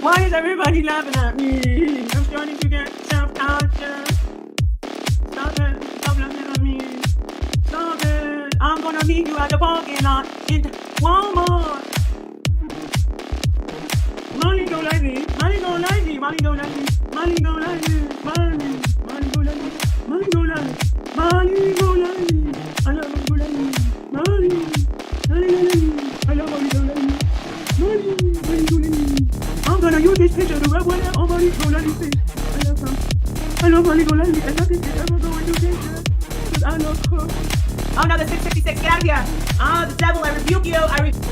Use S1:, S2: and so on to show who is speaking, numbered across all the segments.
S1: Why is everybody laughing at me? I'm starting to get self-conscious. Stop it. Stop laughing at me. Stop it. I'm gonna meet you at the parking lot in Walmart. Molly Golightly. Molly Golightly. Molly Golightly. Molly Golightly. Molly. Molly Golightly. Molly Golightly. Molly Golightly. I love Molly Golightly. Molly. Molly Golightly. I love Molly Golightly. Molly. Molly Golightly. I'm gonna use this picture to rub one out on Molly Golightly's face. I love her. I love Molly Golightly, and nothing is ever going to change her. Because I love her. Oh no, the 656, get out of here. Oh, the devil, I rebuke you. I rebuke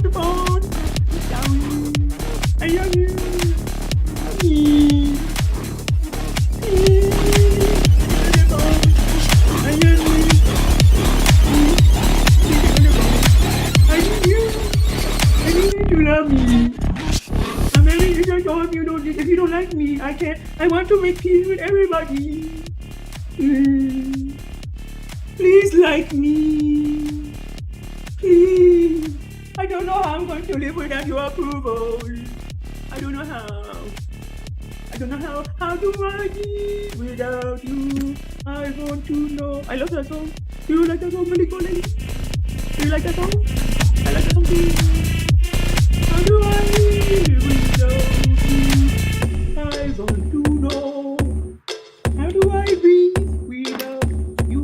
S1: the phone. Sorry. I love you. If you don't like me, I can't. I want to make peace with everybody. Please like me. Please. I don't know how I'm going to live without your approval. I don't know how. I don't know how. How do I live without you? I want to know. I love that song. Do you like that song, Molly Golightly? Do you like that song? I like that song too. How do I live without you? I want to know. How do I breathe without you?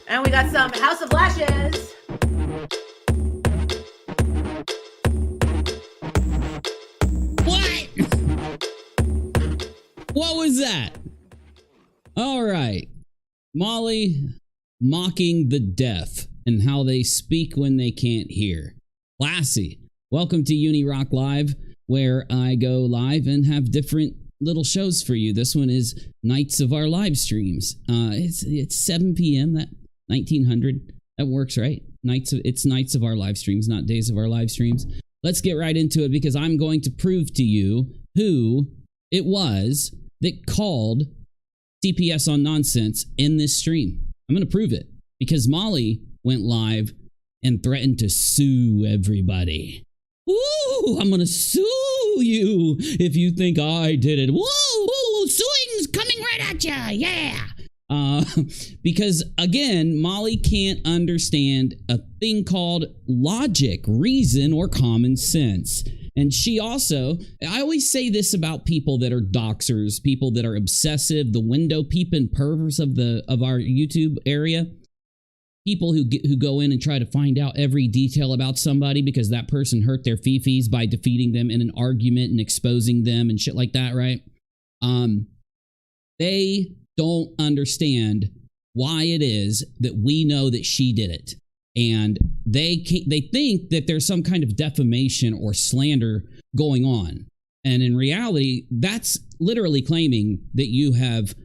S1: And we got some House of Lashes.
S2: What? What was that? All right. Molly mocking the deaf and how they speak when they can't hear. Classy. Welcome to UNIRock Live, where I go live and have different little shows for you. This one is Nights of our live streams. It's 7 p.m. That 1900. That works, right? It's Nights of our live streams, not Days of our live streams. Let's get right into it because I'm going to prove to you who it was that called CPS on nonsense in this stream. I'm going to prove it because Molly went live and threatened to sue everybody. Ooh, I'm gonna sue you if you think I did it. Woo, suing's coming right at ya, yeah. Because again, Molly can't understand a thing called logic, reason, or common sense. And she also, I always say this about people that are doxers, people that are obsessive, the window peeping pervs of our YouTube area. People who go in and try to find out every detail about somebody because that person hurt their fifis by defeating them in an argument and exposing them and shit like that, right? They don't understand why it is that we know that she did it. And they think that there's some kind of defamation or slander going on. And in reality, that's literally claiming that you have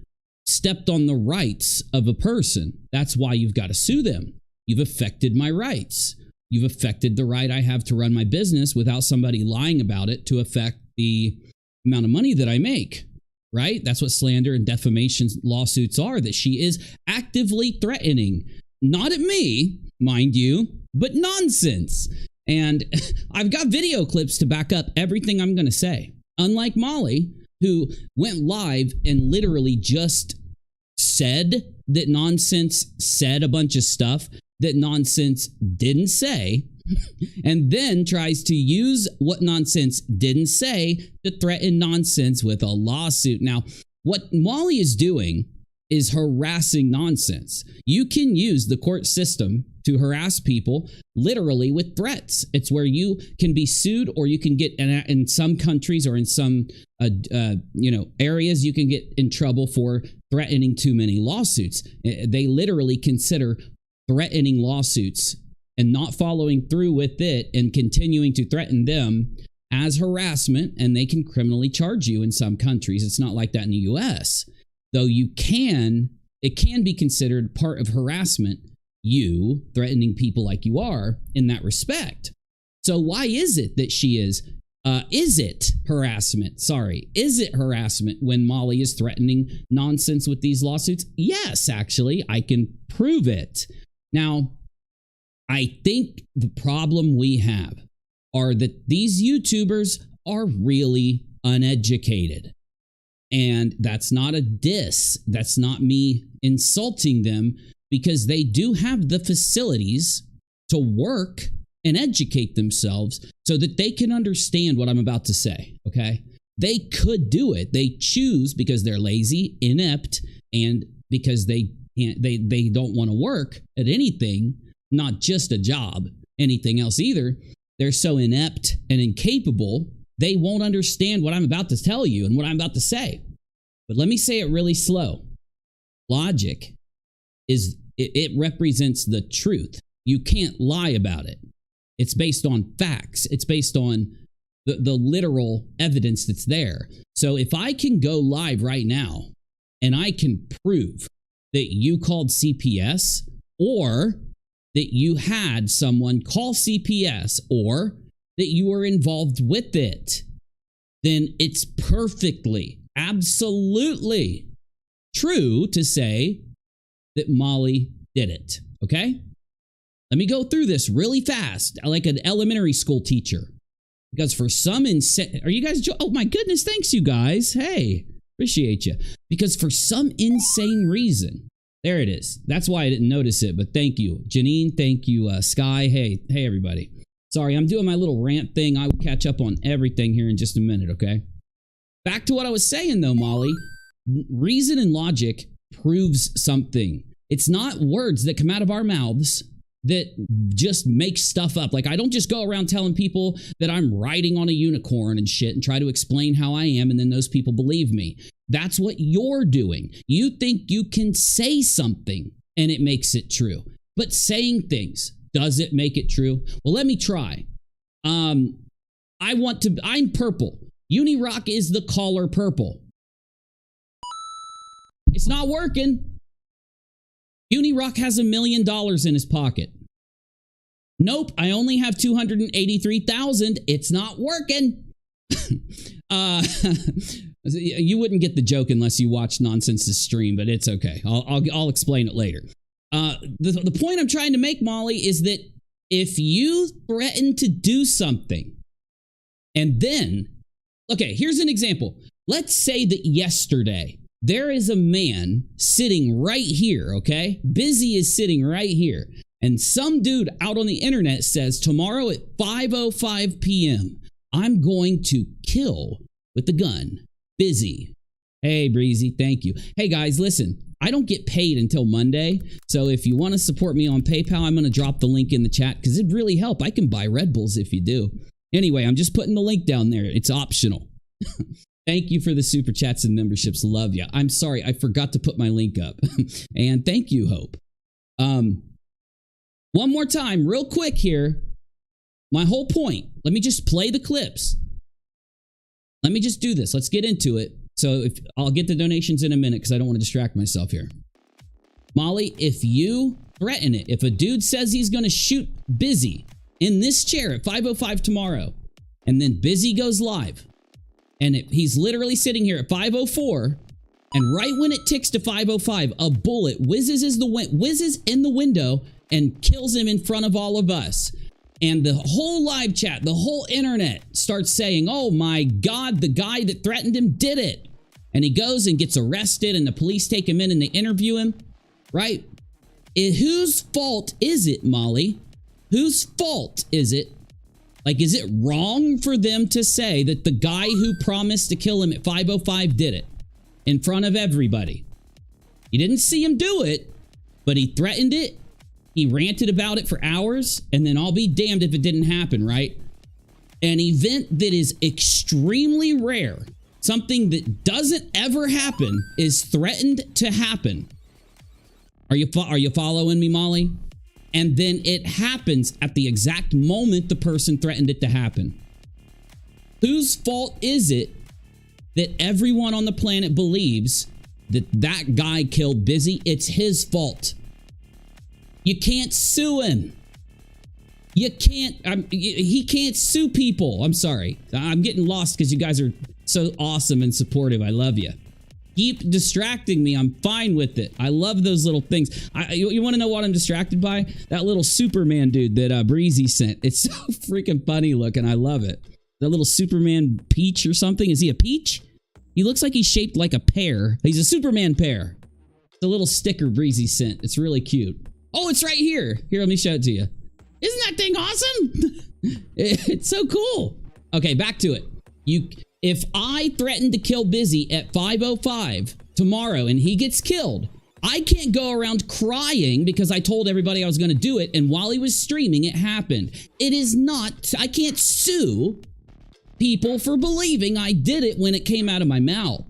S2: stepped on the rights of a person. That's why you've got to sue them. You've affected my rights. You've affected the right I have to run my business without somebody lying about it to affect the amount of money that I make, right? That's what slander and defamation lawsuits are, that she is actively threatening, not at me, mind you, but nonsense. And I've got video clips to back up everything I'm going to say. Unlike Molly, who went live and literally just said that nonsense said a bunch of stuff that nonsense didn't say, and then tries to use what nonsense didn't say to threaten nonsense with a lawsuit. Now, what Molly is doing is harassing nonsense. You can use the court system to harass people literally with threats. It's where you can be sued, or you can get in some countries or in some areas, you can get in trouble for threatening too many lawsuits. They literally consider threatening lawsuits and not following through with it and continuing to threaten them as harassment, and they can criminally charge you in some countries. It's not like that in the US, though it can be considered part of harassment, you threatening people like you are in that respect. So why is it that she is it harassment? Sorry, is it harassment when Molly is threatening nonsense with these lawsuits? Yes, actually, I can prove it. Now, I think the problem we have are that these YouTubers are really uneducated. And that's not a diss. That's not me insulting them, because they do have the facilities to work and educate themselves so that they can understand what I'm about to say, okay? They could do it. They choose because they're lazy, inept, and because they don't want to work at anything, not just a job, anything else either. They're so inept and incapable, they won't understand what I'm about to tell you and what I'm about to say. But let me say it really slow. Logic is, it represents the truth. You can't lie about it. It's based on facts. It's based on the literal evidence that's there. So if I can go live right now and I can prove that you called CPS, or that you had someone call CPS, or that you were involved with it, then it's perfectly, absolutely true to say that Molly did it. Okay? Let me go through this really fast, like an elementary school teacher. Because for some insane... Are you guys... Oh my goodness, thanks you guys. Hey, appreciate you. Because for some insane reason... There it is. That's why I didn't notice it, but thank you. Janine, thank you. Sky, hey everybody. Sorry, I'm doing my little rant thing. I will catch up on everything here in just a minute, okay? Back to what I was saying though, Molly. Reason and logic proves something. It's not words that come out of our mouths that just make stuff up. Like, I don't just go around telling people that I'm riding on a unicorn and shit and try to explain how I am, and then those people believe me. That's what you're doing. You think you can say something and it makes it true. But saying things, does it make it true? Well, let me try. I'm purple. UNIRock is the color purple. It's not working. UNIRock has $1 million in his pocket. Nope, I only have 283,000. It's not working. You wouldn't get the joke unless you watched Nonsense's stream, but it's okay. I'll explain it later. The point I'm trying to make, Molly, is that if you threaten to do something, and then, okay, here's an example. Let's say that yesterday, there is a man sitting right here, okay? Busy is sitting right here. And some dude out on the internet says, tomorrow at 5:05 p.m., I'm going to kill with the gun. Busy. Hey, Breezy, thank you. Hey, guys, listen, I don't get paid until Monday. So if you want to support me on PayPal, I'm going to drop the link in the chat because it'd really help. I can buy Red Bulls if you do. Anyway, I'm just putting the link down there. It's optional. Thank you for the super chats and memberships. Love ya. I'm sorry, I forgot to put my link up. And thank you, Hope. One more time, real quick here. My whole point. Let me just play the clips. Let me just do this. Let's get into it. So I'll get the donations in a minute because I don't want to distract myself here. Molly, if you threaten it, if a dude says he's going to shoot Busy in this chair at 5:05 tomorrow, and then Busy goes live, and he's literally sitting here at 5:04, and right when it ticks to 5:05, a bullet whizzes in the window and kills him in front of all of us. And the whole live chat, the whole internet starts saying, oh my God, the guy that threatened him did it. And he goes and gets arrested and the police take him in and they interview him, right? Whose fault is it, Molly? Whose fault is it? Like, is it wrong for them to say that the guy who promised to kill him at 5:05 did it in front of everybody? You didn't see him do it, but he threatened it. He ranted about it for hours, and then I'll be damned if it didn't happen, right? An event that is extremely rare, something that doesn't ever happen, is threatened to happen. Are you following me, Molly? And then it happens at the exact moment the person threatened it to happen. Whose fault is it that everyone on the planet believes that that guy killed Busy? It's his fault. You can't sue him. You can't, he can't sue people. I'm sorry. I'm getting lost because you guys are so awesome and supportive. I love you. Keep distracting me. I'm fine with it. I love those little things. You want to know what I'm distracted by? That little Superman dude that Breezy sent. It's so freaking funny looking. I love it. That little Superman peach or something. Is he a peach? He looks like he's shaped like a pear. He's a Superman pear. It's a little sticker Breezy sent. It's really cute. Oh, it's right here. Here, let me show it to you. Isn't that thing awesome? It's so cool. Okay, back to it. If I threaten to kill Busy at 5:05 tomorrow and he gets killed, I can't go around crying because I told everybody I was going to do it, and while he was streaming, it happened. It is not, I can't sue people for believing I did it when it came out of my mouth.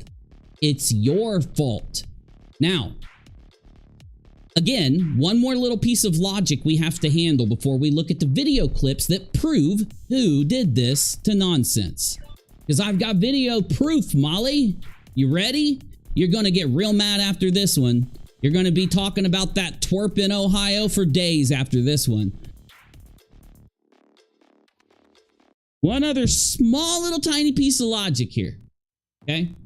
S2: It's your fault. Now, again, one more little piece of logic we have to handle before we look at the video clips that prove who did this to nonsense. Because I've got video proof, Molly. You ready? You're going to get real mad after this one. You're going to be talking about that twerp in Ohio for days after this one. One other small little tiny piece of logic here. Okay?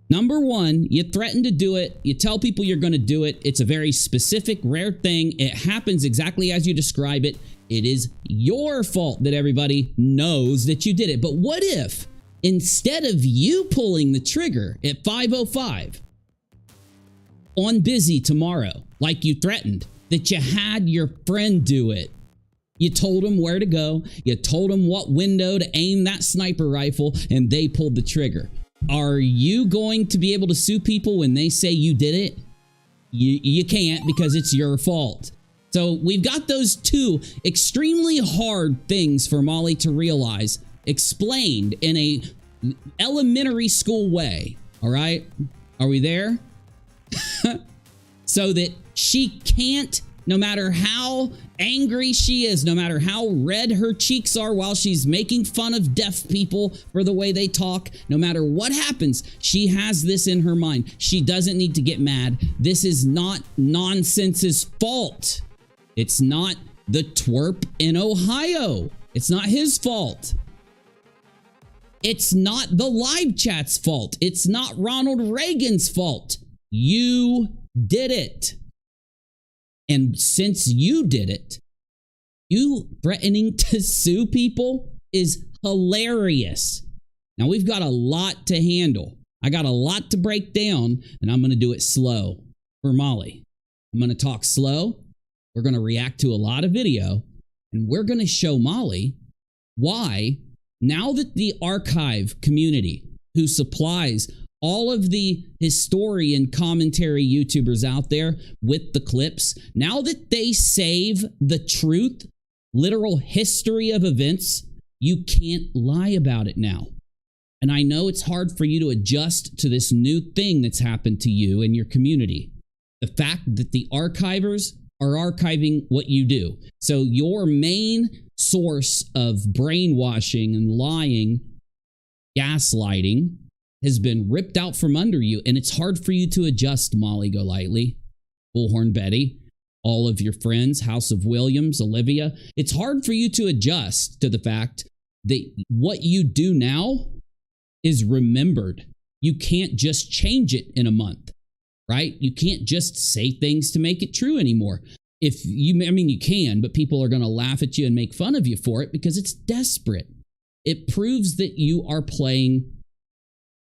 S2: Number one, you threaten to do it. You tell people you're going to do it. It's a very specific, rare thing. It happens exactly as you describe it. It is your fault that everybody knows that you did it. But what if, instead of you pulling the trigger at 5:05 on Busy tomorrow, like you threatened, that you had your friend do it? You told him where to go. You told him what window to aim that sniper rifle, and they pulled the trigger. Are you going to be able to sue people when they say you did it? You can't, because it's your fault. So we've got those two extremely hard things for Molly to realize, explained in a elementary school way. All right? Are we there? So that she can't, no matter how angry she is, no matter how red her cheeks are while she's making fun of deaf people for the way they talk, no matter what happens, she has this in her mind. She doesn't need to get mad. This is not Nonsense's fault. It's not the twerp in Ohio. It's not his fault. It's not the live chat's fault. It's not Ronald Reagan's fault. You did it. And since you did it, you threatening to sue people is hilarious. Now, we've got a lot to handle. I got a lot to break down, and I'm going to do it slow for Molly. I'm going to talk slow. We're going to react to a lot of video, and we're going to show Molly why, now that the archive community who supplies all of the historian commentary YouTubers out there with the clips, now that they save the truth, literal history of events, you can't lie about it now. And I know it's hard for you to adjust to this new thing that's happened to you and your community. The fact that the archivers are archiving what you do. So your main source of brainwashing and lying, gaslighting, has been ripped out from under you, and it's hard for you to adjust, Molly Golightly, Bullhorn Betty, all of your friends, House of Williams, Olivia. It's hard for you to adjust to the fact that what you do now is remembered. You can't just change it in a month, right? You can't just say things to make it true anymore. You can, but people are going to laugh at you and make fun of you for it because it's desperate. It proves that you are playing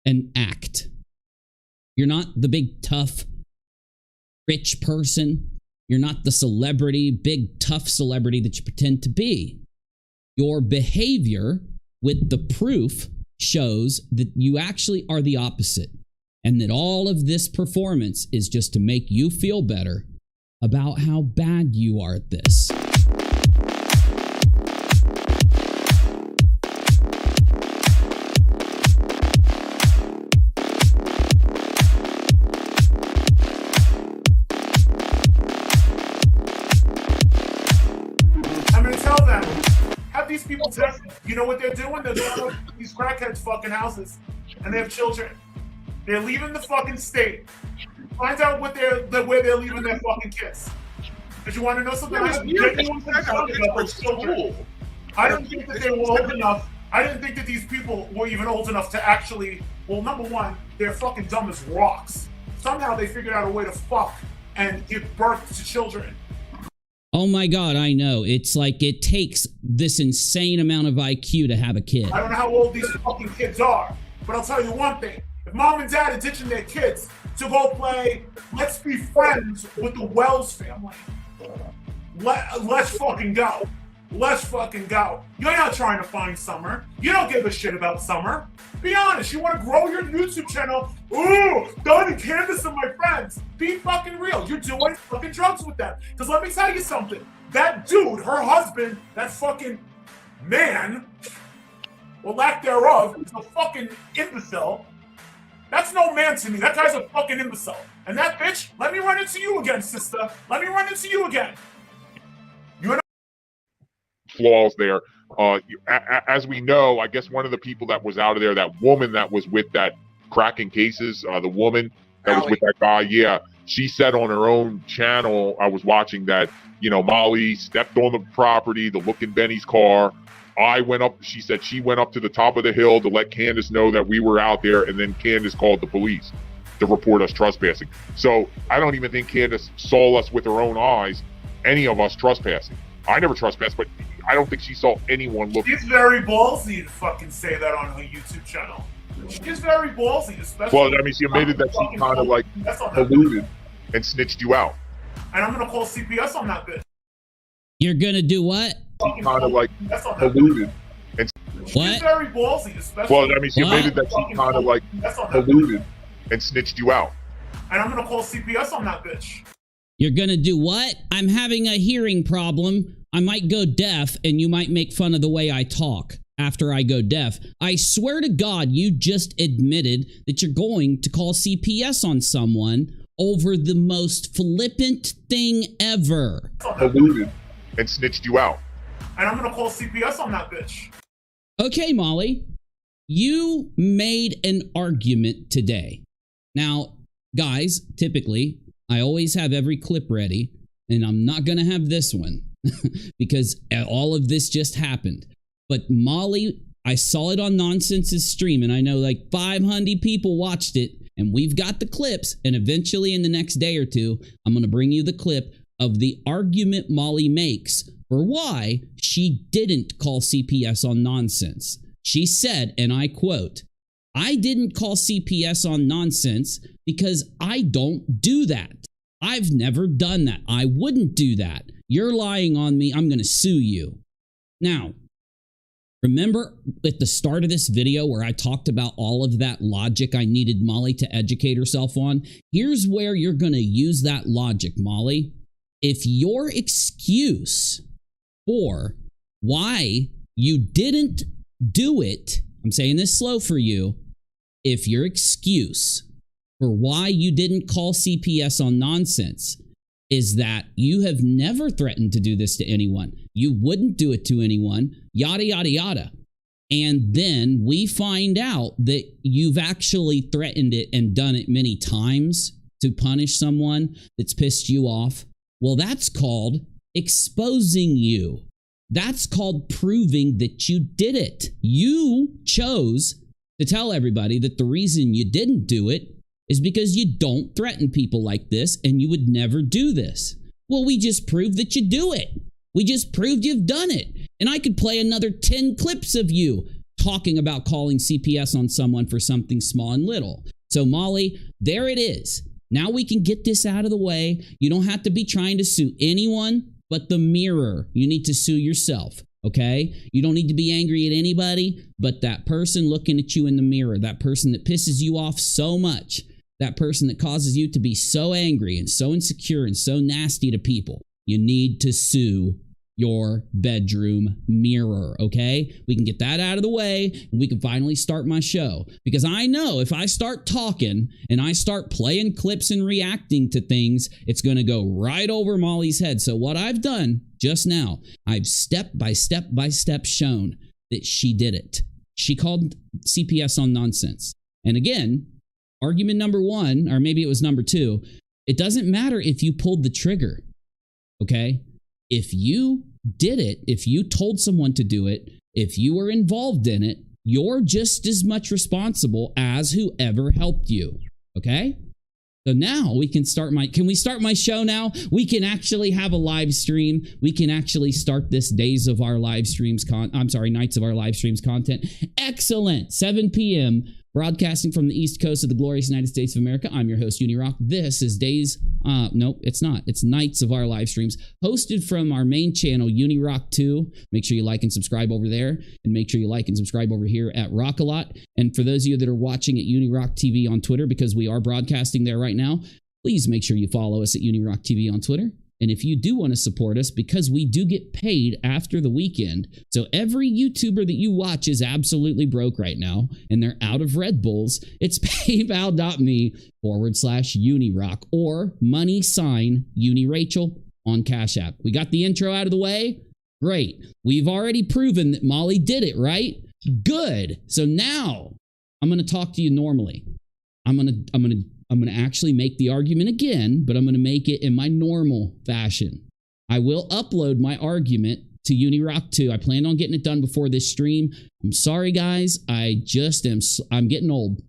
S2: an act. You're not the big, tough, rich person. You're not the celebrity, big, tough celebrity that you pretend to be. Your behavior with the proof shows that you actually are the opposite, and that all of this performance is just to make you feel better about how bad you are at this.
S1: People test, you know what they're doing? They're going to these crackheads' fucking houses, and they have children. They're leaving the fucking state. Find out where they're leaving their fucking kids. Because you want to know something? I didn't think that they were old enough. I didn't think that these people were even old enough to actually
S3: Well, number one, they're fucking dumb as rocks. Somehow they figured out a way to fuck and give birth to children.
S2: Oh my God, I know. It's like it takes this insane amount of IQ to have a kid.
S3: I don't know how old these fucking kids are, but I'll tell you one thing. If mom and dad are ditching their kids to go play Let's Be Friends with the Wells family, let's fucking go. Let's fucking go. You're not trying to find Summer. You don't give a shit about Summer. Be honest, you want to grow your YouTube channel. Ooh, Don and Candace are my friends. Be fucking real. You're doing fucking drugs with them. Because let me tell you something. That dude, her husband, that fucking man, or lack thereof, is a fucking imbecile. That's no man to me. That guy's a fucking imbecile. And that bitch, let me run into you again, sister. Let me run into you again. You're not
S4: flaws there. As we know, I guess one of the people that was out of there, that woman that was with that cracking cases, the woman that was with that guy, yeah, she said on her own channel, I was watching that, you know, Molly stepped on the property to look in Benny's car. I went up, she said she went up to the top of the hill to let Candace know that we were out there, and then Candace called the police to report us trespassing. So I don't even think Candace saw us with her own eyes, any of us trespassing. I never trespassed, but I don't think she saw anyone looking.
S3: She's very ballsy to fucking say that on her YouTube channel. She's very ballsy, especially.
S4: Well, I mean, she admitted that she kind of like alluded and snitched you out.
S3: And I'm gonna call CPS on that bitch.
S2: You're gonna do what?
S4: She kind of like alluded and
S2: what?
S3: She's very ballsy, especially.
S4: Well, I mean, she admitted that she kind of like alluded and snitched you out.
S3: And I'm gonna call CPS on that bitch.
S2: You're gonna do what? I'm having a hearing problem. I might go deaf, and you might make fun of the way I talk after I go deaf. I swear to God, you just admitted that you're going to call CPS on someone over the most flippant thing ever.
S4: Alluded and snitched you out.
S3: And I'm gonna call CPS on that bitch.
S2: Okay, Molly, you made an argument today. Now, guys, typically, I always have every clip ready, and I'm not going to have this one because all of this just happened. But Molly, I saw it on Nonsense's stream, and I know like 500 people watched it, and we've got the clips, and eventually in the next day or two, I'm going to bring you the clip of the argument Molly makes for why she didn't call CPS on Nonsense. She said, and I quote, "I didn't call CPS on Nonsense because I don't do that. I've never done that. I wouldn't do that. You're lying on me. I'm going to sue you." Now, remember at the start of this video where I talked about all of that logic I needed Molly to educate herself on? Here's where you're going to use that logic, Molly. If your excuse for why you didn't do it, I'm saying this slow for you, if your excuse for why you didn't call CPS on Nonsense is that you have never threatened to do this to anyone, you wouldn't do it to anyone, yada, yada, yada, and then we find out that you've actually threatened it and done it many times to punish someone that's pissed you off, well, that's called exposing you. That's called proving that you did it. You chose to tell everybody that the reason you didn't do it is because you don't threaten people like this and you would never do this. Well, we just proved that you do it. We just proved you've done it. And I could play another 10 clips of you talking about calling CPS on someone for something small and little. So Molly, there it is. Now we can get this out of the way. You don't have to be trying to sue anyone but the mirror. You need to sue yourself. Okay? You don't need to be angry at anybody but that person looking at you in the mirror, that person that pisses you off so much, that person that causes you to be so angry and so insecure and so nasty to people. You need to sue your bedroom mirror, okay? We can get that out of the way and we can finally start my show. Because I know if I start talking and I start playing clips and reacting to things, it's going to go right over Molly's head. So what I've done just now, I've step by step shown that she did it. She called CPS on Nonsense. And again, argument number one, or maybe it was number two, it doesn't matter if you pulled the trigger, okay? If you did it, if you told someone to do it, if you were involved in it, you're just as much responsible as whoever helped you. Okay? So now we can start can we start my show now? We can actually have a live stream. We can actually start this Nights of Our Live Streams content. Excellent. 7 p.m. broadcasting from the East Coast of the glorious United States of America. I'm your host, UNIRock. This is nope, it's not. It's Nights of Our Live Streams, hosted from our main channel, UNIRock2. Make sure you like and subscribe over there, and make sure you like and subscribe over here at rockAlot. And for those of you that are watching at UNIRocktv on Twitter, because we are broadcasting there right now, please make sure you follow us at UNIRocktv on Twitter. And if you do want to support us, because we do get paid after the weekend, so every YouTuber that you watch is absolutely broke right now, and they're out of Red Bulls, it's paypal.me/UNIRock or $UNIRACHEL on Cash App. We got the intro out of the way? Great. We've already proven that Molly did it, right? Good. So now I'm going to talk to you normally. I'm going to actually make the argument again, but I'm going to make it in my normal fashion. I will upload my argument to UNIRock 2. I plan on getting it done before this stream. I'm sorry, guys. I'm getting old.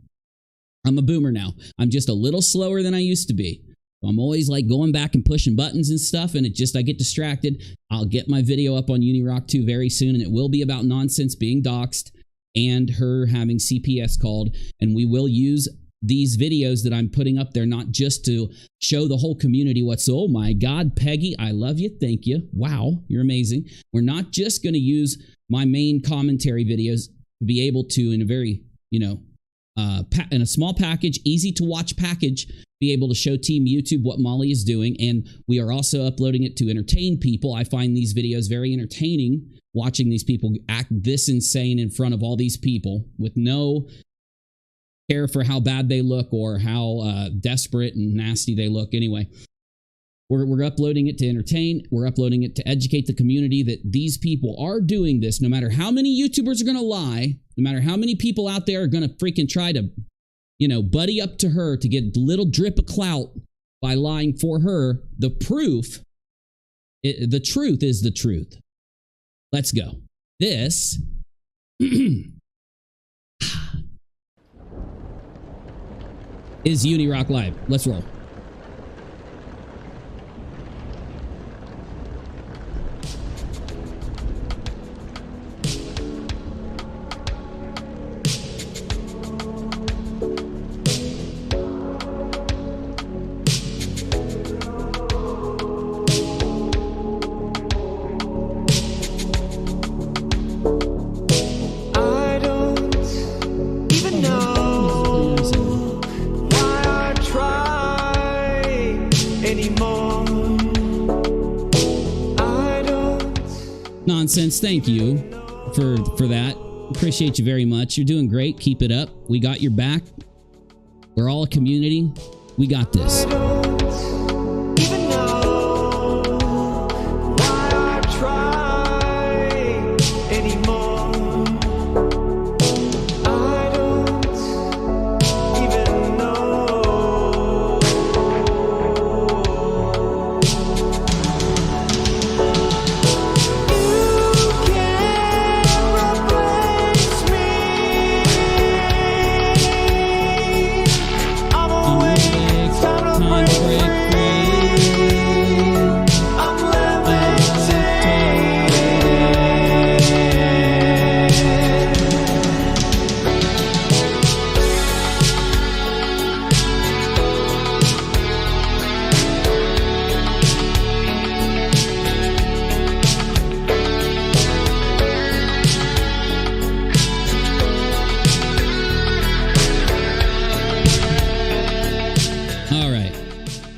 S2: I'm a boomer now. I'm just a little slower than I used to be. I'm always like going back and pushing buttons and stuff, and I get distracted. I'll get my video up on UNIRock 2 very soon, and it will be about nonsense being doxxed and her having CPS called, and we will use these videos that I'm putting up there, not just to show the whole community oh my God, Peggy, I love you. Thank you. Wow, you're amazing. We're not just going to use my main commentary videos to be able to, in a very, in a small package, easy to watch package, be able to show Team YouTube what Molly is doing. And we are also uploading it to entertain people. I find these videos very entertaining, watching these people act this insane in front of all these people with no care for how bad they look or how desperate and nasty they look. Anyway, we're uploading it to entertain. We're uploading it to educate the community that these people are doing this. No matter how many YouTubers are going to lie, no matter how many people out there are going to freaking try to, buddy up to her to get a little drip of clout by lying for her, the truth is the truth. Let's go. This is UNIRock Live. Let's roll. Nonsense. Thank you for that. Appreciate you very much. You're doing great. Keep it up. We got your back. We're all a community. We got this.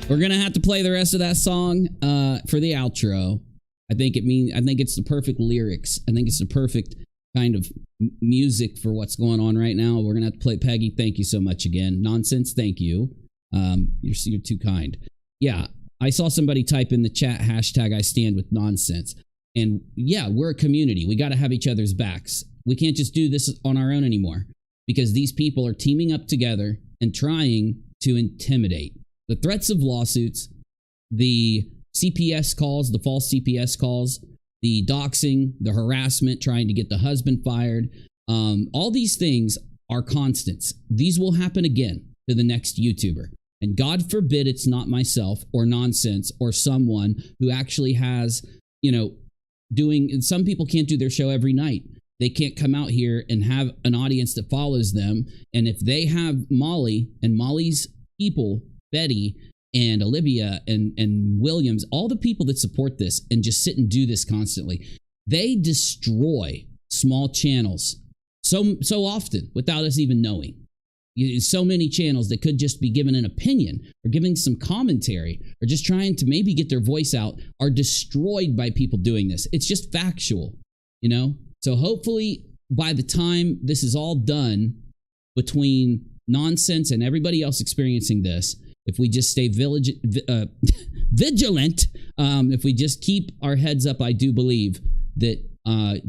S2: We're gonna have to play the rest of that song for the outro. I think it's the perfect lyrics. I think it's the perfect kind of music for what's going on right now. We're gonna have to play Peggy. Thank you so much again. Nonsense. Thank you. You're too kind. Yeah, I saw somebody type in the chat hashtag I stand with nonsense. And yeah, we're a community. We got to have each other's backs. We can't just do this on our own anymore because these people are teaming up together and trying to intimidate. The threats of lawsuits, the CPS calls, the false CPS calls, the doxing, the harassment, trying to get the husband fired, All these things are constants. These will happen again to the next YouTuber. And God forbid it's not myself or nonsense or someone who actually has, doing, some people can't do their show every night. They can't come out here and have an audience that follows them. And if they have Molly and Molly's people, Betty and Olivia and Williams, all the people that support this and just sit and do this constantly, they destroy small channels so often without us even knowing. So many channels that could just be giving an opinion or giving some commentary or just trying to maybe get their voice out are destroyed by people doing this. It's just factual, So hopefully by the time this is all done, between nonsense and everybody else experiencing this, if we just stay vigilant, if we just keep our heads up, I do believe that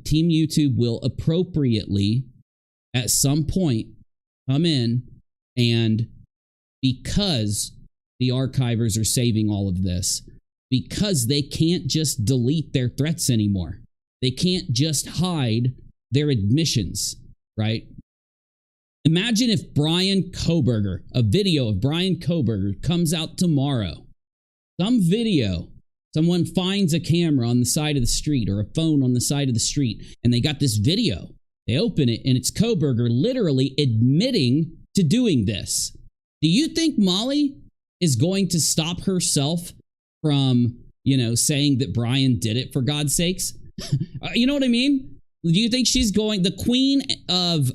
S2: Team YouTube will appropriately at some point come in, and because the archivers are saving all of this, because they can't just delete their threats anymore. They can't just hide their admissions, right? Imagine if Brian Koberger, a video of Brian Koberger comes out tomorrow. Some video, someone finds a camera on the side of the street or a phone on the side of the street, and they got this video. They open it, and it's Koberger literally admitting to doing this. Do you think Molly is going to stop herself from, saying that Brian did it, for God's sakes? You know what I mean? Do you think she's going, the queen of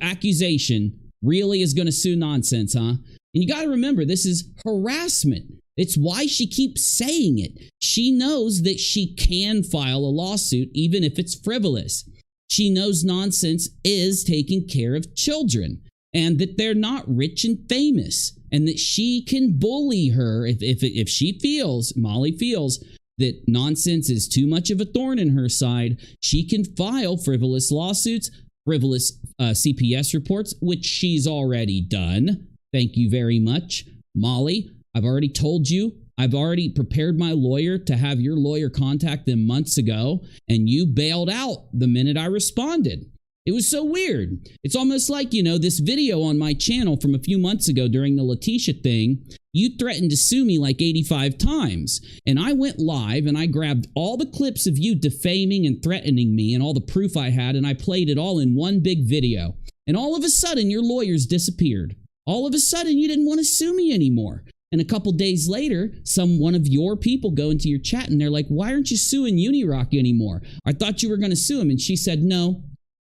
S2: accusation really is going to sue nonsense, huh? And you got to remember, this is harassment. It's why she keeps saying it. She knows that she can file a lawsuit even if it's frivolous. She knows nonsense is taking care of children and that they're not rich and famous and that she can bully her if she feels, Molly feels, that nonsense is too much of a thorn in her side. She can file frivolous lawsuits, frivolous CPS reports, which she's already done. Thank you very much, Molly. I've already told you. I've already prepared my lawyer to have your lawyer contact them months ago, and you bailed out the minute I responded. It was so weird. It's almost like, this video on my channel from a few months ago during the Letitia thing, you threatened to sue me like 85 times. And I went live and I grabbed all the clips of you defaming and threatening me and all the proof I had, and I played it all in one big video. And all of a sudden, your lawyers disappeared. All of a sudden, you didn't want to sue me anymore. And a couple days later, one of your people go into your chat and they're like, why aren't you suing UNIRock anymore? I thought you were going to sue him. And she said, no,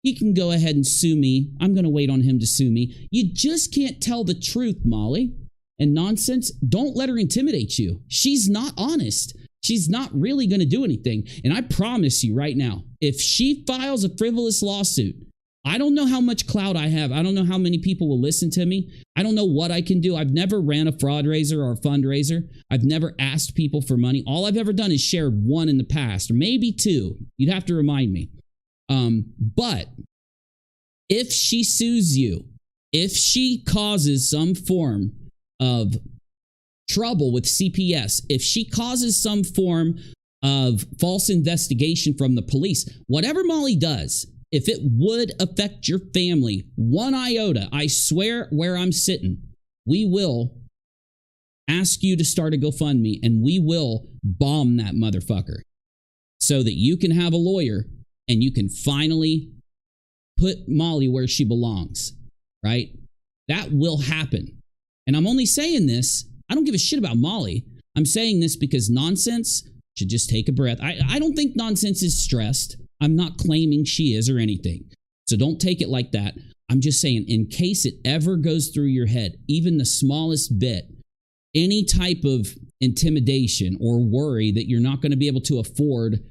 S2: he can go ahead and sue me. I'm going to wait on him to sue me. You just can't tell the truth, Molly. And nonsense, don't let her intimidate you. She's not honest. She's not really going to do anything. And I promise you right now, if she files a frivolous lawsuit, I don't know how much clout I have. I don't know how many people will listen to me. I don't know what I can do. I've never ran a fraud raiser or a fundraiser. I've never asked people for money. All I've ever done is shared one in the past, or maybe two. You'd have to remind me. But if she sues you, if she causes some form of trouble with CPS, if she causes some form of false investigation from the police, whatever Molly does, if it would affect your family one iota, I swear where I'm sitting, we will ask you to start a GoFundMe and we will bomb that motherfucker so that you can have a lawyer and you can finally put Molly where she belongs, right? That will happen. And I'm only saying this, I don't give a shit about Molly. I'm saying this because nonsense should just take a breath. I don't think nonsense is stressed. I'm not claiming she is or anything. So don't take it like that. I'm just saying, in case it ever goes through your head, even the smallest bit, any type of intimidation or worry that you're not going to be able to afford,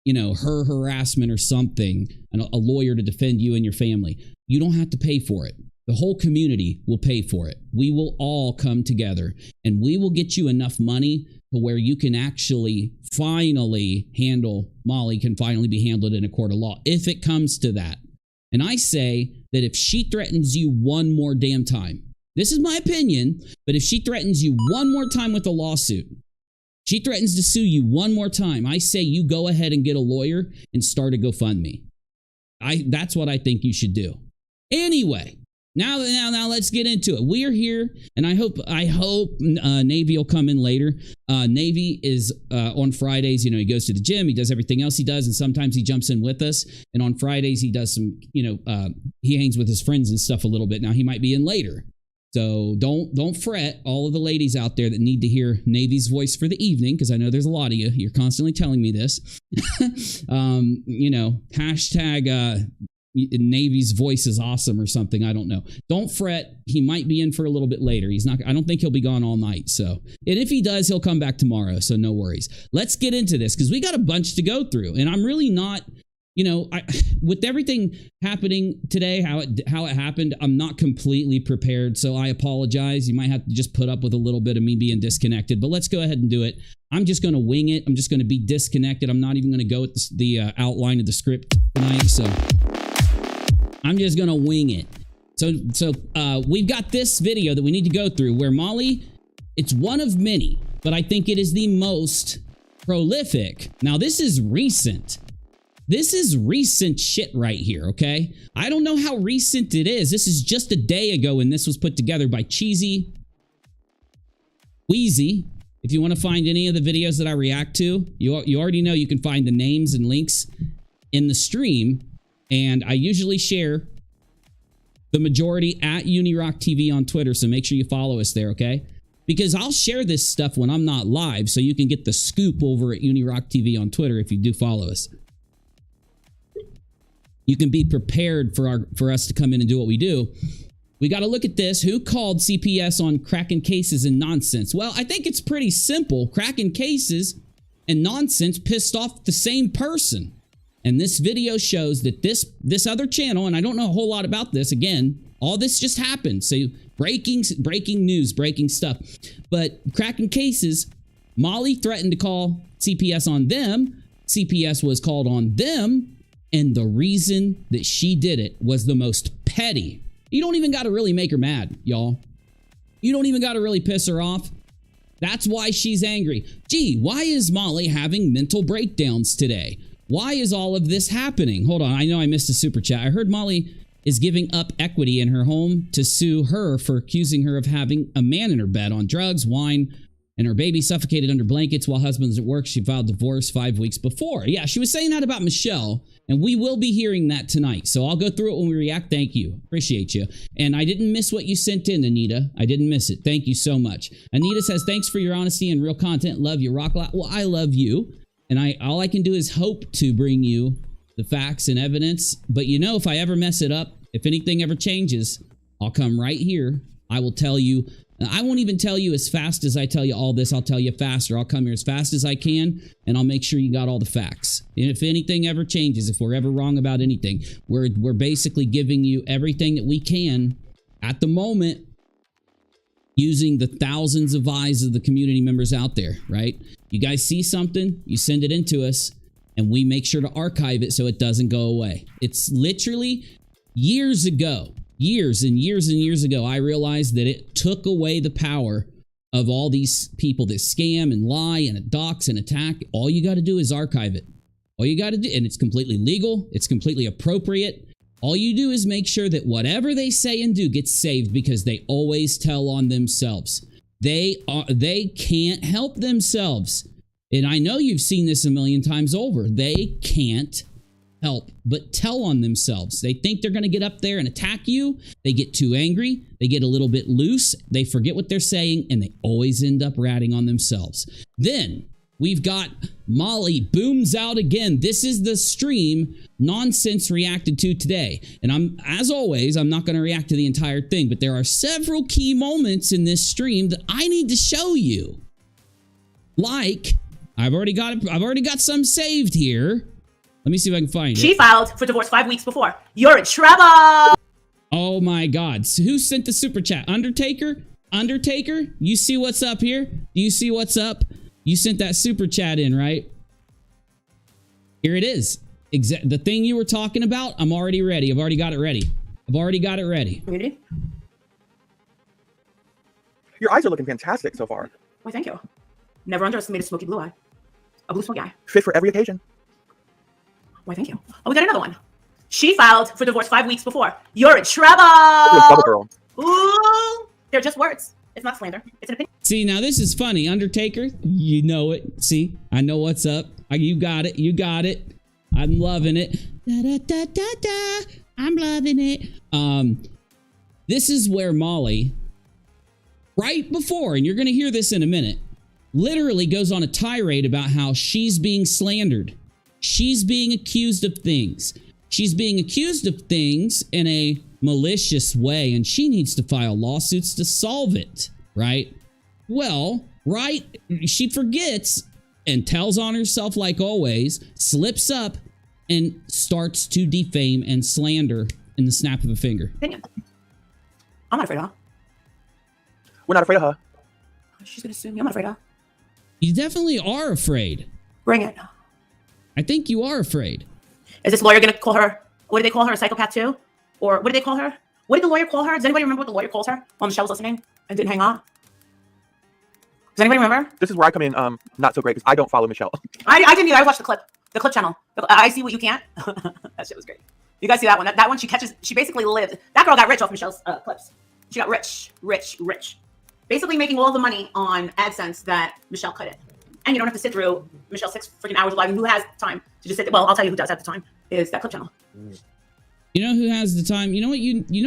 S2: her harassment or something, and a lawyer to defend you and your family, you don't have to pay for it. The whole community will pay for it. We will all come together and we will get you enough money to where you can actually finally Molly can finally be handled in a court of law if it comes to that. And I say that if she threatens you one more damn time, this is my opinion, but if she threatens you one more time with a lawsuit, she threatens to sue you one more time, I say you go ahead and get a lawyer and start a GoFundMe. That's what I think you should do. Anyway, now let's get into it. We are here, and I hope Navy will come in later. Navy is on Fridays. You know, he goes to the gym, he does everything else he does, and sometimes he jumps in with us. And on Fridays he does some, he hangs with his friends and stuff a little bit. Now he might be in later, so don't fret, all of the ladies out there that need to hear Navy's voice for the evening, because I know there's a lot of you. You're constantly telling me this. Hashtag. Navy's voice is awesome or something. I don't know. Don't fret. He might be in for a little bit later. He's not. I don't think he'll be gone all night. So, and if he does, he'll come back tomorrow. So no worries. Let's get into this because we got a bunch to go through, and I'm really not. With everything happening today, how it happened, I'm not completely prepared. So I apologize. You might have to just put up with a little bit of me being disconnected. But let's go ahead and do it. I'm just going to wing it. I'm just going to be disconnected. I'm not even going to go with the outline of the script tonight. So I'm just going to wing it. So we've got this video that we need to go through where Molly, it's one of many, but I think it is the most prolific. Now, this is recent. This is recent shit right here, okay? I don't know how recent it is. This is just a day ago when this was put together by Cheesy Wheezy. If you want to find any of the videos that I react to, you already know you can find the names and links in the stream. And I usually share the majority at UNIRocktv on Twitter, so make sure you follow us there, okay? Because I'll share this stuff when I'm not live, so you can get the scoop over at UNIRocktv on Twitter if you do follow us. You can be prepared for us to come in and do what we do. We got to look at this. Who called CPS on cracking cases and nonsense? Well, I think it's pretty simple. Cracking cases and nonsense pissed off the same person. And this video shows that this other channel, and I don't know a whole lot about this, again, all this just happened. So breaking news, breaking stuff. But cracking cases, Molly threatened to call CPS on them. CPS was called on them. And the reason that she did it was the most petty. You don't even got to really make her mad, y'all. You don't even got to really piss her off. That's why she's angry. Gee, why is Molly having mental breakdowns today? Why is all of this happening? Hold on, I know I missed a super chat. I heard Molly is giving up equity in her home to sue her for accusing her of having a man in her bed on drugs, wine, and her baby suffocated under blankets while husband's at work. She filed divorce 5 weeks before. Yeah, she was saying that about Michelle, and we will be hearing that tonight. So I'll go through it when we react. Thank you. Appreciate you. And I didn't miss what you sent in, Anita. I didn't miss it. Thank you so much. Anita says, thanks for your honesty and real content. Love you, rockAlot. Well, I love you. And all I can do is hope to bring you the facts and evidence. But if I ever mess it up, if anything ever changes, I'll come right here. I will tell you. I won't even tell you as fast as I tell you all this. I'll tell you faster. I'll come here as fast as I can, and I'll make sure you got all the facts. And if anything ever changes, if we're ever wrong about anything, we're basically giving you everything that we can at the moment, using the thousands of eyes of the community members out there, right? You guys see something, you send it into us, and we make sure to archive it so it doesn't go away. It's literally years ago, years and years and years ago, I realized that it took away the power of all these people that scam and lie and dox and attack. All you got to do is archive it. All you got to do, and it's completely legal, it's completely appropriate. All you do is make sure that whatever they say and do gets saved, because they always tell on themselves. They can't help themselves. And I know you've seen this a million times over. They can't help but tell on themselves. They think they're going to get up there and attack you. They get too angry. They get a little bit loose. They forget what they're saying, and they always end up ratting on themselves. Then we've got Molly booms out again. This is the stream nonsense reacted to today. And as always, I'm not going to react to the entire thing, but there are several key moments in this stream that I need to show you. Like, I've already got some saved here. Let me see if I can find it.
S1: She filed for divorce 5 weeks before. You're in trouble.
S2: Oh my God. So who sent the super chat? Undertaker? Undertaker? You see what's up here? Do you see what's up? You sent that super chat in, right? Here it is. The thing you were talking about, I'm already ready. I've already got it ready. I've already got it ready.
S1: Community?
S5: Your eyes are looking fantastic so far.
S1: Why, thank you. Never underestimated smoky blue eye. A blue smoky eye.
S5: Fit for every occasion.
S1: Why, thank you. Oh, we got another one. She filed for divorce 5 weeks before. You're in
S5: You're a bubble
S1: trouble.
S5: girl.
S1: Ooh, they're just words. It's not slander. It's an opinion.
S2: See, now this is funny. Undertaker, you know it. See, I know what's up. You got it. You got it. I'm loving it. Da, da, da, da, da. I'm loving it. This is where Molly, right before, and you're going to hear this in a minute, literally goes on a tirade about how she's being slandered. She's being accused of things. She's being accused of things in a malicious way, and she needs to file lawsuits to solve it, right? Well, right, she forgets and tells on herself like always, slips up, and starts to defame and slander in the snap of a finger.
S1: Opinion. I'm not afraid of her.
S5: We're not afraid of her.
S1: She's gonna sue me. I'm not afraid of her.
S2: You definitely are afraid.
S1: Bring it.
S2: I think you are afraid.
S1: Is this lawyer gonna call her? What did they call her? A psychopath too? Or what did they call her? What did the lawyer call her? Does anybody remember what the lawyer calls her while Michelle was listening and didn't hang on? Does anybody remember?
S5: This is where I come in not so great because I don't follow Michelle.
S1: I didn't either. I watched the clip channel. I see what you can't. That shit was great. You guys see that one? That one, she basically lived. That girl got rich off Michelle's clips. She got rich. Basically making all the money on AdSense that Michelle cut in. And you don't have to sit through Michelle's 6 freaking hours of live. And who has time to just sit there? Well, I'll tell you who does have the time is that clip channel.
S2: You know who has the time? You know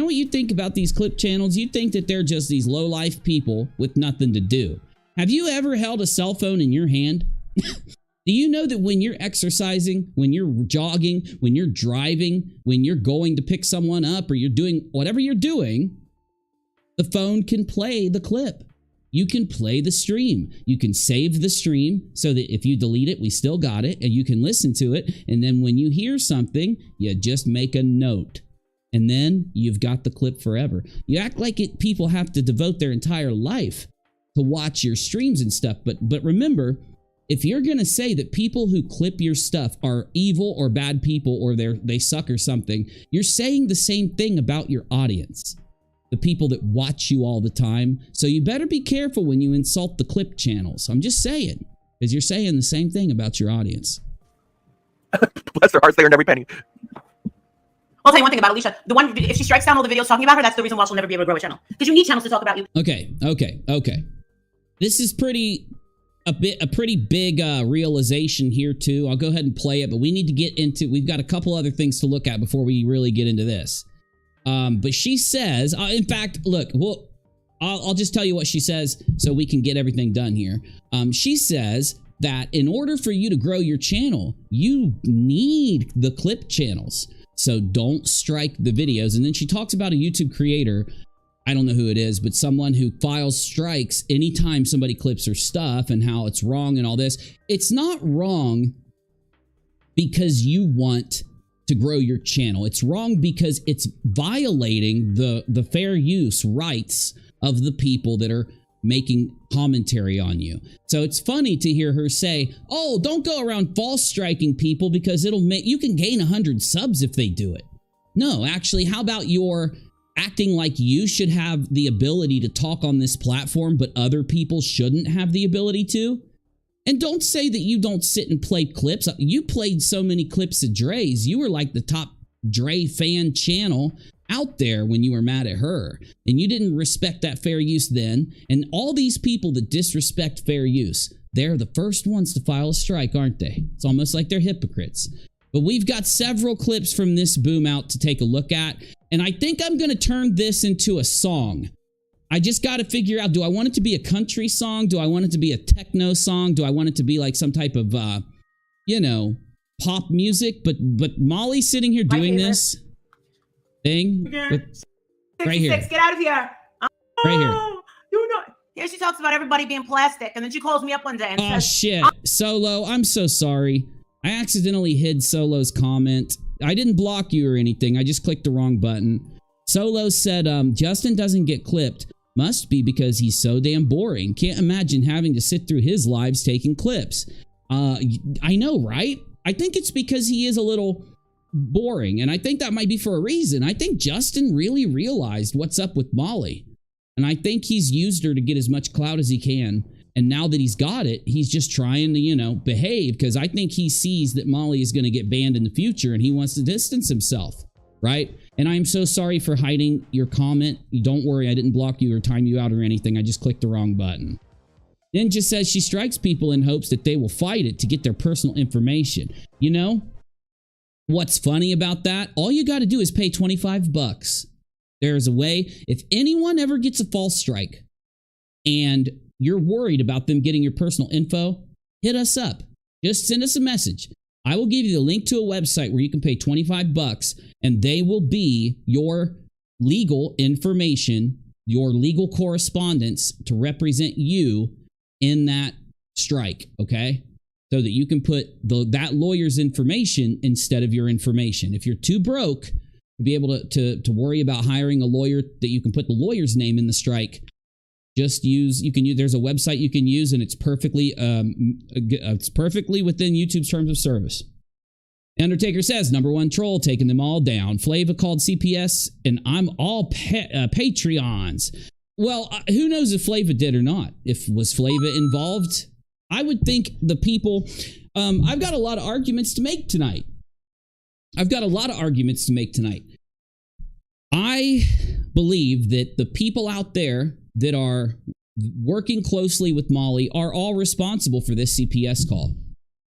S2: what you think about these clip channels? You think that they're just these low-life people with nothing to do. Have you ever held a cell phone in your hand? Do you know that when you're exercising, when you're jogging, when you're driving, when you're going to pick someone up or you're doing whatever you're doing, the phone can play the clip. You can play the stream. You can save the stream so that if you delete it, we still got it and you can listen to it. And then when you hear something, you just make a note. And then you've got the clip forever. You act like people have to devote their entire life to watch your streams and stuff. But remember, if you're going to say that people who clip your stuff are evil or bad people or they suck or something, you're saying the same thing about your audience. The people that watch you all the time. So you better be careful when you insult the clip channels. I'm just saying, because you're saying the same thing about your audience.
S5: Bless her heart, they earned every penny.
S1: I'll tell you one thing about Alicia. The one, if she strikes down all the videos talking about her, that's the reason why she'll never be able to grow a channel. Because you need channels to talk about you.
S2: Okay. This is a pretty big realization here too. I'll go ahead and play it, but we need to get into, we've got a couple other things to look at before we really get into this. But she says, in fact, look, I'll just tell you what she says so we can get everything done here. She says that in order for you to grow your channel, you need the clip channels. So don't strike the videos. And then she talks about a YouTube creator. I don't know who it is, but someone who files strikes anytime somebody clips her stuff and how it's wrong and all this. It's not wrong because you want to grow your channel. It's wrong because it's violating the fair use rights of the people that are making commentary on you. So it's funny to hear her say, oh, don't go around false striking people because it'll make, you can gain 100 subs if they do it. No, actually, how about your acting like you should have the ability to talk on this platform, but other people shouldn't have the ability to? And don't say that you don't sit and play clips. You played so many clips of Dre's. You were like the top Dre fan channel out there when you were mad at her. And you didn't respect that fair use then. And all these people that disrespect fair use, they're the first ones to file a strike, aren't they? It's almost like they're hypocrites. But we've got several clips from this boom out to take a look at. And I think I'm going to turn this into a song. I just got to figure out, do I want it to be a country song? Do I want it to be a techno song? Do I want it to be like some type of, you know, pop music? But Molly's sitting here doing this thing. Right here.
S1: Get out of here.
S2: Right here.
S1: You know, here she talks about everybody being plastic. And then she calls me up one day and says,
S2: shit. Solo, I'm so sorry. I accidentally hid Solo's comment. I didn't block you or anything. I just clicked the wrong button. Solo said, Justin doesn't get clipped. Must be because he's so damn boring. Can't imagine having to sit through his lives taking clips. I know, right? I think it's because he is a little boring, and I think that might be for a reason. I think Justin really realized what's up with Molly, and I think he's used her to get as much clout as he can, And now that he's got it, he's just trying to, you know, behave, because I think he sees that Molly is going to get banned in the future and he wants to distance himself, right? And I'm so sorry for hiding your comment. Don't worry, I didn't block you or time you out or anything. I just clicked the wrong button. Then just says she strikes people in hopes that they will fight it to get their personal information. You know, what's funny about that? All you got to do is pay 25 bucks. There's a way, if anyone ever gets a false strike and you're worried about them getting your personal info, hit us up. Just send us a message. I will give you the link to a website where you can pay 25 bucks and they will be your legal information, your legal correspondence to represent you in that strike, okay? So that you can put that lawyer's information instead of your information. If you're too broke to be able to worry about hiring a lawyer that you can put the lawyer's name in the strike, just use, there's a website you can use, and it's perfectly within YouTube's terms of service. Undertaker says, #1 troll taking them all down. Flava called CPS, and I'm all Patreons. Well, who knows if Flava did or not? Was Flava involved? I would think the people, I've got a lot of arguments to make tonight. I believe that the people out there that are working closely with Molly are all responsible for this CPS call,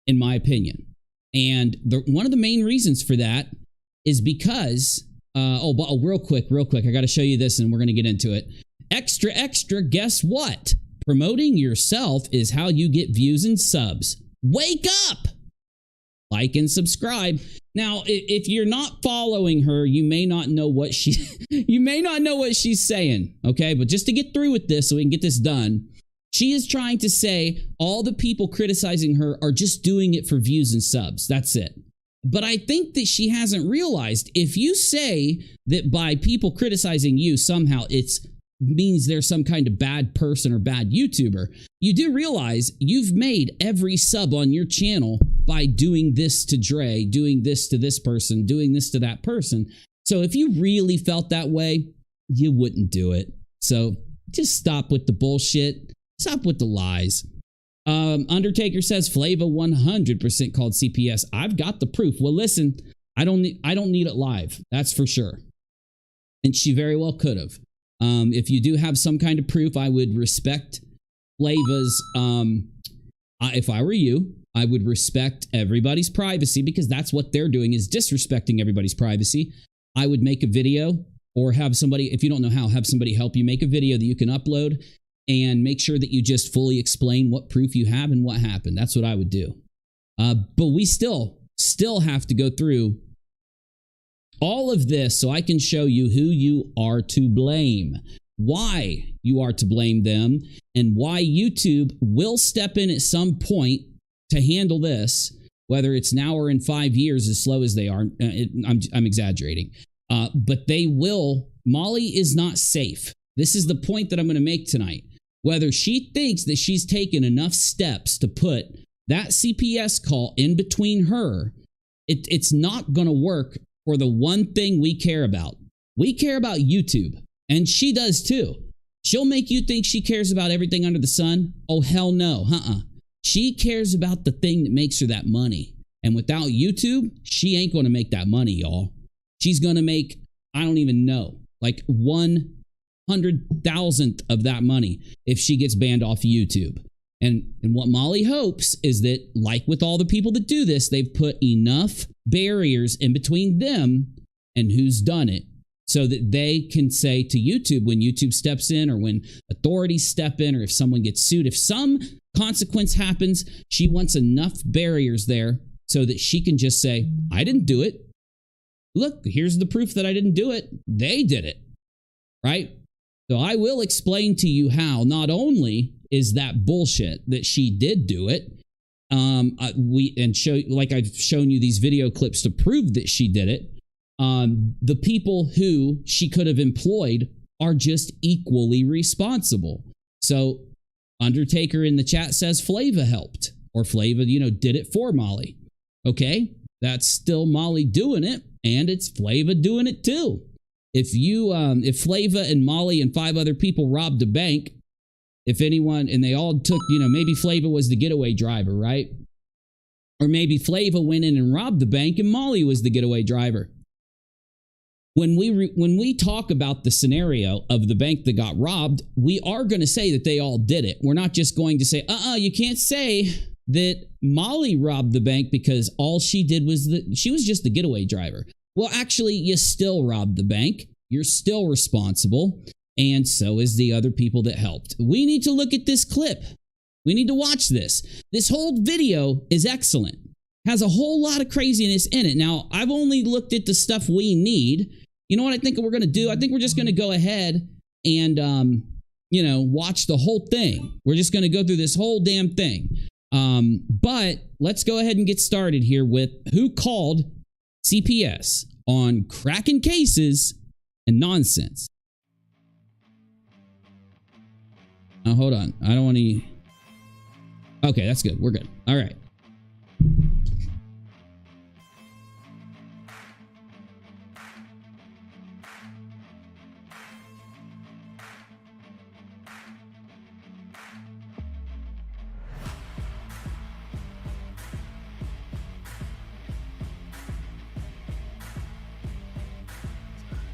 S2: in my opinion. And one of the main reasons for that is because, real quick, I got to show you this and we're going to get into it. Extra, guess what? Promoting yourself is how you get views and subs. Wake up! Like and subscribe. Now, if you're not following her, you may not know what she's saying, okay? But just to get through with this so we can get this done, she is trying to say all the people criticizing her are just doing it for views and subs. That's it. But I think that she hasn't realized, if you say that by people criticizing you somehow it's means there's some kind of bad person or bad YouTuber, you do realize you've made every sub on your channel by doing this to Dre, doing this to this person, doing this to that person. So if you really felt that way, you wouldn't do it. So just stop with the bullshit. Stop with the lies. Undertaker says Flava 100% called CPS. I've got the proof. Well, listen, I don't need it live. That's for sure. And she very well could have. If you do have some kind of proof, I would respect Flava's. If I were you, I would respect everybody's privacy, because that's what they're doing, is disrespecting everybody's privacy. I would make a video, or have somebody, if you don't know how, have somebody help you make a video that you can upload, and make sure that you just fully explain what proof you have and what happened. That's what I would do. But we still have to go through all of this so I can show you who you are to blame, why you are to blame them, and why YouTube will step in at some point to handle this, whether it's now or in 5 years, as slow as they are. I'm exaggerating. But they will. Molly is not safe. This is the point that I'm going to make tonight. Whether she thinks that she's taken enough steps to put that CPS call in between her, it's not going to work for the one thing we care about. We care about YouTube, and she does too. She'll make you think she cares about everything under the sun. Oh, hell no. She cares about the thing that makes her that money. And without YouTube, she ain't going to make that money, y'all. She's going to make, I don't even know, like 100,000th of that money if she gets banned off YouTube. And what Molly hopes is that, like with all the people that do this, they've put enough barriers in between them and who's done it, so that they can say to YouTube, when YouTube steps in, or when authorities step in, or if someone gets sued, if some consequence happens, she wants enough barriers there so that she can just say, I didn't do it. Look, here's the proof that I didn't do it. They did it, right? So I will explain to you how not only is that bullshit that she did do it, like I've shown you these video clips to prove that she did it. The people who she could have employed are just equally responsible. So Undertaker in the chat says Flava helped, or Flava, did it for Molly. Okay, that's still Molly doing it, and it's Flava doing it too. If Flava and Molly and 5 other people robbed a bank if anyone, and they all took, maybe Flava was the getaway driver, right? Or maybe Flava went in and robbed the bank and Molly was the getaway driver. When we talk about the scenario of the bank that got robbed, we are going to say that they all did it. We're not just going to say, you can't say that Molly robbed the bank because all she did was she was just the getaway driver. Well, actually, you still robbed the bank. You're still responsible. And so is the other people that helped. We need to look at this clip. We need to watch this. This whole video is excellent. Has a whole lot of craziness in it. Now, I've only looked at the stuff we need. You know what I think we're going to do? I think we're just going to go ahead and, watch the whole thing. We're just going to go through this whole damn thing. But let's go ahead and get started here with who called CPS on cracking cases and nonsense. Now, hold on. I don't want to... Okay, that's good. We're good. All right.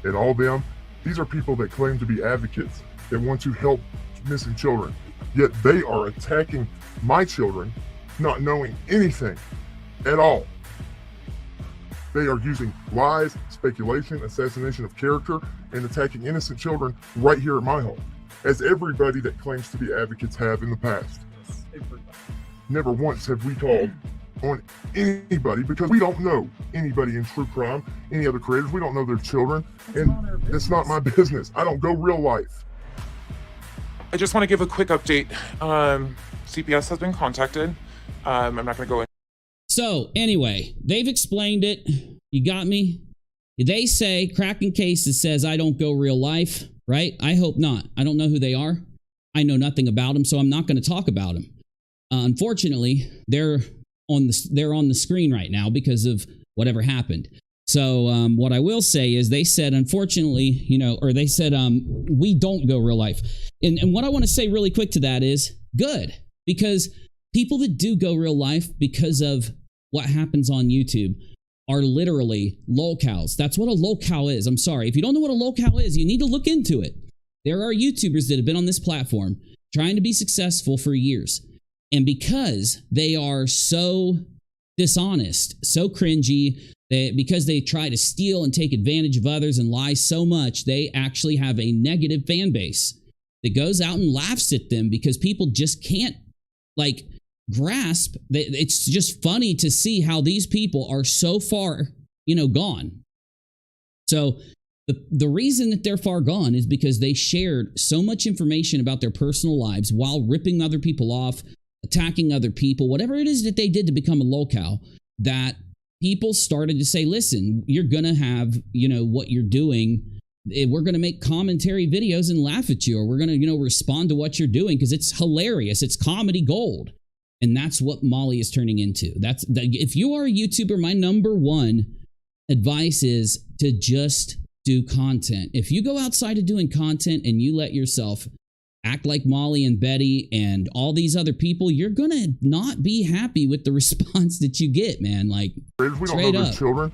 S6: And all them, these are people that claim to be advocates, that want to help missing children. Yet they are attacking my children, not knowing anything at all. They are using lies, speculation, assassination of character, and attacking innocent children right here at my home, as everybody that claims to be advocates have in the past. Never once have we called on anybody because we don't know anybody in true crime, any other creators. We don't know their children, and it's not my business. I don't go real life.
S7: I just want to give a quick update. CPS has been contacted. I'm not going to go in.
S2: So anyway, they've explained it. You got me? They say cracking cases says I don't go real life, right? I hope not. I don't know who they are. I know nothing about them, so I'm not going to talk about them. Unfortunately, they're on the screen right now because of whatever happened. So what I will say is they said, unfortunately, they said we don't go real life. And what I want to say really quick to that is good, because people that do go real life because of what happens on YouTube are literally lolcows. That's what a lolcow is. I'm sorry. If you don't know what a lolcow is, you need to look into it. There are YouTubers that have been on this platform trying to be successful for years. And because they are so dishonest, so cringy, because they try to steal and take advantage of others and lie so much, they actually have a negative fan base that goes out and laughs at them because people just can't grasp that. It's just funny to see how these people are so far, gone. So the reason that they're far gone is because they shared so much information about their personal lives while ripping other people off, attacking other people, whatever it is that they did to become a lolcow, that people started to say, listen, you're going to have, what you're doing. We're going to make commentary videos and laugh at you, or we're going to, respond to what you're doing because it's hilarious. It's comedy gold. And that's what Molly is turning into. If you are a YouTuber, my number one advice is to just do content. If you go outside of doing content and you let yourself act like Molly and Betty and all these other people, you're going to not be happy with the response that you get, man.
S6: We don't
S2: straight
S6: know their
S2: up.
S6: Children.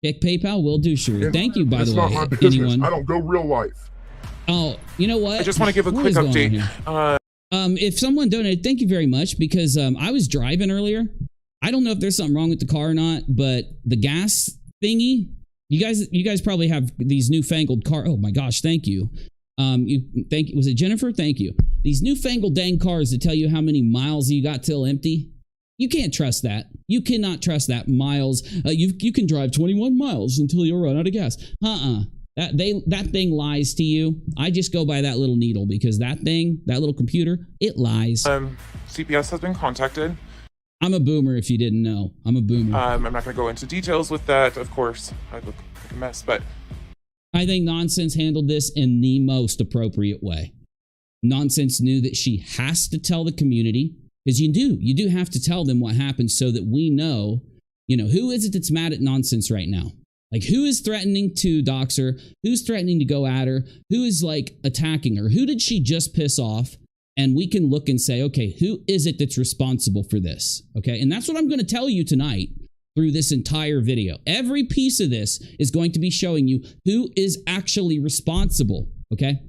S2: Check PayPal, will do, sure.
S6: And
S2: thank you, by the way.
S6: It's not my business.
S2: Anyone?
S6: I don't go real life.
S2: Oh, you know what?
S7: I just want to give a
S2: What
S7: quick
S2: is going on
S7: update.
S2: here? If someone donated, thank you very much, because I was driving earlier. I don't know if there's something wrong with the car or not, but the gas thingy, you guys probably have these newfangled car. Oh my gosh, thank you. Was it Jennifer? Thank you. These newfangled dang cars that tell you how many miles you got till empty. You can't trust that. You cannot trust that. Miles. You can drive 21 miles until you run out of gas. That thing lies to you. I just go by that little needle because that little computer, it lies.
S7: CPS has been contacted.
S2: I'm a boomer if you didn't know. I'm a boomer.
S7: I'm not going to go into details with that, of course. I look like a mess, but
S2: I think Nonsense handled this in the most appropriate way. Nonsense knew that she has to tell the community, because you do have to tell them what happened so that we know, who is it that's mad at Nonsense right now? Like, who is threatening to dox her? Who's threatening to go at her? Who is attacking her? Who did she just piss off And we can look and say, okay, who is it that's responsible for this? Okay. And that's what I'm going to tell you tonight through this entire video. Every piece of this is going to be showing you who is actually responsible. Okay.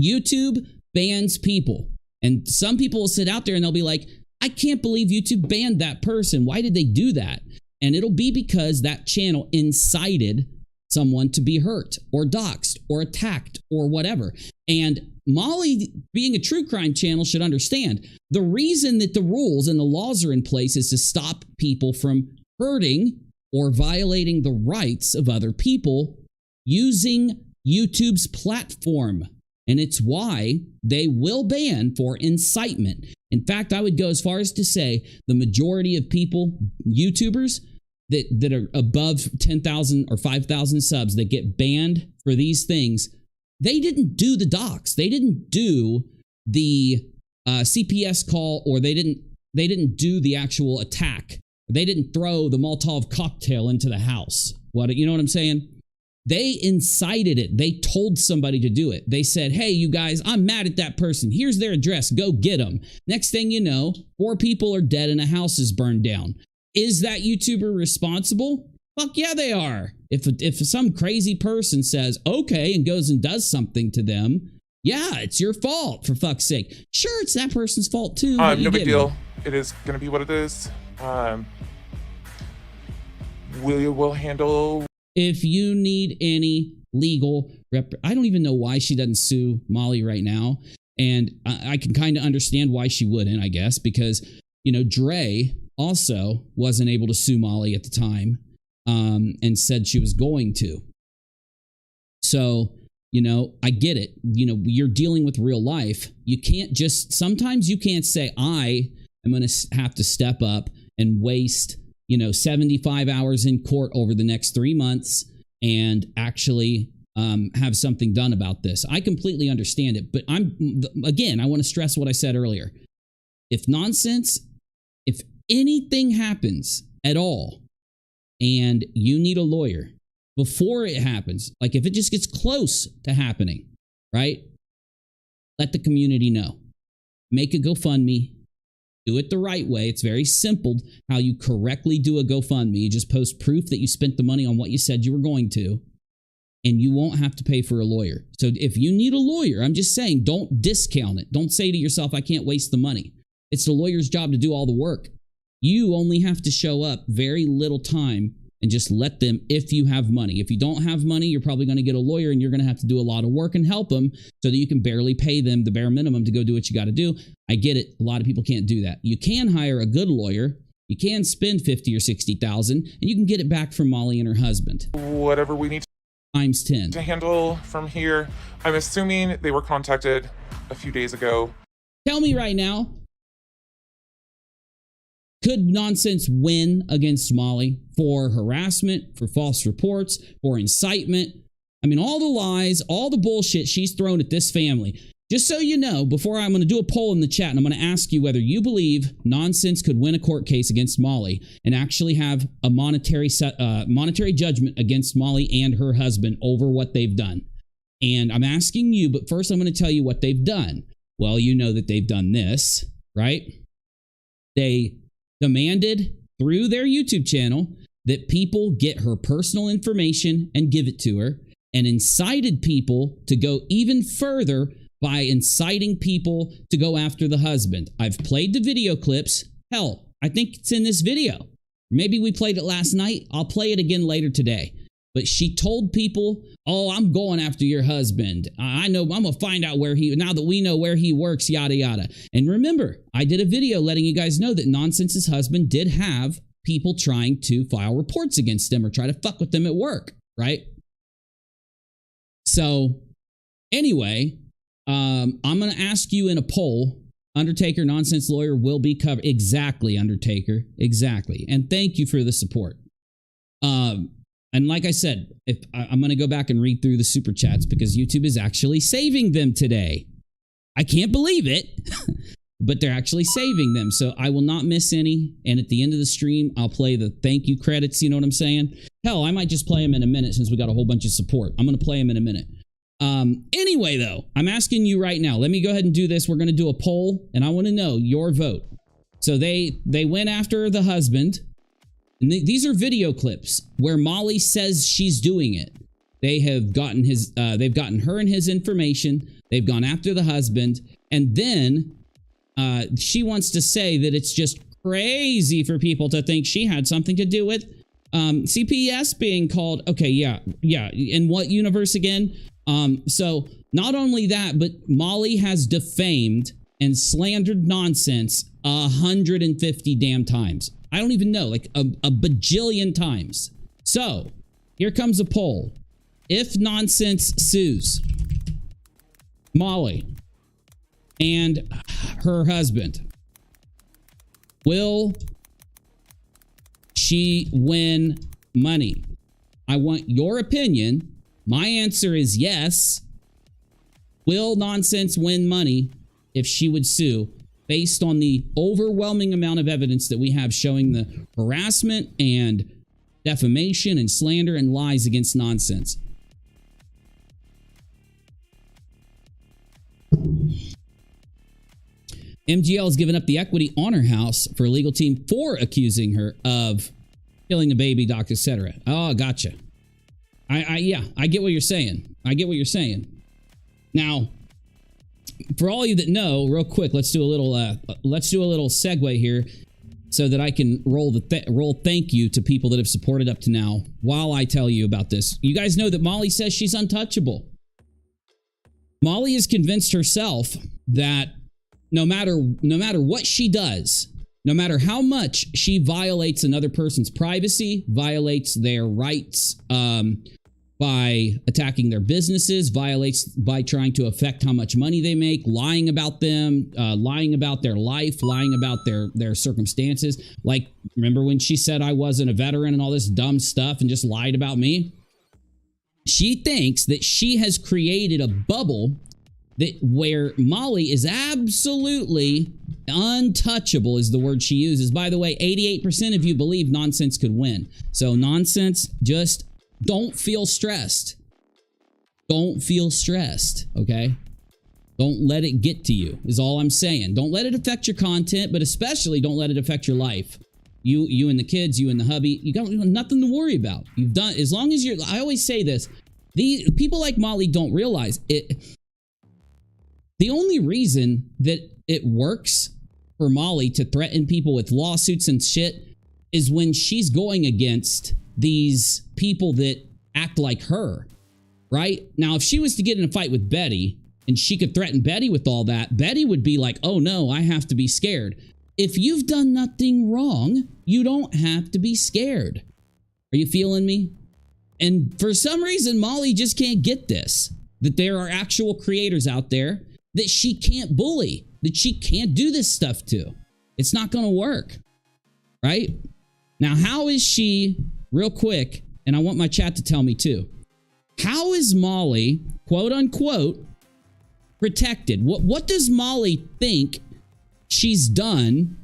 S2: YouTube bans people. And some people will sit out there and they'll be like, I can't believe YouTube banned that person. Why did they do that? And it'll be because that channel incited someone to be hurt or doxxed or attacked or whatever. And Molly, being a true crime channel, should understand the reason that the rules and the laws are in place is to stop people from hurting or violating the rights of other people using YouTube's platform. And it's why they will ban for incitement. In fact, I would go as far as to say the majority of people, YouTubers, that are above 10,000 or 5,000 subs that get banned for these things, they didn't do the docs. They didn't do the CPS call, or they didn't do the actual attack. They didn't throw the Molotov cocktail into the house. You know what I'm saying? They incited it. They told somebody to do it. They said, hey, you guys, I'm mad at that person. Here's their address. Go get them. Next thing you know, 4 people are dead and a house is burned down. Is that YouTuber responsible? Fuck yeah, they are. If some crazy person says, okay, and goes and does something to them, yeah, it's your fault, for fuck's sake. Sure, it's that person's fault too.
S7: No big deal. It is going to be what it is. We'll handle.
S2: If you need any legal I don't even know why she doesn't sue Molly right now. And I can kind of understand why she wouldn't, I guess, because, you know, Dre also wasn't able to sue Molly at the time, and said she was going to. So, you know, I get it. You know, you're dealing with real life. You can't just, sometimes you can't say, I am going to have to step up and waste, 75 hours in court over the next 3 months and actually have something done about this. I completely understand it. But I want to stress what I said earlier. If anything happens at all and you need a lawyer before it happens, like if it just gets close to happening, right? Let the community know. Make a GoFundMe. Do it the right way. It's very simple how you correctly do a GoFundMe. You just post proof that you spent the money on what you said you were going to, and you won't have to pay for a lawyer. So if you need a lawyer, I'm just saying, don't discount it. Don't say to yourself, I can't waste the money. It's the lawyer's job to do all the work. You only have to show up very little time and just let them, if you have money. If you don't have money, you're probably going to get a lawyer and you're going to have to do a lot of work and help them so that you can barely pay them the bare minimum to go do what you got to do. I get it. A lot of people can't do that. You can hire a good lawyer. You can spend $50,000 or $60,000 and you can get it back from Molly and her husband.
S7: Whatever we need
S2: times 10
S7: to handle from here. I'm assuming they were contacted a few days ago.
S2: Tell me right now, could Nonsense win against Molly for harassment, for false reports, for incitement? I mean, all the lies, all the bullshit she's thrown at this family. Just so you know, before I'm going to do a poll in the chat, and I'm going to ask you whether you believe Nonsense could win a court case against Molly and actually have a monetary judgment against Molly and her husband over what they've done. And I'm asking you, but first I'm going to tell you what they've done. Well, you know that they've done this, right? They demanded through their YouTube channel that people get her personal information and give it to her, and incited people to go even further by inciting people to go after the husband. I've played the video clips. Hell, I think it's in this video. Maybe we played it last night. I'll play it again later today. But she told people, oh, I'm going after your husband. I know, I'm going to find out now that we know where he works, yada, yada. And remember, I did a video letting you guys know that Nonsense's husband did have people trying to file reports against him or try to fuck with them at work, right? So anyway, I'm going to ask you in a poll, Undertaker, Nonsense lawyer will be covered. Exactly, Undertaker. Exactly. And thank you for the support. And like I said, if I'm going to go back and read through the super chats because YouTube is actually saving them today. I can't believe it, but they're actually saving them. So I will not miss any. And at the end of the stream, I'll play the thank you credits. You know what I'm saying? Hell, I might just play them in a minute since we got a whole bunch of support. I'm going to play them in a minute. Anyway, though, I'm asking you right now. Let me go ahead and do this. We're going to do a poll, and I want to know your vote. So they went after the husband. And these are video clips where Molly says she's doing it. They have gotten they've gotten her and his information. They've gone after the husband, and then she wants to say that it's just crazy for people to think she had something to do with CPS being called. Okay, yeah. In what universe again? So not only that, but Molly has defamed and slandered nonsense 150 damn times. I don't even know, like a bajillion times. So here comes a poll. If nonsense sues Molly and her husband, will she win money? I want your opinion. My answer is yes. Will nonsense win money if she would sue, based on the overwhelming amount of evidence that we have showing the harassment and defamation and slander and lies against nonsense? MGL has given up the equity on her house for a legal team for accusing her of killing the baby, Doc, etc. Oh, gotcha. Yeah, I get what you're saying. I get what you're saying. Now, for all of you that know, real quick, let's do a little segue here, so that I can roll thank you to people that have supported up to now while I tell you about this. You guys know that Molly says she's untouchable. Molly has convinced herself that no matter what she does, no matter how much she violates another person's privacy, violates their rights by attacking their businesses, violates by trying to affect how much money they make, lying about them, lying about their life, lying about their circumstances. Like, remember when she said I wasn't a veteran and all this dumb stuff and just lied about me? She thinks that she has created a bubble where Molly is absolutely untouchable, is the word she uses. By the way, 88% of you believe nonsense could win. So nonsense, just don't feel stressed. Don't feel stressed, okay? Don't let it get to you, is all I'm saying. Don't let it affect your content, but especially don't let it affect your life. You and the kids, you and the hubby, you got nothing to worry about. You've done, as long as you're, I always say this, these people like Molly don't realize it. The only reason that it works for Molly to threaten people with lawsuits and shit is when she's going against these people that act like her, right? Now, if she was to get in a fight with Betty and she could threaten Betty with all that, Betty would be like, oh no, I have to be scared. If you've done nothing wrong, you don't have to be scared. Are you feeling me? And for some reason, Molly just can't get this, that there are actual creators out there that she can't bully, that she can't do this stuff to. It's not going to work, right? Now, how is she, real quick, and I want my chat to tell me too, how is Molly, quote unquote, protected? What does Molly think she's done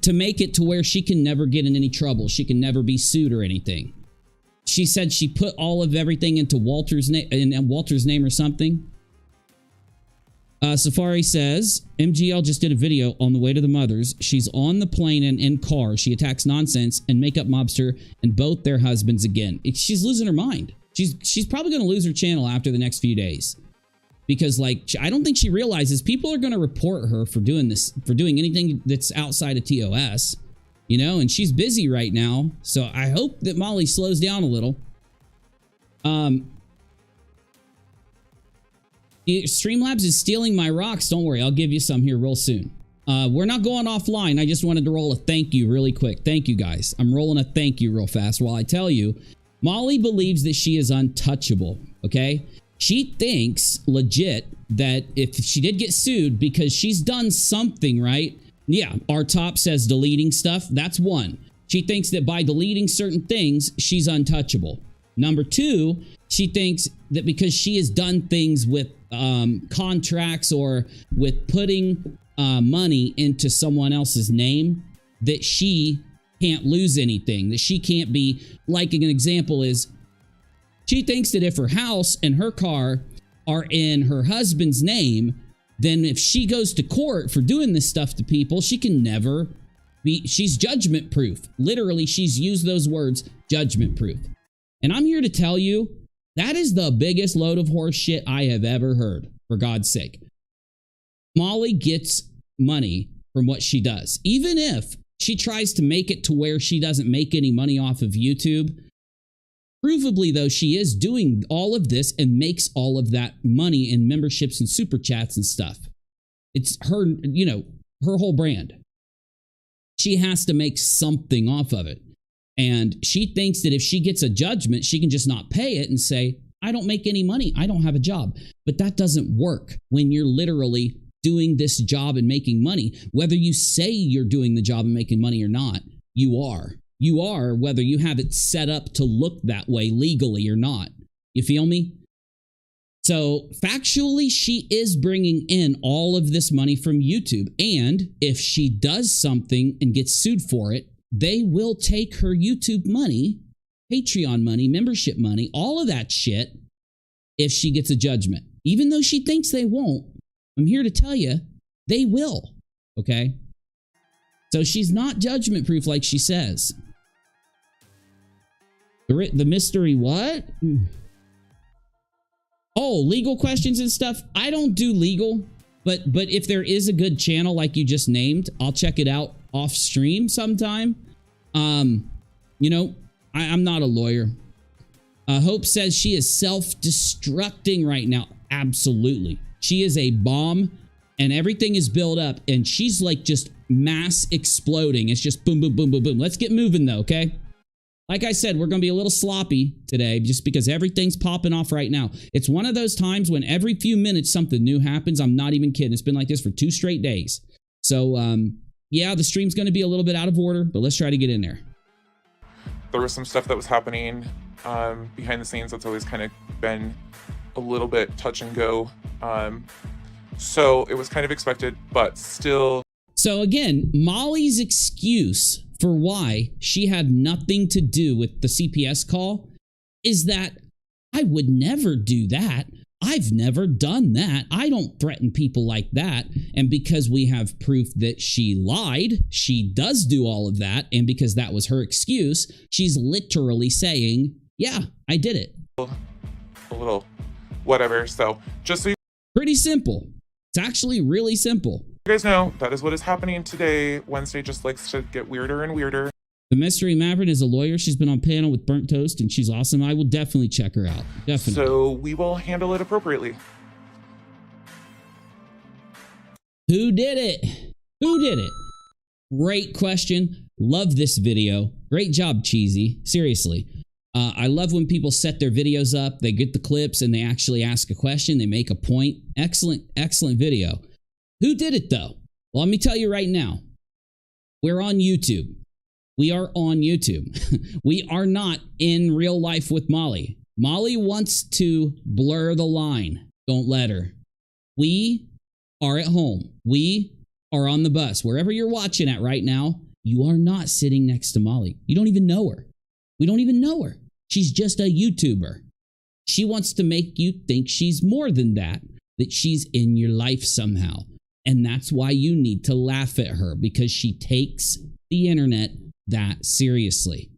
S2: to make it to where she can never get in any trouble? She can never be sued or anything. She said she put all of everything into Walter's name or something. Safari says, MGL just did a video on the way to the mothers. She's on the plane and in car. She attacks nonsense and makeup mobster and both their husbands again. She's losing her mind. She's probably going to lose her channel after the next few days. Because, like, I don't think she realizes people are going to report her for doing this, for doing anything that's outside of TOS. You know, and she's busy right now. So I hope that Molly slows down a little. Streamlabs is stealing my rocks. Don't worry, I'll give you some here real soon. We're not going offline. I just wanted to roll a thank you really quick. Thank you, guys. I'm rolling a thank you real fast while I tell you, Molly believes that she is untouchable, okay? She thinks legit that if she did get sued because she's done something, right? Yeah, our top says deleting stuff. That's one. She thinks that by deleting certain things, she's untouchable. Number two, she thinks that because she has done things with contracts or with putting money into someone else's name, that she can't lose anything, that she can't be, like an example is, She thinks that if her house and her car are in her husband's name, then if she goes to court for doing this stuff to people, she can never be, she's judgment proof. Literally, she's used those words, judgment proof. And I'm here to tell you, that is the biggest load of horse shit I have ever heard, for God's sake. Molly gets money from what she does. Even if she tries to make it to where she doesn't make any money off of YouTube, provably though, she is doing all of this and makes all of that money in memberships and super chats and stuff. It's her, you know, her whole brand. She has to make something off of it. And she thinks that if she gets a judgment, she can just not pay it and say, I don't make any money. I don't have a job. But that doesn't work when you're literally doing this job and making money. Whether you say you're doing the job and making money or not, you are. You are, whether you have it set up to look that way legally or not. You feel me? So factually, she is bringing in all of this money from YouTube. And if she does something and gets sued for it, they will take her YouTube money, Patreon money, membership money, all of that shit if she gets a judgment. Even though she thinks they won't, I'm here to tell you, they will. Okay? So she's not judgment proof like she says. The mystery what? Oh, legal questions and stuff. I don't do legal, but if there is a good channel like you just named, I'll check it out off stream sometime. You know, I'm not a lawyer. Hope says she is self-destructing right now. Absolutely. She is a bomb and everything is built up and she's like just mass exploding. It's just boom, boom, boom, boom, boom. Let's get moving though, okay? Like I said, we're going to be a little sloppy today just because everything's popping off right now. It's one of those times when every few minutes something new happens. I'm not even kidding. It's been like this for 2 straight days. So, yeah, the stream's going to be a little bit out of order, but let's try to get in there.
S7: There was some stuff that was happening behind the scenes that's always kind of been a little bit touch and go. So it was kind of expected, but still.
S2: So again, Molly's excuse for why she had nothing to do with the CPS call is that I would never do that. I've never done that. I don't threaten people like that. And because we have proof that she lied, she does do all of that. And because that was her excuse, she's literally saying, yeah, I did it.
S7: A little whatever. So just so you
S2: pretty simple. It's actually really simple.
S7: guys know, that is what is happening today. Wednesday just likes to get weirder and weirder.
S2: The Mystery Maverick is a lawyer. She's been on panel with Burnt Toast, and she's awesome. I will definitely check her out. Definitely.
S7: So we will handle it appropriately.
S2: Who did it? Who did it? Great question. Love this video. Great job, Cheesy. Seriously. I love when people set their videos up. They get the clips, and they actually ask a question. They make a point. Excellent, excellent video. Who did it, though? Well, let me tell you right now. We're on YouTube. We are on YouTube. We are not in real life with Molly. Molly wants to blur the line. Don't let her. We are at home. We are on the bus. Wherever you're watching at right now, you are not sitting next to Molly. You don't even know her. We don't even know her. She's just a YouTuber. She wants to make you think she's more than that she's in your life somehow. And that's why you need to laugh at her, because she takes the internet that seriously.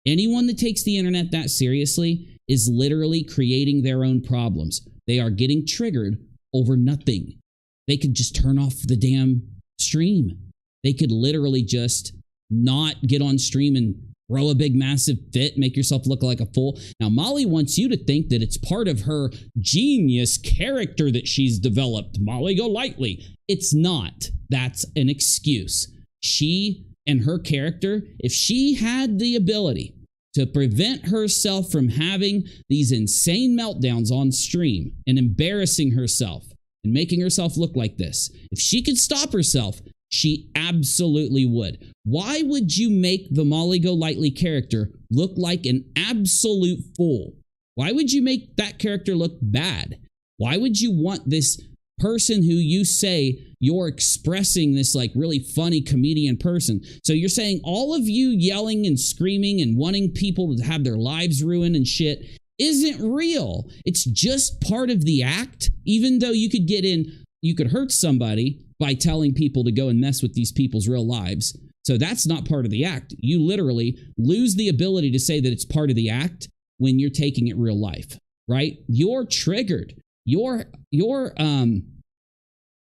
S2: Anyone that takes the internet that seriously is literally creating their own problems. They are getting triggered over nothing. They could just turn off the damn stream. They could literally just not get on stream and throw a big massive fit, make yourself look like a fool. Now, Molly wants you to think that it's part of her genius character that she's developed. Molly Golightly. It's not. That's an excuse. She and her character, if she had the ability to prevent herself from having these insane meltdowns on stream and embarrassing herself and making herself look like this, if she could stop herself, she absolutely would. Why would you make the Molly Golightly character look like an absolute fool? Why would you make that character look bad? Why would you want this person who you say you're expressing this like really funny comedian person? So you're saying all of you yelling and screaming and wanting people to have their lives ruined and shit isn't real. It's just part of the act. Even though you could hurt somebody by telling people to go and mess with these people's real lives. So that's not part of the act. You literally lose the ability to say that it's part of the act when you're taking it real life, right? You're triggered. You're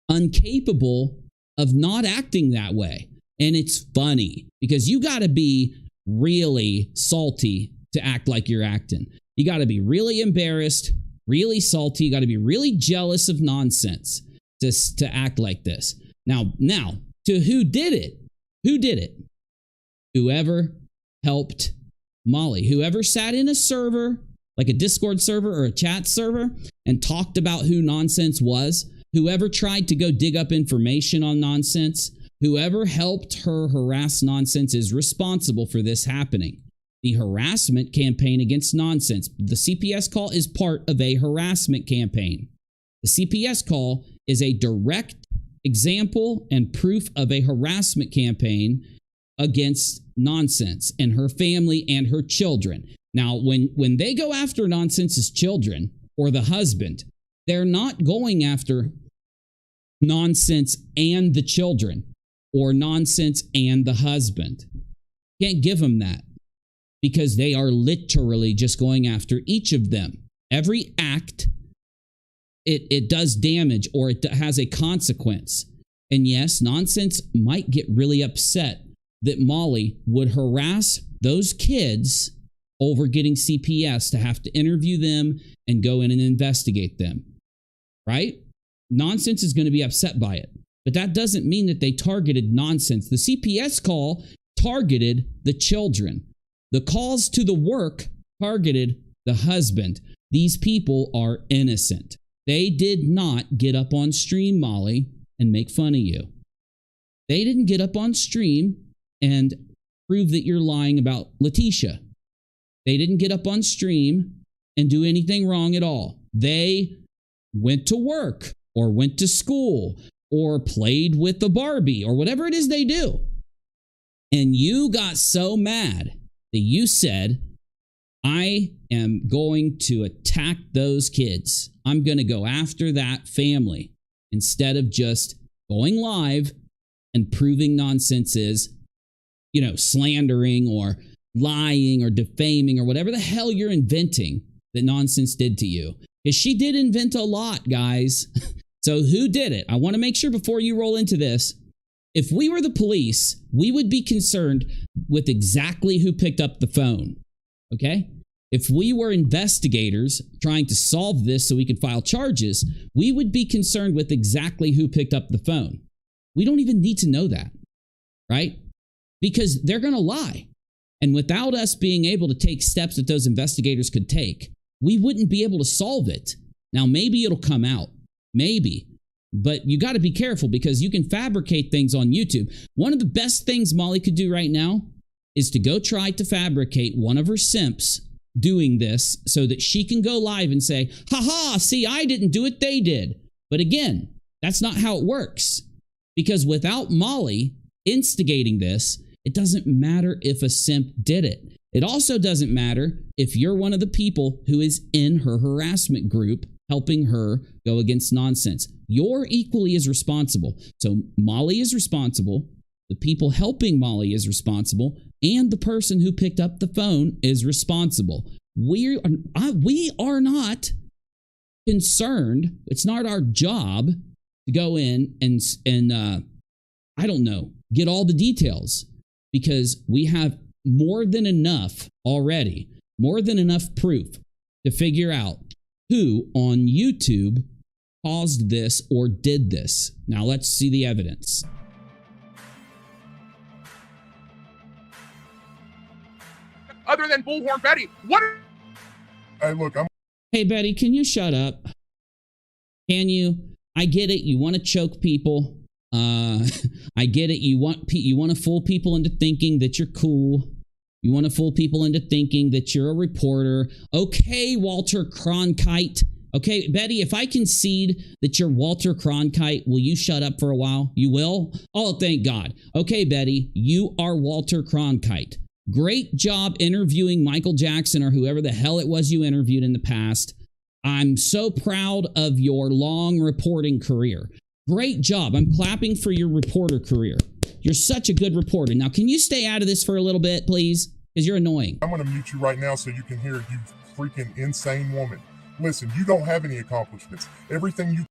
S2: incapable of not acting that way. And it's funny because you got to be really salty to act like you're acting. You got to be really embarrassed, really salty. You got to be really jealous of nonsense to act like this. Now, to who did it? Who did it? Whoever helped Molly. Whoever sat in a server, like a Discord server or a chat server, and talked about who nonsense was. Whoever tried to go dig up information on nonsense. Whoever helped her harass nonsense is responsible for this happening. The harassment campaign against nonsense. The CPS call is part of a harassment campaign. The CPS call is a direct example and proof of a harassment campaign against nonsense and her family and her children. Now, when they go after nonsense's children or the husband, they're not going after nonsense and the children or nonsense and the husband. Can't give them that because they are literally just going after each of them. Every act, it does damage or it has a consequence. And yes, nonsense might get really upset that Molly would harass those kids over getting CPS to have to interview them and go in and investigate them, right? Nonsense is going to be upset by it. But that doesn't mean that they targeted nonsense. The CPS call targeted the children. The calls to the work targeted the husband. These people are innocent. They did not get up on stream, Molly, and make fun of you. They didn't get up on stream and prove that you're lying about Letitia. They didn't get up on stream and do anything wrong at all. They went to work or went to school or played with the Barbie or whatever it is they do. And you got so mad that you said, I am going to attack those kids. I'm going to go after that family instead of just going live and proving nonsense is, slandering or lying or defaming or whatever the hell you're inventing that nonsense did to you. Because she did invent a lot, guys. So who did it? I want to make sure before you roll into this, if we were the police, we would be concerned with exactly who picked up the phone. Okay? If we were investigators trying to solve this so we could file charges, we would be concerned with exactly who picked up the phone. We don't even need to know that, right? Because they're going to lie. And without us being able to take steps that those investigators could take, we wouldn't be able to solve it. Now, maybe it'll come out. Maybe. But you got to be careful because you can fabricate things on YouTube. One of the best things Molly could do right now is to go try to fabricate one of her simps doing this so that she can go live and say, haha, see, I didn't do it, they did. But again, that's not how it works. Because without Molly instigating this, it doesn't matter if a simp did it. It also doesn't matter if you're one of the people who is in her harassment group helping her go against nonsense. You're equally as responsible. So Molly is responsible. The people helping Molly is responsible. And the person who picked up the phone is responsible. We are not concerned. It's not our job to go in and I don't know, get all the details. Because we have more than enough already, more than enough proof to figure out who on YouTube caused this or did this. Now let's see the evidence.
S5: Other than Bullhorn Betty, what?
S6: Hey, look,
S2: Hey, Betty, can you shut up? Can you? I get it. You want to choke people. I get it. You want to fool people into thinking that you're cool. You want to fool people into thinking that you're a reporter. Okay, Walter Cronkite. Okay, Betty, if I concede that you're Walter Cronkite, will you shut up for a while? You will? Oh, thank God. Okay, Betty, you are Walter Cronkite. Great job interviewing Michael Jackson or whoever the hell it was you interviewed in the past. I'm so proud of your long reporting career. Great job. I'm clapping for your reporter career. You're such a good reporter. Now, can you stay out of this for a little bit, please? Because you're annoying.
S6: I'm going to mute you right now so you can hear, you freaking insane woman. Listen, you don't have any accomplishments. Everything you...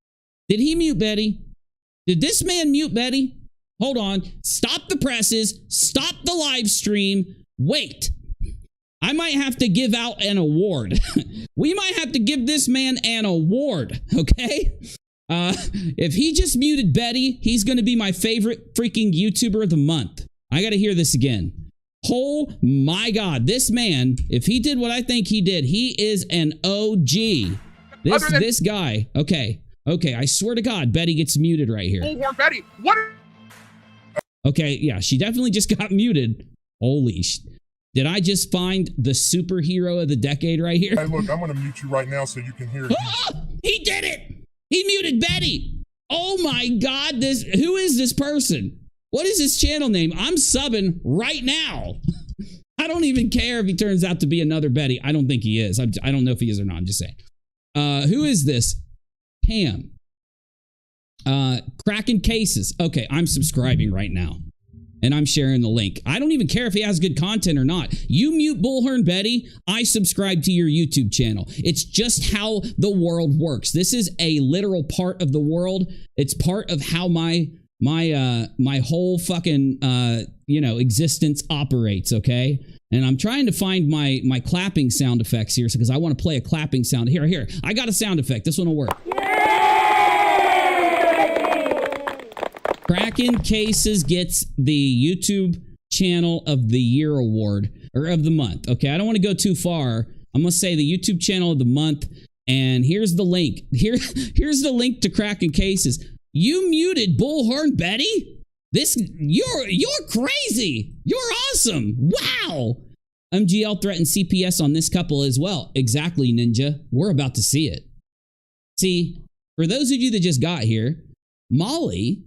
S2: Did he mute Betty? Did this man mute Betty? Hold on. Stop the presses. Stop the live stream. Wait. I might have to give out an award. We might have to give this man an award, okay? If he just muted Betty, he's going to be my favorite freaking YouTuber of the month. I got to hear this again. Oh my God, this man, if he did what I think he did, he is an OG. This guy. Okay, I swear to God, Betty gets muted right here.
S5: Bullhorn Betty, what?
S2: Okay, yeah, she definitely just got muted. Holy sh... Did I just find the superhero of the decade right here?
S6: Hey, look, I'm going to mute you right now so you can hear.
S2: He did it! He muted Betty! Oh my God, who is this person? What is his channel name? I'm subbing right now. I don't even care if he turns out to be another Betty. I don't think he is. I don't know if he is or not. I'm just saying. Who is this? Pam. Cracking Cases. Okay, I'm subscribing right now. And I'm sharing the link. I don't even care if he has good content or not. You mute Bullhorn Betty, I subscribe to your YouTube channel. It's just how the world works. This is a literal part of the world. It's part of how my whole fucking existence operates, okay? And I'm trying to find my clapping sound effects here because I want to play a clapping sound. Here. I got a sound effect. This one will work. Cracking Cases gets the YouTube Channel of the Year award, or of the month. Okay, I don't want to go too far. I'm going to say the YouTube Channel of the month, and here's the link. Here's the link to Cracking Cases. You muted Bullhorn Betty? You're crazy. You're awesome. Wow. MGL threatened CPS on this couple as well. Exactly, Ninja. We're about to see it. See, for those of you that just got here, Molly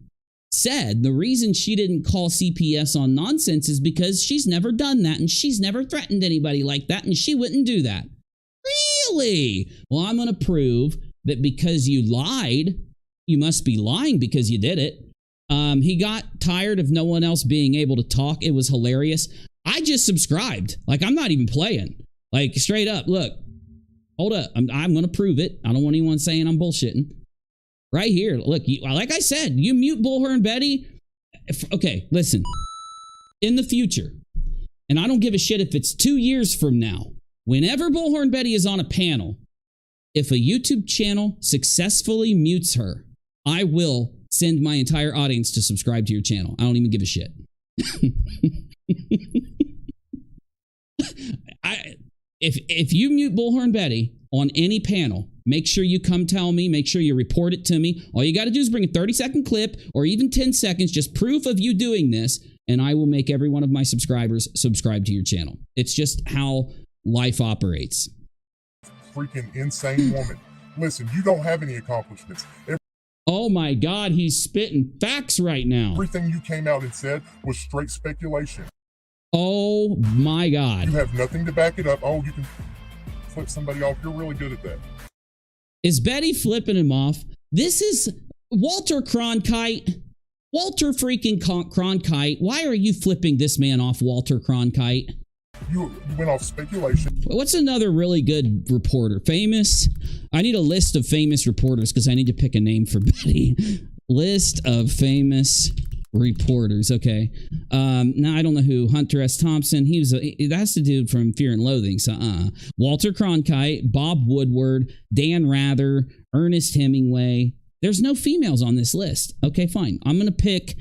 S2: said the reason she didn't call CPS on nonsense is because she's never done that and she's never threatened anybody like that and she wouldn't do that. Really? Well, I'm going to prove that because you lied, you must be lying because you did it. He got tired of no one else being able to talk. It was hilarious. I just subscribed. Like, I'm not even playing. Like, straight up, look. Hold up. I'm going to prove it. I don't want anyone saying I'm bullshitting. Right here. Look, like I said, you mute Bullhorn Betty. Okay, listen. In the future, and I don't give a shit if it's 2 years from now, whenever Bullhorn Betty is on a panel, if a YouTube channel successfully mutes her, I will send my entire audience to subscribe to your channel. I don't even give a shit. If you mute Bullhorn Betty on any panel, make sure you come tell me. Make sure you report it to me. All you got to do is bring a 30-second clip or even 10 seconds, just proof of you doing this, and I will make every one of my subscribers subscribe to your channel. It's just how life operates.
S6: Freaking insane woman. Listen, you don't have any accomplishments.
S2: Oh my God, he's spitting facts right now.
S6: Everything you came out and said was straight speculation.
S2: Oh my God.
S6: You have nothing to back it up. Oh, you can flip somebody off. You're really good at that.
S2: Is Betty flipping him off? This is Walter Cronkite. Walter freaking Cronkite. Why are you flipping this man off, Walter Cronkite?
S6: You went off speculation.
S2: What's another really good reporter? Famous? I need a list of famous reporters because I need to pick a name for Betty. List of famous reporters. Okay. Now I don't know who. Hunter S. Thompson. That's the dude from Fear and Loathing. So Walter Cronkite, Bob Woodward, Dan Rather, Ernest Hemingway. There's no females on this list. Okay, fine. I'm gonna pick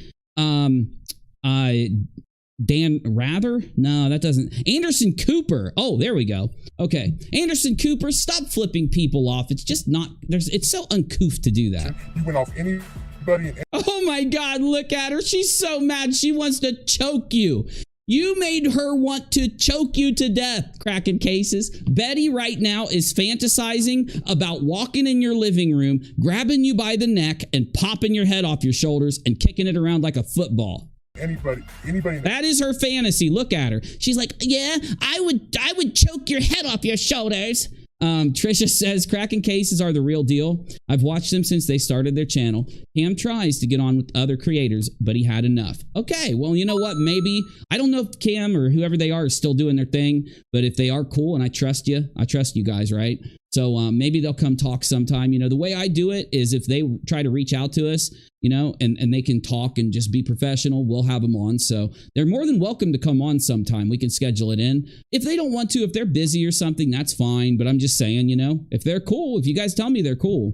S2: Dan Rather? No, that doesn't. Anderson Cooper. Oh, there we go. Okay. Anderson Cooper, stop flipping people off. It's just not, it's so uncouth to do that.
S6: You went off anybody.
S2: Oh my God, look at her. She's so mad. She wants to choke you. You made her want to choke you to death, Cracking Cases. Betty right now is fantasizing about walking in your living room, grabbing you by the neck and popping your head off your shoulders and kicking it around like a football.
S6: anybody
S2: That is her fantasy. Look at her. She's like, yeah, I would choke your head off your shoulders. Trisha says cracking cases are the real deal. I've watched them since they started their channel. Cam tries to get on with other creators, but he had enough. Okay, well, you know what? Maybe, I don't know if Cam or whoever they are is still doing their thing, but if they are cool, and I trust you guys, right? So maybe they'll come talk sometime. You know, the way I do it is if they try to reach out to us, you know, and they can talk and just be professional, we'll have them on. So they're more than welcome to come on sometime. We can schedule it in. If they don't want to, if they're busy or something, that's fine. But I'm just saying, you know, if they're cool, if you guys tell me they're cool.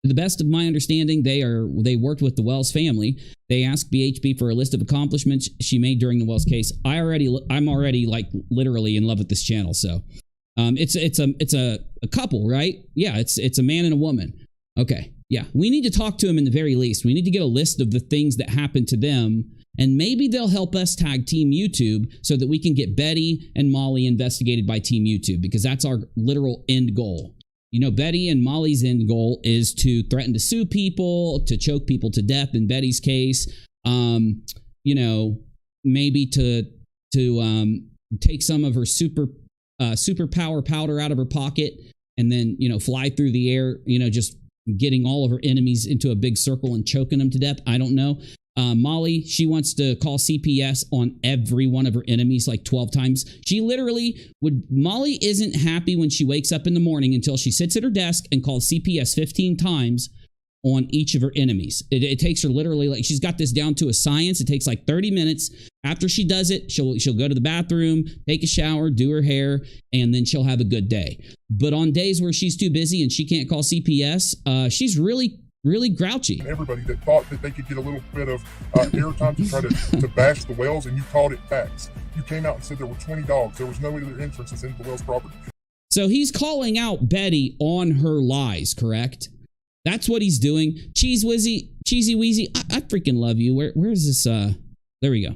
S2: To the best of my understanding, they worked with the Wells family. They asked BHP for a list of accomplishments she made during the Wells case. I'm already like literally in love with this channel. So it's a couple, right? Yeah, it's a man and a woman. Okay. Yeah, we need to talk to them in the very least. We need to get a list of the things that happened to them, and maybe they'll help us tag Team YouTube so that we can get Betty and Molly investigated by Team YouTube, because that's our literal end goal. You know, Betty and Molly's end goal is to threaten to sue people, to choke people to death in Betty's case. You know, maybe to take some of her superpower powder out of her pocket and then, you know, fly through the air, you know, just getting all of her enemies into a big circle and choking them to death. I don't know. Molly, she wants to call CPS on every one of her enemies like 12 times. She literally Molly isn't happy when she wakes up in the morning until she sits at her desk and calls CPS 15 times on each of her enemies. It takes her literally, like, she's got this down to a science. It takes like 30 minutes. After she does it, she'll go to the bathroom, take a shower, do her hair, and then she'll have a good day. But on days where she's too busy and she can't call CPS, she's really grouchy.
S6: Everybody that thought that they could get a little bit of airtime to try to bash the Wells, and you called it facts. You came out and said there were 20 dogs. There was no other entrances into the Wells property. So
S2: he's calling out Betty on her lies, correct? That's what he's doing. Cheesy Weezy, I freaking love you. Where's this? There we go.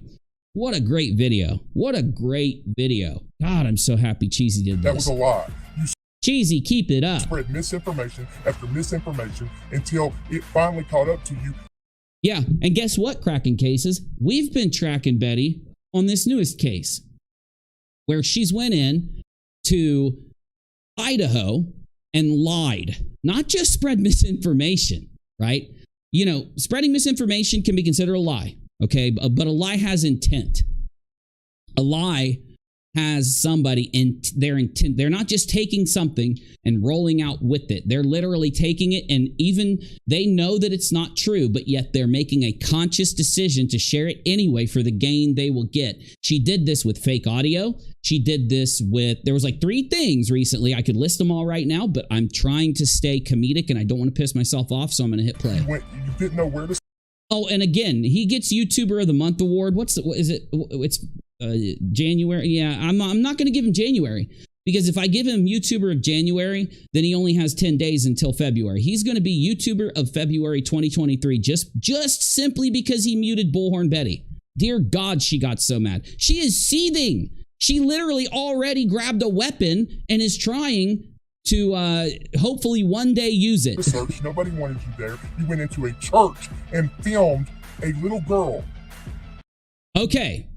S2: What a great video. What a great video. God, I'm so happy Cheesy did this.
S6: That was a lie.
S2: Cheesy, keep it up.
S6: Spread misinformation after misinformation until it finally caught up to you.
S2: Yeah, and guess what, cracking cases? We've been tracking Betty on this newest case where she's went in to Idaho and lied. Not just spread misinformation, right? You know, spreading misinformation can be considered a lie, okay? But a lie has intent. A lie has somebody in their intent. They're not just taking something and rolling out with it. They're literally taking it, and even they know that it's not true, but yet they're making a conscious decision to share it anyway for the gain they will get. She did this with fake audio. She did this with, there was like 3 things recently. I could list them all right now, but I'm trying to stay comedic and I don't want to piss myself off, so I'm going to hit play.
S6: You didn't know where to.
S2: Oh, and again, he gets YouTuber of the Month award. What is it? It's January. Yeah, I'm not going to give him January, because if I give him YouTuber of January, then he only has 10 days until February. He's going to be YouTuber of February 2023 just simply because he muted Bullhorn Betty. Dear God, she got so mad. She is seething. She literally already grabbed a weapon and is trying to hopefully one day use it.
S6: Research. Nobody wanted you there. You went into a church and filmed a little girl.
S2: Okay.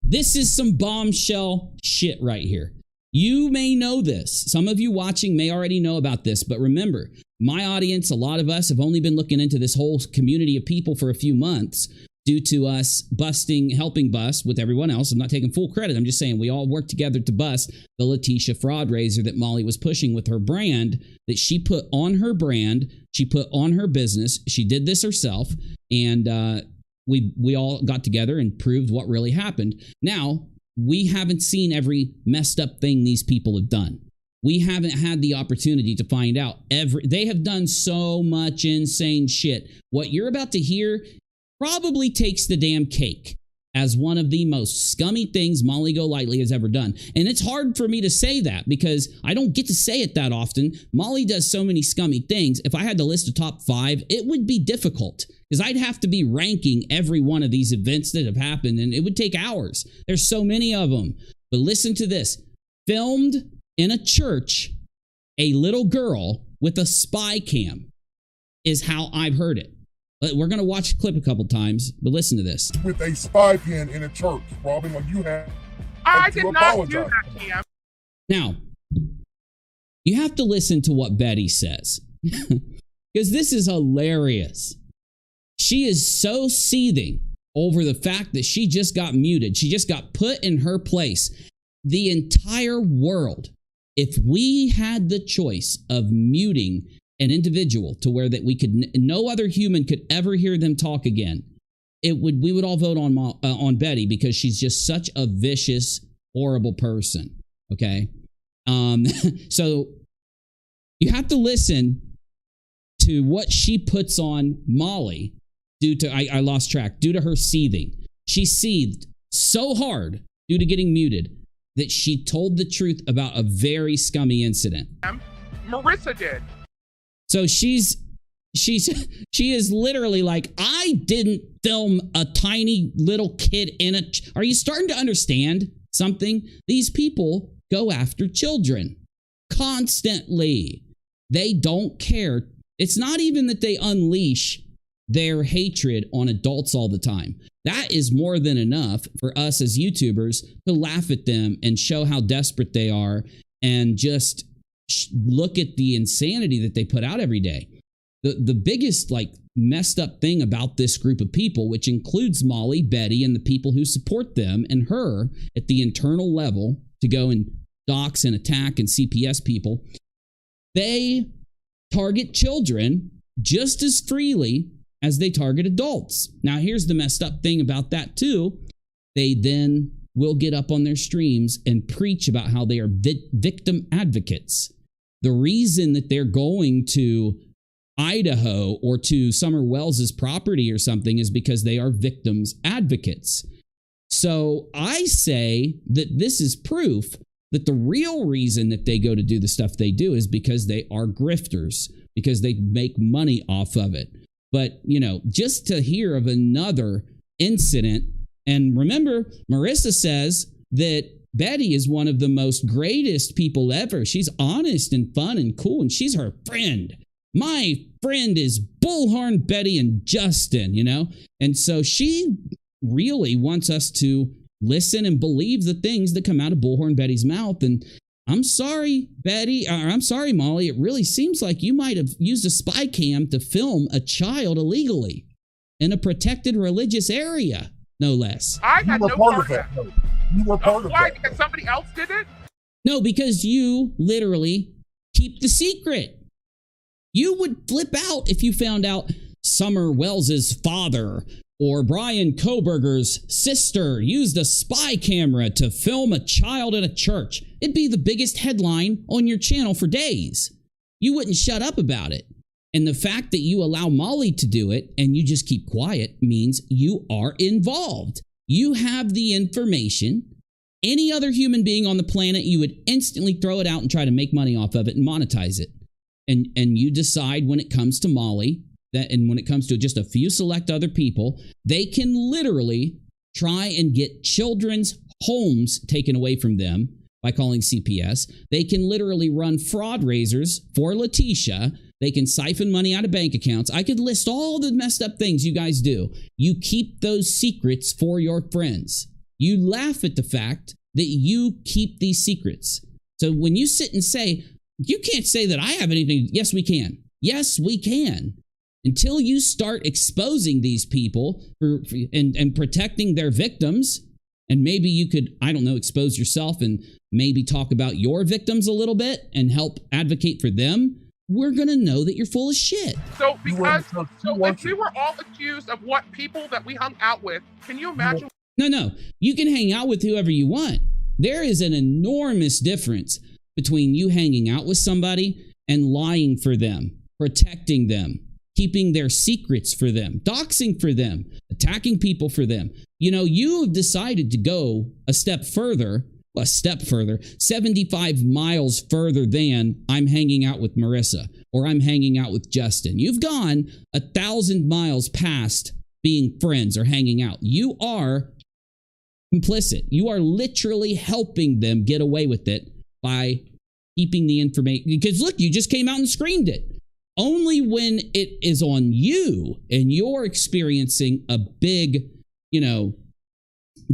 S2: This is some bombshell shit right here. You may know this. Some of you watching may already know about this, but remember, my audience, a lot of us have only been looking into this whole community of people for a few months due to us helping bust with everyone else. I'm not taking full credit. I'm just saying we all worked together to bust the Letitia fraud raiser that Molly was pushing with her brand, that she put on her brand, she put on her business. She did this herself, and we all got together and proved what really happened. Now, we haven't seen every messed up thing these people have done. We haven't had the opportunity to find out they have done so much insane shit. What you're about to hear probably takes the damn cake as one of the most scummy things Molly Golightly has ever done. And it's hard for me to say that because I don't get to say it that often. Molly does so many scummy things. If I had to list a top 5, it would be difficult because I'd have to be ranking every one of these events that have happened, and it would take hours. There's so many of them. But listen to this. Filmed in a church, a little girl with a spy cam is how I've heard it. We're going to watch the clip a couple times, but listen to this.
S6: With a spy pen in a church, Robin, like you have.
S5: I
S6: to
S5: did not do
S6: apologize.
S5: that, Cam.
S2: Now, you have to listen to what Betty says, because this is hilarious. She is so seething over the fact that she just got muted. She just got put in her place. The entire world, if we had the choice of muting an individual to where that we could, no other human could ever hear them talk again, we would all vote on Betty, because she's just such a vicious, horrible person. Okay. So you have to listen to what she puts on Molly due to, I lost track, due to her seething. She seethed so hard due to getting muted that she told the truth about a very scummy incident.
S5: Marissa did.
S2: So she is literally like, I didn't film a tiny little kid in a... Are you starting to understand something? These people go after children constantly. They don't care. It's not even that they unleash their hatred on adults all the time. That is more than enough for us as YouTubers to laugh at them and show how desperate they are and just look at the insanity that they put out every day. The biggest like messed up thing about this group of people, which includes Molly, Betty, and the people who support them and her at the internal level to go and dox and attack and CPS people, they target children just as freely as they target adults. Now, here's the messed up thing about that too. They then will get up on their streams and preach about how they are victim advocates. The reason that they're going to Idaho or to Summer Wells's property or something is because they are victims advocates. So I say that this is proof that the real reason that they go to do the stuff they do is because they are grifters, because they make money off of it. But, you know, just to hear of another incident, and remember, Marissa says that Betty is one of the most greatest people ever. She's honest and fun and cool, and she's her friend. My friend is Bullhorn Betty and Justin, you know? And so she really wants us to listen and believe the things that come out of Bullhorn Betty's mouth. And I'm sorry, Betty, or I'm sorry, Molly, it really seems like you might have used a spy cam to film a child illegally in a protected religious area, no less.
S5: I had no part of that.
S6: You were part of
S5: Why?
S6: that.
S5: Because somebody else did it?
S2: No, because you literally keep the secret. You would flip out if you found out Summer Wells's father or Brian Koberger's sister used a spy camera to film a child in a church. It'd be the biggest headline on your channel for days. You wouldn't shut up about it. And the fact that you allow Molly to do it and you just keep quiet means you are involved. You have the information. Any other human being on the planet, you would instantly throw it out and try to make money off of it and monetize it. And you decide when it comes to Molly, that, and when it comes to just a few select other people, they can literally try and get children's homes taken away from them by calling CPS. They can literally run fraud raisers for Letitia. They can siphon money out of bank accounts. I could list all the messed up things you guys do. You keep those secrets for your friends. You laugh at the fact that you keep these secrets. So when you sit and say, you can't say that I have anything. Yes, we can. Yes, we can. Until you start exposing these people and protecting their victims, and maybe you could, I don't know, expose yourself and maybe talk about your victims a little bit and help advocate for them, we're going to know that you're full of shit.
S5: So if we were all accused of what people that we hung out with, can you imagine?
S2: No. You can hang out with whoever you want. There is an enormous difference between you hanging out with somebody and lying for them, protecting them, keeping their secrets for them, doxing for them, attacking people for them. You know, you have decided to go a step further, 75 miles further than I'm hanging out with Marissa or I'm hanging out with Justin. You've gone 1,000 miles past being friends or hanging out. You are complicit. You are literally helping them get away with it by keeping the information. Because look, you just came out and screamed it. Only when it is on you and you're experiencing a big,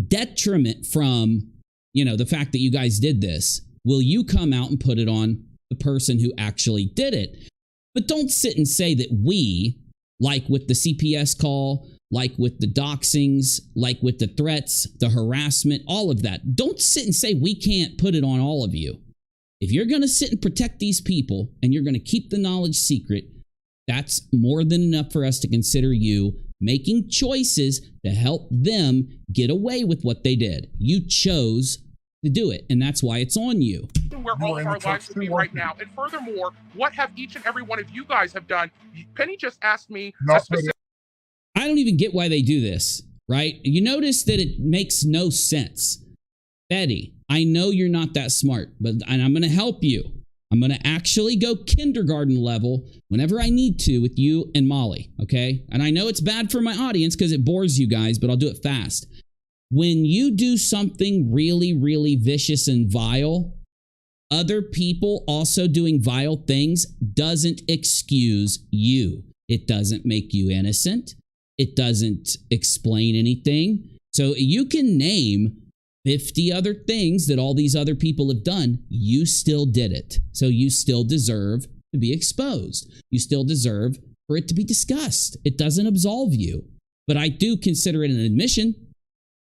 S2: detriment from, the fact that you guys did this, will you come out and put it on the person who actually did it. But don't sit and say that we, like with the CPS call, like with the doxings, like with the threats, the harassment, all of that. Don't sit and say we can't put it on all of you. If you're going to sit and protect these people and you're going to keep the knowledge secret, that's more than enough for us to consider you making choices to help them get away with what they did. You chose to do it, and that's why it's on you.
S5: Where all of our lives would be right now. And furthermore, what have each and every one of you guys have done? Penny just asked me a specific...
S2: I don't even get why they do this, right? You notice that it makes no sense. Betty, I know you're not that smart, and I'm going to help you. I'm going to actually go kindergarten level whenever I need to with you and Molly, okay? And I know it's bad for my audience because it bores you guys, but I'll do it fast. When you do something really, really vicious and vile, other people also doing vile things doesn't excuse you. It doesn't make you innocent. It doesn't explain anything. So you can name 50 other things that all these other people have done. You still did it. So you still deserve to be exposed. You still deserve for it to be discussed. It doesn't absolve you. But I do consider it an admission.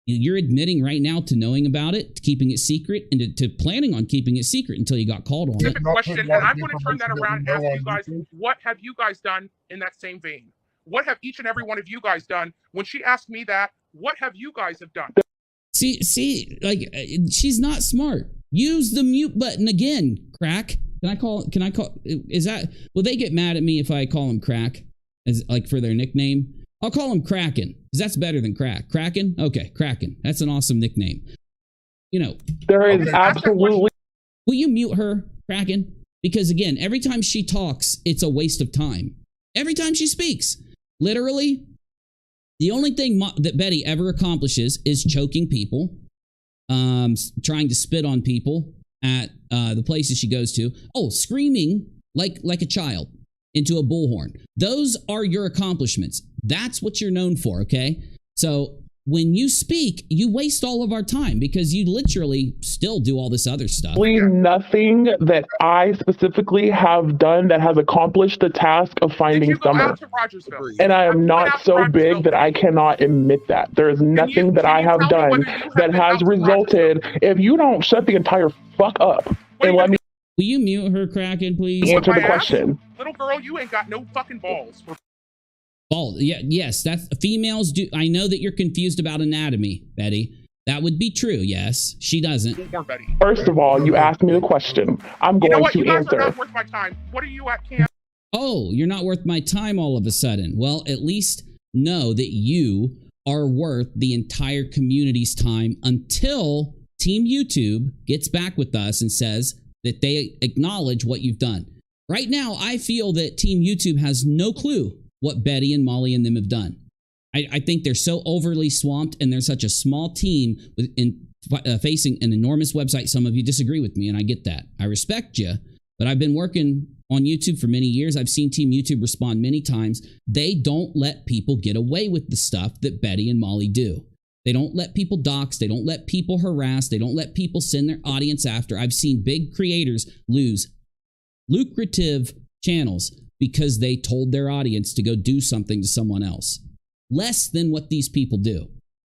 S2: You're admitting right now to knowing about it, to keeping it secret, and to planning on keeping it secret until you got called on it.
S5: Question, and I'm going to turn that around and ask you guys, what have you guys done in that same vein? What have each and every one of you guys done? When she asked me that, what have you guys have done?
S2: See, like, she's not smart. Use the mute button again, Crack. Can I call, is that, will they get mad at me if I call him Crack as like for their nickname? I'll call him Kraken, because that's better than Crack. Kraken? Okay, Kraken. That's an awesome nickname.
S8: There is absolutely...
S2: Will you mute her, Kraken? Because again, every time she talks, it's a waste of time. Every time she speaks. Literally, the only thing that Betty ever accomplishes is choking people, trying to spit on people at the places she goes to. Oh, screaming like a child into a bullhorn. Those are your accomplishments. That's what you're known for, okay? So when you speak, you waste all of our time because you literally still do all this other stuff.
S8: Nothing that I specifically have done that has accomplished the task of finding Summer. And I am not so big that I cannot admit that. There is nothing that I have done that has resulted. If you don't shut the entire fuck up and let me...
S2: Will you mute her, Kraken, please?
S8: Answer the question.
S5: Little girl, you ain't got no fucking balls.
S2: Yes, that's females do. I know that you're confused about anatomy, Betty. That would be true. Yes, she doesn't.
S8: First of all, you asked me the question. I'm going to
S5: you guys
S8: answer.
S5: Are not worth my time. What are you at, Cam?
S2: Oh, you're not worth my time all of a sudden. Well, at least know that you are worth the entire community's time until Team YouTube gets back with us and says that they acknowledge what you've done. Right now, I feel that Team YouTube has no clue what Betty and Molly and them have done. I think they're so overly swamped and they're such a small team facing an enormous website. Some of you disagree with me, and I get that. I respect you, but I've been working on YouTube for many years. I've seen Team YouTube respond many times. They don't let people get away with the stuff that Betty and Molly do. They don't let people dox. They don't let people harass. They don't let people send their audience after. I've seen big creators lose lucrative channels because they told their audience to go do something to someone else. Less than what these people do.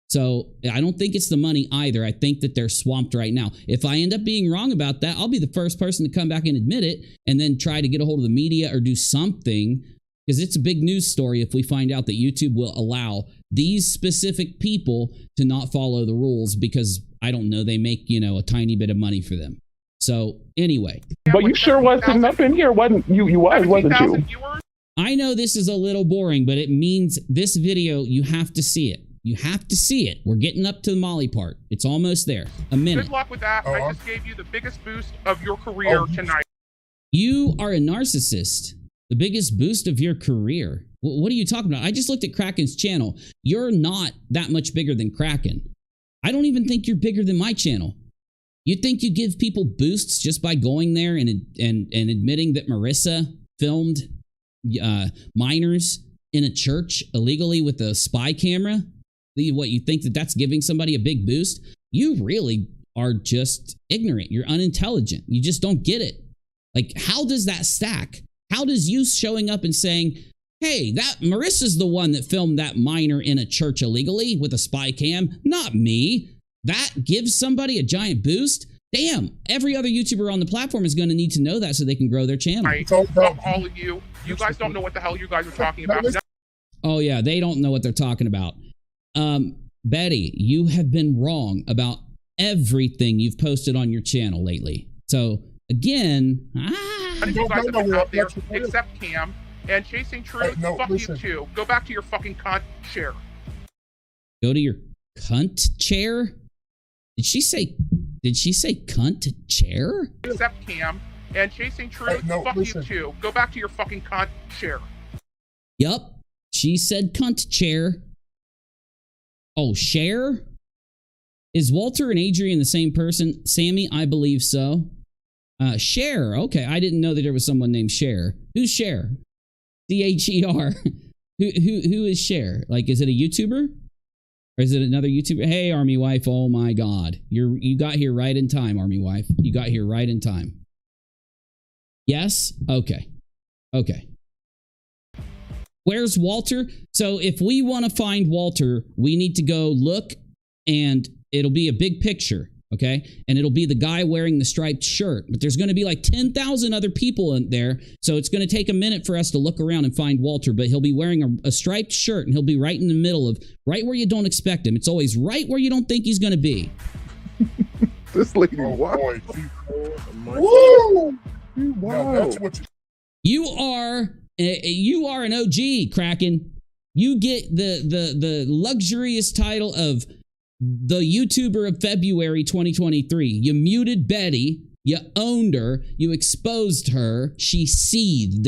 S2: So I don't think it's the money either. I think that they're swamped right now. If I end up being wrong about that, I'll be the first person to come back and admit it and then try to get a hold of the media or do something, because it's a big news story if we find out that YouTube will allow these specific people to not follow the rules because, I don't know, they make, a tiny bit of money for them. So anyway.
S8: But you sure wasn't up in here, wasn't you? Wasn't you?
S2: I know this is a little boring, but it means this video, you have to see it. You have to see it. We're getting up to the Molly part. It's almost there. A minute.
S5: Good luck with that. I just gave you the biggest boost of your career tonight.
S2: You are a narcissist. The biggest boost of your career. What are you talking about? I just looked at Kraken's channel. You're not that much bigger than Kraken. I don't even think you're bigger than my channel. You think you give people boosts just by going there and admitting that Marissa filmed minors in a church illegally with a spy camera, what, you think that that's giving somebody a big boost? You really are just ignorant. You're unintelligent. You just don't get it. Like, how does that stack? How does you showing up and saying, hey, that Marissa's the one that filmed that minor in a church illegally with a spy cam, not me, that gives somebody a giant boost? Damn, every other YouTuber on the platform is going to need to know that so they can grow their channel.
S5: Right. Fuck all of you. You guys don't know what the hell you guys are talking about.
S2: Oh, yeah, they don't know what they're talking about. Betty, you have been wrong about everything you've posted on your channel lately. So, again,
S5: you guys have been out there, except Cam, and Chasing Truth, fuck
S6: listen.
S5: you too. Go back to your fucking cunt chair.
S2: Go to your cunt chair? Did she say cunt chair?
S5: Except Cam, and Chasing Truth, fuck you too. Go back to your fucking cunt chair.
S2: Yup, she said cunt chair. Oh, share? Is Walter and Adrian the same person? Sammy, I believe so. Cher. Okay, I didn't know that there was someone named Cher. Who's Cher? C-H-E-R. Who is Cher? Like, is it a YouTuber? Or is it another YouTuber? Hey, Army Wife. Oh my God. You got here right in time, Army Wife. You got here right in time. Yes? Okay. Okay. Where's Walter? So if we want to find Walter, we need to go look, and it'll be a big picture, okay? And it'll be the guy wearing the striped shirt. But there's going to be like 10,000 other people in there, so it's going to take a minute for us to look around and find Walter. But he'll be wearing a striped shirt, and he'll be right in the middle of, right where you don't expect him. It's always right where you don't think he's going to be.
S9: This lady, wow.
S6: Woo! Wow. That's what
S2: You are an OG, Kraken. You get the luxurious title of the YouTuber of February 2023. You muted Betty. You owned her. You exposed her. She seethed.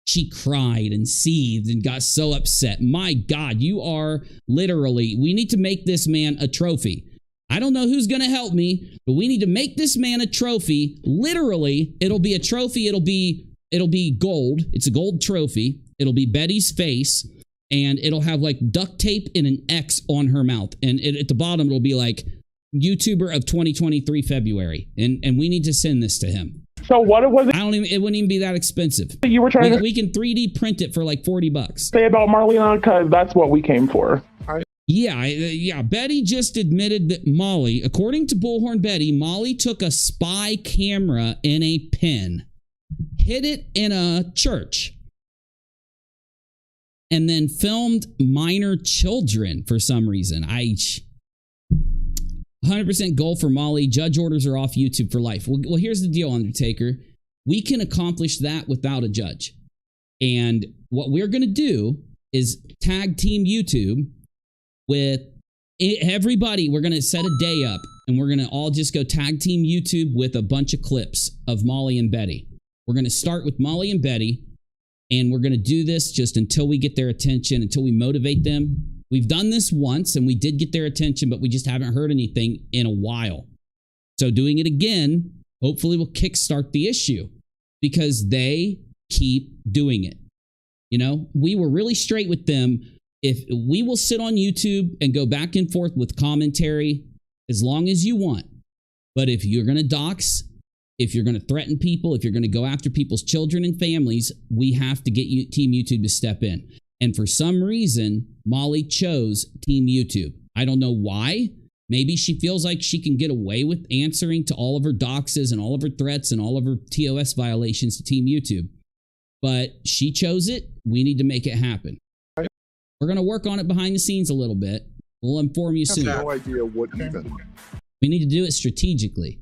S2: She cried and seethed and got so upset. My God, you are literally, we need to make this man a trophy. I don't know who's going to help me, but we need to make this man a trophy. Literally, it'll be a trophy. It'll be gold. It's a gold trophy. It'll be Betty's face, and it'll have like duct tape and an X on her mouth. And at the bottom, it'll be like YouTuber of 2023 February. And we need to send this to him.
S8: So what was it?
S2: It wouldn't even be that expensive.
S8: You were trying
S2: we can 3D print it for like $40.
S8: Say about Marlena, because that's what we came for.
S2: Yeah. Betty just admitted that Molly, according to Bullhorn Betty, Molly took a spy camera in a pen, hid it in a church, and then filmed minor children for some reason. 100% goal for Molly. Judge orders are off YouTube for life. Well, here's the deal, Undertaker. We can accomplish that without a judge. And what we're going to do is tag team YouTube with everybody. We're going to set a day up, and we're going to all just go tag team YouTube with a bunch of clips of Molly and Betty. We're going to start with Molly and Betty, and we're going to do this just until we get their attention, until we motivate them. We've done this once, and we did get their attention, but we just haven't heard anything in a while. So doing it again, hopefully will kickstart the issue, because they keep doing it. You know, we were really straight with them. If we will sit on YouTube and go back and forth with commentary as long as you want. But if you're going to dox, if you're going to threaten people, if you're going to go after people's children and families, we have to get Team YouTube to step in. And for some reason, Molly chose Team YouTube. I don't know why. Maybe she feels like she can get away with answering to all of her doxes and all of her threats and all of her TOS violations to Team YouTube. But she chose it. We need to make it happen. We're going to work on it behind the scenes a little bit. We'll inform you soon.
S9: I have no idea what even.
S2: We need to do it strategically.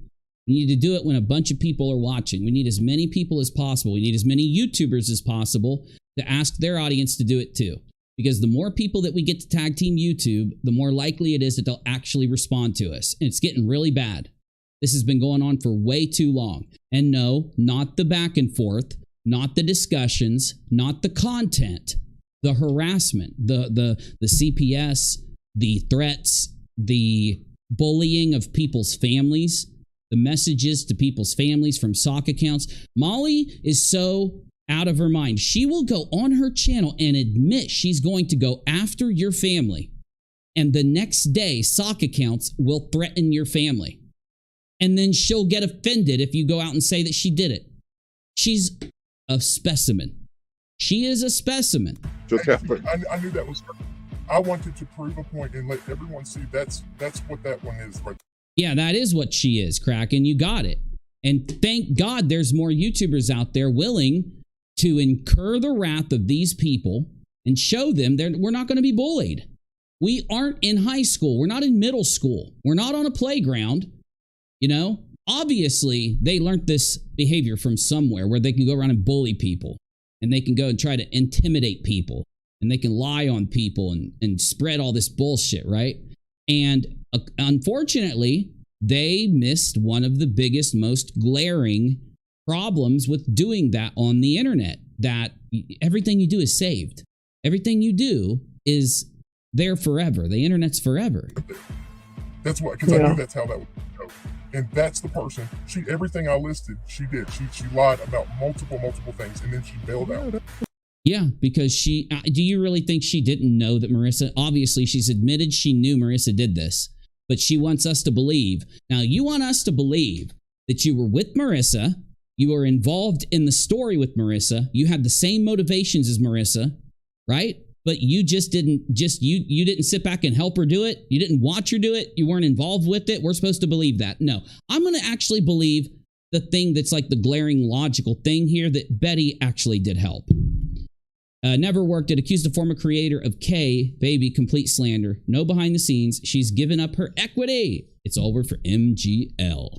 S2: We need to do it when a bunch of people are watching. We need as many people as possible. We need as many YouTubers as possible to ask their audience to do it too. Because the more people that we get to tag team YouTube, the more likely it is that they'll actually respond to us. And it's getting really bad. This has been going on for way too long. And no, not the back and forth, not the discussions, not the content, the harassment, the CPS, the threats, the bullying of people's families, the messages to people's families from sock accounts. Molly is so out of her mind. She will go on her channel and admit she's going to go after your family. And the next day, sock accounts will threaten your family. And then she'll get offended if you go out and say that she did it. She's a specimen. She is a specimen.
S6: I knew that was her. I wanted to prove a point and let everyone see that's what that one is. Right?
S2: Yeah, that is what she is, Kraken. You got it. And thank God there's more YouTubers out there willing to incur the wrath of these people and show them we're not going to be bullied. We aren't in high school. We're not in middle school. We're not on a playground. You know, obviously they learned this behavior from somewhere where they can go around and bully people and they can go and try to intimidate people and they can lie on people and spread all this bullshit, right? And unfortunately, they missed one of the biggest, most glaring problems with doing that on the internet, that everything you do is saved. Everything you do is there forever. The internet's forever.
S6: That's why, because I knew that's how that would go. And that's the person. Everything I listed, she did. She lied about multiple things, and then she bailed out.
S2: Yeah, because do you really think she didn't know that Marissa, obviously she's admitted she knew Marissa did this, but she wants us to believe. Now, you want us to believe that you were with Marissa, you were involved in the story with Marissa, you had the same motivations as Marissa, right? But you just didn't you didn't sit back and help her do it. You didn't watch her do it. You weren't involved with it. We're supposed to believe that. No, I'm going to actually believe the thing that's like the glaring logical thing here, that Betty actually did help. Never worked it. Accused the former creator of K, baby, complete slander. No behind the scenes. She's given up her equity. It's over for MGL.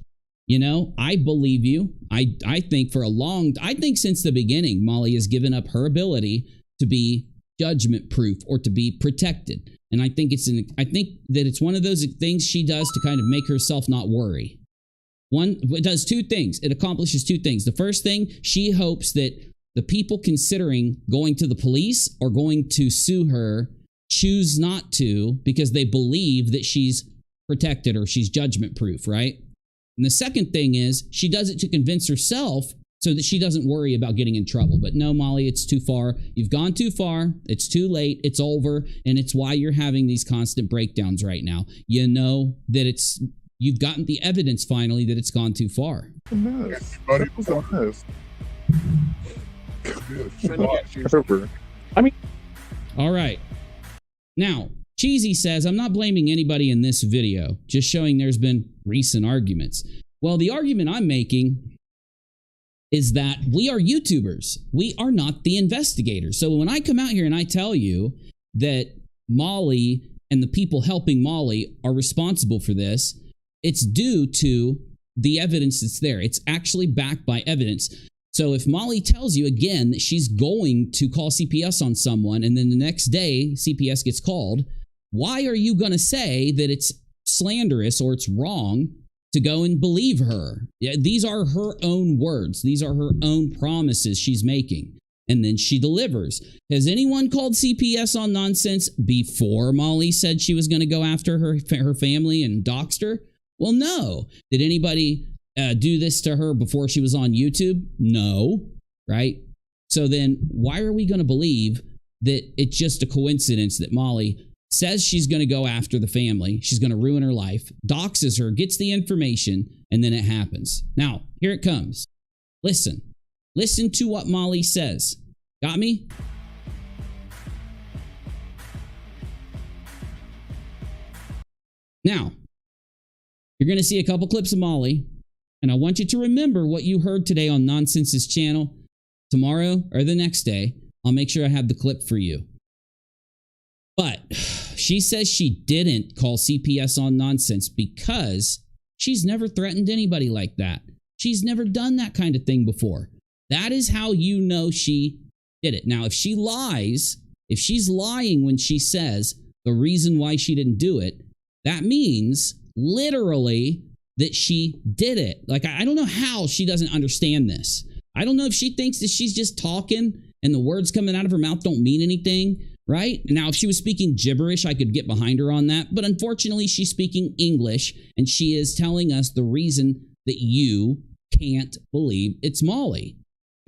S2: You know, I believe you. I think I think since the beginning, Molly has given up her ability to be judgment proof or to be protected. And I think that it's one of those things she does to kind of make herself not worry. It does two things. It accomplishes two things. The first thing, she hopes that the people considering going to the police or going to sue her choose not to because they believe that she's protected or she's judgment proof, right? And the second thing is she does it to convince herself so that she doesn't worry about getting in trouble. But no, Molly, it's too far. You've gone too far. It's too late. It's over. And it's why you're having these constant breakdowns right now. You know that you've gotten the evidence finally that it's gone too far.
S6: Yes. It was a mess.
S2: All right. Now, Cheesy says, I'm not blaming anybody in this video, just showing there's been recent arguments. Well, the argument I'm making is that we are YouTubers. We are not the investigators. So when I come out here and I tell you that Molly and the people helping Molly are responsible for this, it's due to the evidence that's there. It's actually backed by evidence. So if Molly tells you again that she's going to call CPS on someone and then the next day CPS gets called, why are you going to say that it's slanderous or it's wrong to go and believe her? Yeah, these are her own words. These are her own promises she's making. And then she delivers. Has anyone called CPS on nonsense before Molly said she was going to go after her family and doxed her? Well, no. Did anybody do this to her before she was on YouTube? No, right? So then why are we going to believe that it's just a coincidence that Molly says she's going to go after the family, she's going to ruin her life, doxes her, gets the information, and then it happens? Now, here it comes. Listen to what Molly says. Got me? Now, you're going to see a couple clips of Molly, and I want you to remember what you heard today on Nonsense's channel. Tomorrow or the next day, I'll make sure I have the clip for you. But she says she didn't call CPS on nonsense because she's never threatened anybody like that. She's never done that kind of thing before. That is how you know she did it. Now, if she lies, if she's lying when she says the reason why she didn't do it, that means literally that she did it. Like, I don't know how she doesn't understand this. I don't know if she thinks that she's just talking and the words coming out of her mouth don't mean anything, right? Now, if she was speaking gibberish, I could get behind her on that. But unfortunately, she's speaking English, and she is telling us the reason that you can't believe it's Molly,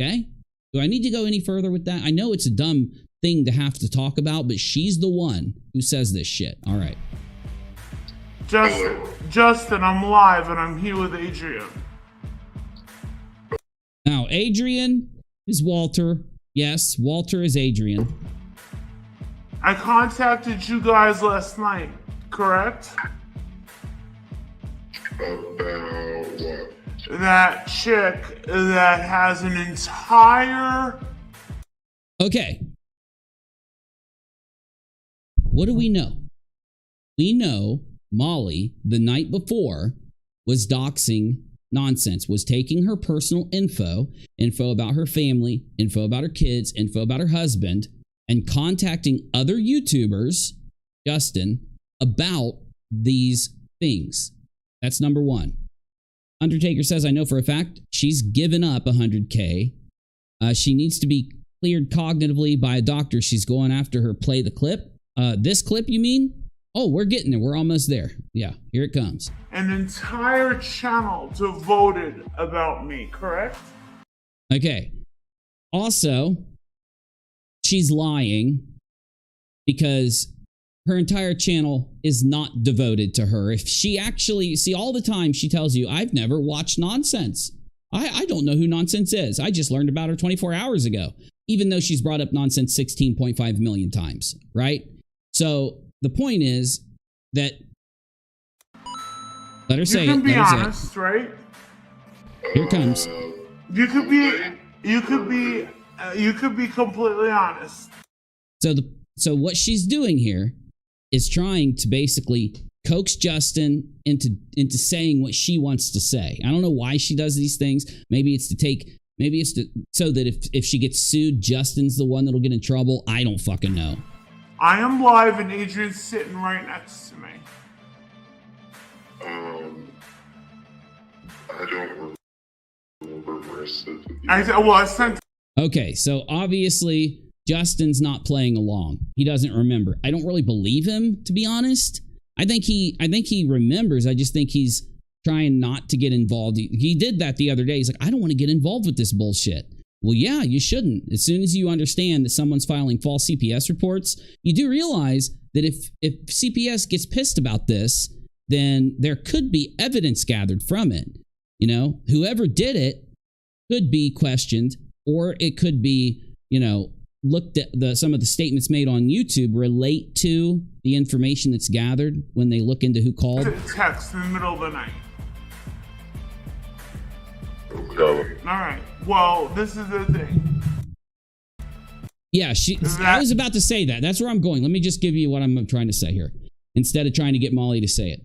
S2: okay? Do I need to go any further with that? I know it's a dumb thing to have to talk about, but she's the one who says this shit. All right.
S10: Justin, I'm live and I'm here with Adrian.
S2: Now, Adrian is Walter. Yes, Walter is Adrian.
S10: I contacted you guys last night, correct?
S6: About what?
S10: That chick that has an entire...
S2: Okay. What do we know? We know Molly, the night before, was doxing nonsense, was taking her personal info about her family, info about her kids, info about her husband, and contacting other YouTubers, Justin, about these things. That's number one. Undertaker says, I know for a fact she's given up 100K. She needs to be cleared cognitively by a doctor. She's going after her. Play the clip. This clip, you mean? Oh, we're getting there. We're almost there. Yeah, here it comes.
S10: An entire channel devoted about me, correct?
S2: Okay. Also, she's lying because her entire channel is not devoted to her. If she actually, see, all the time she tells you, I've never watched Nonsense. I don't know who Nonsense is. I just learned about her 24 hours ago, even though she's brought up Nonsense 16.5 million times, right? So the point is that, let her say it.
S10: You can be honest, right?
S2: Here it comes.
S10: You could be completely honest.
S2: So what she's doing here is trying to basically coax Justin into saying what she wants to say. I don't know why she does these things. Maybe it's so that if she gets sued, Justin's the one that'll get in trouble. I don't fucking know.
S10: I am live and Adrian's sitting right next to me.
S6: I don't remember where
S10: I sent.
S2: Okay, so obviously Justin's not playing along. He doesn't remember. I don't really believe him, to be honest. I think he remembers. I just think he's trying not to get involved. He did that the other day. He's like, I don't want to get involved with this bullshit. Well, yeah, you shouldn't. As soon as you understand that someone's filing false CPS reports, you do realize that if CPS gets pissed about this, then there could be evidence gathered from it. You know, whoever did it could be questioned, or it could be, you know, looked at. Some of the statements made on YouTube relate to the information that's gathered when they look into who called.
S10: Text in the middle of the night.
S6: Okay.
S10: All right. Well, this is the thing.
S2: Yeah, I was about to say that. That's where I'm going. Let me just give you what I'm trying to say here, instead of trying to get Molly to say it.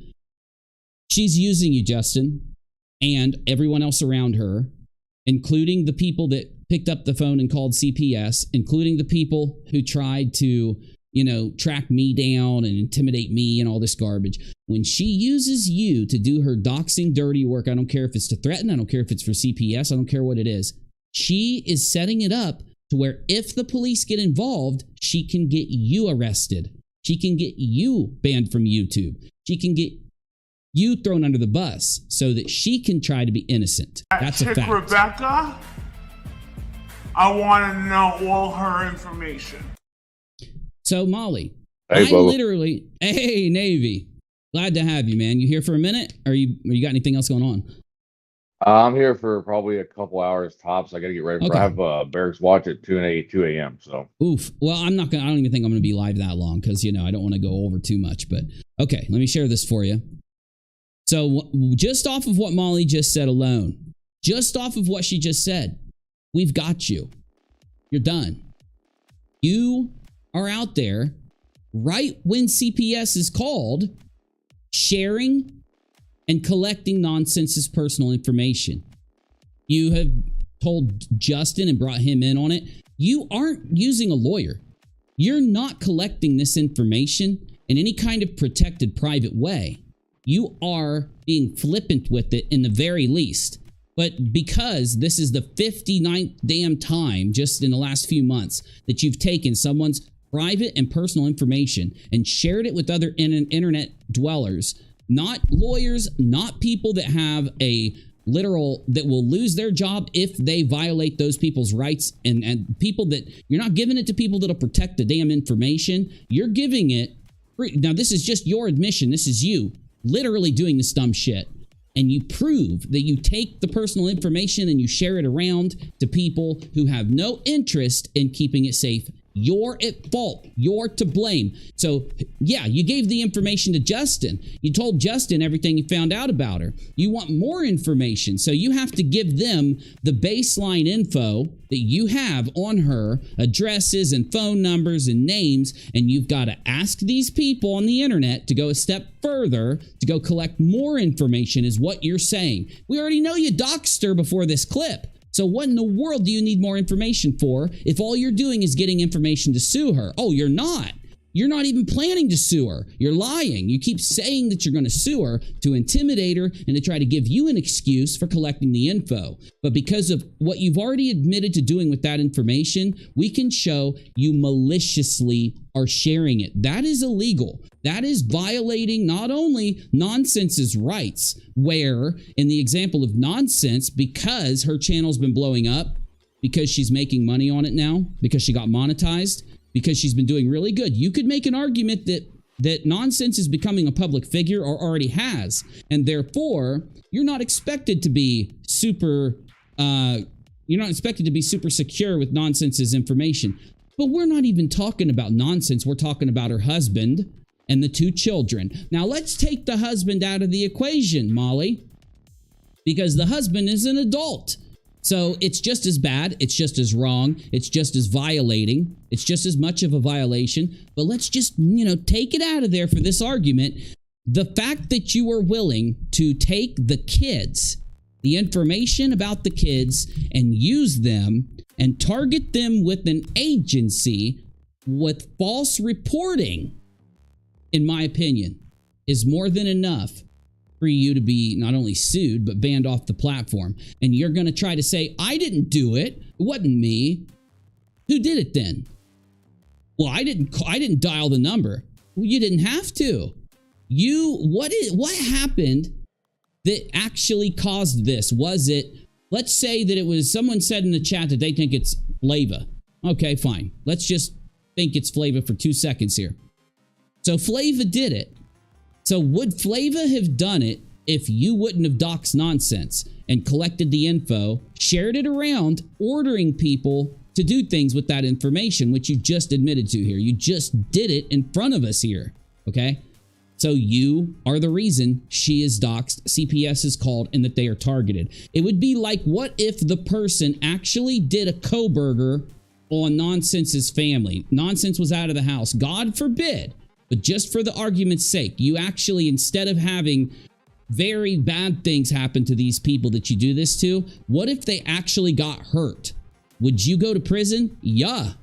S2: She's using you, Justin, and everyone else around her, including the people that picked up the phone and called CPS, including the people who tried to, you know, track me down and intimidate me and all this garbage. When she uses you to do her doxing dirty work, I don't care if it's to threaten, I don't care if it's for CPS, I don't care what it is. She is setting it up to where if the police get involved, she can get you arrested. She can get you banned from YouTube. She can get you thrown under the bus so that she can try to be innocent. That's a fact.
S10: Rebecca, I want to know all her information.
S2: So, Molly,
S9: Hey,
S2: I
S9: Bubba.
S2: literally, hey, Navy, glad to have you, man. You here for a minute? Or you got anything else going on?
S9: I'm here for probably a couple hours tops. I got to get ready for.
S2: Okay.
S9: I have a barracks watch at 2 a.m. So.
S2: Oof. Well, I don't even think I'm going to be live that long because, you know, I don't want to go over too much. But okay, let me share this for you. So just off of what Molly just said alone, just off of what she just said, we've got you. You're done. You are out there right when CPS is called, sharing and collecting Nonsense's personal information. You have told Justin and brought him in on it. You aren't using a lawyer. You're not collecting this information in any kind of protected private way. You are being flippant with it in the very least. But because this is the 59th damn time just in the last few months that you've taken someone's private and personal information and shared it with other internet dwellers, not lawyers, not people that have a literal that will lose their job if they violate those people's rights, and people that you're not giving it to people that'll protect the damn information. You're giving it free. Now, this is just your admission. This is you literally doing this dumb shit. And you prove that you take the personal information and you share it around to people who have no interest in keeping it safe. You're at fault. You're to blame. So, yeah, you gave the information to Justin. You told Justin everything you found out about her. You want more information, so you have to give them the baseline info that you have on her, addresses and phone numbers and names, and you've got to ask these people on the internet to go a step further, to go collect more information, is what you're saying. We already know you doxed her before this clip. So what in the world do you need more information for if all you're doing is getting information to sue her? Oh, you're not. You're not even planning to sue her. You're lying. You keep saying that you're going to sue her to intimidate her and to try to give you an excuse for collecting the info. But because of what you've already admitted to doing with that information, we can show you maliciously are sharing it. That is illegal. That is violating not only Nonsense's rights, where in the example of Nonsense, because her channel's been blowing up, because she's making money on it now, because she got monetized, because she's been doing really good. You could make an argument that Nonsense is becoming a public figure, or already has, and therefore you're not expected to be super secure with Nonsense's information. But we're not even talking about Nonsense. We're talking about her husband and the 2 children. Now let's take the husband out of the equation, Molly, because the husband is an adult. So it's just as bad, it's just as wrong, it's just as violating, it's just as much of a violation. But let's just, take it out of there for this argument. The fact that you are willing to take the kids, the information about the kids, and use them and target them with an agency with false reporting, in my opinion, is more than enough for you to be not only sued, but banned off the platform. And you're going to try to say, I didn't do it. It wasn't me. Who did it then? Well, I didn't dial the number. Well, you didn't have to. What happened that actually caused this? Was it, let's say that it was, someone said in the chat that they think it's Flava. Okay, fine. Let's just think it's Flava for 2 seconds here. So Flava did it. So would Flava have done it if you wouldn't have doxed Nonsense and collected the info, shared it around, ordering people to do things with that information, which you just admitted to here? You just did it in front of us here, okay? So you are the reason she is doxed, CPS is called, and that they are targeted. It would be like, what if the person actually did a co-burger on Nonsense's family? Nonsense was out of the house. God forbid. But just for the argument's sake, you actually, instead of having very bad things happen to these people that you do this to, what if they actually got hurt? Would you go to prison? Yeah.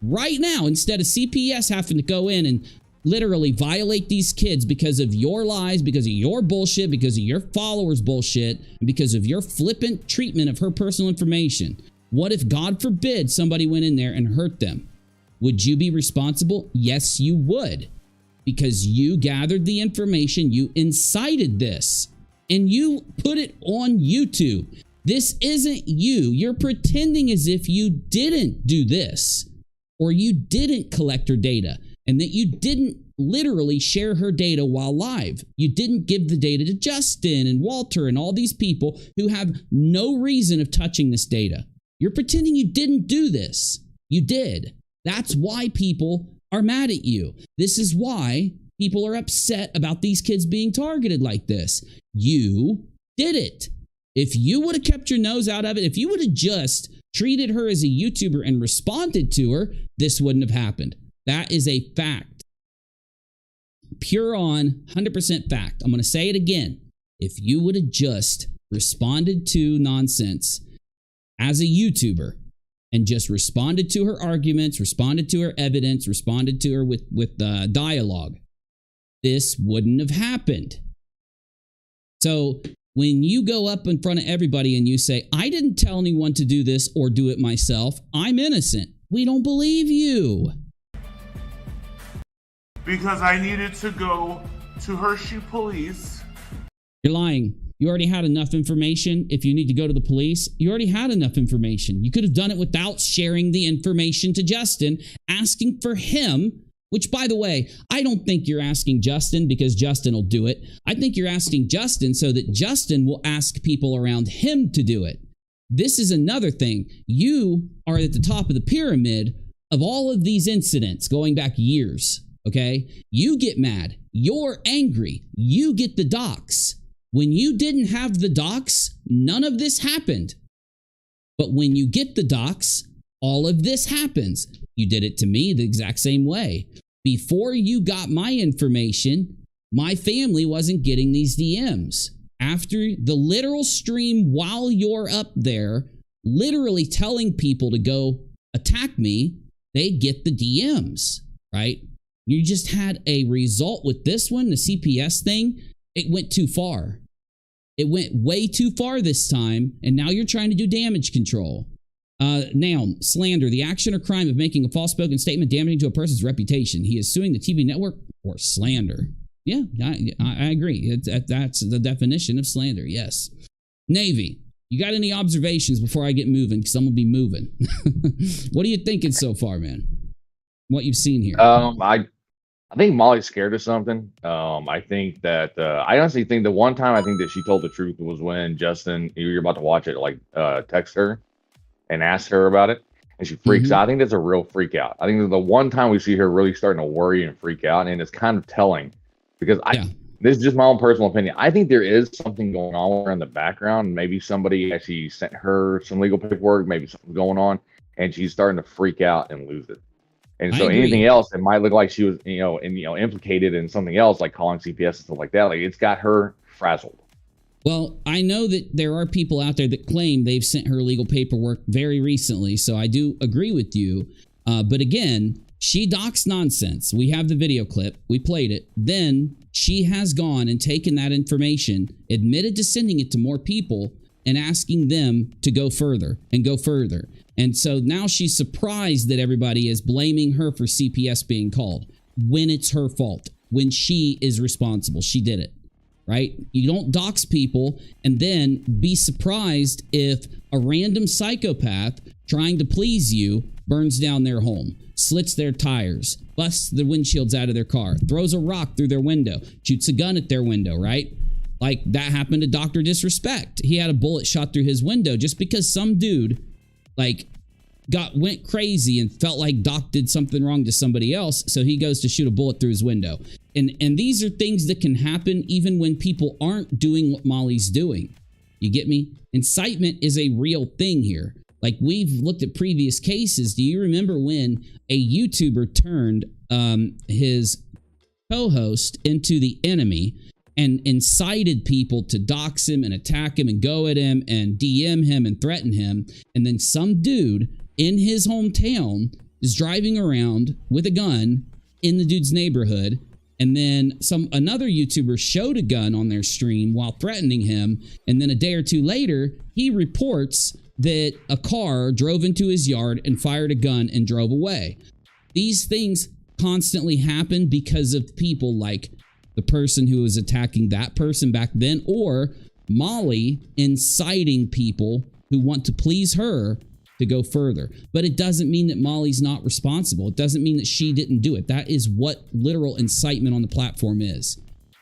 S2: Right now, instead of CPS having to go in and literally violate these kids because of your lies, because of your bullshit, because of your followers' bullshit, and because of your flippant treatment of her personal information. What if, God forbid, somebody went in there and hurt them? Would you be responsible? Yes, you would. Because you gathered the information, you incited this, and you put it on YouTube. This isn't you. You're pretending as if you didn't do this, or you didn't collect her data, and that you didn't literally share her data while live. You didn't give the data to Justin and Walter and all these people who have no reason of touching this data. You're pretending you didn't do this. You did. That's why people are mad at you. This is why people are upset about these kids being targeted like this. You did it. If you would have kept your nose out of it, if you would have just treated her as a YouTuber and responded to her, this wouldn't have happened. That is a fact. Pure on, 100% fact. I'm going to say it again. If you would have just responded to Nonsense as a YouTuber, and just responded to her arguments, responded to her evidence, responded to her with dialogue, this wouldn't have happened. So when you go up in front of everybody and you say, I didn't tell anyone to do this or do it myself, I'm innocent, we don't believe you.
S10: Because I needed to go to Hershey Police.
S2: You're lying. You already had enough information. If you need to go to the police, you already had enough information. You could have done it without sharing the information to Justin, asking for him, which, by the way, I don't think you're asking Justin because Justin will do it. I think you're asking Justin so that Justin will ask people around him to do it. This is another thing. You are at the top of the pyramid of all of these incidents going back years, okay? You get mad. You're angry. You get the docs. When you didn't have the docs, none of this happened. But when you get the docs, all of this happens. You did it to me the exact same way. Before you got my information, my family wasn't getting these DMs. After the literal stream while you're up there, literally telling people to go attack me, they get the DMs, right? You just had a result with this one, the CPS thing. It went too far. It went way too far this time, and now you're trying to do damage control. Noun, slander, the action or crime of making a false spoken statement damaging to a person's reputation. He is suing the TV network for slander. Yeah, I agree. That's the definition of slander, yes. Navy, you got any observations before I get moving? Because I'm going to be moving. What are you thinking so far, man? What you've seen here?
S9: I think Molly's scared of something. I think that I honestly think the one time I think that she told the truth was when Justin, you're about to watch it, like text her and ask her about it, and she freaks out. I think that's a real freak out. I think the one time we see her really starting to worry and freak out, and it's kind of telling because this is just my own personal opinion. I think there is something going on in the background. Maybe somebody actually sent her some legal paperwork, maybe something's going on, and she's starting to freak out and lose it. And so anything else, it might look like she was, implicated in something else, like calling CPS and stuff like that. Like it's got her frazzled.
S2: Well, I know that there are people out there that claim they've sent her legal paperwork very recently, so I do agree with you. But again, she docs nonsense. We have the video clip. We played it. Then she has gone and taken that information, admitted to sending it to more people, and asking them to go further and go further. And so now she's surprised that everybody is blaming her for CPS being called when it's her fault, when she is responsible. She did it, right? You don't dox people and then be surprised if a random psychopath trying to please you burns down their home, slits their tires, busts the windshields out of their car, throws a rock through their window, shoots a gun at their window, right? Like that happened to Dr. Disrespect. He had a bullet shot through his window just because some dude went crazy and felt like Doc did something wrong to somebody else, so he goes to shoot a bullet through his window. And these are things that can happen even when people aren't doing what Molly's doing. You get me? Incitement is a real thing here. Like, we've looked at previous cases. Do you remember when a YouTuber turned his co-host into the enemy and incited people to dox him and attack him and go at him and DM him and threaten him? And then some dude in his hometown is driving around with a gun in the dude's neighborhood. And then another YouTuber showed a gun on their stream while threatening him. And then a day or two later, he reports that a car drove into his yard and fired a gun and drove away. These things constantly happen because of people like the person who was attacking that person back then, or Molly inciting people who want to please her to go further. But it doesn't mean that Molly's not responsible. It doesn't mean that she didn't do it. That is what literal incitement on the platform is.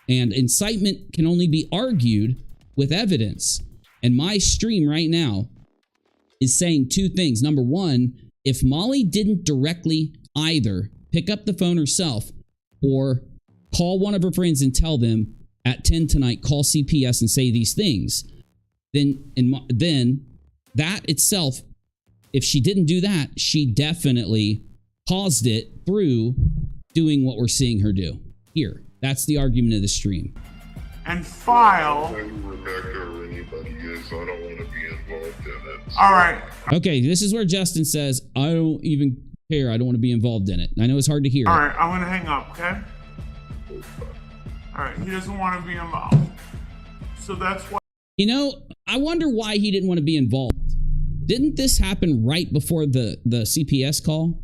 S2: And incitement can only be argued with evidence. And my stream right now is saying two things. Number one, if Molly didn't directly either pick up the phone herself or call one of her friends and tell them at 10 tonight, call CPS and say these things, then that itself, if she didn't do that, she definitely caused it through doing what we're seeing her do here. That's the argument of the stream.
S10: And file.
S6: Who Rebecca or anybody is, I don't want to be involved in it.
S10: All right.
S2: Okay, this is where Justin says, I don't even care. I don't want to be involved in it. I know it's hard to hear.
S10: All right, I'm going to hang up, okay? All right, he doesn't want to be involved. So that's why.
S2: You know, I wonder why he didn't want to be involved. Didn't this happen right before the CPS call?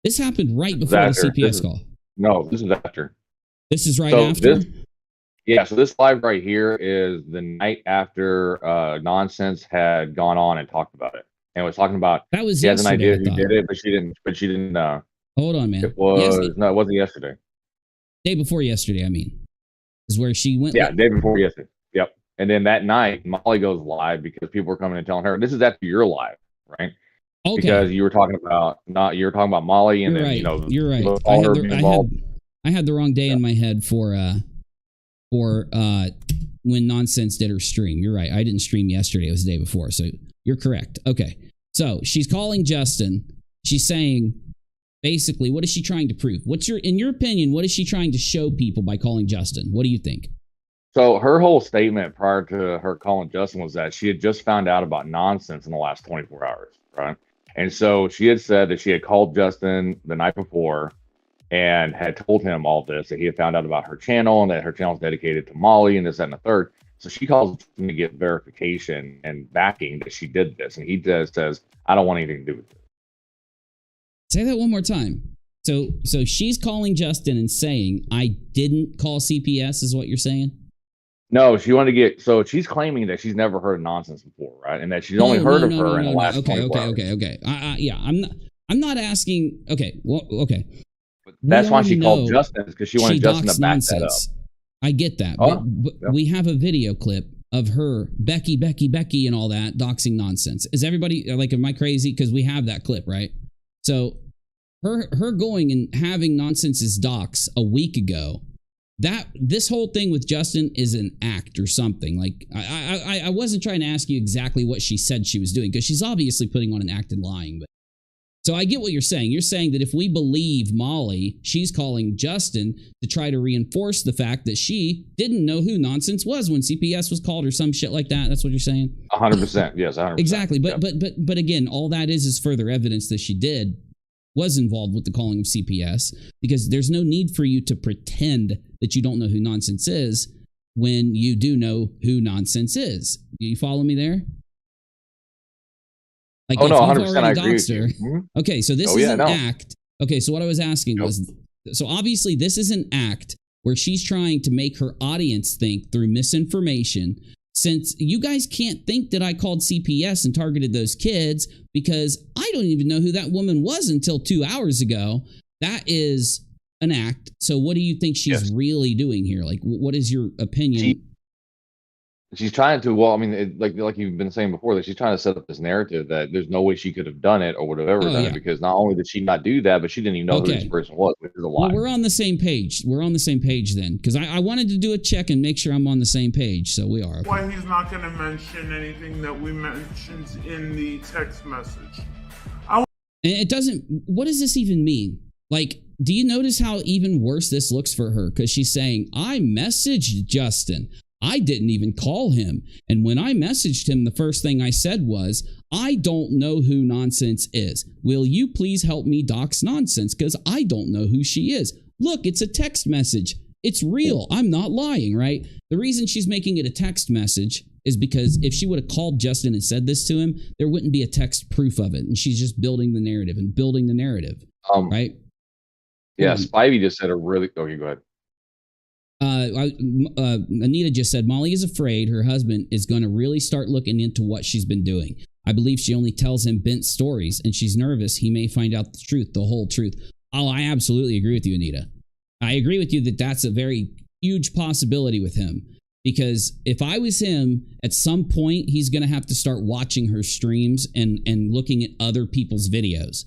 S2: This happened right before the CPS call.
S9: No, this is after.
S2: This is right after?
S9: Yeah, so this live right here is the night after Nonsense had gone on and talked about it, and was talking about
S2: that was
S9: she has an
S2: yesterday,
S9: idea who did it, but she didn't. But she didn't.
S2: Hold on, man.
S9: It was no, it wasn't yesterday.
S2: Day before yesterday, I mean, is where she went.
S9: Yeah, day before yesterday. Yep. And then that night, Molly goes live because people were coming and telling her. This is after your live, right?
S2: Okay.
S9: Because you were talking about Molly, and
S2: you're
S9: then
S2: right.
S9: you know
S2: You're right. I had the wrong day in my head for when Nonsense did her stream. You're right. I didn't stream yesterday. It was the day before. So you're correct. Okay. So she's calling Justin. She's saying, basically, what is she trying to prove? In your opinion, what is she trying to show people by calling Justin? What do you think?
S9: So her whole statement prior to her calling Justin was that she had just found out about Nonsense in the last 24 hours, right? And so she had said that she had called Justin the night before and had told him all this, that he had found out about her channel and that her channel is dedicated to Molly and this, that, and the third. So she calls him to get verification and backing that she did this. And he just says, I don't want anything to do with it.
S2: Say that one more time. So she's calling Justin and saying, I didn't call CPS, is what you're saying?
S9: No, she wanted to get, so she's claiming that she's never heard of Nonsense before, right? And that she's only heard of her in the last 24 hours.
S2: Okay. Yeah, I'm not asking. Okay, well, okay.
S9: That's why she called Justin, because she wanted Justin to back that up.
S2: I get that, but we have a video clip of her, Becky, and all that doxing Nonsense. Is everybody like, am I crazy? Because we have that clip, right? So her going and having Nonsense's dox a week ago. This whole thing with Justin is an act or something. Like I wasn't trying to ask you exactly what she said she was doing, because she's obviously putting on an act and lying. But so I get what you're saying. You're saying that if we believe Molly, she's calling Justin to try to reinforce the fact that she didn't know who Nonsense was when CPS was called or some shit like that. That's what you're saying?
S9: 100%. Yes, 100%.
S2: Exactly. But again, all that is further evidence that she was involved with the calling of CPS, because there's no need for you to pretend that you don't know who Nonsense is when you do know who Nonsense is. Do you follow me there? Like,
S9: oh, no, 100%. I agree with you. Mm-hmm.
S2: Okay, so this is an act. Okay, so what I was asking was, so obviously this is an act where she's trying to make her audience think through misinformation. Since you guys can't think that I called CPS and targeted those kids, because I don't even know who that woman was until 2 hours ago. That is an act. So what do you think she's really doing here? Like, what is your opinion?
S9: She's trying to, well, I mean, like you've been saying before, that she's trying to set up this narrative that there's no way she could have done it or would have ever done it, because not only did she not do that, but she didn't even know who this person was, which is a lie.
S2: Well, we're on the same page. We're on the same page then, because I wanted to do a check and make sure I'm on the same page, so we are. Okay.
S10: Why he's not going to mention anything that we mentioned in the text message.
S2: And it doesn't, what does this even mean? Like, do you notice how even worse this looks for her? Because she's saying, I messaged Justin. I didn't even call him. And when I messaged him, the first thing I said was, I don't know who Nonsense is. Will you please help me dox Nonsense? Because I don't know who she is. Look, it's a text message. It's real. I'm not lying, right? The reason she's making it a text message is because if she would have called Justin and said this to him, there wouldn't be a text proof of it. And she's just building the narrative and building the narrative, right?
S9: Yeah, Spivey just said a really... Okay, go ahead.
S2: Anita just said, Molly is afraid her husband is going to really start looking into what she's been doing. I believe she only tells him bent stories, and she's nervous he may find out the truth, the whole truth. Oh, I absolutely agree with you, Anita. I agree with you that that's a very huge possibility with him, because if I was him, at some point, he's going to have to start watching her streams and looking at other people's videos.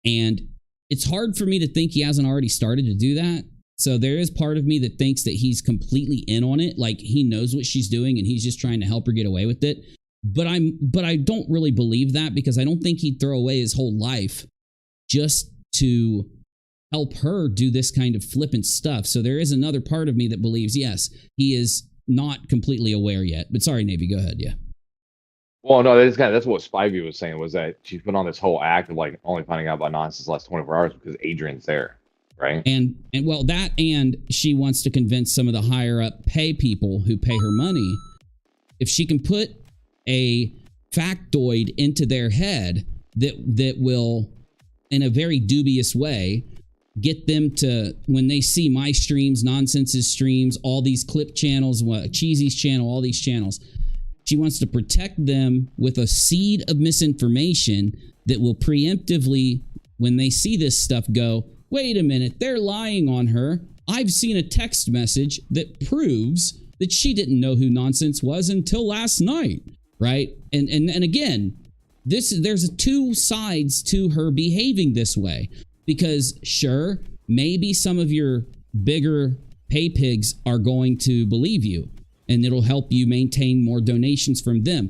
S2: And it's hard for me to think he hasn't already started to do that. So there is part of me that thinks that he's completely in on it. Like, he knows what she's doing and he's just trying to help her get away with it. But I don't really believe that, because I don't think he'd throw away his whole life just to help her do this kind of flippant stuff. So there is another part of me that believes, yes, he is not completely aware yet. But sorry, Navy, go ahead. Yeah.
S9: Well, no, that's what Spivey was saying, was that she put on this whole act of like only finding out about Nonsense the last 24 hours because Adrian's there. Right. And well, that, and she wants to convince some of the higher up people who pay her money, if she can put a factoid into their head that will, in a very dubious way,
S2: get them to, when they see my streams, Nonsense's streams, all these clip channels, Cheesy's channel, all these channels, she wants to protect them with a seed of misinformation that will preemptively, when they see this stuff, go, wait a minute, they're lying on her. I've seen a text message that proves that she didn't know who Nonsense was until last night, right? And again, there's two sides to her behaving this way, because sure, maybe some of your bigger pay pigs are going to believe you, and it'll help you maintain more donations from them.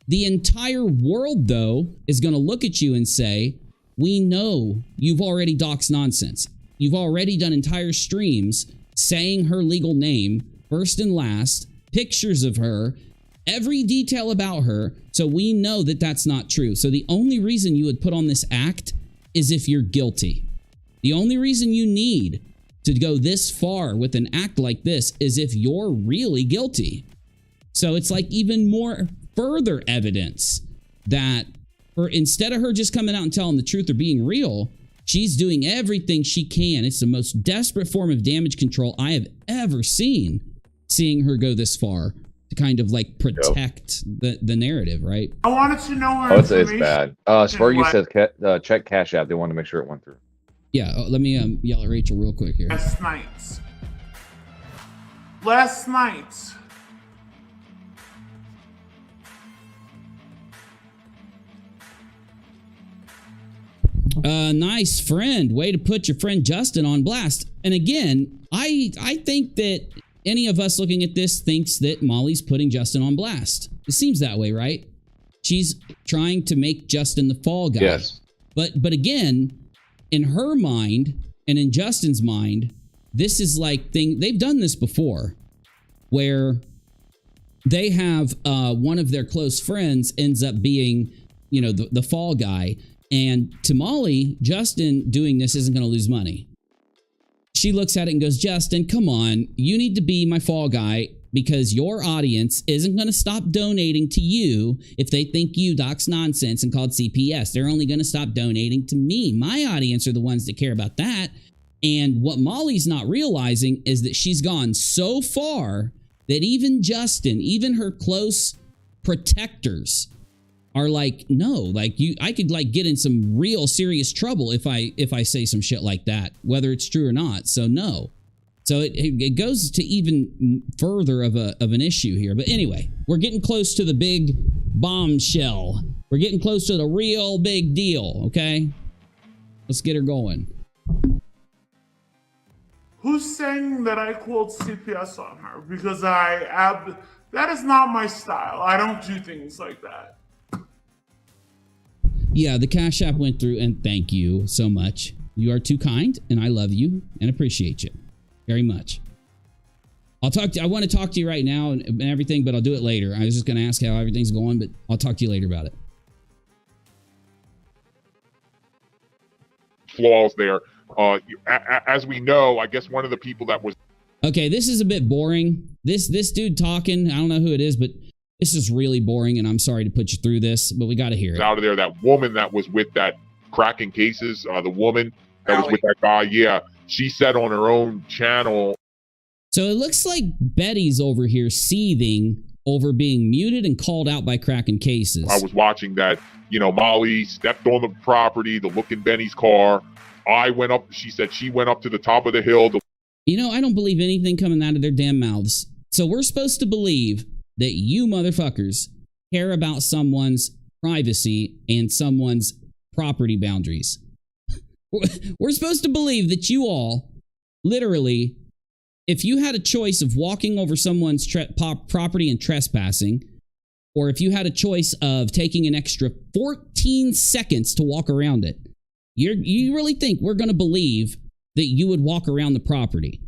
S2: The entire world, though, is going to look at you and say, we know you've already doxed Nonsense. You've already done entire streams saying her legal name, first and last, pictures of her, every detail about her. So we know that that's not true. So the only reason you would put on this act is if you're guilty. The only reason you need to go this far with an act like this is if you're really guilty. So it's like even more further evidence that instead of her just coming out and telling the truth or being real, she's doing everything she can. It's the most desperate form of damage control I have ever seen, seeing her go this far to kind of like protect the narrative, right?
S10: I wanted to know her
S9: it's bad. Sparky says check Cash App. They want to make sure it went through.
S2: Yeah, let me yell at Rachel real quick here.
S10: Last night.
S2: Nice friend. Way to put your friend Justin on blast. And again, I think that any of us looking at this thinks that Molly's putting Justin on blast. It seems that way, right? She's trying to make Justin the fall guy.
S9: Yes.
S2: But again, in her mind and in Justin's mind, this is like they've done this before, where they have one of their close friends ends up being, you know, the fall guy. And to Molly, Justin doing this isn't going to lose money. She looks at it and goes, Justin, come on. You need to be my fall guy because your audience isn't going to stop donating to you if they think you dox Nonsense and called CPS. They're only going to stop donating to me. My audience are the ones that care about that. And what Molly's not realizing is that she's gone so far that even Justin, even her close protectors are like, no, like I could like get in some real serious trouble if I say some shit like that, whether it's true or not. So no. So it goes to even further of an issue here. But anyway, we're getting close to the big bombshell. We're getting close to the real big deal. Okay, let's get her going.
S10: Who's saying that I called CPS on her? Because that is not my style. I don't do things like that.
S2: Yeah, the Cash App went through, and thank you so much. You are too kind, and I love you and appreciate you very much. I want to talk to you right now and everything, but I'll do it later. I was just going to ask how everything's going, but I'll talk to you later about it.
S4: Flaws there. As we know, I guess one of the people that was...
S2: Okay, this is a bit boring. This dude talking, I don't know who it is, but this is really boring, and I'm sorry to put you through this, but we got to hear it.
S4: Out of there, that woman that was with that cracking cases, the woman that was with that guy, yeah, she said on her own channel.
S2: So it looks like Betty's over here seething over being muted and called out by cracking cases.
S4: I was watching that, you know, Molly stepped on the property to look in Benny's car. I went up, she said she went up to the top of the hill.
S2: You know, I don't believe anything coming out of their damn mouths. So we're supposed to believe that you motherfuckers care about someone's privacy and someone's property boundaries. We're supposed to believe that you all, literally, if you had a choice of walking over someone's property and trespassing, or if you had a choice of taking an extra 14 seconds to walk around it, you really think we're going to believe that you would walk around the property?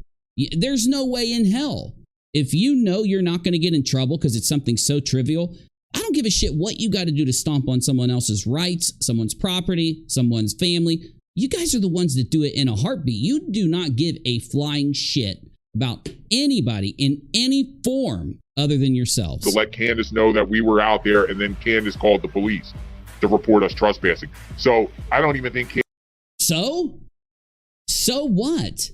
S2: There's no way in hell. If you know you're not going to get in trouble because it's something so trivial, I don't give a shit what you got to do to stomp on someone else's rights, someone's property, someone's family. You guys are the ones that do it in a heartbeat. You do not give a flying shit about anybody in any form other than yourselves.
S4: To let Candace know that we were out there, and then Candace called the police to report us trespassing. So I don't even think...
S2: so what?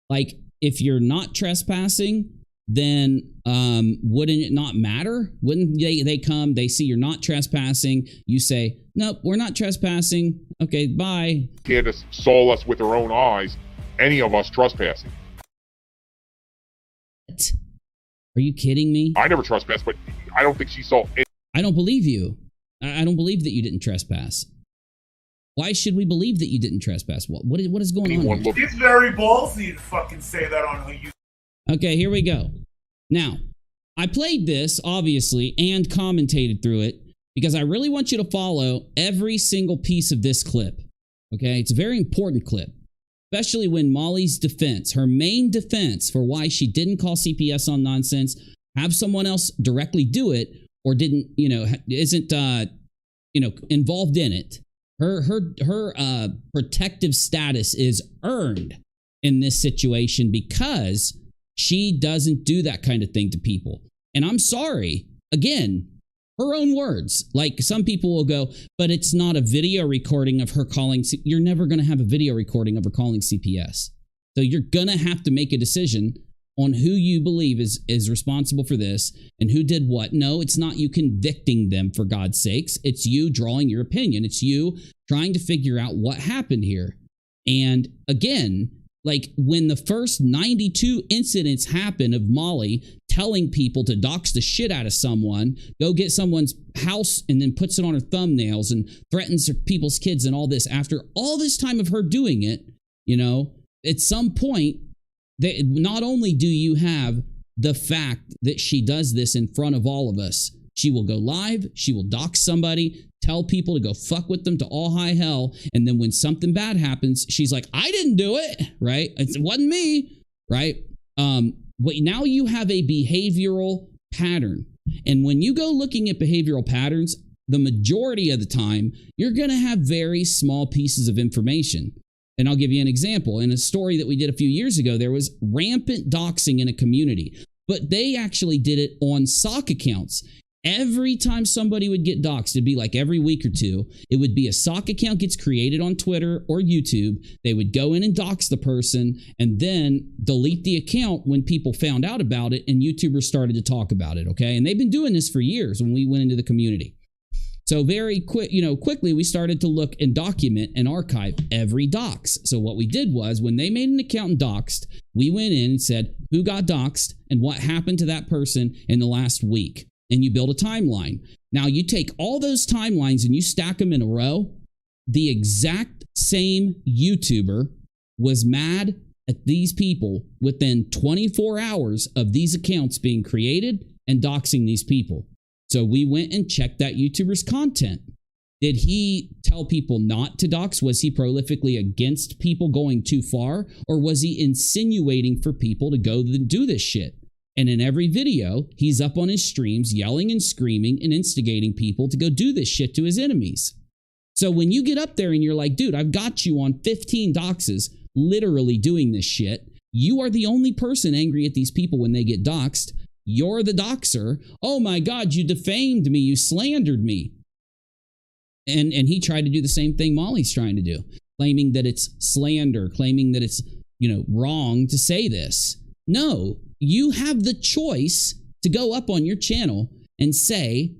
S2: Like, if you're not trespassing, then wouldn't it not matter? Wouldn't they come, they see you're not trespassing, you say, nope, we're not trespassing, okay, bye.
S4: Candace saw us with her own eyes, any of us trespassing.
S2: What? Are you kidding me?
S4: I never trespassed, but I don't think she saw any.
S2: I don't believe you. I don't believe that you didn't trespass. Why should we believe that you didn't trespass? What is going on here?
S3: It's very ballsy to fucking say that on her YouTube.
S2: Okay, here we go. Now, I played this, obviously, and commentated through it because I really want you to follow every single piece of this clip. Okay, it's a very important clip, especially when Molly's defense, her main defense for why she didn't call CPS on nonsense, have someone else directly do it, or didn't, isn't, involved in it. Her protective status is earned in this situation because she doesn't do that kind of thing to people. And I'm sorry, again, her own words. Like, some people will go, but it's not a video recording of her calling. You're never going to have a video recording of her calling CPS. So you're going to have to make a decision on who you believe is responsible for this and who did what. No, it's not you convicting them, for God's sakes. It's you drawing your opinion. It's you trying to figure out what happened here. And again, like, when the first 92 incidents happen of Molly telling people to dox the shit out of someone, go get someone's house and then puts it on her thumbnails and threatens people's kids and all this, after all this time of her doing it, at some point, not only do you have the fact that she does this in front of all of us, she will go live, she will dox somebody, tell people to go fuck with them to all high hell, and then when something bad happens, she's like, I didn't do it, right? It wasn't me, right? But now you have a behavioral pattern. And when you go looking at behavioral patterns, the majority of the time, you're going to have very small pieces of information. And I'll give you an example. In a story that we did a few years ago, there was rampant doxing in a community, but they actually did it on sock accounts. Every time somebody would get doxed, it'd be like every week or two, it would be a sock account gets created on Twitter or YouTube. They would go in and dox the person and then delete the account when people found out about it and YouTubers started to talk about it, okay? And they've been doing this for years when we went into the community. So very quickly, we started to look and document and archive every dox. So what we did was, when they made an account and doxed, we went in and said, who got doxed and what happened to that person in the last week? And you build a timeline. Now you take all those timelines and you stack them in a row. The exact same YouTuber was mad at these people within 24 hours of these accounts being created and doxing these people. So we went and checked that YouTuber's content. Did he tell people not to dox? Was he prolifically against people going too far? Or was he insinuating for people to go and do this shit? And in every video, he's up on his streams yelling and screaming and instigating people to go do this shit to his enemies. So when you get up there and you're like, dude, I've got you on 15 doxes literally doing this shit, you are the only person angry at these people when they get doxed. You're the doxer. Oh my God, you defamed me. You slandered me. And he tried to do the same thing Molly's trying to do, claiming that it's slander, claiming that it's, wrong to say this. No, you have the choice to go up on your channel and say,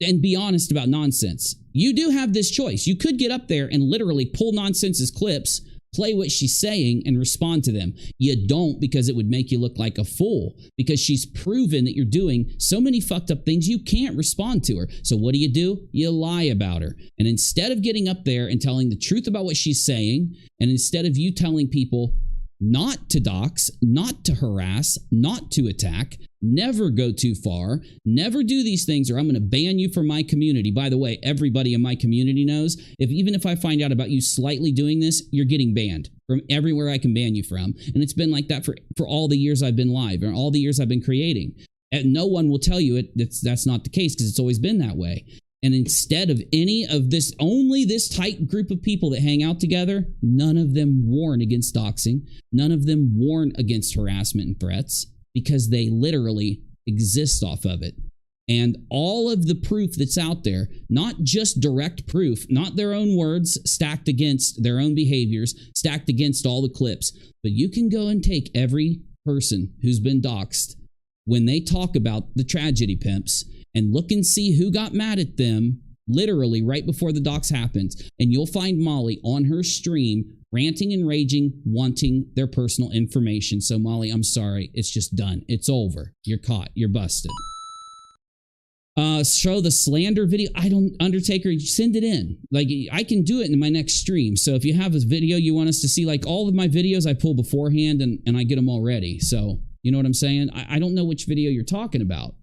S2: and be honest about nonsense. You do have this choice. You could get up there and literally pull Nonsense's clips, play what she's saying, and respond to them. You don't, because it would make you look like a fool, because she's proven that you're doing so many fucked up things you can't respond to her. So what do? You lie about her. And instead of getting up there and telling the truth about what she's saying, and instead of you telling people not to dox, not to harass, not to attack, never go too far, never do these things, or I'm going to ban you from my community. By the way, everybody in my community knows, even if I find out about you slightly doing this, you're getting banned from everywhere I can ban you from. And it's been like that for all the years I've been live, or all the years I've been creating. And no one will tell you that's not the case, because it's always been that way. And instead of any of this, only this tight group of people that hang out together, none of them warn against doxing. None of them warn against harassment and threats, because they literally exist off of it. And all of the proof that's out there, not just direct proof, not their own words stacked against their own behaviors, stacked against all the clips, but you can go and take every person who's been doxxed when they talk about the tragedy pimps and look and see who got mad at them literally right before the dox happens. And you'll find Molly on her stream ranting and raging, wanting their personal information. So Molly, I'm sorry. It's just done. It's over. You're caught. You're busted. Show the slander video. Undertaker, send it in. Like, I can do it in my next stream. So if you have a video you want us to see, like all of my videos I pull beforehand and I get them all ready. So you know what I'm saying? I don't know which video you're talking about.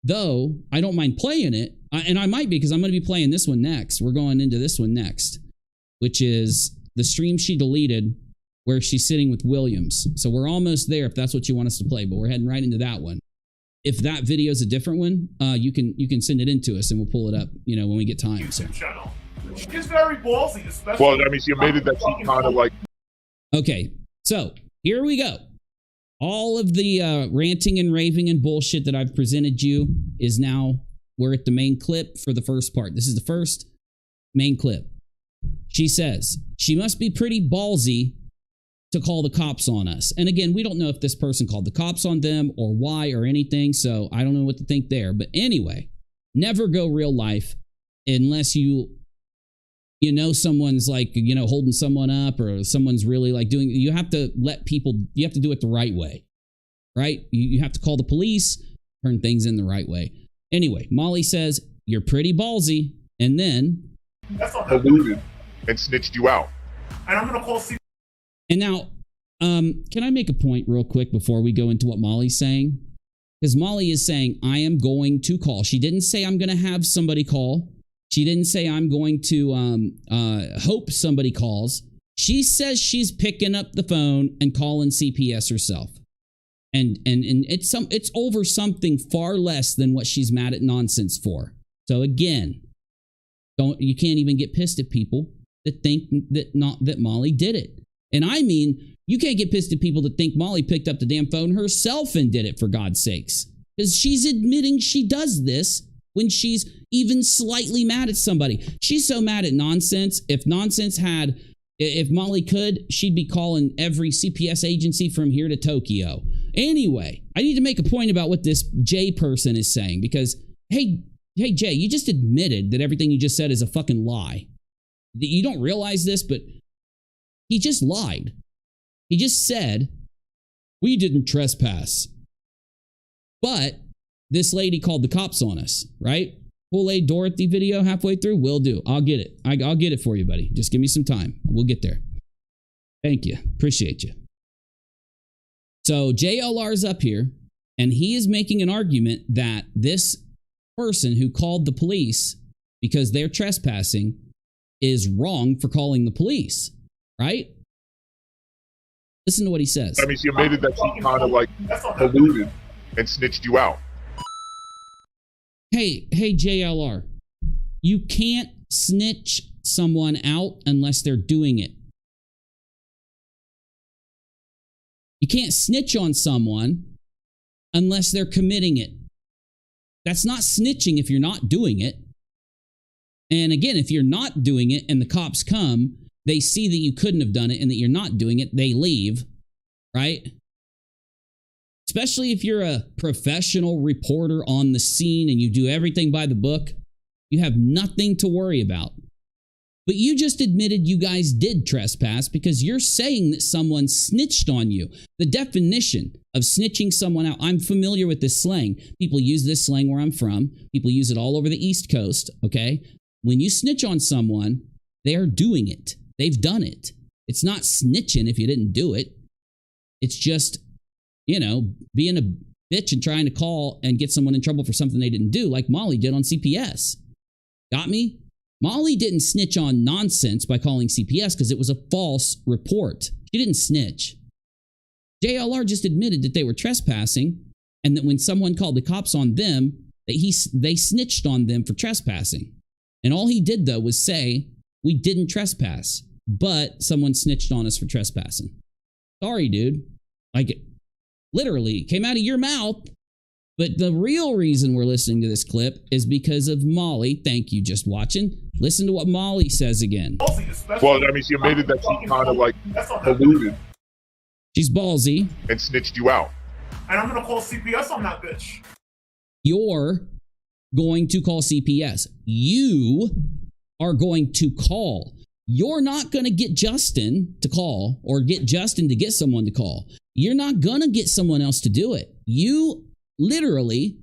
S2: Though, I don't mind playing it. And I might be, because I'm going to be playing this one next. We're going into this one next, which is the stream she deleted where she's sitting with Williams. So we're almost there if that's what you want us to play, but we're heading right into that one. If that video is a different one, you can send it in to us and we'll pull it up, you know, when we get time. So.
S3: Channel. She's very ballsy, especially.
S4: Well, I mean, she admitted that she kind of like.
S2: Okay, so here we go. All of the ranting and raving and bullshit that I've presented you is now, we're at the main clip for the first part. This is the first main clip. She says, she must be pretty ballsy to call the cops on us. And again, we don't know if this person called the cops on them or why or anything, so I don't know what to think there. But anyway, never go real life unless you know someone's like, you know, holding someone up or someone's really like doing, you have to let people, you have to do it the right way, right? You have to call the police, turn things in the right way. Anyway, Molly says, you're pretty ballsy, and then
S4: alluded and snitched you out.
S3: And I'm going to call
S2: And now, can I make a point real quick before we go into what Molly's saying? Because Molly is saying, I am going to call. She didn't say I'm going to have somebody call. She didn't say I'm going to hope somebody calls. She says she's picking up the phone and calling CPS herself. And it's over something far less than what she's mad at nonsense for. So again, you can't even get pissed at people that think that Molly did it. And I mean, you can't get pissed at people that think Molly picked up the damn phone herself and did it, for God's sakes. Because she's admitting she does this when she's even slightly mad at somebody. She's so mad at nonsense. If Molly could, she'd be calling every CPS agency from here to Tokyo. Anyway, I need to make a point about what this Jay person is saying, because, hey, Jay, you just admitted that everything you just said is a fucking lie. You don't realize this, but he just lied. He just said, we didn't trespass. But this lady called the cops on us, right? Full A Dorothy video halfway through? Will do. I'll get it. I'll get it for you, buddy. Just give me some time. We'll get there. Thank you. Appreciate you. So JLR's up here, and he is making an argument that this person who called the police because they're trespassing is wrong for calling the police, right? Listen to what he says.
S4: I mean, she admitted that she kind of like alluded and snitched you out.
S2: Hey, JLR, you can't snitch someone out unless they're doing it. You can't snitch on someone unless they're committing it. That's not snitching if you're not doing it. And again, if you're not doing it and the cops come, they see that you couldn't have done it and that you're not doing it, they leave, right? Especially if you're a professional reporter on the scene and you do everything by the book, you have nothing to worry about. But you just admitted you guys did trespass because you're saying that someone snitched on you. The definition of snitching someone out, I'm familiar with this slang. People use this slang where I'm from. People use it all over the East Coast, okay? When you snitch on someone, they are doing it. They've done it. It's not snitching if you didn't do it. It's just, you know, being a bitch and trying to call and get someone in trouble for something they didn't do, like Molly did on CPS. Got me? Molly didn't snitch on nonsense by calling CPS because it was a false report. She didn't snitch. JLR just admitted that they were trespassing and that when someone called the cops on them, that they snitched on them for trespassing. And all he did, though, was say, we didn't trespass, but someone snitched on us for trespassing. Sorry, dude. Like, literally, came out of your mouth. But the real reason we're listening to this clip is because of Molly. Thank you, just watching. Listen to what Molly says again.
S4: Well, I mean, she admitted that she kind of like colluded.
S2: She's ballsy.
S4: And snitched you out.
S3: And I'm going to call CPS on that bitch.
S2: You're going to call CPS. You are going to call. You're not going to get Justin to call or get Justin to get someone to call. You're not going to get someone else to do it. You literally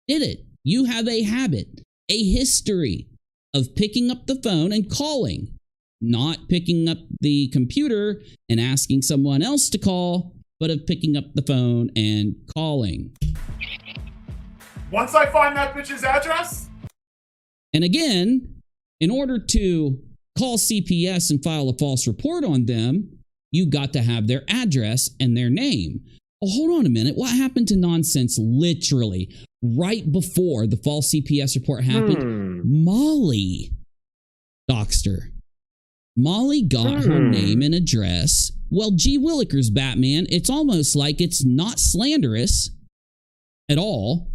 S2: did it. You have a habit, a history of picking up the phone and calling, not picking up the computer and asking someone else to call, but of picking up the phone and calling.
S3: Once I find that bitch's address.
S2: And again, in order to call CPS and file a false report on them, you got to have their address and their name. Oh, hold on a minute. What happened to nonsense literally right before the false CPS report happened? Molly doxed her. Molly got her name and address. Well, gee willikers, Batman, it's almost like it's not slanderous at all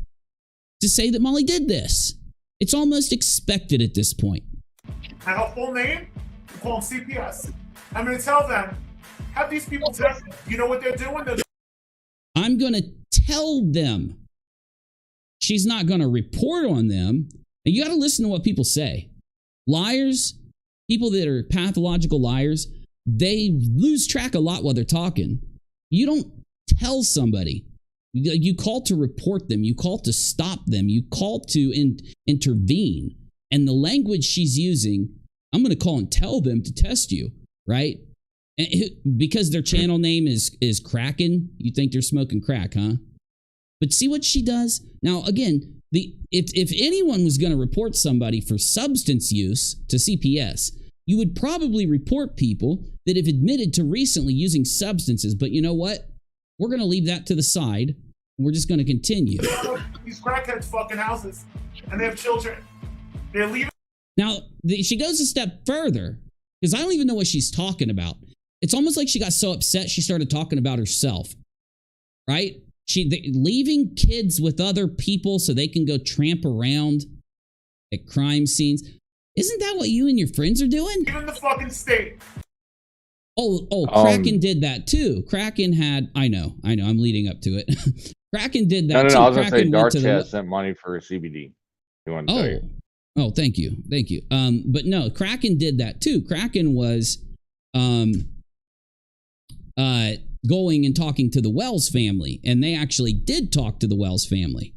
S2: to say that Molly did this. It's almost expected at this point.
S3: I have full name, I'm calling CPS. I'm going to tell them, have these people tested. You know what they're doing?
S2: I'm going to tell them. She's not going to report on them. And you got to listen to what people say. Liars, people that are pathological liars, they lose track a lot while they're talking. You don't tell somebody. You call to report them. You call to stop them. You call to intervene. And the language she's using, I'm going to call and tell them to test you, right? And because their channel name is Kraken, you think they're smoking crack, huh? But see what she does? Now, again, if anyone was going to report somebody for substance use to CPS, you would probably report people that have admitted to recently using substances. But you know what? We're going to leave that to the side. We're just going to continue.
S3: These crackheads fucking houses, and they have children. They're leaving.
S2: Now, she goes a step further, because I don't even know what she's talking about. It's almost like she got so upset she started talking about herself, right? Leaving kids with other people so they can go tramp around at crime scenes. Isn't that what you and your friends are doing?
S3: Even the fucking state.
S2: Oh, Kraken did that too. Kraken had, I know, I'm leading up to it. Kraken did that too.
S9: No, I was going
S2: Kraken
S9: to say Dark
S2: went
S9: Chat sent money for a CBD. You want to tell you?
S2: Oh, thank you. But no, Kraken did that too. Kraken was going and talking to the Wells family, and they actually did talk to the Wells family,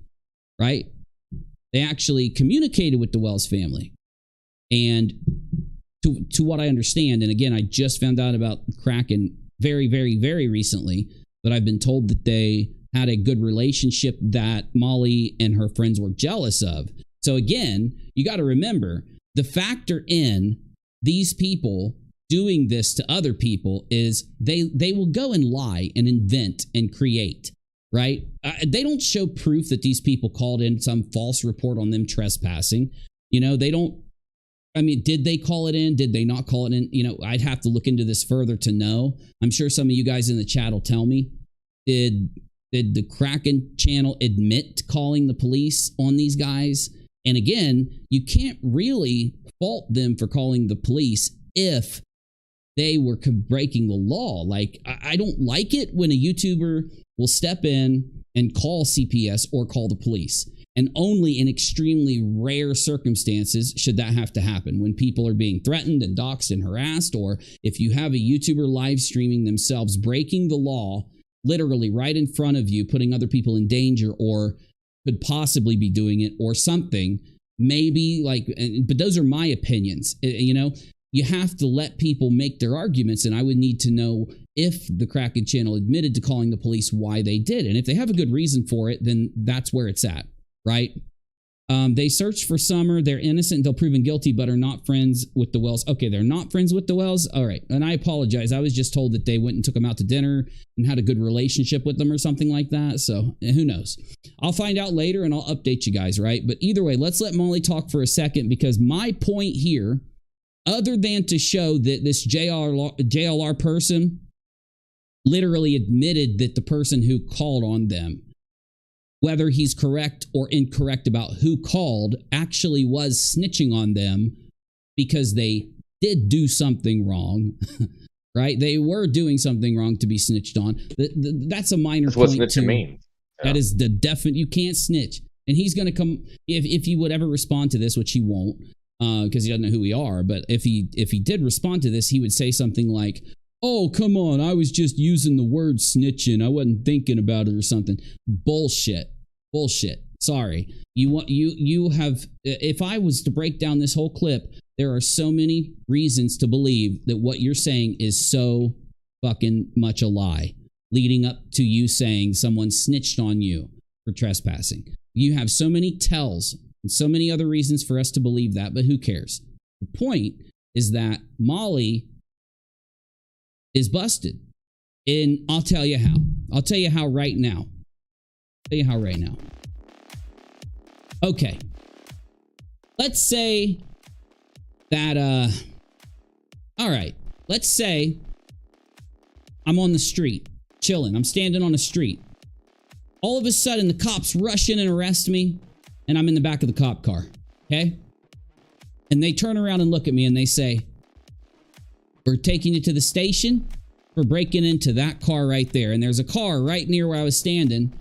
S2: right? They actually communicated with the Wells family. And to what I understand, and again, I just found out about Kraken very, very, very recently, but I've been told that they had a good relationship that Molly and her friends were jealous of. So again, you got to remember, the factor in these people doing this to other people is they will go and lie and invent and create, right? They don't show proof that these people called in some false report on them trespassing. You know, they don't. I mean, did they call it in? Did they not call it in? You know, I'd have to look into this further to know. I'm sure some of you guys in the chat will tell me. Did the Kraken channel admit to calling the police on these guys? And again, you can't really fault them for calling the police if they were breaking the law. Like, I don't like it when a YouTuber will step in and call CPS or call the police. And only in extremely rare circumstances should that have to happen. When people are being threatened and doxxed and harassed, or if you have a YouTuber live streaming themselves breaking the law, literally right in front of you, putting other people in danger, or could possibly be doing it or something, maybe like, but those are my opinions. You know, you have to let people make their arguments, and I would need to know if the Kraken channel admitted to calling the police, why they did. And if they have a good reason for it, then that's where it's at. Right? They searched for Summer. They're innocent until proven guilty, but are not friends with the Wells. Okay, they're not friends with the Wells. All right. And I apologize. I was just told that they went and took them out to dinner and had a good relationship with them or something like that. So who knows? I'll find out later and I'll update you guys, right? But either way, let's let Molly talk for a second, because my point here, other than to show that this JLR person literally admitted that the person who called on them whether he's correct or incorrect about who called, actually was snitching on them because they did do something wrong, right? They were doing something wrong to be snitched on. That's a minor
S9: That's what
S2: point
S9: snitching means. Yeah.
S2: That is the definite, you can't snitch. And he's going to come, if he would ever respond to this, which he won't, because he doesn't know who we are, but if he did respond to this, he would say something like, oh, come on, I was just using the word snitching. I wasn't thinking about it or something. Bullshit. Sorry. You have, if I was to break down this whole clip, there are so many reasons to believe that what you're saying is so fucking much a lie, leading up to you saying someone snitched on you for trespassing. You have so many tells and so many other reasons for us to believe that, but who cares? The point is that Molly is busted. And I'll tell you how. I'll tell you how right now. Okay. Let's say that, all right. Let's say I'm on the street, chilling. I'm standing on the street. All of a sudden, the cops rush in and arrest me, and I'm in the back of the cop car, okay? And they turn around and look at me, and they say, we're taking you to the station for breaking into that car right there. And there's a car right near where I was standing,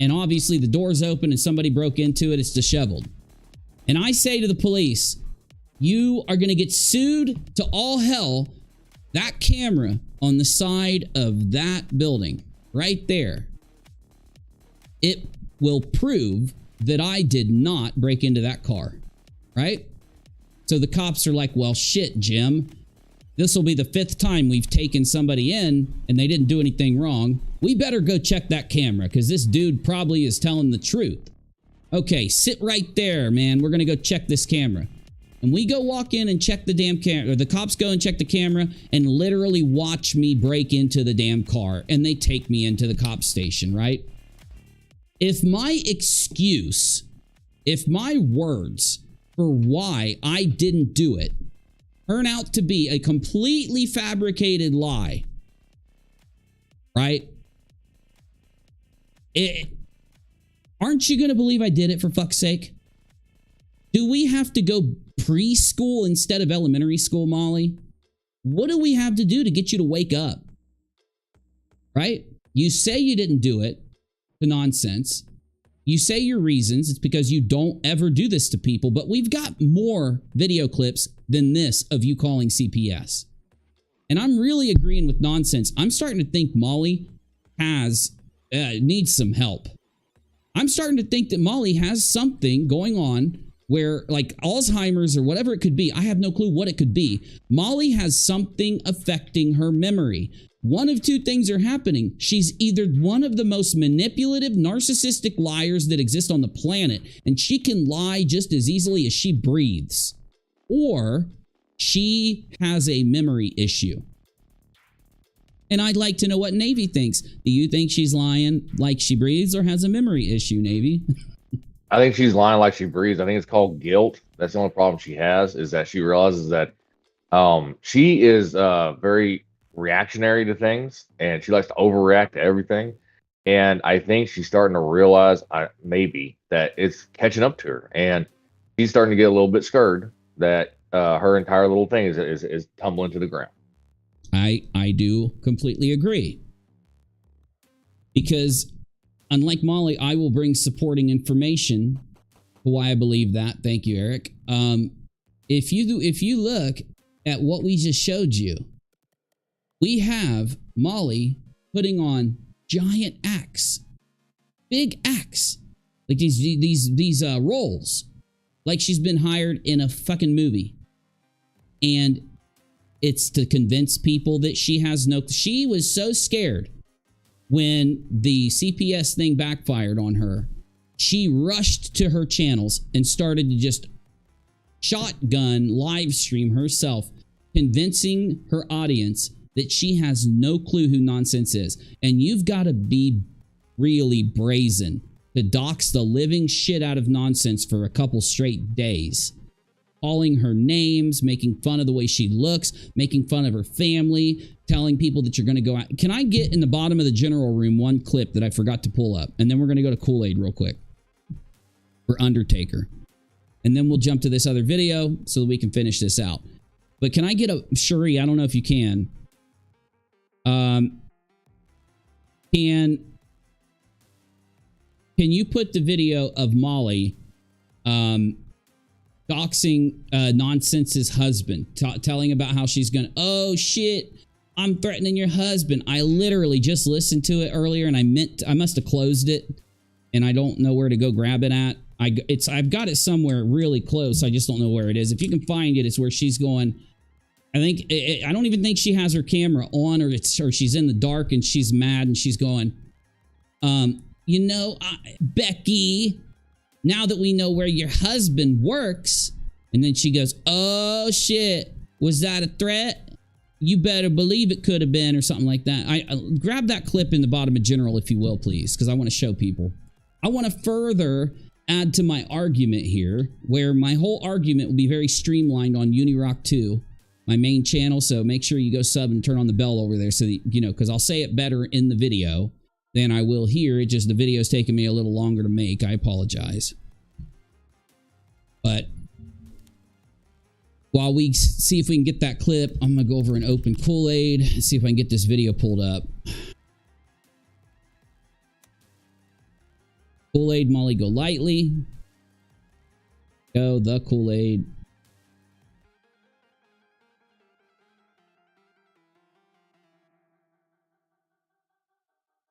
S2: and obviously the door's open and somebody broke into it. It's disheveled. And I say to the police, you are going to get sued to all hell. That camera on the side of that building right there, it will prove that I did not break into that car, right? So the cops are like, well, shit, Jim. This will be the 5th time we've taken somebody in and they didn't do anything wrong. We better go check that camera because this dude probably is telling the truth. Okay, sit right there, man. We're going to go check this camera. And we go walk in and check the damn camera. Or the cops go and check the camera and literally watch me break into the damn car. And they take me into the cop station, right? If my excuse, if my words for why I didn't do it turn out to be a completely fabricated lie, right? Aren't you going to believe I did it, for fuck's sake? Do we have to go preschool instead of elementary school, Molly? What do we have to do to get you to wake up? Right? You say you didn't do it. The nonsense. You say your reasons. It's because you don't ever do this to people. But we've got more video clips than this of you calling CPS. And I'm really agreeing with nonsense. I'm starting to think Molly needs some help. I'm starting to think that Molly has something going on where, like Alzheimer's or whatever it could be. I have no clue what it could be. Molly has something affecting her memory. One of two things are happening. She's either one of the most manipulative, narcissistic liars that exist on the planet, and she can lie just as easily as she breathes, or she has a memory issue. And I'd like to know what Navy thinks. Do you think she's lying like she breathes or has a memory issue, Navy?
S9: I think she's lying like she breathes. I think it's called guilt. That's the only problem she has, is that she realizes that she is very reactionary to things, and she likes to overreact to everything. And I think she's starting to realize maybe that it's catching up to her, and she's starting to get a little bit scared that her entire little thing is tumbling to the ground.
S2: I do completely agree, because unlike Molly, I will bring supporting information to why I believe that. Thank you, Eric. If you look at what we just showed you, we have Molly putting on giant acts, big acts, like these roles, like she's been hired in a fucking movie, and it's to convince people that she has no. She was so scared when the CPS thing backfired on her. She rushed to her channels and started to just shotgun live stream herself, convincing her audience that she has no clue who Nonsense is. And you've got to be really brazen to dox the living shit out of Nonsense for a couple straight days. Calling her names, making fun of the way she looks, making fun of her family, telling people that you're going to go out. Can I get in the bottom of the general room one clip that I forgot to pull up? And then we're going to go to Kool-Aid real quick for Undertaker. And then we'll jump to this other video so that we can finish this out. But can I get a... Shuri, I don't know if you can. Can you put the video of Molly doxing Nonsense's husband, telling about how she's gonna, oh shit, I'm threatening your husband. I literally just listened to it earlier and I must have closed it and I don't know where to go grab it at. I've got it somewhere really close. I just don't know where it is. If you can find it, it's where she's going. I don't even think she has her camera on, or she's in the dark and she's mad and she's going, you know, Becky, now that we know where your husband works. And then she goes, oh shit, was that a threat? You better believe it could have been, or something like that. I grab that clip in the bottom of general, if you will, please, because I want to show people. I want to further add to my argument here, where my whole argument will be very streamlined on UNIRock 2, my main channel. So make sure you go sub and turn on the bell over there, so that, you know, because I'll say it better in the video than I will here. It just, the video's taking me a little longer to make. I apologize. But while we see if we can get that clip, I'm going to go over and open Kool-Aid and see if I can get this video pulled up. Kool-Aid, Molly Golightly. Go, the Kool-Aid.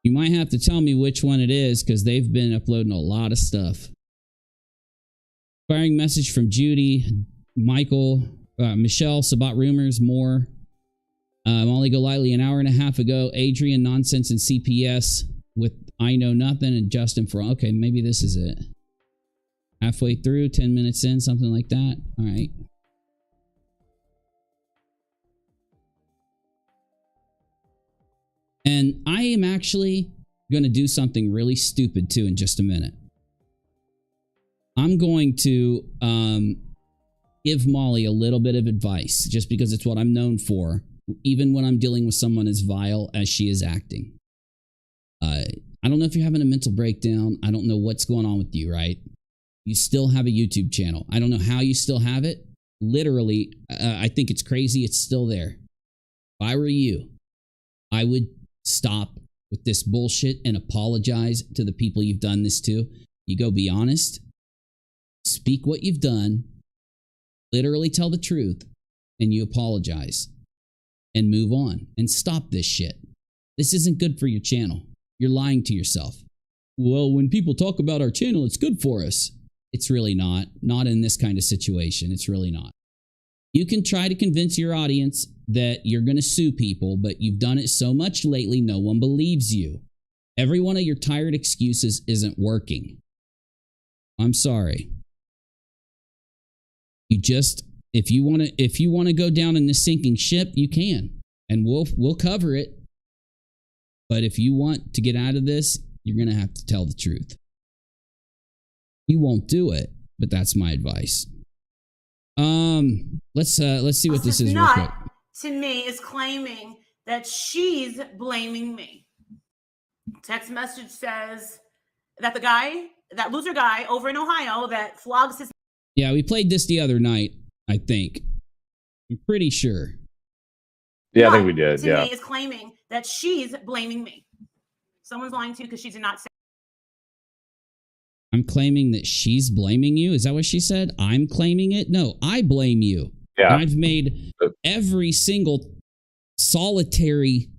S2: You might have to tell me which one it is, because they've been uploading a lot of stuff. Inspiring message from Judy, Michael, Michelle, Sabat Rumors, more. Molly Golightly an hour and a half ago. Adrian, Nonsense, and CPS with I Know Nothing, and Justin for... Okay, maybe this is it. Halfway through, 10 minutes in, something like that. All right. And I am actually going to do something really stupid too in just a minute. I'm going to give Molly a little bit of advice, just because it's what I'm known for, even when I'm dealing with someone as vile as she is acting. I don't know if you're having a mental breakdown. I don't know what's going on with you, right? You still have a YouTube channel. I don't know how you still have it. Literally, I think it's crazy. It's still there. If I were you, I would stop with this bullshit and apologize to the people you've done this to. You go be honest, speak what you've done, literally tell the truth, and you apologize and move on and stop this shit. This isn't good for your channel. You're lying to yourself. Well, when people talk about our channel, it's good for us. It's really not. Not in this kind of situation. It's really not. You can try to convince your audience that you're going to sue people, but you've done it so much lately, no one believes you. Every one of your tired excuses isn't working. I'm sorry. You just, if you want to go down in this sinking ship, you can, and we'll cover it. But if you want to get out of this, you're going to have to tell the truth. You won't do it, but that's my advice. Let's see what this is real quick.
S11: To me, is claiming that she's blaming me. Text message says that the guy, that loser guy over in Ohio that flogs his...
S2: Yeah, we played this the other night, I think. I'm pretty sure.
S9: Yeah, I think we did.
S11: To
S9: yeah.
S11: me, is claiming that she's blaming me. Someone's lying to you because she did not say...
S2: I'm claiming that she's blaming you? Is that what she said? I'm claiming it? No, I blame you.
S9: Yeah.
S2: And I've made every single solitary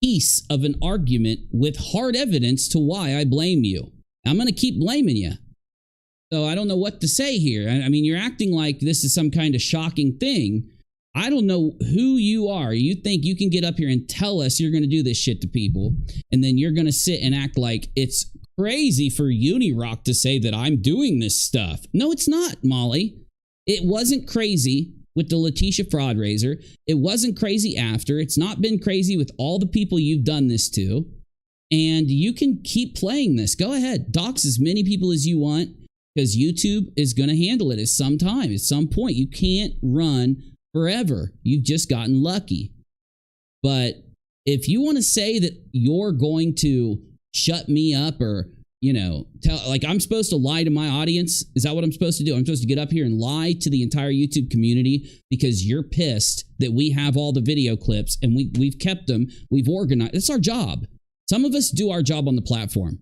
S2: piece of an argument with hard evidence to why I blame you. I'm going to keep blaming you. So I don't know what to say here. I mean, you're acting like this is some kind of shocking thing. I don't know who you are. You think you can get up here and tell us you're going to do this shit to people, and then you're going to sit and act like it's crazy for UNIRock to say that I'm doing this stuff. No, it's not, Molly. It wasn't crazy with the Letitia fraud raiser. It wasn't crazy after. It's not been crazy with all the people you've done this to. And you can keep playing this. Go ahead. Dox as many people as you want, because YouTube is going to handle it at some time. At some point, you can't run forever. You've just gotten lucky. But if you want to say that you're going to shut me up or, you know, tell, like I'm supposed to lie to my audience, is that what I'm supposed to do? I'm supposed to get up here and lie to the entire YouTube community because you're pissed that we have all the video clips and we've kept them, we've organized. It's our job. Some of us do our job on the platform.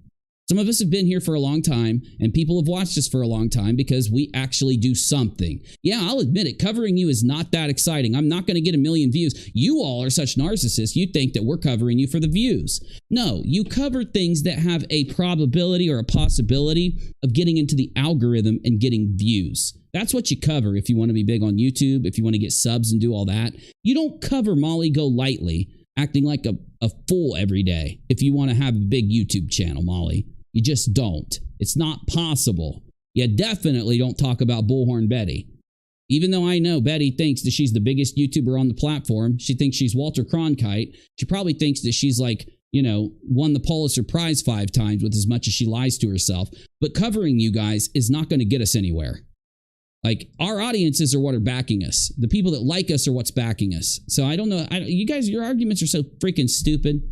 S2: Some of us have been here for a long time and people have watched us for a long time because we actually do something. Yeah, I'll admit it. Covering you is not that exciting. I'm not going to get 1 million views. You all are such narcissists. You think that we're covering you for the views. No, you cover things that have a probability or a possibility of getting into the algorithm and getting views. That's what you cover if you want to be big on YouTube, if you want to get subs and do all that. You don't cover Molly Golightly acting like a fool every day if you want to have a big YouTube channel, Molly. You just don't. It's not possible. You definitely don't talk about Bullhorn Betty. Even though I know Betty thinks that she's the biggest YouTuber on the platform, she thinks she's Walter Cronkite. She probably thinks that she's like, you know, won the Pulitzer Prize 5 times with as much as she lies to herself. But covering you guys is not going to get us anywhere. Like, our audiences are what are backing us. The people that like us are what's backing us. So I don't know. You guys, your arguments are so freaking stupid.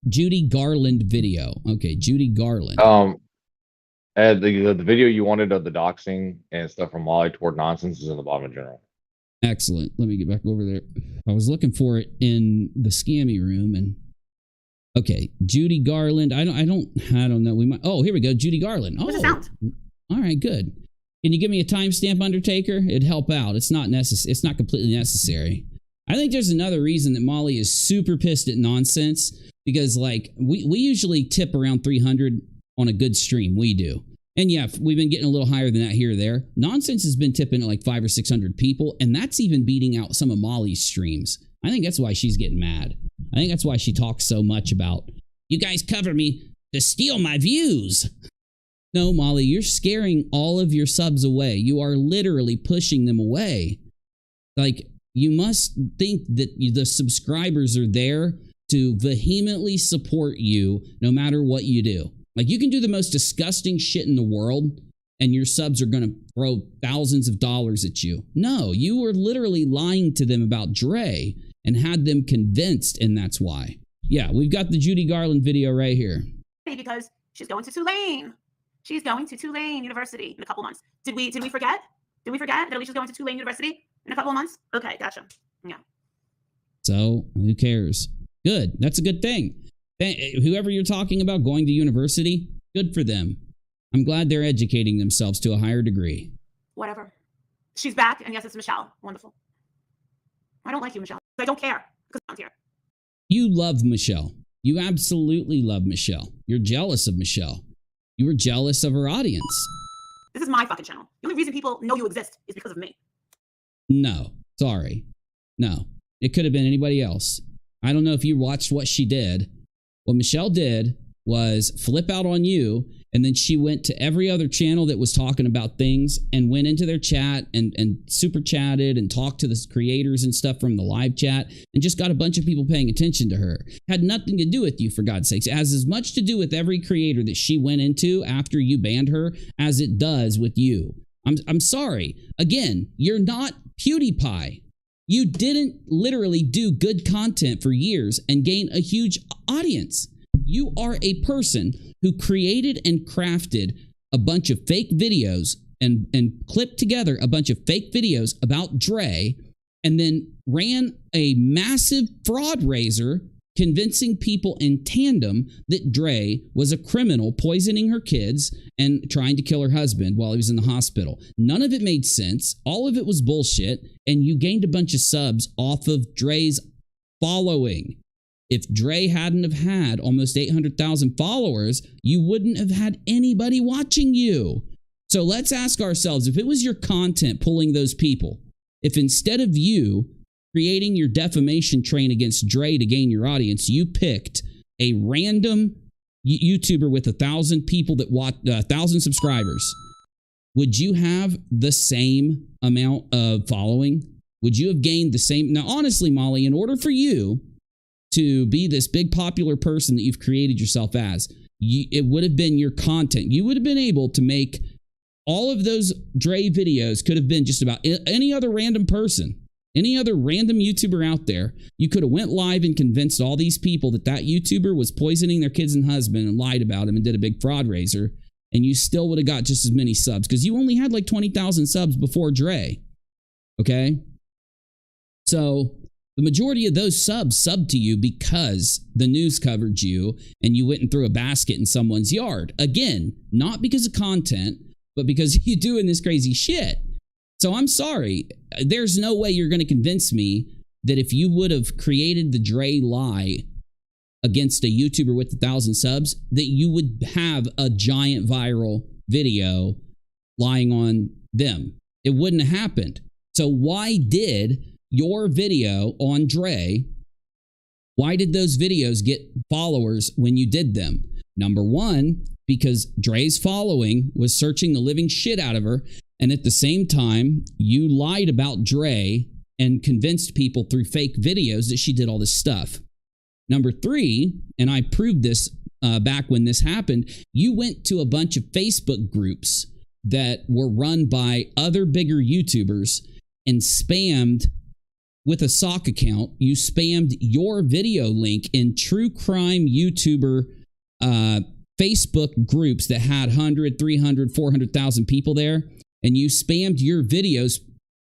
S2: Judy Garland video. Okay, Judy Garland.
S9: The video you wanted of the doxing and stuff from Molly toward nonsense is in the bottom of general.
S2: Excellent. Let me get back over there. I was looking for it in the scammy room and okay, Judy Garland. I don't know. We might. Oh, here we go. Judy Garland. Oh, all right, good. Can you give me a timestamp, Undertaker? It'd help out. It's not necessary. It's not completely necessary. I think there's another reason that Molly is super pissed at nonsense. Because, like, we usually tip around 300 on a good stream. We do. And, yeah, we've been getting a little higher than that here or there. Nonsense has been tipping at like 500 or 600 people, and that's even beating out some of Molly's streams. I think that's why she's getting mad. I think that's why she talks so much about, you guys cover me to steal my views. No, Molly, you're scaring all of your subs away. You are literally pushing them away. Like, you must think that the subscribers are there to vehemently support you no matter what you do. Like, you can do the most disgusting shit in the world and your subs are going to throw thousands of dollars at you. No, you were literally lying to them about Dre and had them convinced, and that's why. Yeah, we've got the Judy Garland video right here.
S11: Because she's going to Tulane. She's going to Tulane University in a couple months. Did we forget? Did we forget that Alicia's going to Tulane University in a couple of months? Okay, gotcha. Yeah.
S2: So, who cares? Good. That's a good thing. Whoever you're talking about going to university, good for them. I'm glad they're educating themselves to a higher degree.
S11: Whatever. She's back, and yes, it's Michelle. Wonderful. I don't like you, Michelle. I don't care because I'm here.
S2: You love Michelle. You absolutely love Michelle. You're jealous of Michelle. You were jealous of her audience.
S11: This is my fucking channel. The only reason people know you exist is because of me.
S2: No. Sorry. No. It could have been anybody else. I don't know if you watched what she did. What Michelle did was flip out on you, and then she went to every other channel that was talking about things and went into their chat and super chatted and talked to the creators and stuff from the live chat and just got a bunch of people paying attention to her. Had nothing to do with you, for God's sakes. It has as much to do with every creator that she went into after you banned her as it does with you. I'm sorry. Again, you're not PewDiePie. You didn't literally do good content for years and gain a huge audience. You are a person who created and crafted a bunch of fake videos and clipped together a bunch of fake videos about Dre and then ran a massive fraud raiser convincing people in tandem that Dre was a criminal poisoning her kids and trying to kill her husband while he was in the hospital. None of it made sense. All of it was bullshit. And you gained a bunch of subs off of Dre's following. If Dre hadn't have had almost 800,000 followers, you wouldn't have had anybody watching you. So let's ask ourselves, if it was your content pulling those people, if instead of you creating your defamation train against Dre to gain your audience, you picked a random YouTuber with 1,000 people that watch, 1,000 subscribers, would you have the same amount of following? Would you have gained the same? Now, honestly, Molly, in order for you to be this big popular person that you've created yourself as, it would have been your content. You would have been able to make all of those Dre videos could have been just about any other random person. Any other random YouTuber out there, you could have went live and convinced all these people that that YouTuber was poisoning their kids and husband and lied about him and did a big fraud raiser, and you still would have got just as many subs because you only had like 20,000 subs before Dre. Okay? So the majority of those subs subbed to you because the news covered you and you went and threw a basket in someone's yard. Again, not because of content, but because you're doing this crazy shit. So I'm sorry. There's no way you're going to convince me that if you would have created the Dre lie against a YouTuber with 1,000 subs, that you would have a giant viral video lying on them. It wouldn't have happened. So why did your video on Dre, why did those videos get followers when you did them? Number one, because Dre's following was searching the living shit out of her. And at the same time, you lied about Dre and convinced people through fake videos that she did all this stuff. Number three, and I proved this back when this happened, you went to a bunch of Facebook groups that were run by other bigger YouTubers and spammed with a sock account. You spammed your video link in true crime YouTuber Facebook groups that had 100, 300, 400,000 people there. And you spammed your videos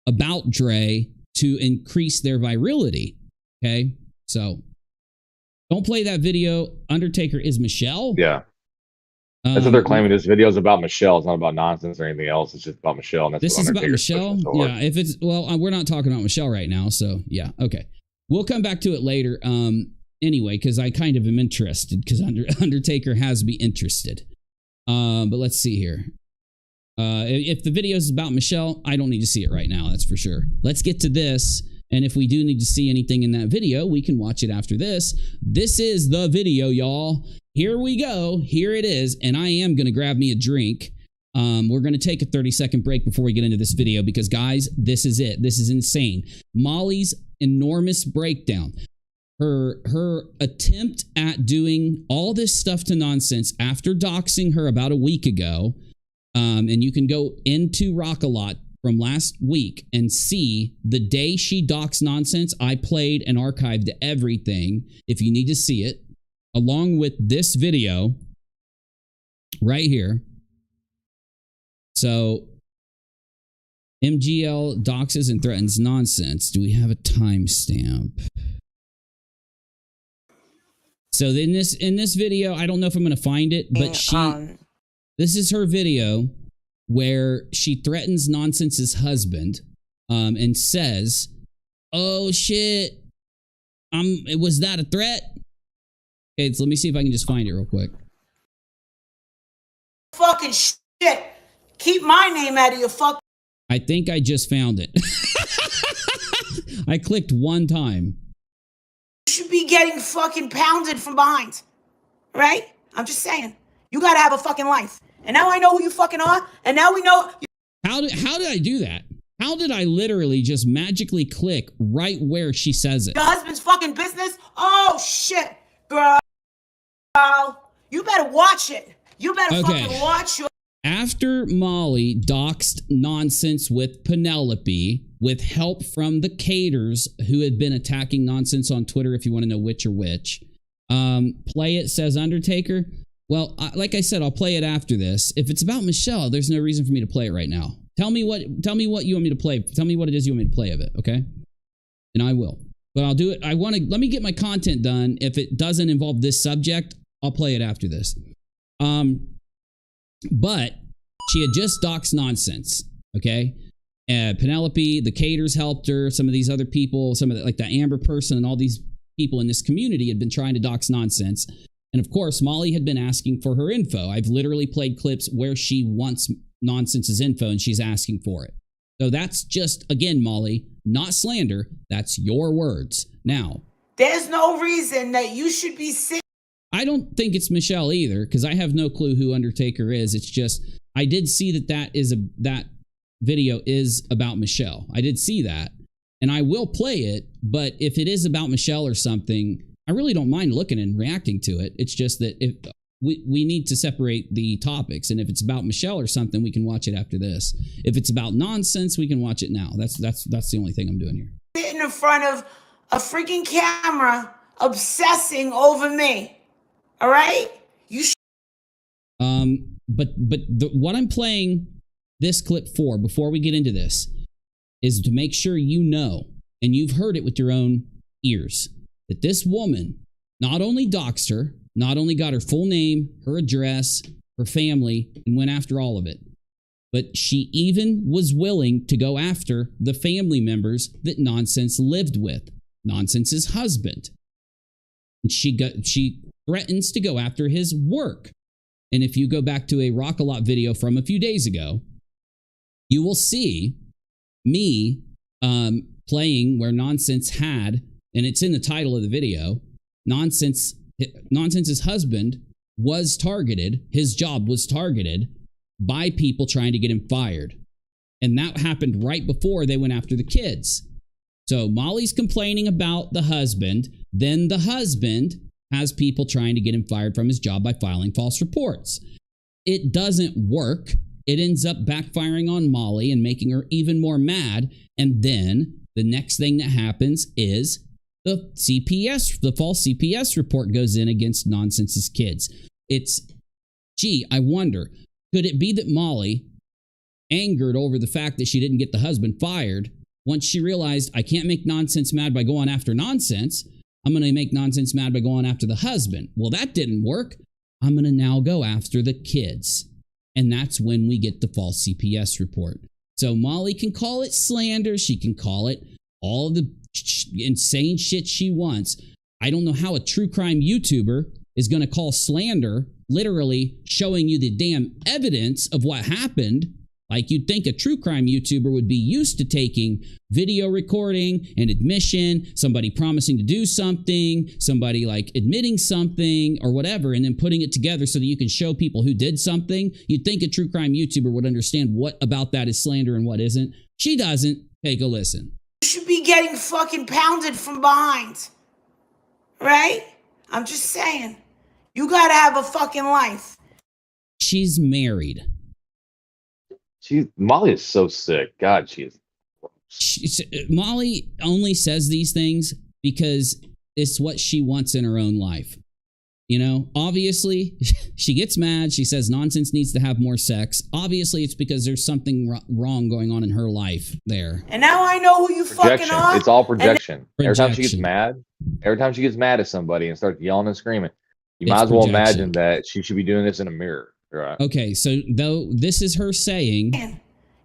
S2: about Dre to increase their virality. Okay? So don't play that video. Undertaker is Michelle.
S9: Yeah. That's what they're claiming. This video is about Michelle. It's not about nonsense or anything else. It's just about Michelle. And that's
S2: this is about Michelle. So yeah. If it's, well, we're not talking about Michelle right now. So yeah. Okay. We'll come back to it later. Anyway, because I kind of am interested because Undertaker has me interested. But let's see here. If the video is about Michelle, I don't need to see it right now. That's for sure. Let's get to this. And if we do need to see anything in that video, we can watch it after this. This is the video, y'all. Here we go. Here it is. And I am going to grab me a drink. We're going to take a 30-second break before we get into this video because, guys, this is it. This is insane. Molly's enormous breakdown. Her attempt at doing all this stuff to nonsense after doxing her about a week ago. And you can go into rockAlot from last week and see the day she doxed nonsense. I played and archived everything if you need to see it, along with this video right here. So MGL doxes and threatens nonsense. Do we have a timestamp? So in this video, I don't know if I'm going to find it, but this is her video where she threatens Nonsense's husband and says, oh shit, was that a threat? Okay, so let me see if I can just find it real quick.
S12: Fucking shit. Keep my name out of your fuck.
S2: I think I just found it. I clicked one time.
S12: You should be getting fucking pounded from behind. Right? I'm just saying. You gotta have a fucking life. And now I know who you fucking are. And now we know.
S2: How did I do that? How did I literally just magically click right where she says it?
S12: Your husband's fucking business? Oh, shit. Girl. You better watch it. You better fucking watch your.
S2: After Molly doxed Nonsense with Penelope, with help from the Caters who had been attacking Nonsense on Twitter, if you want to know which or which, play it, says Undertaker. Well, like I said, I'll play it after this. If it's about Michelle, there's no reason for me to play it right now. Tell me what you want me to play. Tell me what it is you want me to play of it, okay? And I will. But I'll do it. Let me get my content done. If it doesn't involve this subject, I'll play it after this. But she had just doxed Nonsense, okay? Penelope, the Caters helped her. Some of these other people, some of the, like the Amber person and all these people in this community had been trying to dox Nonsense. And of course, Molly had been asking for her info. I've literally played clips where she wants Nonsense's info and she's asking for it. So that's just, again, Molly, not slander. That's your words. Now,
S12: there's no reason that you should be sick.
S2: I don't think it's Michelle either, because I have no clue who Undertaker is. It's just, I did see that video is about Michelle. I did see that. And I will play it, but if it is about Michelle or something, I really don't mind looking and reacting to it. It's just that if we need to separate the topics. And if it's about Michelle or something, we can watch it after this. If it's about Nonsense, we can watch it now. That's the only thing I'm doing here.
S12: sitting in front of a freaking camera obsessing over me. All right? You
S2: what I'm playing this clip for, before we get into this, is to make sure you know, and you've heard it with your own ears, that this woman not only doxed her, not only got her full name, her address, her family, and went after all of it, but she even was willing to go after the family members that Nonsense lived with, Nonsense's husband. And she threatens to go after his work. And if you go back to a RockAlot video from a few days ago, you will see me playing where Nonsense had, and it's in the title of the video, Nonsense's husband was targeted, his job was targeted by people trying to get him fired. And that happened right before they went after the kids. So Molly's complaining about the husband, then the husband has people trying to get him fired from his job by filing false reports. It doesn't work. It ends up backfiring on Molly and making her even more mad. And then the next thing that happens is the false CPS report goes in against Nonsense's kids. I wonder, could it be that Molly, angered over the fact that she didn't get the husband fired, once she realized, I can't make Nonsense mad by going after Nonsense, I'm going to make Nonsense mad by going after the husband. Well, that didn't work. I'm going to now go after the kids. And that's when we get the false CPS report. So Molly can call it slander. She can call it all the insane shit she wants. I don't know how a true crime YouTuber is going to call slander literally showing you the damn evidence of what happened. Like, you'd think a true crime YouTuber would be used to taking video recording and admission, somebody promising to do something, somebody like admitting something or whatever, and then putting it together so that you can show people who did something. You'd think a true crime YouTuber would understand what about that is slander and what isn't. She doesn't. Take a listen.
S12: You should be getting fucking pounded from behind. Right? I'm just saying. You gotta have a fucking life.
S2: She's married.
S9: Molly is so sick. God, she is.
S2: Molly only says these things because it's what she wants in her own life. You know, obviously, she gets mad. She says Nonsense needs to have more sex. Obviously, it's because there's something wrong going on in her life there.
S12: And now I know who you fucking are.
S9: It's all projection. Every time she gets mad at somebody and starts yelling and screaming, you might as well imagine that she should be doing this in a mirror. Right.
S2: Okay, so though this is her saying,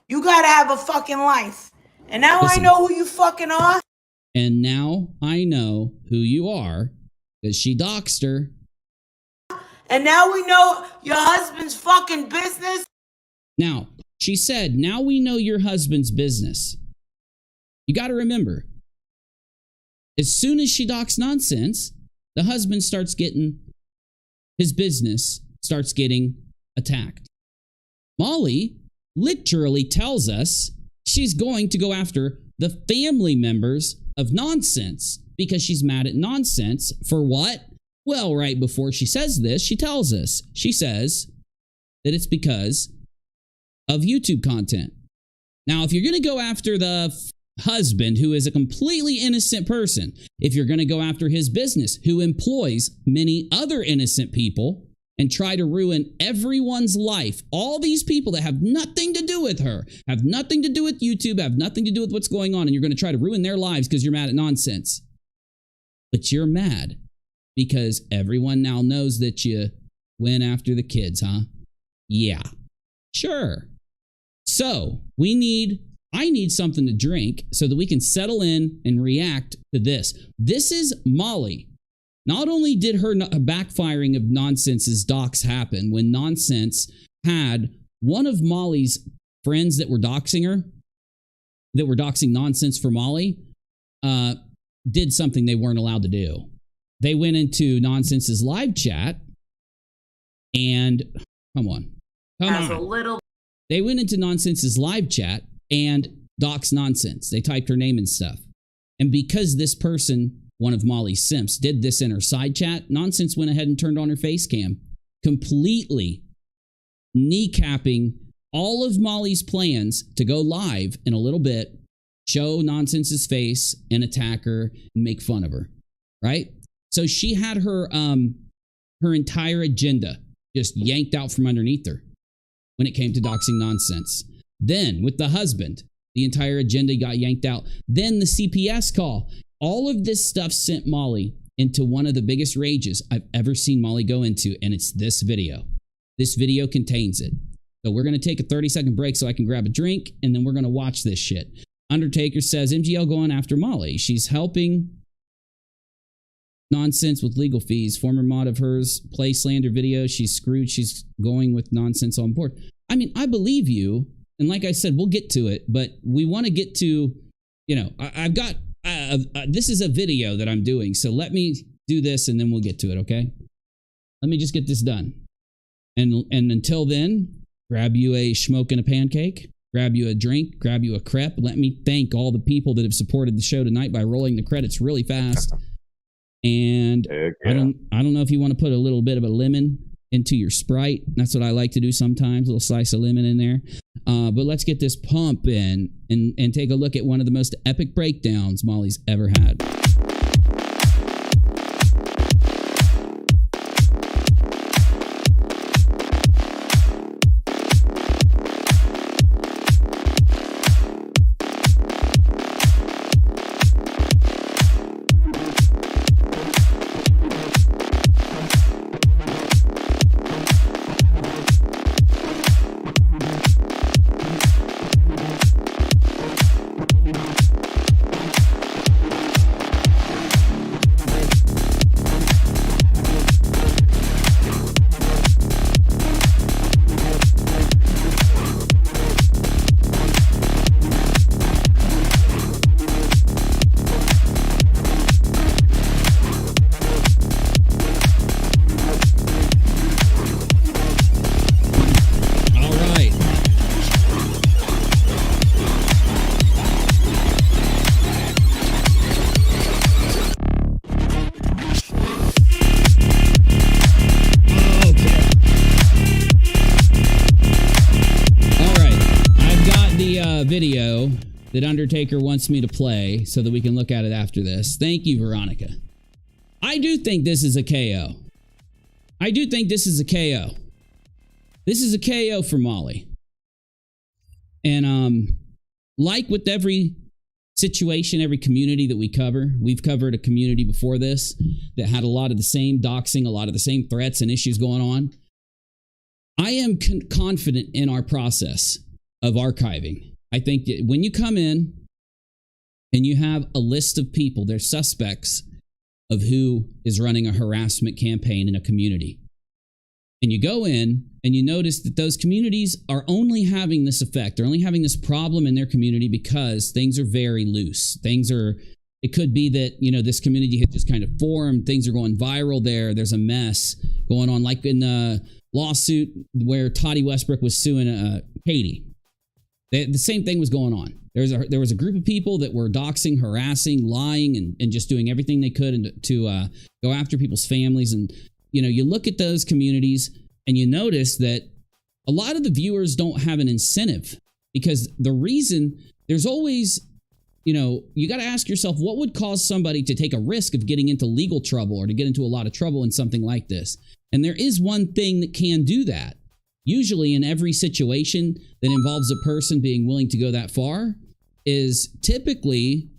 S12: you gotta have a fucking life. And now I know who you fucking are.
S2: And now I know who you are, because she doxed her.
S12: And now we know your husband's fucking business.
S2: Now, she said, now we know your husband's business. You gotta remember, as soon as she doxed Nonsense, the husband starts getting, his business starts getting attacked. Molly literally tells us she's going to go after the family members of Nonsense because she's mad at Nonsense for what? Well, right before she says this, she tells us. She says that it's because of YouTube content. Now, if you're going to go after the husband, who is a completely innocent person, if you're going to go after his business, who employs many other innocent people, and try to ruin everyone's life. All these people that have nothing to do with her, have nothing to do with YouTube, have nothing to do with what's going on, and you're going to try to ruin their lives because you're mad at Nonsense. But you're mad because everyone now knows that you went after the kids, huh? Yeah, sure. So I need something to drink so that we can settle in and react to this. This is Molly. Not only did her backfiring of Nonsense's dox happen when Nonsense had one of Molly's friends that were doxing her, that were doxing Nonsense for Molly, did something they weren't allowed to do. They went into Nonsense's live chat and, they went into Nonsense's live chat and doxed Nonsense. They typed her name and stuff. And because this person, one of Molly's simps, did this in her side chat, Nonsense went ahead and turned on her face cam, completely kneecapping all of Molly's plans to go live in a little bit show Nonsense's face and attack her and make fun of her, right? So she had her entire agenda just yanked out from underneath her when it came to doxing Nonsense. Then with the husband, the entire agenda got yanked out. Then the CPS call. All of this stuff sent Molly into one of the biggest rages I've ever seen Molly go into, and it's this video. This video contains it. So we're going to take a 30-second break so I can grab a drink, and then we're going to watch this shit. Undertaker says, MGL going after Molly. She's helping Nonsense with legal fees. Former mod of hers play slander video. She's screwed. She's going with Nonsense on board. I mean, I believe you. And like I said, we'll get to it, but we want to get to, you know, I've got, this is a video that I'm doing. So let me do this and then we'll get to it, okay? Let me just get this done. And until then, grab you a schmoke and a pancake, grab you a drink, grab you a crepe. Let me thank all the people that have supported the show tonight by rolling the credits really fast. And I don't know if you want to put a little bit of a lemon into your Sprite. That's what I like to do sometimes, a little slice of lemon in there. But let's get this pump in and take a look at one of the most epic breakdowns Molly's ever had. Video that Undertaker wants me to play so that we can look at it after this. Thank you, Veronica. I do think this is a KO. I do think this is a KO. This is a KO for Molly. And like with every situation, every community that we cover, we've covered a community before this that had a lot of the same doxing, a lot of the same threats and issues going on. I am confident in our process of archiving. I think that when you come in and you have a list of people, they're suspects of who is running a harassment campaign in a community. And you go in and you notice that those communities are only having this effect. They're only having this problem in their community because things are very loose. It could be that, you know, this community has just kind of formed. Things are going viral there. There's a mess going on, like in the lawsuit where Toddy Westbrook was suing Katie. The same thing was going on. There was a group of people that were doxing, harassing, lying, and just doing everything they could to go after people's families. And, you know, you look at those communities and you notice that a lot of the viewers don't have an incentive, because the reason there's always, you know, you got to ask yourself, what would cause somebody to take a risk of getting into legal trouble or to get into a lot of trouble in something like this? And there is one thing that can do that. Usually in every situation that involves a person being willing to go that far is typically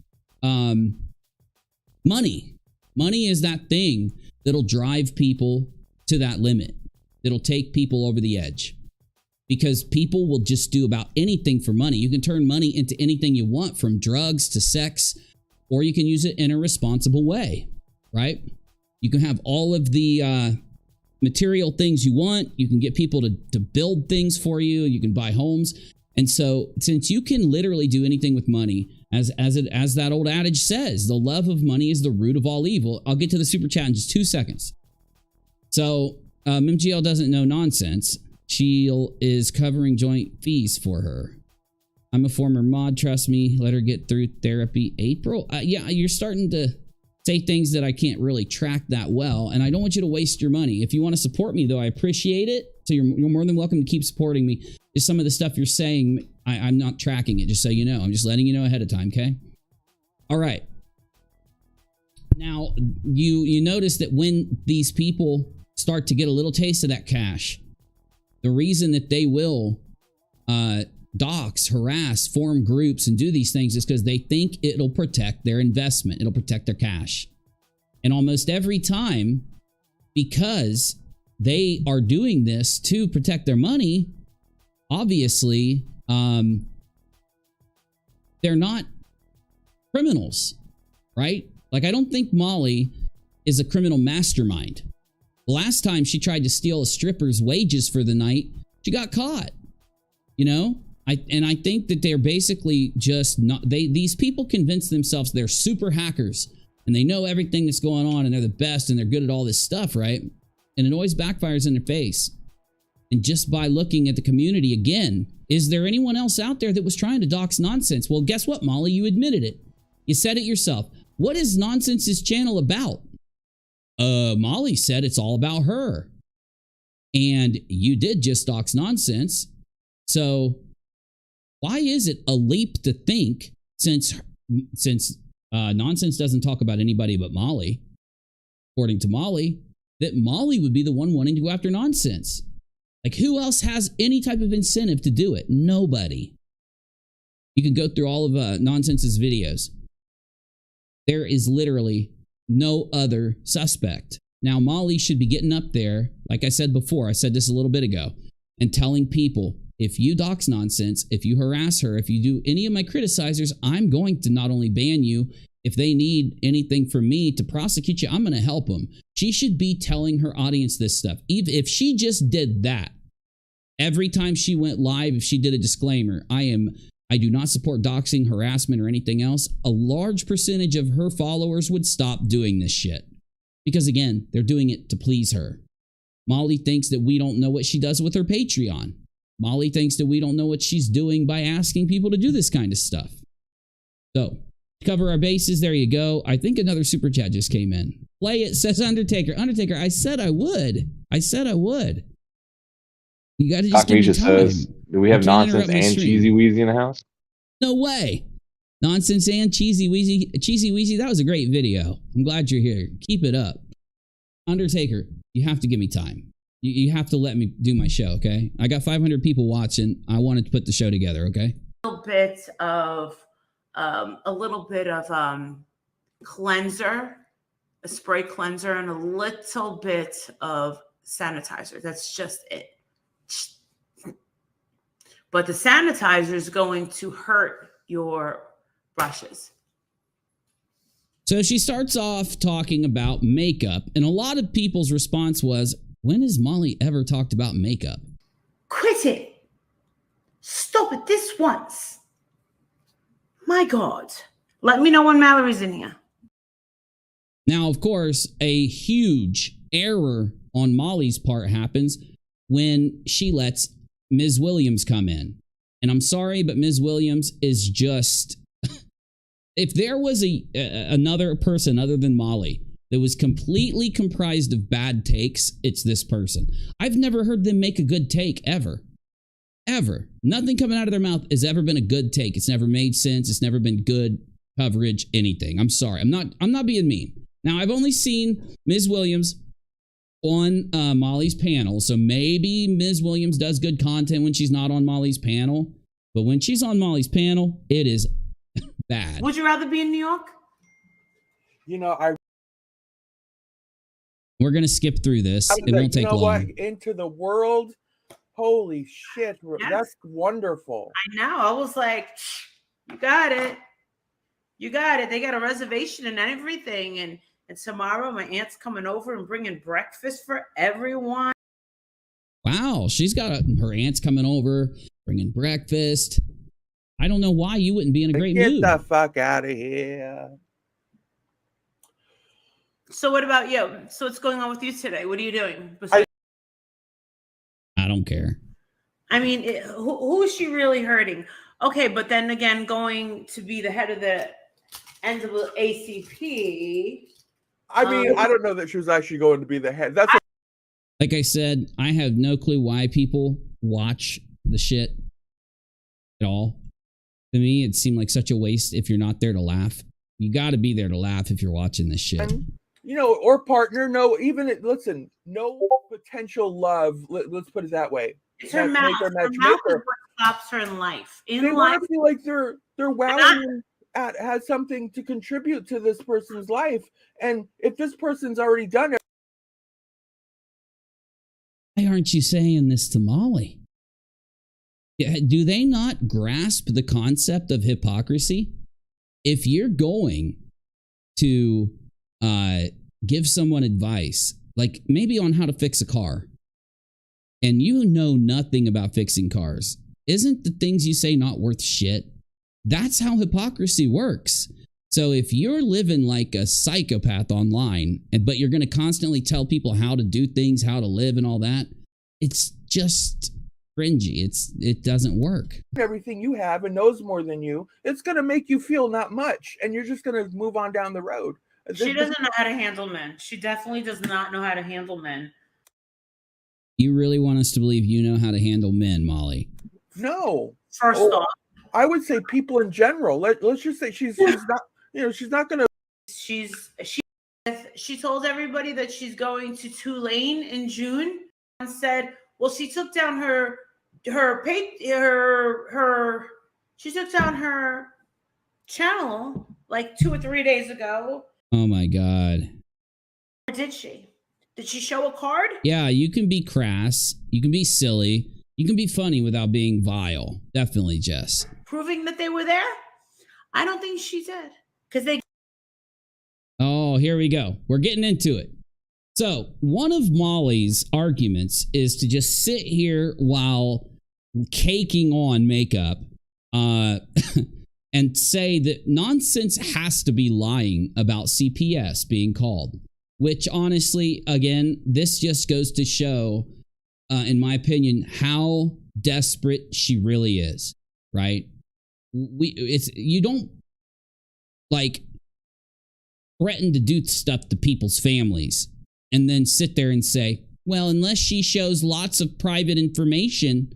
S2: money. Money is that thing that'll drive people to that limit. It'll take people over the edge, because people will just do about anything for money. You can turn money into anything you want, from drugs to sex, or you can use it in a responsible way, right? You can have all of the material things you want. You can get people to build things for you. You can buy homes. And so since you can literally do anything with money, as that old adage says, the love of money is the root of all evil. I'll get to the super chat in just 2 seconds. So MGL doesn't know Nonsense. She is covering joint fees for her. I'm a former mod, trust me. Let her get through therapy. April? Yeah, you're starting to say things that I can't really track that well, and I don't want you to waste your money. If you want to support me, though, I appreciate it. So you're more than welcome to keep supporting me. Just some of the stuff you're saying, I'm not tracking it, just so you know. I'm just letting you know ahead of time, okay? All right. Now, you notice that when these people start to get a little taste of that cash, the reason that they will dox, harass, form groups, and do these things is because they think it'll protect their investment. It'll protect their cash. And almost every time, because they are doing this to protect their money, obviously, they're not criminals, right? Like, I don't think Molly is a criminal mastermind. The last time she tried to steal a stripper's wages for the night, she got caught. You know? I think that they're basically just not, these people convince themselves they're super hackers and they know everything that's going on and they're the best and they're good at all this stuff, right? And it always backfires in their face. And just by looking at the community again, is there anyone else out there that was trying to dox Nonsense? Well, guess what, Molly? You admitted it. You said it yourself. What is Nonsense's channel about? Molly said it's all about her. And you did just dox Nonsense. So why is it a leap to think, since Nonsense doesn't talk about anybody but Molly, according to Molly, that Molly would be the one wanting to go after Nonsense? Like, who else has any type of incentive to do it? Nobody. You can go through all of Nonsense's videos. There is literally no other suspect. Now, Molly should be getting up there, like I said before, I said this a little bit ago, and telling people, if you dox Nonsense, if you harass her, if you do any of my criticizers, I'm going to not only ban you, if they need anything from me to prosecute you, I'm going to help them. She should be telling her audience this stuff. Even if she just did that, every time she went live, if she did a disclaimer, I do not support doxing, harassment, or anything else, a large percentage of her followers would stop doing this shit. Because again, they're doing it to please her. Molly thinks that we don't know what she does with her Patreon. Molly thinks that we don't know what she's doing by asking people to do this kind of stuff. So, to cover our bases, there you go. I think another super chat just came in. Play it, says Undertaker. Undertaker, I said I would. I said I would. You got to just give me time.
S9: Says, do we have Nonsense and Cheesy Weezy in the house?
S2: No way. Nonsense and Cheesy Weezy. Cheesy Weezy, that was a great video. I'm glad you're here. Keep it up. Undertaker, you have to give me time. You have to let me do my show, okay? I got 500 people watching. I wanted to put the show together, okay?
S12: A little bit of cleanser, a spray cleanser, and a little bit of sanitizer. That's just it. But the sanitizer is going to hurt your brushes.
S2: So she starts off talking about makeup, and a lot of people's response was, when has Molly ever talked about makeup?
S12: Quit it. Stop it this once. My God. Let me know when Mallory's in here.
S2: Now, of course, a huge error on Molly's part happens when she lets Ms. Williams come in. And I'm sorry, but Ms. Williams is just... if there was another person other than Molly that was completely comprised of bad takes, it's this person. I've never heard them make a good take, ever. Ever. Nothing coming out of their mouth has ever been a good take. It's never made sense. It's never been good coverage, anything. I'm sorry. I'm not being mean. Now, I've only seen Ms. Williams on Molly's panel, so maybe Ms. Williams does good content when she's not on Molly's panel, but when she's on Molly's panel, it is bad.
S12: Would you rather be in New York?
S2: We're going to skip through this. It won't take long.
S13: What? Into the world? Holy shit.
S12: Yes.
S13: That's wonderful.
S12: I know. I was like, you got it. You got it. They got a reservation and everything. And tomorrow my aunt's coming over and bringing breakfast for everyone.
S2: Wow. She's got her aunt's coming over, bringing breakfast. I don't know why you wouldn't be in a great mood.
S13: Get the fuck out of here.
S12: So what about you? So what's going on with you today? What are you doing?
S2: I don't care.
S12: I mean, who is she really hurting? Okay, but then again, going to be the head of the NAACP.
S13: I mean, I don't know that she was actually going to be the head. That's
S2: like I said, I have no clue why people watch the shit. at all. To me, it seemed like such a waste if you're not there to laugh. You got to be there to laugh if you're watching this shit.
S13: And, you know, or partner, listen, no potential love. Let's put it that way.
S11: It's her mouth. Her mouth is what stops her in life.
S13: They want to feel like they're wowing has something to contribute to this person's life. And if this person's already done it.
S2: Why aren't you saying this to Molly? Do they not grasp the concept of hypocrisy? If you're going to give someone advice, like maybe on how to fix a car, and you know nothing about fixing cars, isn't the things you say not worth shit? That's how hypocrisy works. So if you're living like a psychopath online, but you're going to constantly tell people how to do things, how to live and all that, it's just cringy. It doesn't work.
S13: Everything you have and knows more than you, it's going to make you feel not much, and you're just going to move on down the road.
S12: She doesn't know how to handle men. She definitely does not know how to handle men.
S2: You really want us to believe you know how to handle men, Molly?
S13: No.
S12: First off,
S13: I would say people in general. Let's just say she's not. You know, she's not going to.
S12: She told everybody that she's going to Tulane in June, and said, "Well, she took down her channel like 2 or 3 days ago."
S2: Oh my God.
S12: Or did she? Did she show a card?
S2: Yeah, you can be crass. You can be silly. You can be funny without being vile. Definitely, Jess.
S12: Proving that they were there? I don't think she did. Because they...
S2: Oh, here we go. We're getting into it. So, one of Molly's arguments is to just sit here while caking on makeup and say that Nonsense has to be lying about CPS being called. Which, honestly, again, this just goes to show, in my opinion, how desperate she really is, right? You don't, like, threaten to do stuff to people's families and then sit there and say, well, unless she shows lots of private information,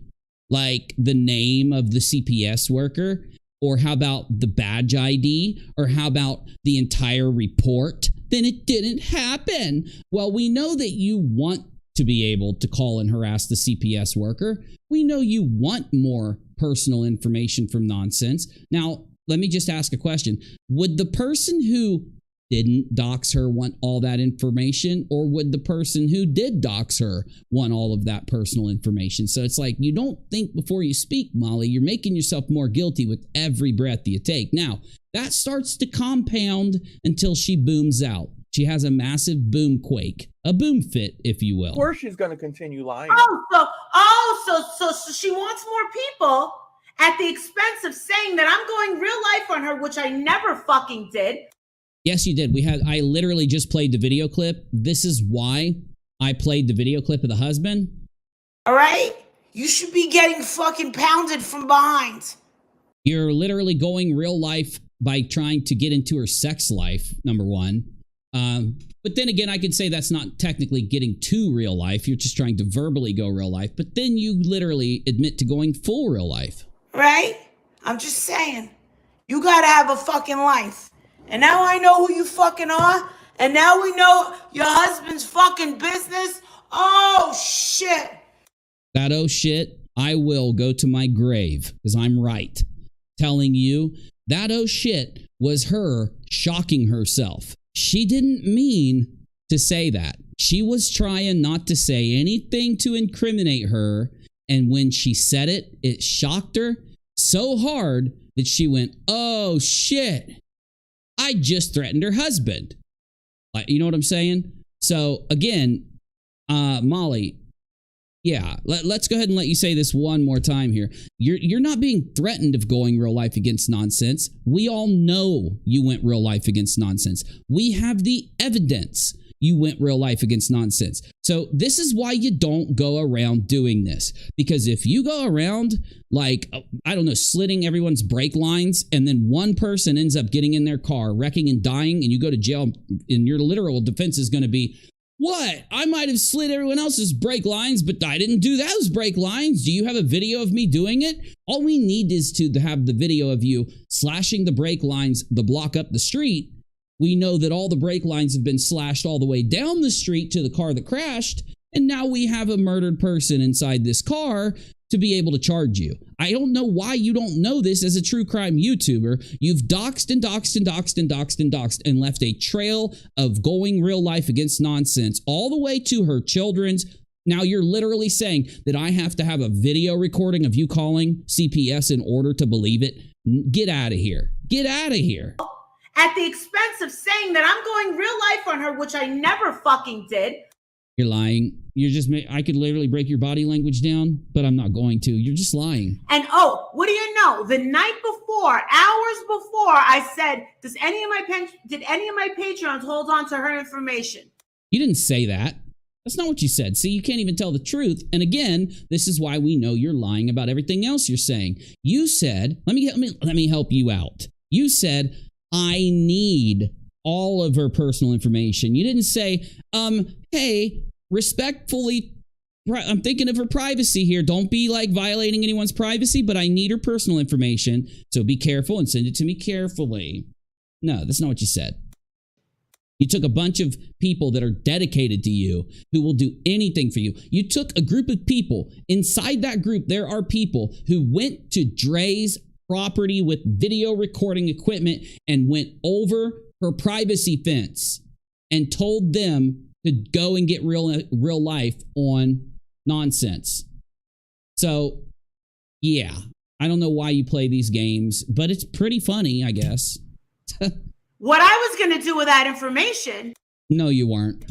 S2: like the name of the CPS worker, or how about the badge ID, or how about the entire report, then it didn't happen. Well, we know that you want to be able to call and harass the CPS worker. We know you want more personal information from Nonsense. Now, let me just ask a question. Would the person who didn't dox her want all that information, or would the person who did dox her want all of that personal information? So it's like, you don't think before you speak, Molly. You're making yourself more guilty with every breath you take. Now, that starts to compound until she booms out. She has a massive boom quake, a boom fit, if you will.
S13: Of course she's going to continue lying.
S12: So she wants more people at the expense of saying that I'm going real life on her, which I never fucking did.
S2: Yes, you did. I literally just played the video clip. This is why I played the video clip of the husband.
S12: All right? You should be getting fucking pounded from behind.
S2: You're literally going real life by trying to get into her sex life, number one. But then again, I could say that's not technically getting to real life. You're just trying to verbally go real life. But then you literally admit to going full real life.
S12: Right? I'm just saying. You gotta have a fucking life. And now I know who you fucking are. And now we know your husband's fucking business. Oh, shit.
S2: That oh shit, I will go to my grave, because I'm right. Telling you, that oh shit was her shocking herself. She didn't mean to say that. She was trying not to say anything to incriminate her. And when she said it, it shocked her so hard that she went, oh shit. I just threatened her husband. Like, you know what I'm saying? So again, Molly, yeah, let's go ahead and let you say this one more time here. You're not being threatened of going real life against Nonsense. We all know you went real life against Nonsense. We have the evidence you went real life against Nonsense. So this is why you don't go around doing this. Because if you go around, like, I don't know, slitting everyone's brake lines, and then one person ends up getting in their car, wrecking and dying, and you go to jail, and your literal defense is going to be, What? I might have slid everyone else's brake lines, but I didn't do those brake lines. Do you have a video of me doing it? All we need is to have the video of you slashing the brake lines the block up the street. We know that all the brake lines have been slashed all the way down the street to the car that crashed, and now we have a murdered person inside this car to be able to charge you. I don't know why you don't know this as a true crime YouTuber. You've doxed and doxed and doxed and doxed and doxed and left a trail of going real life against nonsense all the way to her children's. Now you're literally saying that I have to have a video recording of you calling CPS in order to believe it? Get out of here. Get out of here.
S11: At the expense of saying that I'm going real life on her, which I never fucking did.
S2: You're lying. You're just, I could literally break your body language down, but I'm not going to. You're just lying.
S11: And oh, what do you know? The night before, hours before, I said, did any of my patrons hold on to her information?
S2: You didn't say that. That's not what you said. See, you can't even tell the truth. And again, this is why we know you're lying about everything else you're saying. You said, let me help you out. You said, I need all of her personal information. You didn't say, hey, respectfully, I'm thinking of her privacy here. Don't be like violating anyone's privacy, but I need her personal information. So be careful and send it to me carefully. No, that's not what you said. You took a bunch of people that are dedicated to you, who will do anything for you. You took a group of people. Inside that group, there are people who went to Dre's property with video recording equipment and went over her privacy fence and told them to go and get real life on nonsense. So, yeah, I don't know why you play these games, but it's pretty funny, I guess.
S11: What I was going to do with that information.
S2: No, you weren't.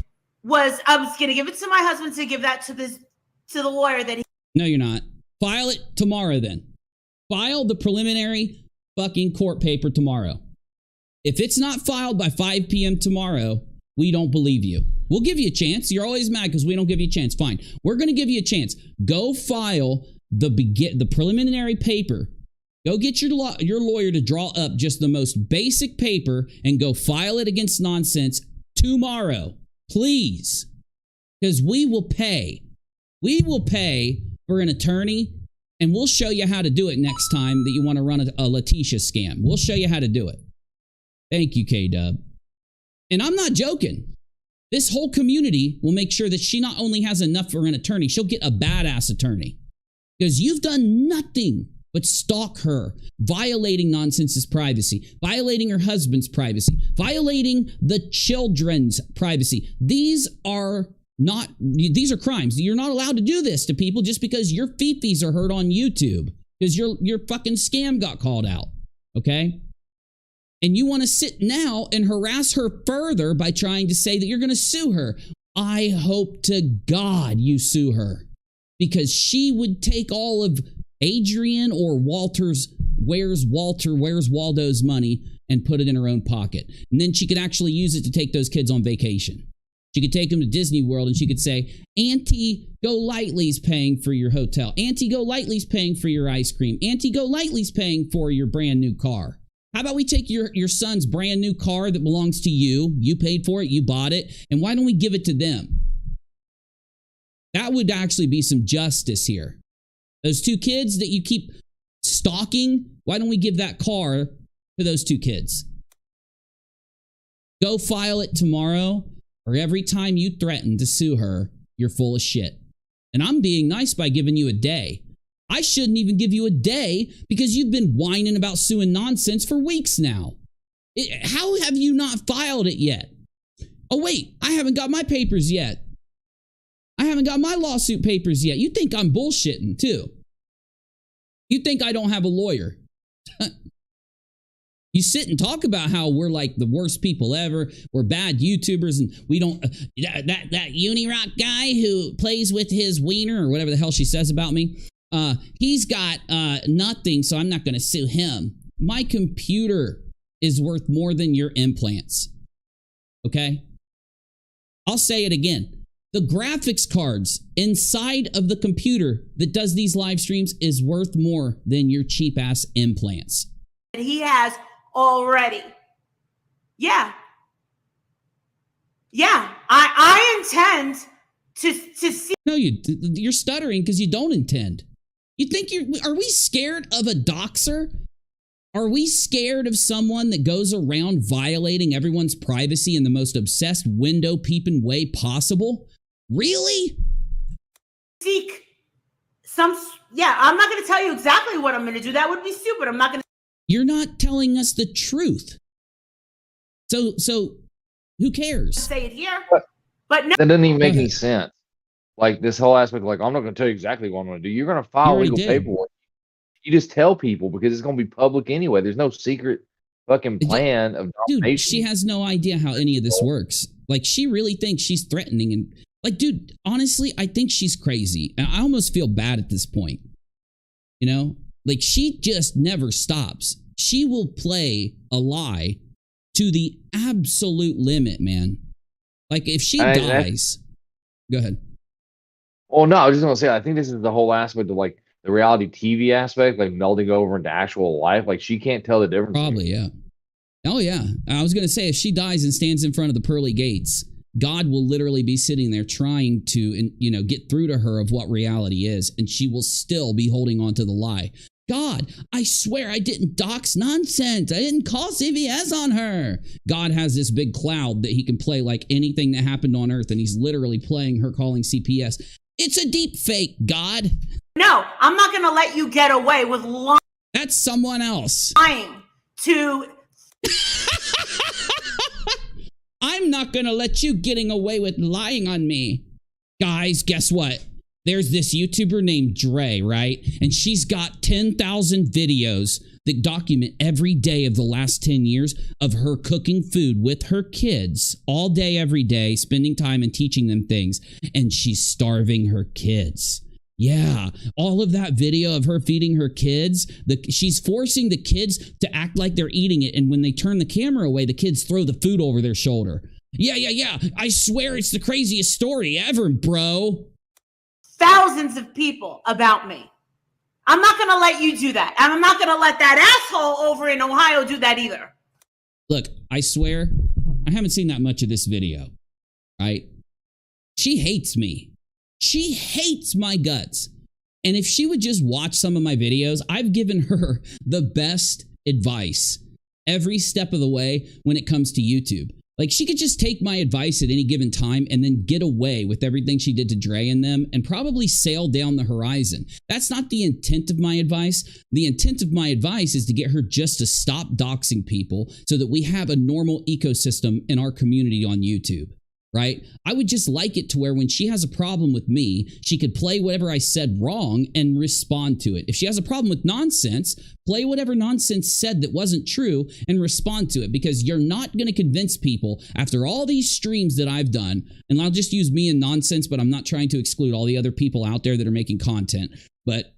S11: Was I was going to give it to my husband to give that to the lawyer that he.
S2: No, you're not. File it tomorrow then. File the preliminary fucking court paper tomorrow. If it's not filed by 5 p.m. tomorrow, we don't believe you. We'll give you a chance. You're always mad because we don't give you a chance. Fine. We're going to give you a chance. Go file the preliminary paper. Go get your lawyer to draw up just the most basic paper and go file it against nonsense tomorrow. Please. Because we will pay. We will pay for an attorney, and we'll show you how to do it next time that you want to run a Letitia scam. We'll show you how to do it. Thank you, K-Dub. And I'm not joking. This whole community will make sure that she not only has enough for an attorney, she'll get a badass attorney. Because you've done nothing but stalk her, violating Nonsense's privacy, violating her husband's privacy, violating the children's privacy. These are crimes. You're not allowed to do this to people just because your fifis are heard on YouTube because your fucking scam got called out. Okay? And you want to sit now and harass her further by trying to say that you're going to sue her. I hope to God you sue her, because she would take all of Adrian or Walter's Where's Waldo's money and put it in her own pocket. And then she could actually use it to take those kids on vacation. She could take them to Disney World and she could say, Auntie Golightly's paying for your hotel. Auntie Golightly's paying for your ice cream. Auntie Golightly's paying for your brand new car. How about we take your son's brand new car that belongs to you? You paid for it, you bought it, and why don't we give it to them? That would actually be some justice here. Those two kids that you keep stalking, why don't we give that car to those two kids? Go file it tomorrow, or every time you threaten to sue her, you're full of shit. And I'm being nice by giving you a day. I shouldn't even give you a day because you've been whining about suing nonsense for weeks now. How have you not filed it yet? Oh, wait, I haven't got my papers yet. I haven't got my lawsuit papers yet. You think I'm bullshitting too. You think I don't have a lawyer. You sit and talk about how we're like the worst people ever. We're bad YouTubers and we don't... that UNIRock guy who plays with his wiener or whatever the hell she says about me, he's got nothing, so I'm not going to sue him. My computer is worth more than your implants. Okay? I'll say it again. The graphics cards inside of the computer that does these live streams is worth more than your cheap ass implants.
S11: He has already. Yeah. Yeah. I
S12: intend to see.
S2: No, you're stuttering because you don't intend. You think are we scared of a doxer? Are we scared of someone that goes around violating everyone's privacy in the most obsessed window peeping way possible? Really?
S12: Seek some, yeah, I'm not going to tell you exactly what I'm going to do. That would be stupid. I'm not going to.
S2: You're not telling us the truth. So who cares?
S12: Say it here. But no.
S9: That doesn't even make any sense. Like this whole aspect, like, I'm not going to tell you exactly what I'm going to do. You're going to file legal paperwork. You just tell people because it's going to be public anyway. There's no secret fucking plan of domination.
S2: Dude, she has no idea how any of this works. Like, she really thinks she's threatening. And like, dude, honestly, I think she's crazy. And I almost feel bad at this point. You know, like, she just never stops. She will play a lie to the absolute limit, man. Like, if she dies, go ahead.
S9: Oh, no, I was just going to say, I think this is the whole aspect of like the reality TV aspect, like melding over into actual life. Like, she can't tell the difference.
S2: Probably, yeah. Oh, yeah. I was going to say, if she dies and stands in front of the pearly gates, God will literally be sitting there trying to, you know, get through to her of what reality is, and she will still be holding on to the lie. God, I swear I didn't dox nonsense. I didn't call CVS on her. God has this big cloud that he can play like anything that happened on Earth, and he's literally playing her calling CPS. It's a deep fake, God.
S12: No, I'm not going to let you get away with lying.
S2: That's someone else.
S12: Lying to.
S2: I'm not going to let you getting away with lying on me. Guys, guess what? There's this YouTuber named Dre, right? And she's got 10,000 videos that document every day of the last 10 years of her cooking food with her kids all day, every day, spending time and teaching them things. And she's starving her kids. Yeah, all of that video of her feeding her kids, she's forcing the kids to act like they're eating it. And when they turn the camera away, the kids throw the food over their shoulder. Yeah. I swear it's the craziest story ever, bro.
S12: Thousands of people about me. I'm not going to let you do that. And I'm not going to let that asshole over in Ohio do that either.
S2: Look, I swear, I haven't seen that much of this video, right? She hates me. She hates my guts. And if she would just watch some of my videos, I've given her the best advice every step of the way when it comes to YouTube. Like, she could just take my advice at any given time and then get away with everything she did to Dre and them and probably sail down the horizon. That's not the intent of my advice. The intent of my advice is to get her just to stop doxing people so that we have a normal ecosystem in our community on YouTube, right? I would just like it to where when she has a problem with me, she could play whatever I said wrong and respond to it. If she has a problem with nonsense, play whatever nonsense said that wasn't true and respond to it, because you're not going to convince people after all these streams that I've done. And I'll just use me and nonsense, but I'm not trying to exclude all the other people out there that are making content. But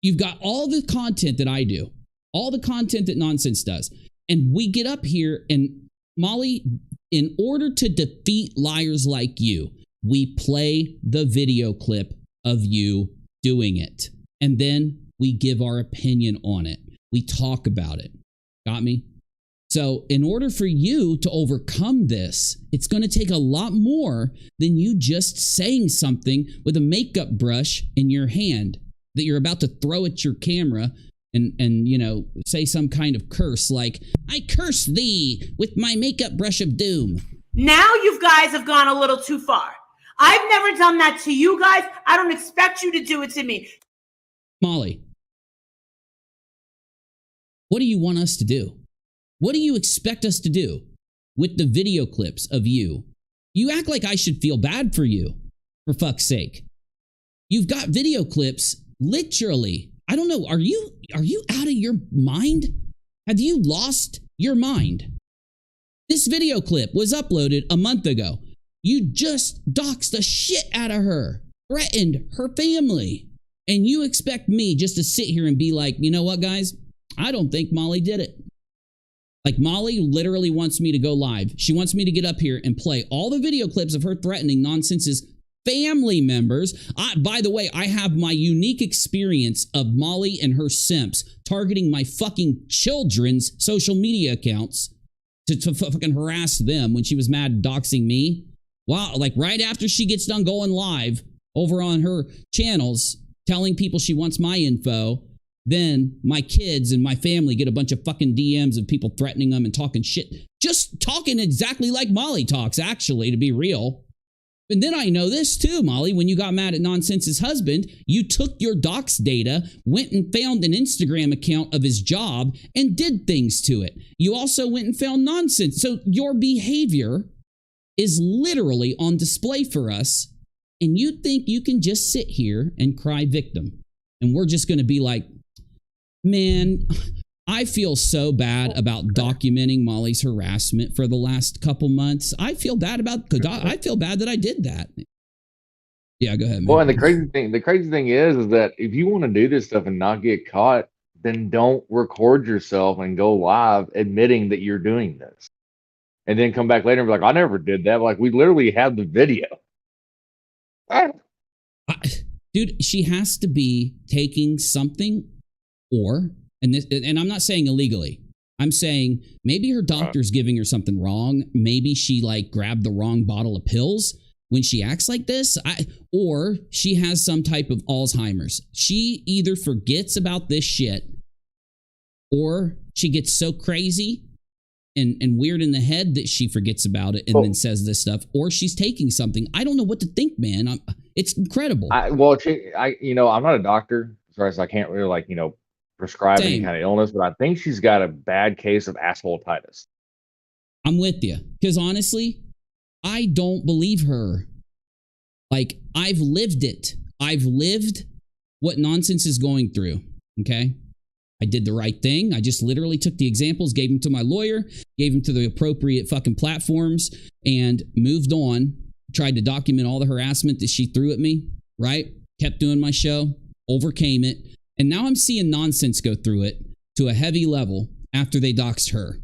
S2: you've got all the content that I do, all the content that nonsense does. And we get up here and Molly, in order to defeat liars like you, we play the video clip of you doing it. And then we give our opinion on it. We talk about it. Got me? So in order for you to overcome this, it's going to take a lot more than you just saying something with a makeup brush in your hand that you're about to throw at your camera and you know, say some kind of curse like, I curse thee with my makeup brush of doom.
S12: Now you guys have gone a little too far. I've never done that to you guys. I don't expect you to do it to me.
S2: Molly, what do you want us to do? What do you expect us to do with the video clips of you? You act like I should feel bad for you, for fuck's sake. You've got video clips, literally. I don't know, are you out of your mind? Have you lost your mind? This video clip was uploaded a month ago. You just doxed the shit out of her, threatened her family. And you expect me just to sit here and be like, you know what, guys? I don't think Molly did it. Like, Molly literally wants me to go live. She wants me to get up here and play all the video clips of her threatening nonsense's family members. By the way, I have my unique experience of Molly and her simps targeting my fucking children's social media accounts to fucking harass them when she was mad doxing me. Wow, like right after she gets done going live over on her channels, telling people she wants my info, then my kids and my family get a bunch of fucking DMs of people threatening them and talking shit. Just talking exactly like Molly talks, actually, to be real. And then I know this too, Molly, when you got mad at Nonsense's husband, you took your docs data, went and found an Instagram account of his job and did things to it. You also went and found Nonsense. So your behavior is literally on display for us. And you think you can just sit here and cry victim. And we're just going to be like, man, I feel so bad about documenting Molly's harassment for the last couple months. I feel bad that I did that. Yeah, go ahead, man.
S9: Well, and the crazy thing is that if you want to do this stuff and not get caught, then don't record yourself and go live admitting that you're doing this. And then come back later and be like, I never did that. Like, we literally have the video.
S2: Dude, she has to be taking something and I'm not saying illegally. I'm saying maybe her doctor's giving her something wrong. Maybe she like grabbed the wrong bottle of pills when she acts like this. Or she has some type of Alzheimer's. She either forgets about this shit or she gets so crazy and weird in the head that she forgets about it and then says this stuff, or she's taking something. I don't know what to think, man. It's incredible.
S9: I'm not a doctor, so I can't really prescribe any kind of illness, but I think she's got a bad case of asshole-titis.
S2: I'm with you. Because honestly, I don't believe her. Like, I've lived it. I've lived what Nonsense is going through. Okay? I did the right thing. I just literally took the examples, gave them to my lawyer, gave them to the appropriate fucking platforms, and moved on. Tried to document all the harassment that she threw at me, right? Kept doing my show, overcame it. And now I'm seeing Nonsense go through it to a heavy level after they doxed her.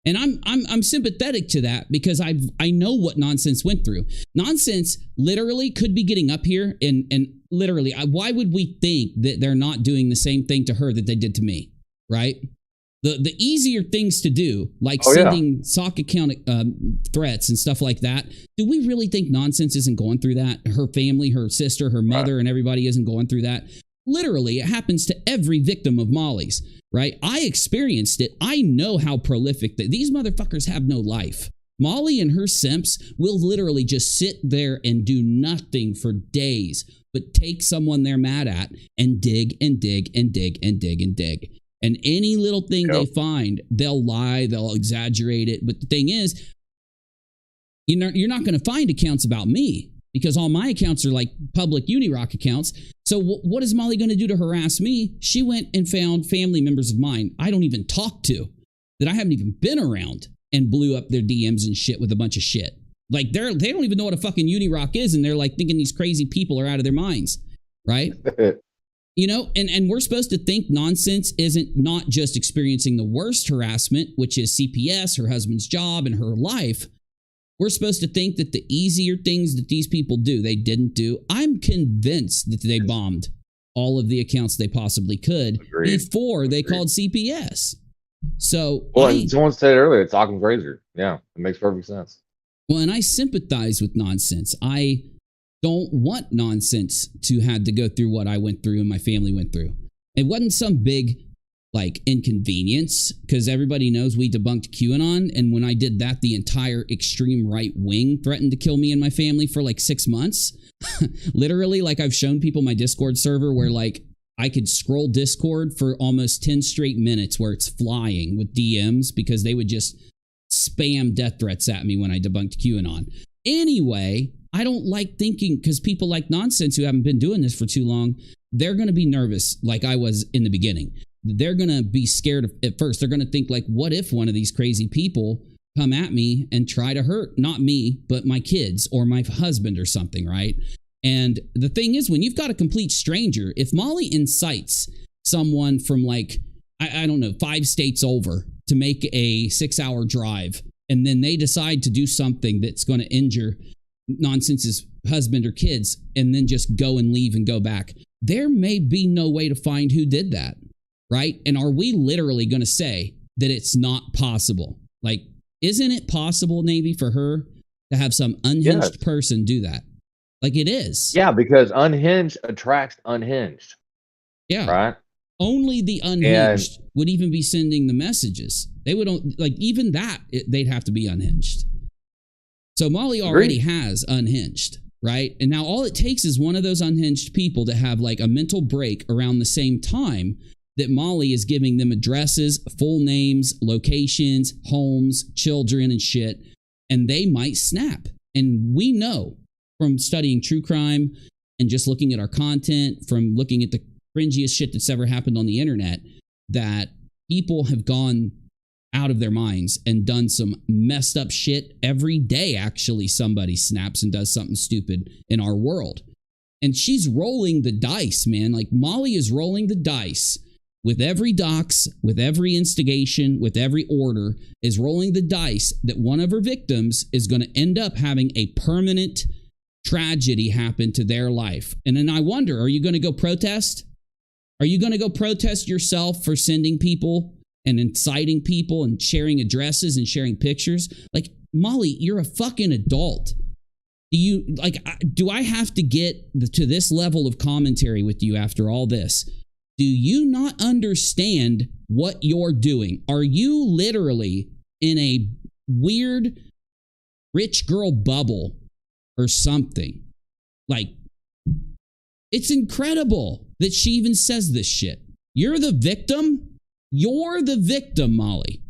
S2: And I'm sympathetic to that because I know what Nonsense went through. Nonsense literally could be getting up here and literally, why would we think that they're not doing the same thing to her that they did to me, right? The easier things to do, like sending sock account threats and stuff like that. Do we really think Nonsense isn't going through that? Her family, her sister, her mother, and everybody isn't going through that? Literally, it happens to every victim of Molly's, right? I experienced it. I know how prolific these motherfuckers have no life. Molly and her simps will literally just sit there and do nothing for days, but take someone they're mad at and dig and dig and dig and dig and dig. And any little thing they find, they'll lie, they'll exaggerate it. But the thing is, you're not going to find accounts about me because all my accounts are like public UNIRock accounts. So what is Molly going to do to harass me? She went and found family members of mine I don't even talk to, that I haven't even been around, and blew up their DMs and shit with a bunch of shit. Like they don't even know what a fucking UNIRock is, and they're like thinking these crazy people are out of their minds, right? And we're supposed to think Nonsense isn't not just experiencing the worst harassment, which is CPS, her husband's job, and her life. We're supposed to think that the easier things that these people do, they didn't do. I'm convinced that they bombed all of the accounts they possibly could before they called CPS. So,
S9: someone said earlier, it's Occam's razor. Yeah, it makes perfect sense.
S2: Well, and I sympathize with Nonsense. I don't want Nonsense to have to go through what I went through and my family went through. It wasn't some big inconvenience, because everybody knows we debunked QAnon, and when I did that, the entire extreme right wing threatened to kill me and my family for 6 months. Literally, I've shown people my Discord server where I could scroll Discord for almost 10 straight minutes where it's flying with DMs because they would just spam death threats at me when I debunked QAnon. Anyway, I don't like thinking, because people like Nonsense who haven't been doing this for too long, they're going to be nervous like I was in the beginning. They're going to be scared at first. They're going to think what if one of these crazy people come at me and try to hurt, not me, but my kids or my husband or something, right? And the thing is, when you've got a complete stranger, if Molly incites someone from I don't know, 5 states over to make a 6-hour drive, and then they decide to do something that's going to injure Nonsense's husband or kids, and then just go and leave and go back, there may be no way to find who did that, right? And are we literally going to say that it's not possible? Isn't it possible, Navy, for her to have some unhinged person do that. Like it is.
S9: Yeah, because unhinged attracts unhinged.
S2: Yeah.
S9: Right?
S2: Only the unhinged would even be sending the messages. They would, like, even that, they'd have to be unhinged. So Molly already has unhinged, right? And now all it takes is one of those unhinged people to have like a mental break around the same time that Molly is giving them addresses, full names, locations, homes, children, and shit. And they might snap. And we know from studying true crime and just looking at our content, from looking at the cringiest shit that's ever happened on the internet, that people have gone out of their minds and done some messed up shit every day. Actually, somebody snaps and does something stupid in our world. And she's rolling the dice, man. Like Molly is rolling the dice with every dox, with every instigation, with every order, is rolling the dice that one of her victims is going to end up having a permanent tragedy happen to their life. And then I wonder, are you going to go protest? Are you going to go protest yourself for sending people and inciting people and sharing addresses and sharing pictures? Like, Molly, you're a fucking adult. Do I have to get to this level of commentary with you after all this? Do you not understand what you're doing? Are you literally in a weird rich girl bubble or something? Like, it's incredible that she even says this shit. You're the victim? You're the victim, Molly.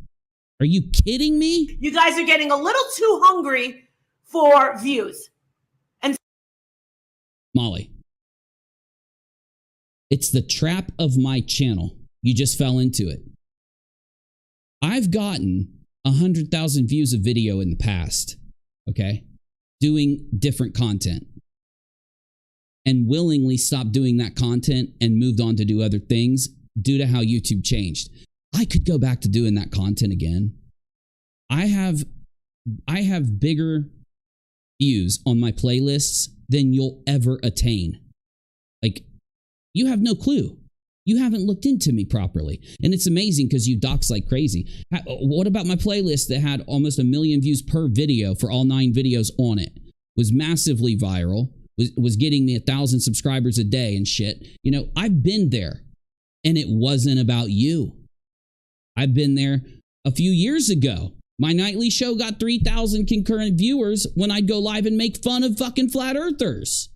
S2: Are you kidding me?
S11: You guys are getting a little too hungry for views. And
S2: Molly, it's the trap of my channel. You just fell into it. I've gotten 100,000 views of video in the past, okay, doing different content, and willingly stopped doing that content and moved on to do other things due to how YouTube changed. I could go back to doing that content again. I have bigger views on my playlists than you'll ever attain. Like, you have no clue. You haven't looked into me properly. And it's amazing because you dox like crazy. What about my playlist that had almost 1 million views per video for all 9 videos on it? Was massively viral, was getting me 1,000 subscribers a day and shit. You know, I've been there, and it wasn't about you. I've been there a few years ago. My nightly show got 3,000 concurrent viewers when I'd go live and make fun of fucking flat earthers.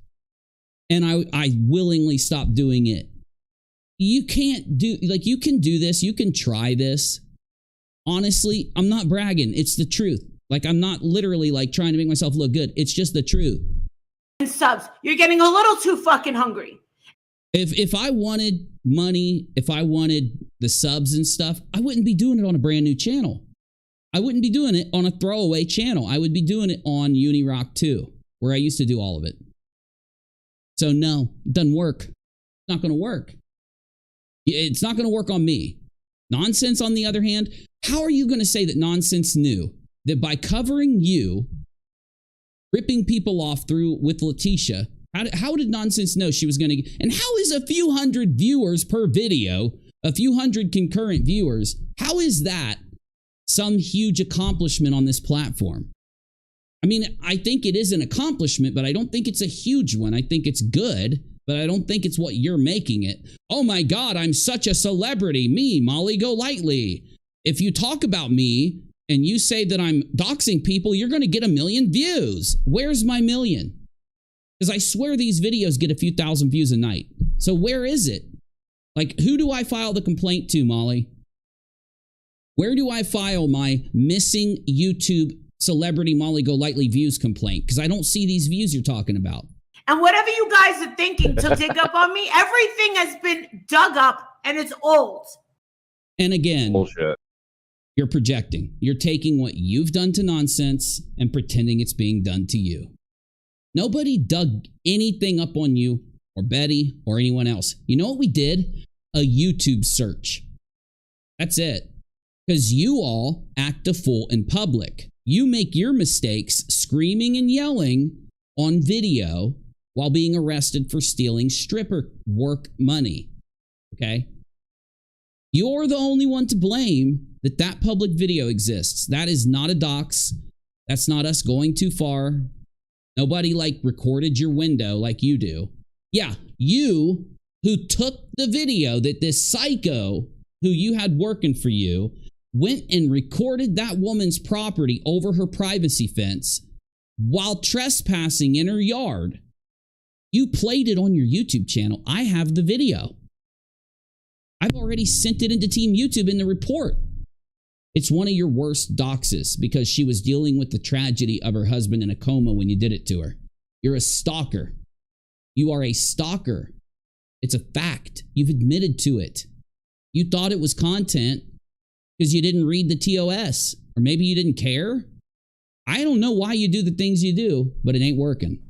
S2: And I willingly stopped doing it. You can't do, like, you can do this. You can try this. Honestly, I'm not bragging. It's the truth. Like, I'm not literally like trying to make myself look good. It's just the truth.
S11: And subs, you're getting a little too fucking hungry.
S2: If I wanted money, if I wanted the subs and stuff, I wouldn't be doing it on a brand new channel. I wouldn't be doing it on a throwaway channel. I would be doing it on UNIRock 2, where I used to do all of it. So no, it doesn't work. It's not going to work. It's not going to work on me. Nonsense, on the other hand, how are you going to say that Nonsense knew that by covering you, ripping people off through with Letitia, how did Nonsense know she was going to, and how is a few hundred viewers per video, a few hundred concurrent viewers, how is that some huge accomplishment on this platform? I mean, I think it is an accomplishment, but I don't think it's a huge one. I think it's good, but I don't think it's what you're making it. Oh my God, I'm such a celebrity. Me, Molly Golightly. If you talk about me and you say that I'm doxing people, you're going to get 1 million views. Where's my million? Because I swear these videos get a few thousand views a night. So where is it? Like, who do I file the complaint to, Molly? Where do I file my missing YouTube celebrity Molly Golightly views complaint? Because I don't see these views you're talking about.
S11: And whatever you guys are thinking to dig up on me, everything has been dug up and it's old.
S2: And again,
S9: bullshit.
S2: You're projecting. You're taking what you've done to Nonsense and pretending it's being done to you. Nobody dug anything up on you or Betty or anyone else. You know what we did? A YouTube search. That's it. Because you all act a fool in public. You make your mistakes screaming and yelling on video while being arrested for stealing stripper work money. Okay? You're the only one to blame that public video exists. That is not a dox. That's not us going too far. Nobody like recorded your window like you do. Yeah, you who took the video that this psycho who you had working for you went and recorded that woman's property over her privacy fence while trespassing in her yard. You played it on your YouTube channel. I have the video. I've already sent it into Team YouTube in the report. It's one of your worst doxes because she was dealing with the tragedy of her husband in a coma when you did it to her. You're a stalker. You are a stalker. It's a fact. You've admitted to it. You thought it was content because you didn't read the TOS, or maybe you didn't care. I don't know why you do the things you do, but it ain't working.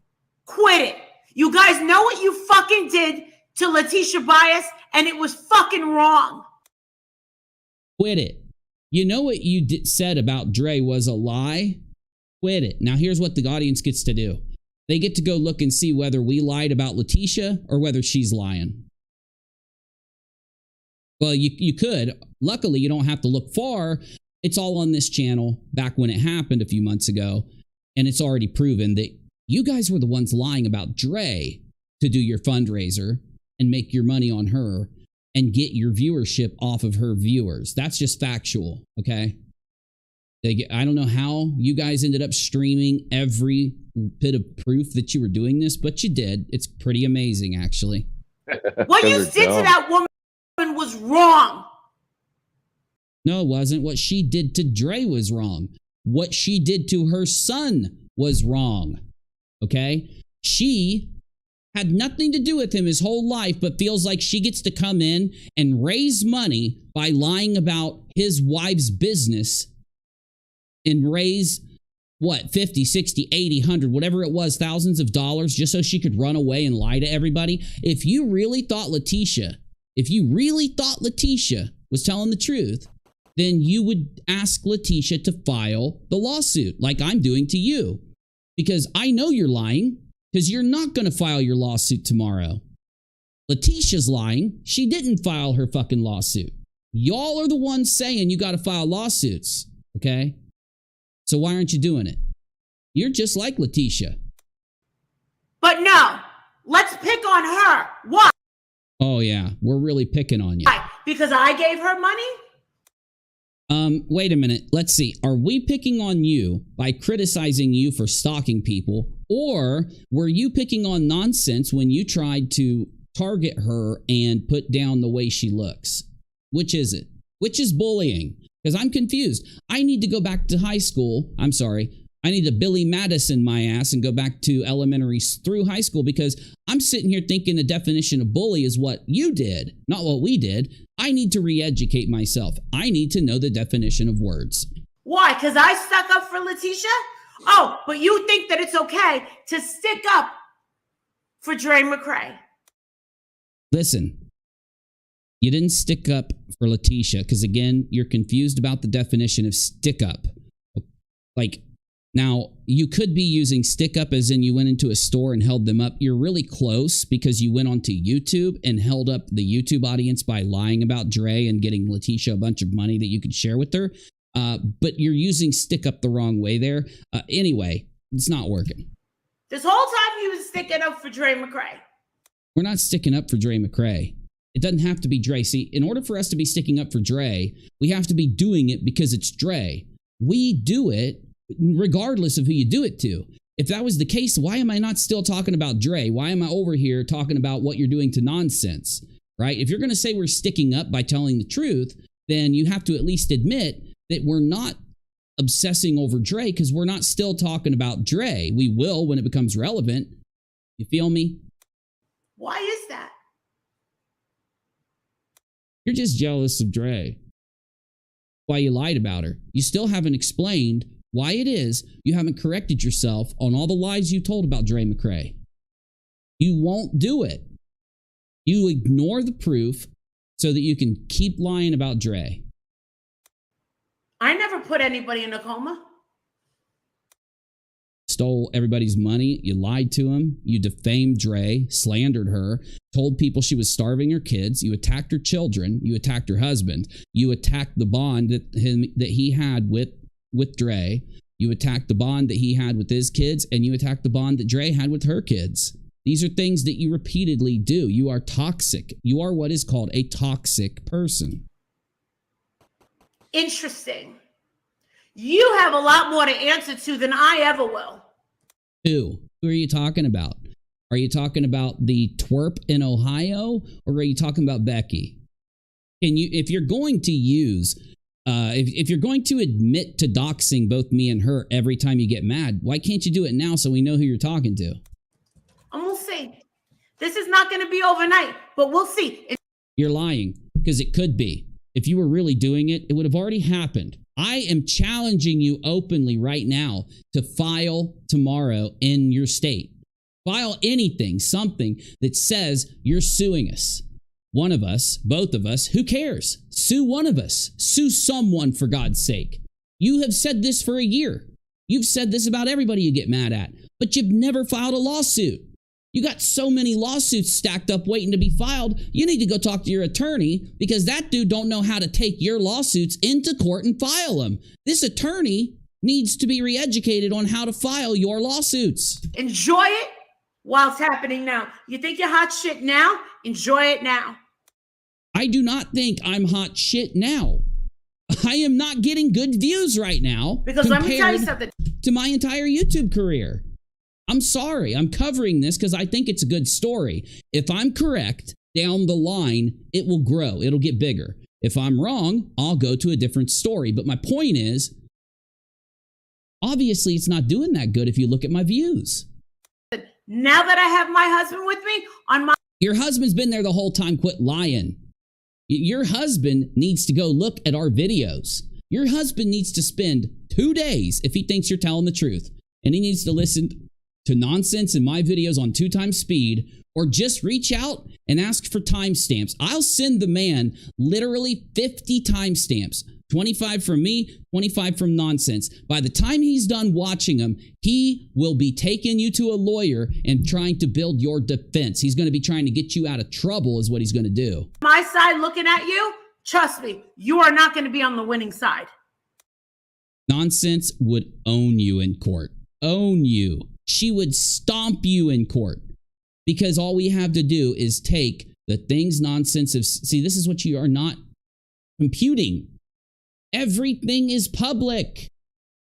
S12: Quit it. You guys know what you fucking did to Letitia Bias, and it was fucking wrong.
S2: Quit it. You know what you said about Dre was a lie? Quit it. Now here's what the audience gets to do. They get to go look and see whether we lied about Letitia or whether she's lying. Well, you could. Luckily, you don't have to look far. It's all on this channel back when it happened a few months ago. And it's already proven that you guys were the ones lying about Dre to do your fundraiser and make your money on her and get your viewership off of her viewers. That's just factual, okay? I don't know how you guys ended up streaming every bit of proof that you were doing this, but you did. It's pretty amazing, actually.
S12: What you did to that woman was wrong.
S2: No, it wasn't. What she did to Dre was wrong. What she did to her son was wrong, okay? She had nothing to do with him his whole life, but feels like she gets to come in and raise money by lying about his wife's business and raise, what, 50, 60, 80, 100, whatever it was, thousands of dollars just so she could run away and lie to everybody. If you really thought Letitia was telling the truth, then you would ask Letitia to file the lawsuit like I'm doing to you. Because I know you're lying, because you're not going to file your lawsuit tomorrow. Letitia's lying. She didn't file her fucking lawsuit. Y'all are the ones saying you got to file lawsuits, okay? So why aren't you doing it? You're just like Letitia.
S12: But no, let's pick on her. Why?
S2: Oh, yeah, we're really picking on you.
S12: Why? Because I gave her money?
S2: Wait a minute. Let's see. Are we picking on you by criticizing you for stalking people? Or were you picking on nonsense when you tried to target her and put down the way she looks? Which is it? Which is bullying? Because I'm confused. I need to go back to high school. I'm sorry. I need to Billy Madison my ass and go back to elementary through high school because I'm sitting here thinking the definition of bully is what you did, not what we did. I need to re-educate myself. I need to know the definition of words.
S12: Why? Because I stuck up for Letitia? Oh, but you think that it's okay to stick up for Dre McCray?
S2: Listen, you didn't stick up for Letitia because, again, you're confused about the definition of stick up. Like, now, you could be using stick up as in you went into a store and held them up. You're really close because you went onto YouTube and held up the YouTube audience by lying about Dre and getting Letitia a bunch of money that you could share with her. But you're using stick up the wrong way there. Anyway, it's not working.
S12: This whole time he was sticking up for Dre McCray.
S2: We're not sticking up for Dre McCray. It doesn't have to be Dre. See, in order for us to be sticking up for Dre, we have to be doing it because it's Dre. We do it regardless of who you do it to. If that was the case, why am I not still talking about Dre? Why am I over here talking about what you're doing to nonsense, right? If you're going to say we're sticking up by telling the truth, then you have to at least admit that we're not obsessing over Dre because we're not still talking about Dre. We will when it becomes relevant. You feel me?
S12: Why is that?
S2: You're just jealous of Dre. Why you lied about her. You still haven't explained why it is you haven't corrected yourself on all the lies you told about Dre McCray. You won't do it. You ignore the proof so that you can keep lying about Dre.
S12: I never put anybody in a coma.
S2: Stole everybody's money. You lied to him. You defamed Dre, slandered her, told people she was starving her kids. You attacked her children. You attacked her husband. You attacked the bond that he had with Dre. You attack the bond that he had with his kids, and you attack the bond that Dre had with her kids. These are things that you repeatedly do. You are toxic. You are what is called a toxic person.
S11: Interesting. You have a lot more to answer to than I ever will.
S2: Who are you talking about? Are you talking about the twerp in Ohio, or are you talking about Becky? And if you're going to use, if you're going to admit to doxing both me and her every time you get mad, why can't you do it now so we know who you're talking to?
S11: And we'll see. This is not going to be overnight, but we'll see.
S2: You're lying, because it could be. If you were really doing it, it would have already happened. I am challenging you openly right now to file tomorrow in your state. File anything, something that says you're suing us. One of us, both of us, who cares? Sue one of us. Sue someone, for God's sake. You have said this for a year. You've said this about everybody you get mad at, but you've never filed a lawsuit. You got so many lawsuits stacked up waiting to be filed, you need to go talk to your attorney, because that dude don't know how to take your lawsuits into court and file them. This attorney needs to be re-educated on how to file your lawsuits.
S11: Enjoy it while it's happening now. You think you're hot shit now? Enjoy it now.
S2: I do not think I'm hot shit now. I am not getting good views right now.
S11: Because let me tell you something.
S2: To my entire YouTube career. I'm sorry. I'm covering this because I think it's a good story. If I'm correct, down the line, it will grow. It'll get bigger. If I'm wrong, I'll go to a different story. But my point is, obviously, it's not doing that good if you look at my views.
S11: Now that I have my husband with me on my...
S2: Your husband's been there the whole time. Quit lying. Your husband needs to go look at our videos. Your husband needs to spend 2 days if he thinks you're telling the truth. And he needs to listen to nonsense in my videos on 2 times speed, or just reach out and ask for timestamps. I'll send the man literally 50 timestamps. 25 from me, 25 from nonsense. By the time he's done watching them, he will be taking you to a lawyer and trying to build your defense. He's going to be trying to get you out of trouble is what he's going to do.
S11: My side looking at you, trust me, you are not going to be on the winning side.
S2: Nonsense would own you in court. Own you. She would stomp you in court, because all we have to do is take the things nonsense of... See, this is what you are not computing. Everything is public.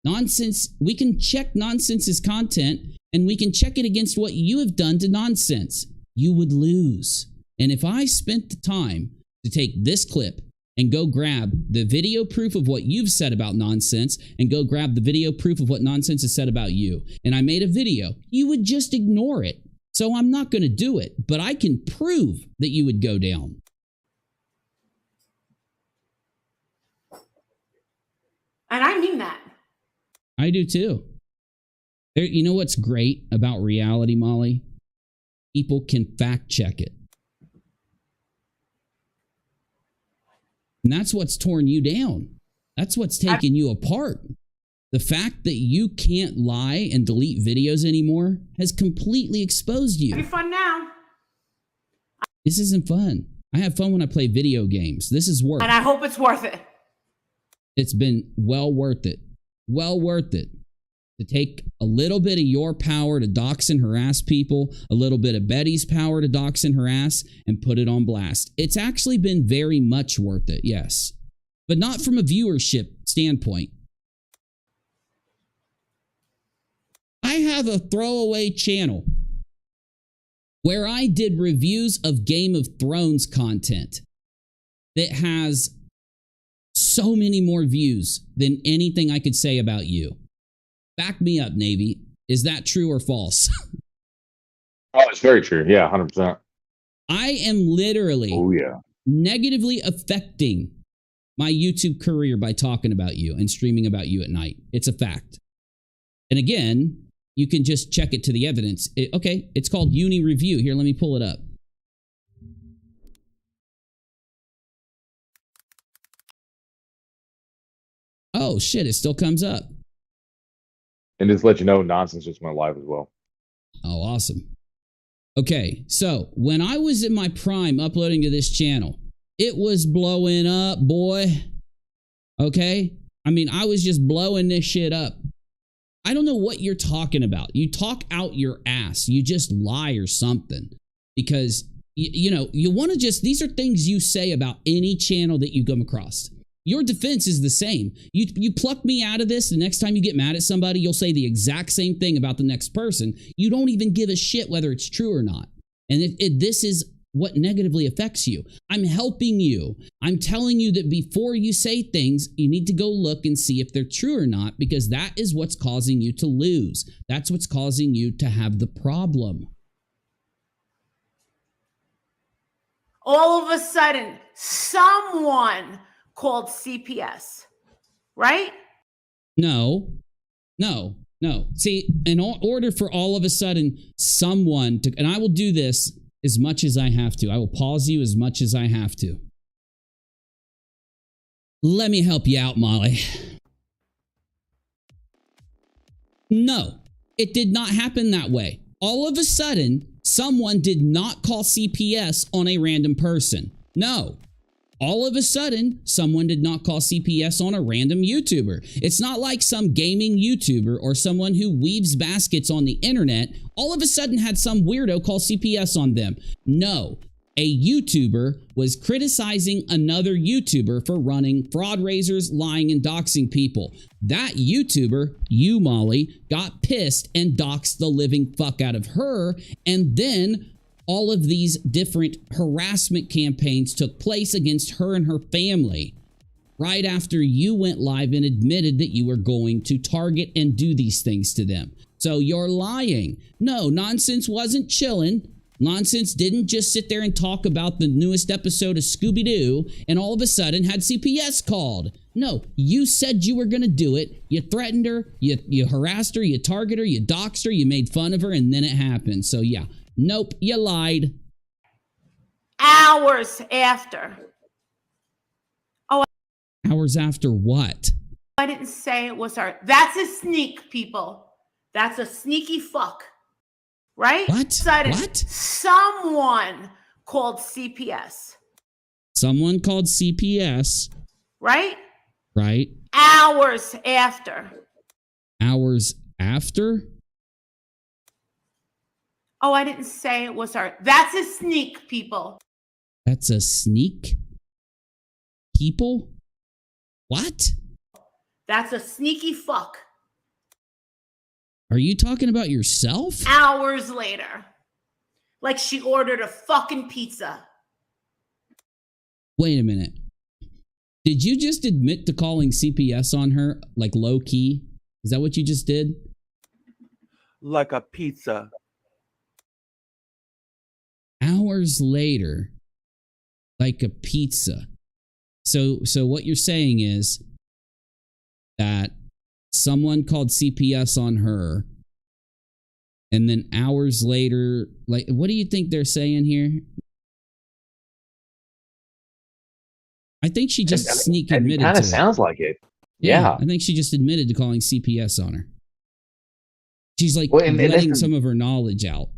S2: Nonsense, we can check nonsense's content, and we can check it against what you have done to nonsense. You would lose. And if I spent the time to take this clip and go grab the video proof of what you've said about nonsense and go grab the video proof of what nonsense has said about you, and I made a video, you would just ignore it. So I'm not going to do it, but I can prove that you would go down.
S11: And I mean that.
S2: I do too. You know what's great about reality, Molly? People can fact check it. And that's what's torn you down. That's what's taking you apart. The fact that you can't lie and delete videos anymore has completely exposed you.
S11: It'll be fun now.
S2: This isn't fun. I have fun when I play video games. This is work.
S11: And I hope it's worth it.
S2: It's been well worth it. Well worth it. To take a little bit of your power to dox and harass people, a little bit of Betty's power to dox and harass, and put it on blast. It's actually been very much worth it, yes. But not from a viewership standpoint. I have a throwaway channel where I did reviews of Game of Thrones content that has so many more views than anything I could say about you. Back me up, Navy. Is that true or false?
S9: Oh, it's very true. Yeah, 100%.
S2: I am literally negatively affecting my YouTube career by talking about you and streaming about you at night. It's a fact. And again, you can just check it to the evidence. Okay, it's called UNIReview. Here, let me pull it up. Oh, shit, it still comes up.
S9: And just let you know, nonsense just went live as well.
S2: Oh, awesome. Okay, so when I was in my prime uploading to this channel, it was blowing up, boy. Okay? I mean, I was just blowing this shit up. I don't know what you're talking about. You talk out your ass. You just lie or something. Because, you know, you want to just, these are things you say about any channel that you come across. Your defense is the same. You pluck me out of this, the next time you get mad at somebody, you'll say the exact same thing about the next person. You don't even give a shit whether it's true or not. And this is what negatively affects you. I'm helping you. I'm telling you that before you say things, you need to go look and see if they're true or not, because that is what's causing you to lose. That's what's causing you to have the problem.
S12: All of a sudden, someone called CPS, right?
S2: No. See, in order for all of a sudden someone to, and I will do this as much as I have to. I will pause you as much as I have to. Let me help you out, Molly. No, it did not happen that way. All of a sudden, someone did not call CPS on a random person. No. All of a sudden, someone did not call CPS on a random YouTuber. It's not like some gaming YouTuber or someone who weaves baskets on the internet all of a sudden had some weirdo call CPS on them. No, a YouTuber was criticizing another YouTuber for running fraud raisers, lying, and doxing people. That YouTuber, you, Molly, got pissed and doxed the living fuck out of her, and then all of these different harassment campaigns took place against her and her family right after you went live and admitted that you were going to target and do these things to them. So you're lying. No, Nonsense wasn't chilling. Nonsense didn't just sit there and talk about the newest episode of Scooby-Doo and all of a sudden had CPS called. No, you said you were going to do it. You threatened her, you harassed her, you targeted her, you doxed her, you made fun of her, and then it happened. So yeah. Nope, you lied.
S12: Hours after. Oh,
S2: hours after what?
S12: I didn't say it was her. That's a sneak, people. That's a sneaky fuck. Right?
S2: What? What?
S12: Someone called CPS.
S2: Someone called CPS.
S12: Right?
S2: Right.
S12: Hours after.
S2: Hours after?
S12: Oh, I didn't say it was her. That's a sneak, people.
S2: That's a sneak? People? What?
S12: That's a sneaky fuck.
S2: Are you talking about yourself?
S12: Hours later. Like she ordered a fucking pizza.
S2: Wait a minute. Did you just admit to calling CPS on her, like low key? Is that what you just did?
S13: Like a pizza.
S2: Hours later, like a pizza. So what you're saying is that someone called CPS on her, and then hours later, like, what do you think they're saying here? I think she just sneak admitted to it.
S9: Kind of sounds like it. Yeah.
S2: I think she just admitted to calling CPS on her. She's like letting some of her knowledge out.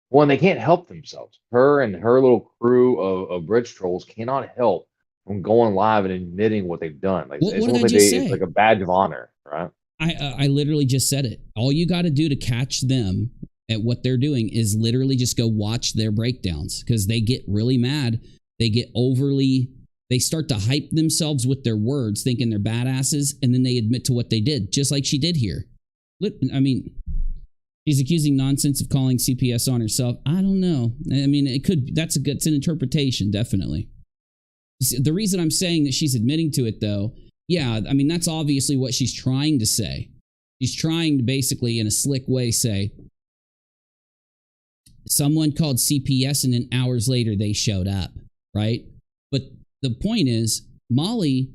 S9: Well, and they can't help themselves. Her and her little crew of bridge trolls cannot help from going live and admitting what they've done. Like,
S2: what did I just say?
S9: It's like a badge of honor, right?
S2: I literally just said it. All you got to do to catch them at what they're doing is literally just go watch their breakdowns, because they get really mad. They get they start to hype themselves with their words, thinking they're badasses, and then they admit to what they did, just like she did here. I mean, she's accusing Nonsense of calling CPS on herself. I don't know. I mean, it's an interpretation, definitely. The reason I'm saying that she's admitting to it, though, yeah, I mean, that's obviously what she's trying to say. She's trying to basically, in a slick way, say, someone called CPS and then hours later they showed up, right? But the point is, Molly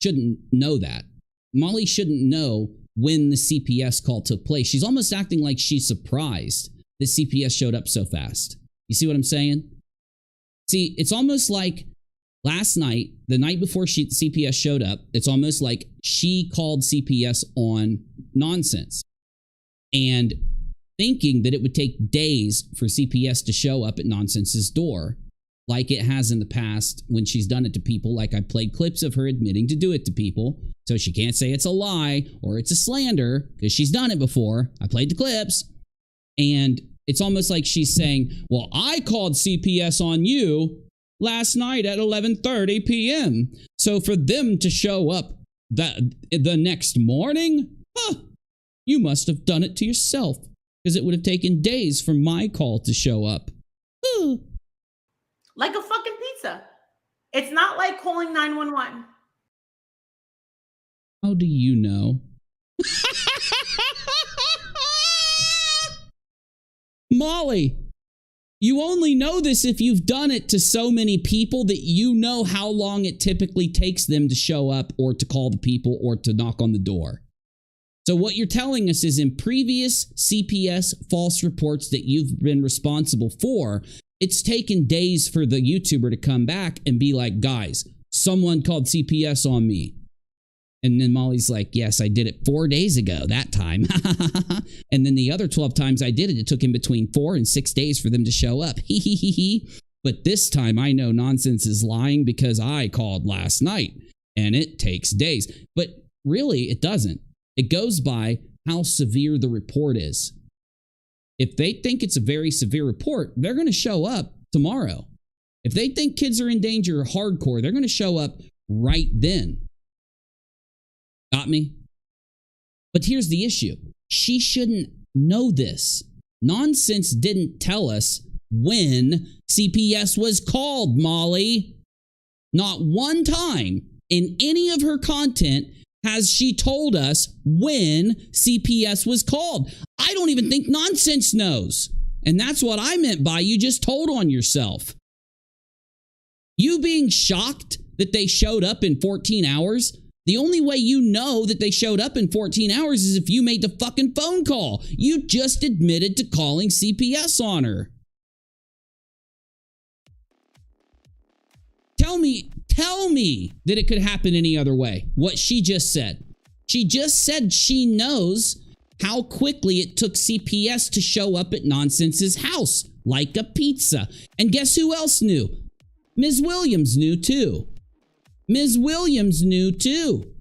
S2: shouldn't know that. Molly shouldn't know when the CPS call took place. She's almost acting like she's surprised that CPS showed up so fast. You see what I'm saying? See, it's almost like last night, the night before CPS showed up, it's almost like she called CPS on Nonsense and thinking that it would take days for CPS to show up at Nonsense's door. like it has in the past when she's done it to people. Like I played clips of her admitting to do it to people. So she can't say it's a lie or it's a slander because she's done it before. I played the clips. And it's almost like she's saying, well, I called CPS on you last night at 11:30 p.m. So for them to show up the next morning, you must have done it to yourself because it would have taken days for my call to show up.
S11: Like a fucking pizza. It's not like calling 911.
S2: How do you know? Molly, you only know this if you've done it to so many people that you know how long it typically takes them to show up or to call the people or to knock on the door. So what you're telling us is in previous CPS false reports that you've been responsible for, it's taken days for the YouTuber to come back and be like, guys, someone called CPS on me. And then Molly's like, yes, I did it 4 days ago that time. And then the other 12 times I did it, it took him between 4 and 6 days for them to show up. But this time I know nonsense is lying because I called last night and it takes days. But really, it doesn't. It goes by how severe the report is. If they think it's a very severe report, they're going to show up tomorrow. If they think kids are in danger hardcore, they're going to show up right then. Got me? But here's the issue. She shouldn't know this. Nonsense didn't tell us when CPS was called, Molly. Not one time in any of her content has she told us when CPS was called. I don't even think Nonsense knows. And that's what I meant by you just told on yourself. You being shocked that they showed up in 14 hours, the only way you know that they showed up in 14 hours is if you made the fucking phone call. You just admitted to calling CPS on her. Tell me that it could happen any other way. What she just said. She just said she knows how quickly it took CPS to show up at Nonsense's house, like a pizza. And guess who else knew? Ms. Williams knew too. Ms. Williams knew too.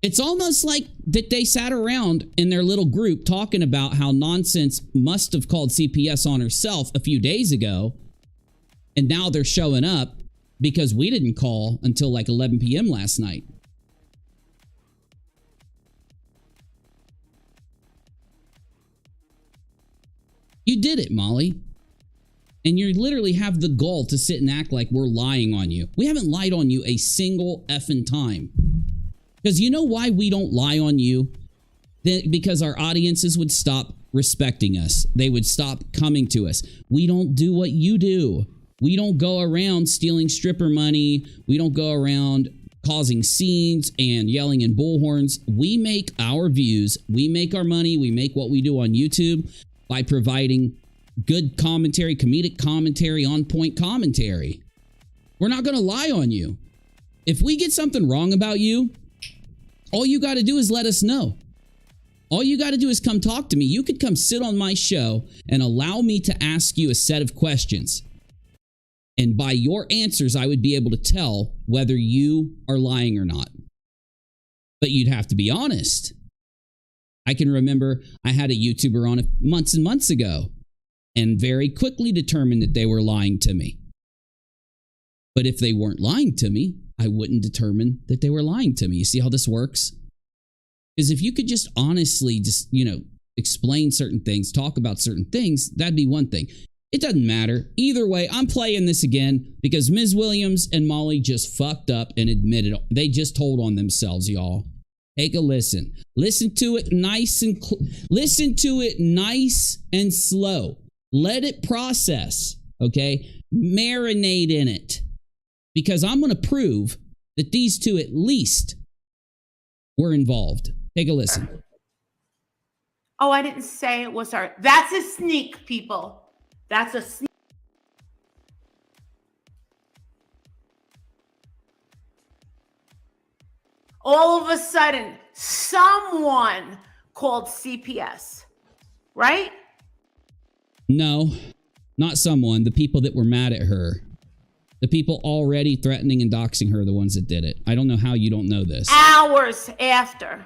S2: It's almost like that they sat around in their little group talking about how Nonsense must have called CPS on herself a few days ago. And now they're showing up because we didn't call until like 11 p.m. last night. You did it, Molly. And you literally have the gall to sit and act like we're lying on you. We haven't lied on you a single effing time. Because you know why we don't lie on you? Because our audiences would stop respecting us. They would stop coming to us. We don't do what you do. We don't go around stealing stripper money. We don't go around causing scenes and yelling in bullhorns. We make our views. We make our money. We make what we do on YouTube by providing good commentary, comedic commentary, on-point commentary. We're not going to lie on you. If we get something wrong about you, all you got to do is let us know. All you got to do is come talk to me. You could come sit on my show and allow me to ask you a set of questions. And by your answers, I would be able to tell whether you are lying or not. But you'd have to be honest. I can remember I had a YouTuber on months and months ago and very quickly determined that they were lying to me. But if they weren't lying to me, I wouldn't determine that they were lying to me. You see how this works? Because if you could just honestly explain certain things, talk about certain things, that'd be one thing. It doesn't matter. Either way, I'm playing this again because Ms. Williams and Molly just fucked up and admitted it. They just told on themselves, y'all. Take a listen. Listen to it nice and slow. Let it process, okay? Marinate in it. Because I'm going to prove that these two at least were involved. Take a listen.
S11: Oh, I didn't say it was her. That's a sneak, people. That's a sneak. All of a sudden, someone called CPS, right?
S2: No, not someone. The people that were mad at her. The people already threatening and doxing her are the ones that did it. I don't know how you don't know this.
S11: Hours after.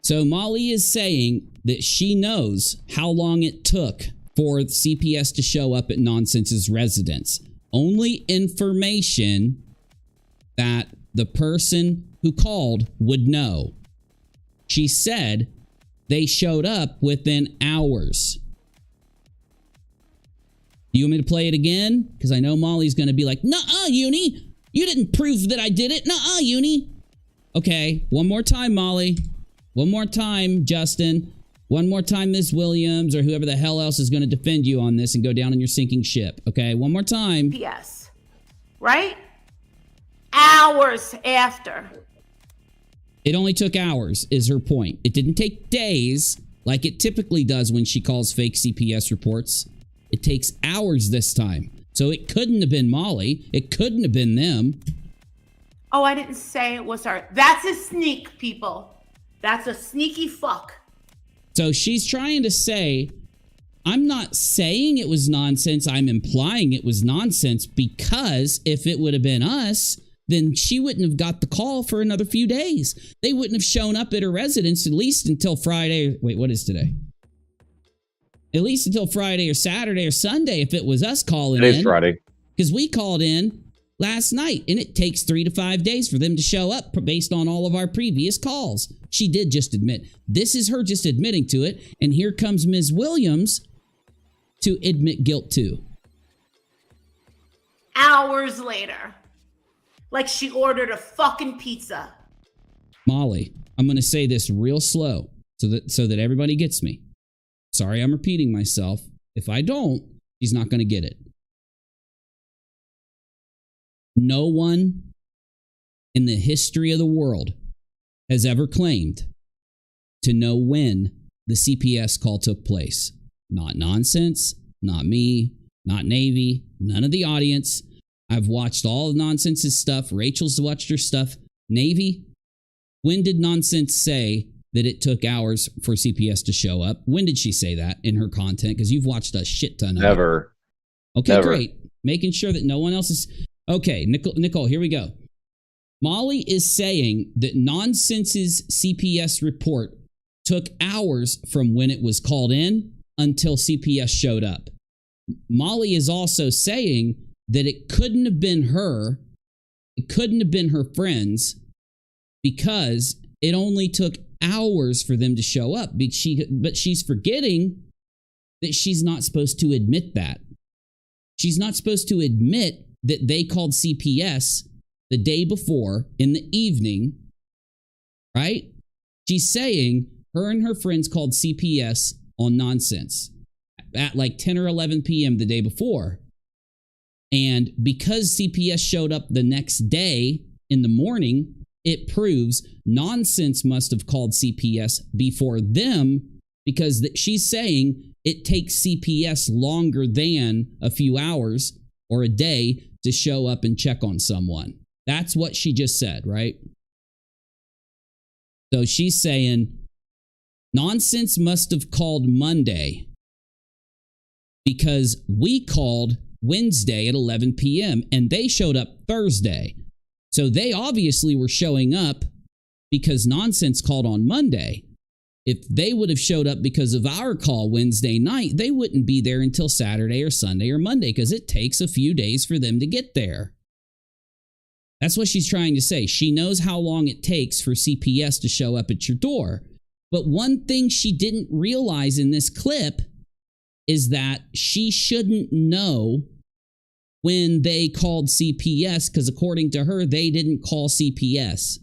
S2: So Molly is saying that she knows how long it took for CPS to show up at Nonsense's residence. Only information that the person who called would know. She said they showed up within hours. Do you want me to play it again? Because I know Molly's going to be like, nuh-uh, Uni. You didn't prove that I did it. Nuh-uh, Uni. Okay, one more time, Molly. One more time, Justin. One more time, Ms. Williams, or whoever the hell else is going to defend you on this and go down on your sinking ship. Okay, one more time.
S11: Yes. Right? Hours after.
S2: It only took hours, is her point. It didn't take days like it typically does when she calls fake CPS reports. It takes hours this time. So it couldn't have been Molly. It couldn't have been them.
S11: Oh, I didn't say it was her. That's a sneak, people. That's a sneaky fuck.
S2: So she's trying to say, I'm not saying it was nonsense. I'm implying it was nonsense because if it would have been us, then she wouldn't have got the call for another few days. They wouldn't have shown up at her residence at least until Friday. Wait, what is today? At least until Friday or Saturday or Sunday if it was us calling in.
S9: It is Friday.
S2: Because we called in last night, and it takes 3 to 5 days for them to show up based on all of our previous calls. She did just admit. This is her just admitting to it, and here comes Ms. Williams to admit guilt too.
S11: Hours later. Like she ordered a fucking pizza.
S2: Molly, I'm going to say this real slow so that everybody gets me. Sorry, I'm repeating myself. If I don't, she's not going to get it. No one in the history of the world has ever claimed to know when the CPS call took place. Not Nonsense, not me, not Navy, none of the audience. I've watched all of Nonsense's stuff. Rachel's watched her stuff. Navy, when did Nonsense say that it took hours for CPS to show up? When did she say that in her content? Because you've watched a shit ton of it.
S9: Never.
S2: Okay,
S9: Never.
S2: great. Making sure that no one else is... Okay, Nicole, here we go. Molly is saying that Nonsense's CPS report took hours from when it was called in until CPS showed up. Molly is also saying that it couldn't have been her, it couldn't have been her friends, because it only took hours for them to show up. But she's forgetting that she's not supposed to admit that. She's not supposed to admit that they called CPS the day before in the evening, right? She's saying her and her friends called CPS on Nonsense at like 10 or 11 p.m. the day before. And because CPS showed up the next day in the morning, it proves Nonsense must have called CPS before them, because she's saying it takes CPS longer than a few hours or a day to show up and check on someone. That's what she just said, right? So she's saying Nonsense must have called Monday because we called Wednesday at 11 p.m. and they showed up Thursday. So they obviously were showing up because Nonsense called on Monday. If they would have showed up because of our call Wednesday night, they wouldn't be there until Saturday or Sunday or Monday because it takes a few days for them to get there. That's what she's trying to say. She knows how long it takes for CPS to show up at your door. But one thing she didn't realize in this clip is that she shouldn't know when they called CPS because according to her, they didn't call CPS.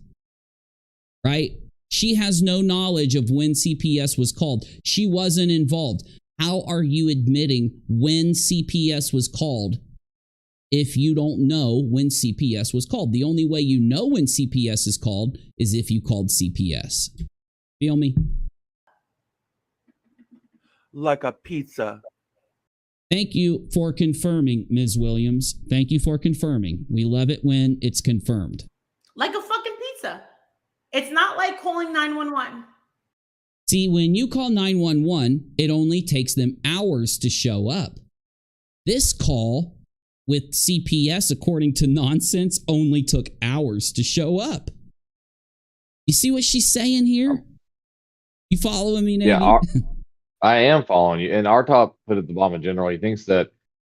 S2: Right? She has no knowledge of when CPS was called. She wasn't involved. How are you admitting when CPS was called if you don't know when CPS was called? The only way you know when CPS is called is if you called CPS. Feel me?
S13: Like a pizza.
S2: Thank you for confirming, Ms. Williams. Thank you for confirming. We love it when it's confirmed.
S11: Like a fucking pizza. It's not like calling 911.
S2: See, when you call 911, it only takes them hours to show up. This call with CPS, according to Nonsense, only took hours to show up. You see what she's saying here? You following me now?
S9: Yeah, I am following you. And our top put at the bottom in general, he thinks that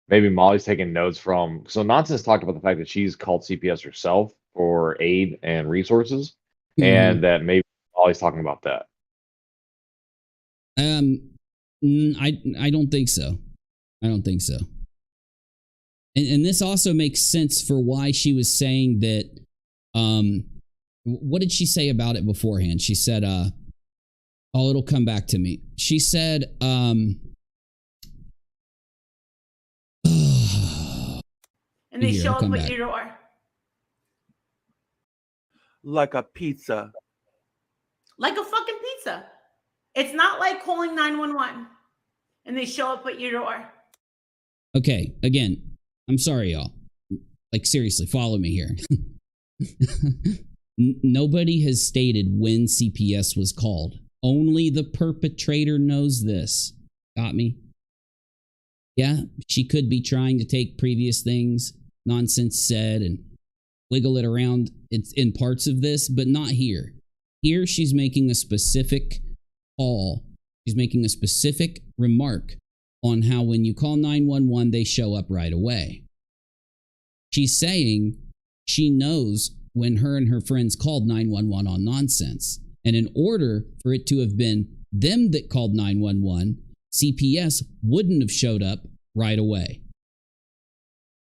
S9: maybe Molly's taking notes from. So Nonsense talked about the fact that she's called CPS herself for aid and resources, and that maybe Molly's talking about that.
S2: I don't think so. I don't think so. And this also makes sense for why she was saying that. What did she say about it beforehand? She said, "Oh, it'll come back to me." She said,
S11: And they show up at your door.
S13: Like a pizza.
S11: Like a fucking pizza. It's not like calling 911 and they show up at your door.
S2: Okay, again, I'm sorry, y'all. Like, seriously, follow me here. Nobody has stated when CPS was called. Only the perpetrator knows this. Got me? Yeah, she could be trying to take previous things Nonsense said and wiggle it around in parts of this, but not here. Here, she's making a specific call. She's making a specific remark on how when you call 911, they show up right away. She's saying she knows when her and her friends called 911 on Nonsense. And in order for it to have been them that called 911, CPS wouldn't have showed up right away.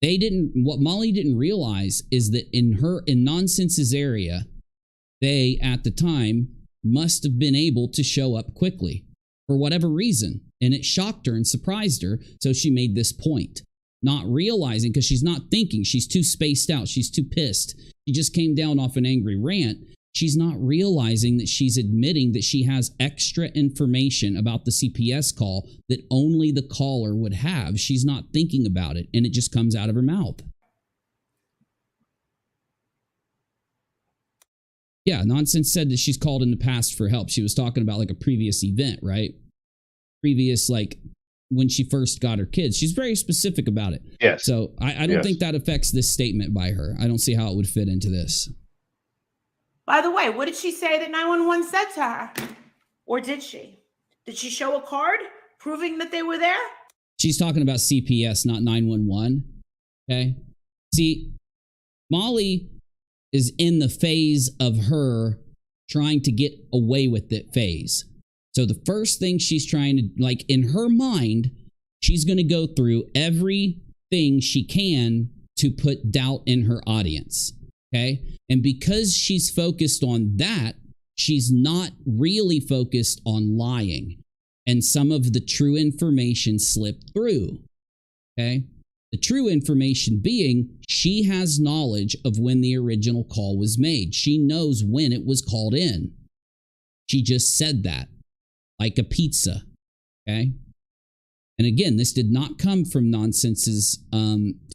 S2: What Molly didn't realize is that in Nonsense's area, they, at the time, must have been able to show up quickly for whatever reason. And it shocked her and surprised her. So she made this point, not realizing, because she's not thinking. She's too spaced out. She's too pissed. She just came down off an angry rant. She's not realizing that she's admitting that she has extra information about the CPS call that only the caller would have. She's not thinking about it, and it just comes out of her mouth. Yeah, Nonsense said that she's called in the past for help. She was talking about like a previous event, right? Previous, like when she first got her kids. She's very specific about it.
S9: Yes.
S2: So I don't think that affects this statement by her. I don't see how it would fit into this.
S11: By the way, what did she say that 911 said to her? Or did she? Did she show a card proving that they were there?
S2: She's talking about CPS, not 911. Okay. See, Molly is in the phase of her trying to get away with it phase. So the first thing she's trying to, like in her mind, she's going to go through everything she can to put doubt in her audience. Okay. And because she's focused on that, she's not really focused on lying. And some of the true information slipped through. Okay. The true information being she has knowledge of when the original call was made. She knows when it was called in. She just said that. Like a pizza. Okay. And again, this did not come from Nonsense's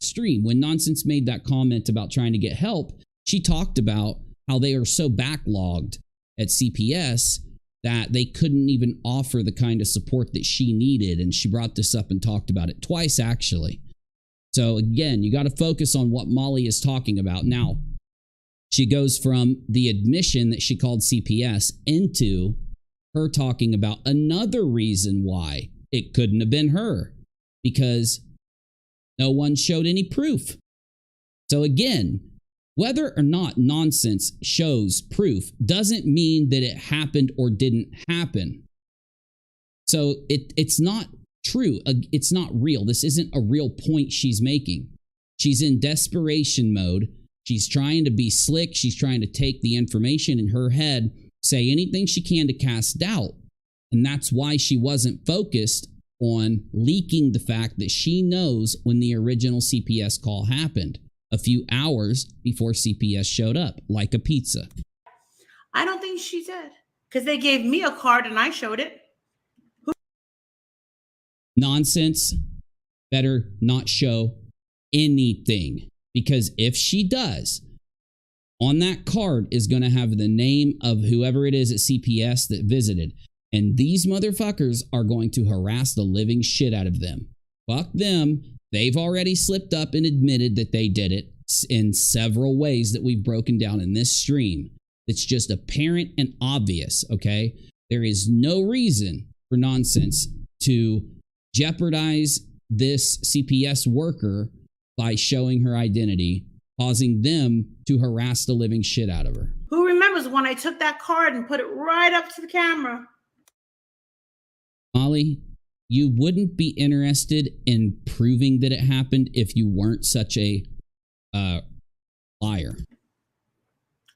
S2: stream. When Nonsense made that comment about trying to get help, she talked about how they are so backlogged at CPS that they couldn't even offer the kind of support that she needed. And she brought this up and talked about it twice, actually. So again, you got to focus on what Molly is talking about. Now, she goes from the admission that she called CPS into her talking about another reason why it couldn't have been her, because no one showed any proof. So again, whether or not Nonsense shows proof doesn't mean that it happened or didn't happen. So it's not true. It's not real. This isn't a real point she's making. She's in desperation mode. She's trying to be slick. She's trying to take the information in her head, say anything she can to cast doubt. And that's why she wasn't focused on leaking the fact that she knows when the original CPS call happened, a few hours before CPS showed up, like a pizza.
S11: I don't think she did, because they gave me a card and I showed it.
S2: Nonsense better not show anything, because if she does, on that card is going to have the name of whoever it is at CPS that visited. And these motherfuckers are going to harass the living shit out of them. Fuck them. They've already slipped up and admitted that they did it in several ways that we've broken down in this stream. It's just apparent and obvious, okay? There is no reason for nonsense to jeopardize this CPS worker by showing her identity, causing them to harass the living shit out of her.
S12: Who remembers when I took that card and put it right up to the camera?
S2: Molly, you wouldn't be interested in proving that it happened if you weren't such a liar.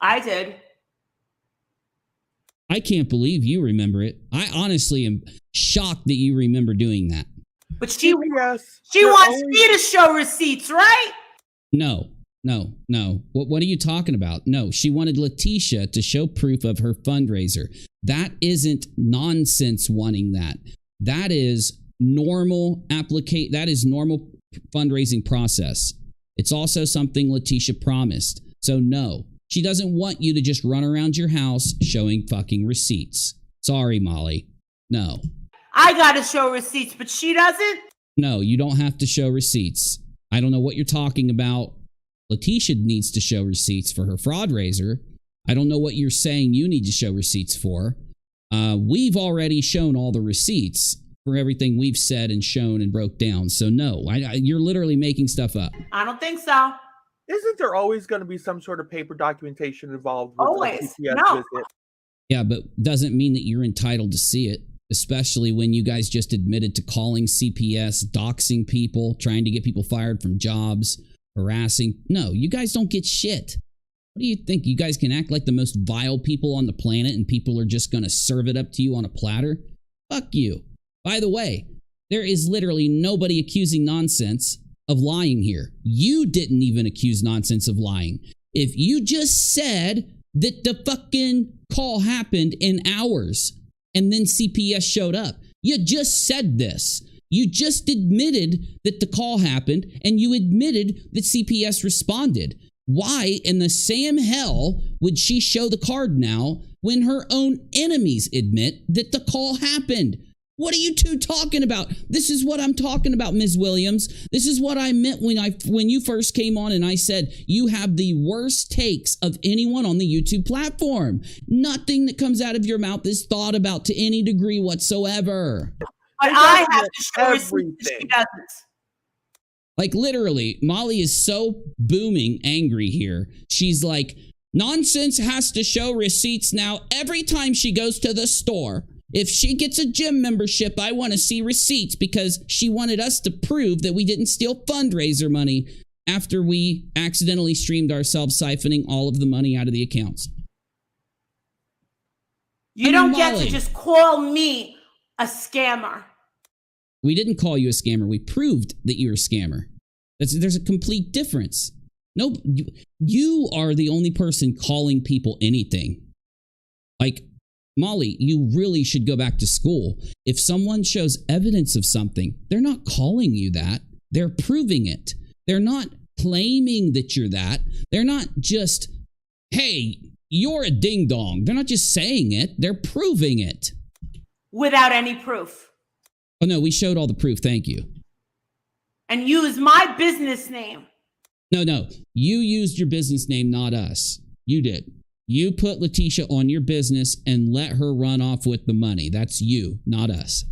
S12: I did.
S2: I can't believe you remember it. I honestly am shocked that you remember doing that.
S12: But she wants me to show receipts, right?
S2: No. What are you talking about? No, she wanted Letitia to show proof of her fundraiser. That isn't nonsense wanting that. That is normal that is normal fundraising process. It's also something Letitia promised. So no, she doesn't want you to just run around your house showing fucking receipts. Sorry, Molly. No.
S12: I gotta show receipts, but she doesn't?
S2: No, you don't have to show receipts. I don't know what you're talking about. Letitia needs to show receipts for her fraud raiser. I don't know what you're saying you need to show receipts for. We've already shown all the receipts for everything we've said and shown and broke down. So no, you're literally making stuff up.
S12: I don't think so.
S13: Isn't there always going to be some sort of paper documentation involved with
S12: always?
S13: the CPS
S12: No.
S13: visit?
S2: Yeah, but doesn't mean that you're entitled to see it, especially when you guys just admitted to calling CPS, doxing people, trying to get people fired from jobs, harassing. No, you guys don't get shit. What do you think? You guys can act like the most vile people on the planet and people are just going to serve it up to you on a platter? Fuck you. By the way, there is literally nobody accusing nonsense of lying here. You didn't even accuse nonsense of lying. If you just said that the fucking call happened in hours and then CPS showed up, you just said this. You just admitted that the call happened and you admitted that CPS responded. Why in the same hell would she show the card now when her own enemies admit that the call happened? What are you two talking about? This is what I'm talking about, Ms. Williams. This is what I meant when you first came on and I said you have the worst takes of anyone on the YouTube platform. Nothing that comes out of your mouth is thought about to any degree whatsoever.
S12: But I have to show receipts. She doesn't.
S2: Like literally, Molly is so booming angry here. She's like, nonsense has to show receipts now every time she goes to the store. If she gets a gym membership, I want to see receipts because she wanted us to prove that we didn't steal fundraiser money after we accidentally streamed ourselves siphoning all of the money out of the accounts.
S12: You don't get to just call me a scammer.
S2: We didn't call you a scammer. We proved that you're a scammer. There's a complete difference. No, you are the only person calling people anything. Like, Molly, you really should go back to school. If someone shows evidence of something, they're not calling you that. They're proving it. They're not claiming that you're that. They're not just, hey, you're a ding dong. They're not just saying it. They're proving it.
S12: Without any proof.
S2: Oh, no, we showed all the proof. Thank you.
S12: And use my business name.
S2: No. You used your business name, not us. You did. You put Letitia on your business and let her run off with the money. That's you, not us.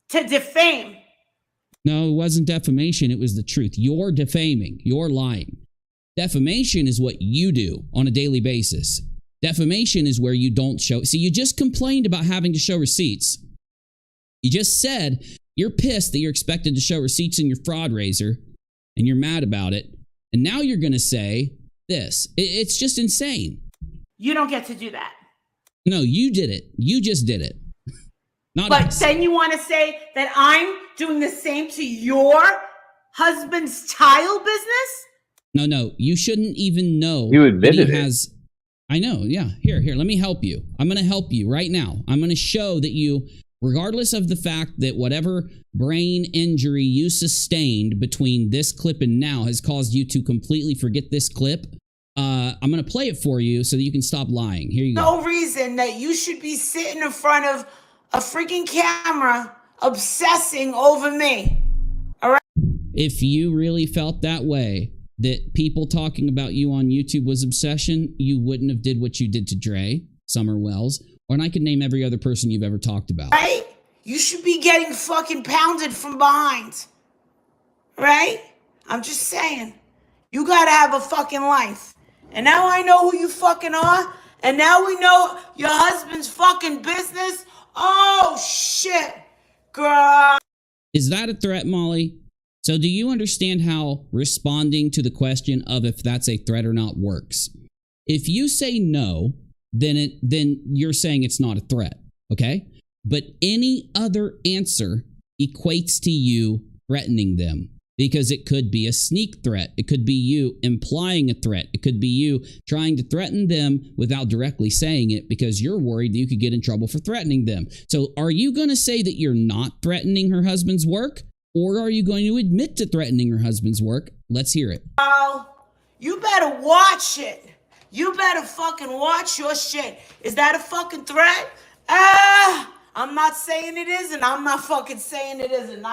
S12: To defame.
S2: No, it wasn't defamation. It was the truth. You're defaming. You're lying. Defamation is what you do on a daily basis. Defamation is where you don't show. See, you just complained about having to show receipts. You just said you're pissed that you're expected to show receipts in your fraud raiser and you're mad about it. And now you're going to say this. It's just insane.
S12: You don't get to do that.
S2: No, you did it. You just did it. Not
S12: but
S2: us.
S12: Then you want to say that I'm doing the same to your husband's tile business?
S2: No. You shouldn't even know.
S9: You admitted it.
S2: I know. Yeah. Here. Let me help you. I'm going to help you right now. I'm going to show that you, regardless of the fact that whatever brain injury you sustained between this clip and now has caused you to completely forget this clip, I'm going to play it for you so that you can stop lying. Here you go.
S12: No reason that you should be sitting in front of a freaking camera obsessing over me. All right?
S2: If you really felt that way, that people talking about you on YouTube was obsession, you wouldn't have did what you did to Dre, Summer Wells, and I could name every other person you've ever talked about.
S12: Right? You should be getting fucking pounded from behind. Right? I'm just saying. You gotta have a fucking life. And now I know who you fucking are. And now we know your husband's fucking business. Oh, shit. Girl.
S2: Is that a threat, Molly? So do you understand how responding to the question of if that's a threat or not works? If you say no, then you're saying it's not a threat, okay? But any other answer equates to you threatening them, because it could be a sneak threat. It could be you implying a threat. It could be you trying to threaten them without directly saying it because you're worried that you could get in trouble for threatening them. So are you going to say that you're not threatening her husband's work? Or are you going to admit to threatening her husband's work? Let's hear it.
S12: Oh, you better watch it. You better fucking watch your shit. Is that a fucking threat? I'm not saying it isn't. I'm not fucking saying it isn't.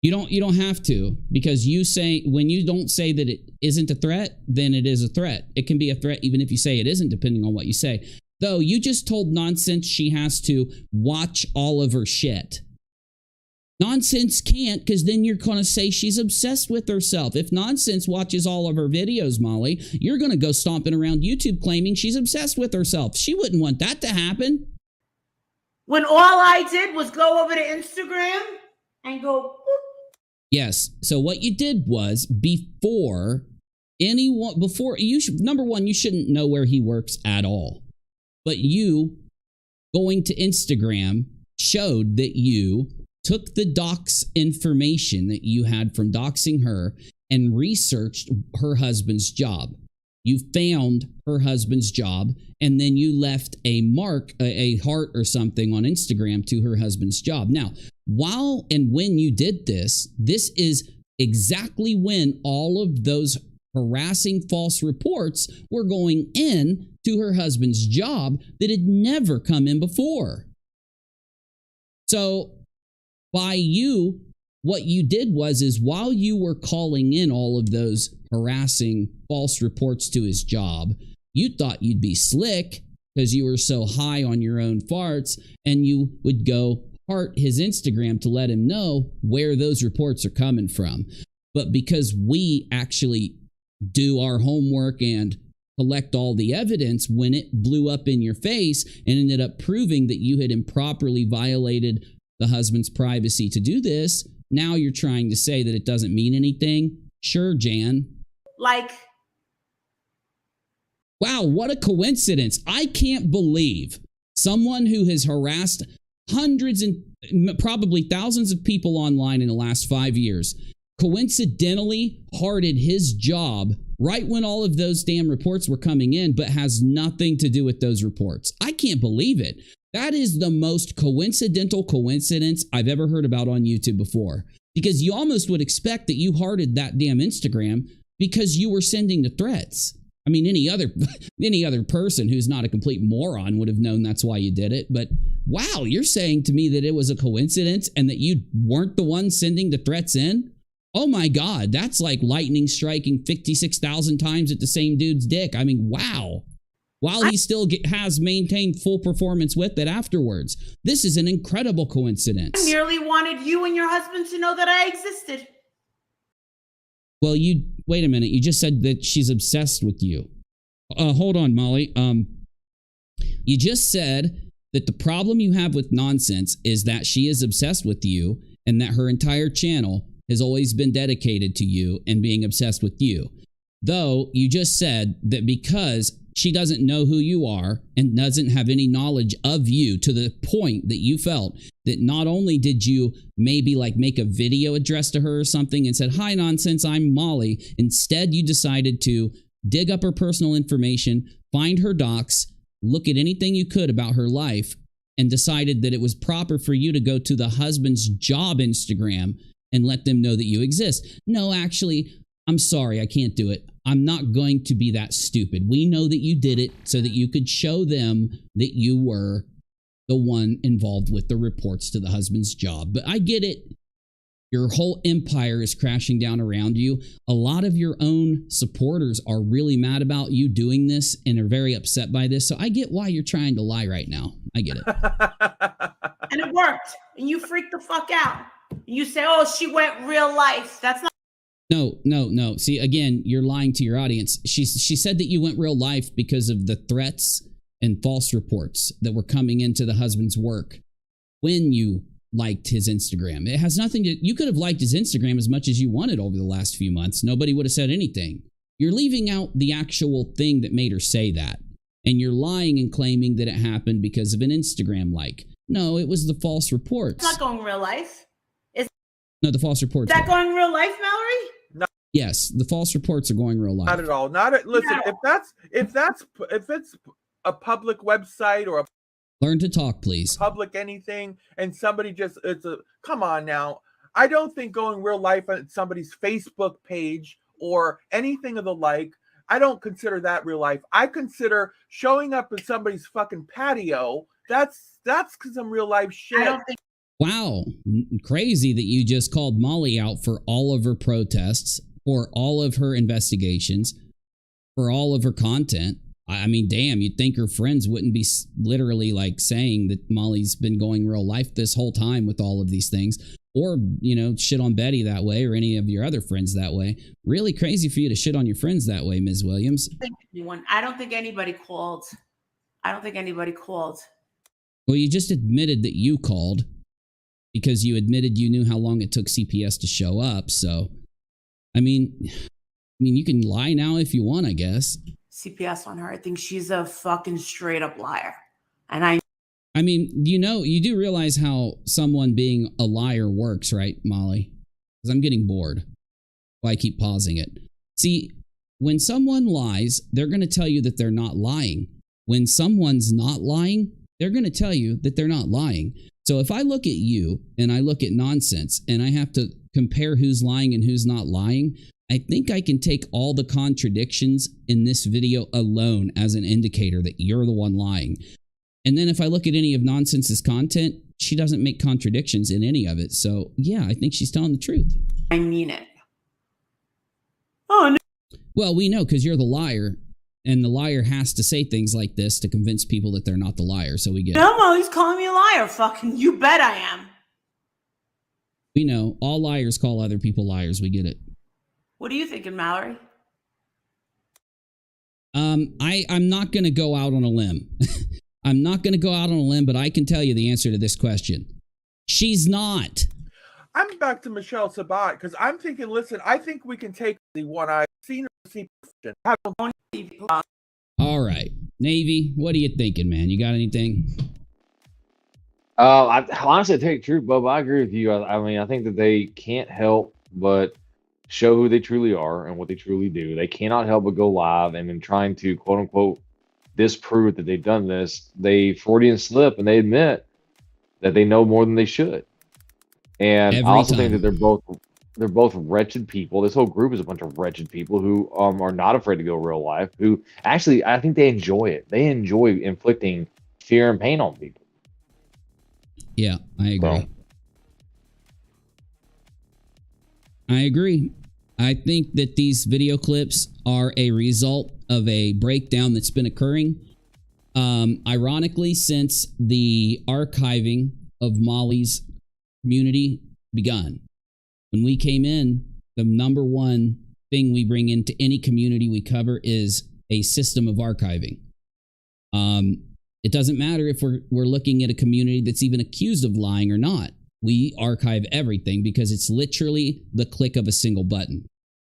S2: You don't have to, because you say, when you don't say that it isn't a threat, then it is a threat. It can be a threat even if you say it isn't, depending on what you say. Though you just told Nonsense she has to watch all of her shit. Nonsense can't, because then you're going to say she's obsessed with herself. If Nonsense watches all of her videos, Molly, you're going to go stomping around YouTube claiming she's obsessed with herself. She wouldn't want that to happen.
S12: When all I did was go over to Instagram and go, whoop.
S2: Yes. So what you did was before you should, number one, you shouldn't know where he works at all. But you going to Instagram showed that you took the docs information that you had from doxing her and researched her husband's job. You found her husband's job, and then you left a mark, a heart or something on Instagram to her husband's job. Now, while and when you did this is exactly when all of those harassing false reports were going in to her husband's job that had never come in before. So by you, what you did is while you were calling in all of those harassing false reports to his job, you thought you'd be slick because you were so high on your own farts, and you would go heart his Instagram to let him know where those reports are coming from. But because we actually do our homework and collect all the evidence, when it blew up in your face and ended up proving that you had improperly violated the husband's privacy to do this, now you're trying to say that it doesn't mean anything? Sure, Jan.
S12: Like,
S2: wow, what a coincidence. I can't believe someone who has harassed hundreds and probably thousands of people online in the last 5 years coincidentally hearted his job right when all of those damn reports were coming in, but has nothing to do with those reports. I can't believe it. That is the most coincidental coincidence I've ever heard about on YouTube before. Because you almost would expect that you hearted that damn Instagram because you were sending the threats. I mean, any other person who's not a complete moron would have known that's why you did it. But wow, you're saying to me that it was a coincidence and that you weren't the one sending the threats in? Oh my God, that's like lightning striking 56,000 times at the same dude's dick. I mean, wow. While he still has maintained full performance with it afterwards. This is an incredible coincidence.
S12: I merely wanted you and your husband to know that I existed.
S2: Well, wait a minute. You just said that she's obsessed with you. Hold on, Molly. You just said that the problem you have with Nonsense is that she is obsessed with you and that her entire channel has always been dedicated to you and being obsessed with you. Though you just said that because she doesn't know who you are and doesn't have any knowledge of you to the point that you felt that not only did you maybe like make a video addressed to her or something and said, "Hi, Nonsense, I'm Molly." Instead, you decided to dig up her personal information, find her docs, look at anything you could about her life, and decided that it was proper for you to go to the husband's job Instagram and let them know that you exist. No, actually, I'm sorry, I can't do it. I'm not going to be that stupid. We know that you did it so that you could show them that you were the one involved with the reports to the husband's job. But I get it. Your whole empire is crashing down around you. A lot of your own supporters are really mad about you doing this and are very upset by this. So I get why you're trying to lie right now. I get it.
S12: And it worked. And you freaked the fuck out. You say, oh, she went real life. That's not.
S2: No. See, again, you're lying to your audience. She said that you went real life because of the threats and false reports that were coming into the husband's work when you liked his Instagram. It has nothing to, you could have liked his Instagram as much as you wanted over the last few months. Nobody would have said anything. You're leaving out the actual thing that made her say that. And you're lying and claiming that it happened because of an Instagram like. No, it was the false reports.
S12: It's not going real life.
S2: No, the false reports.
S12: Is that going real life, Mallory?
S13: No.
S2: Yes, the false reports are going real life.
S13: Not at all. Listen, no. if it's a public website or a
S2: learn to talk, please.
S13: Public anything, and somebody come on now. I don't think going real life on somebody's Facebook page or anything of the like, I don't consider that real life. I consider showing up at somebody's fucking patio. That's some real life shit.
S12: I don't think.
S2: Wow, crazy that you just called Molly out for all of her protests, for all of her investigations, for all of her content. I mean, damn, you'd think her friends wouldn't be literally like saying that Molly's been going real life this whole time with all of these things, or, you know, shit on Betty that way or any of your other friends that way. Really crazy for you to shit on your friends that way, Ms. Williams.
S12: I don't think anybody called.
S2: Well, you just admitted that you called because you admitted you knew how long it took CPS to show up. So, I mean, you can lie now if you want, I guess.
S12: CPS on her. I think she's a fucking straight up liar. And
S2: I mean, you do realize how someone being a liar works, right, Molly? Because I'm getting bored. Why I keep pausing it. See, when someone lies, they're going to tell you that they're not lying. When someone's not lying, they're going to tell you that they're not lying. So if I look at you and I look at nonsense and I have to compare who's lying and who's not lying, I think I can take all the contradictions in this video alone as an indicator that you're the one lying. And then if I look at any of Nonsense's content, she doesn't make contradictions in any of it. So yeah, I think she's telling the truth.
S12: I mean it. Oh, no.
S2: Well, we know because you're the liar, and the liar has to say things like this to convince people that they're not the liar. So we get it.
S12: No, Molly's calling me a liar. Fucking, you bet I am.
S2: We know all liars call other people liars. We get it.
S12: What are you thinking, Mallory?
S2: I'm not going to go out on a limb. I'm not going to go out on a limb, but I can tell you the answer to this question. She's not.
S13: I'm back to Michelle Sabat because I'm thinking, listen, I think we can take the one I've seen her see.
S2: All right. Navy, what are you thinking, man? You got anything?
S9: I honestly take truth, Bubba. I agree with you. I mean, I think that they can't help but show who they truly are and what they truly do. They cannot help but go live and in trying to quote unquote disprove that they've done this. They Freudian slip and they admit that they know more than they should. And I also think that they're both wretched people. This whole group is a bunch of wretched people who are not afraid to go real life, who actually I think they enjoy it. They enjoy inflicting fear and pain on people.
S2: Yeah, I agree. I agree. I think that these video clips are a result of a breakdown that's been occurring. Ironically, since the archiving of Molly's community begun. When we came in, the number one thing we bring into any community we cover is a system of archiving. It doesn't matter if we're looking at a community that's even accused of lying or not. We archive everything because it's literally the click of a single button.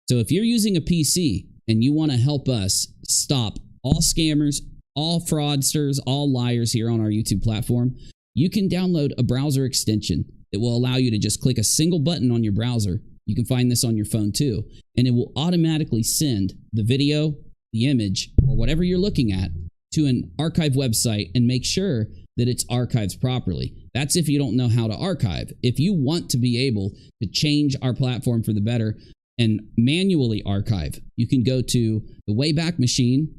S2: So if you're using a PC and you want to help us stop all scammers, all fraudsters, all liars here on our YouTube platform, you can download a browser extension that will allow you to just click a single button on your browser. You can find this on your phone too, and it will automatically send the video, the image, or whatever you're looking at to an archive website and make sure that it's archived properly. That's if you don't know how to archive. If you want to be able to change our platform for the better, and manually archive. You can go to the Wayback Machine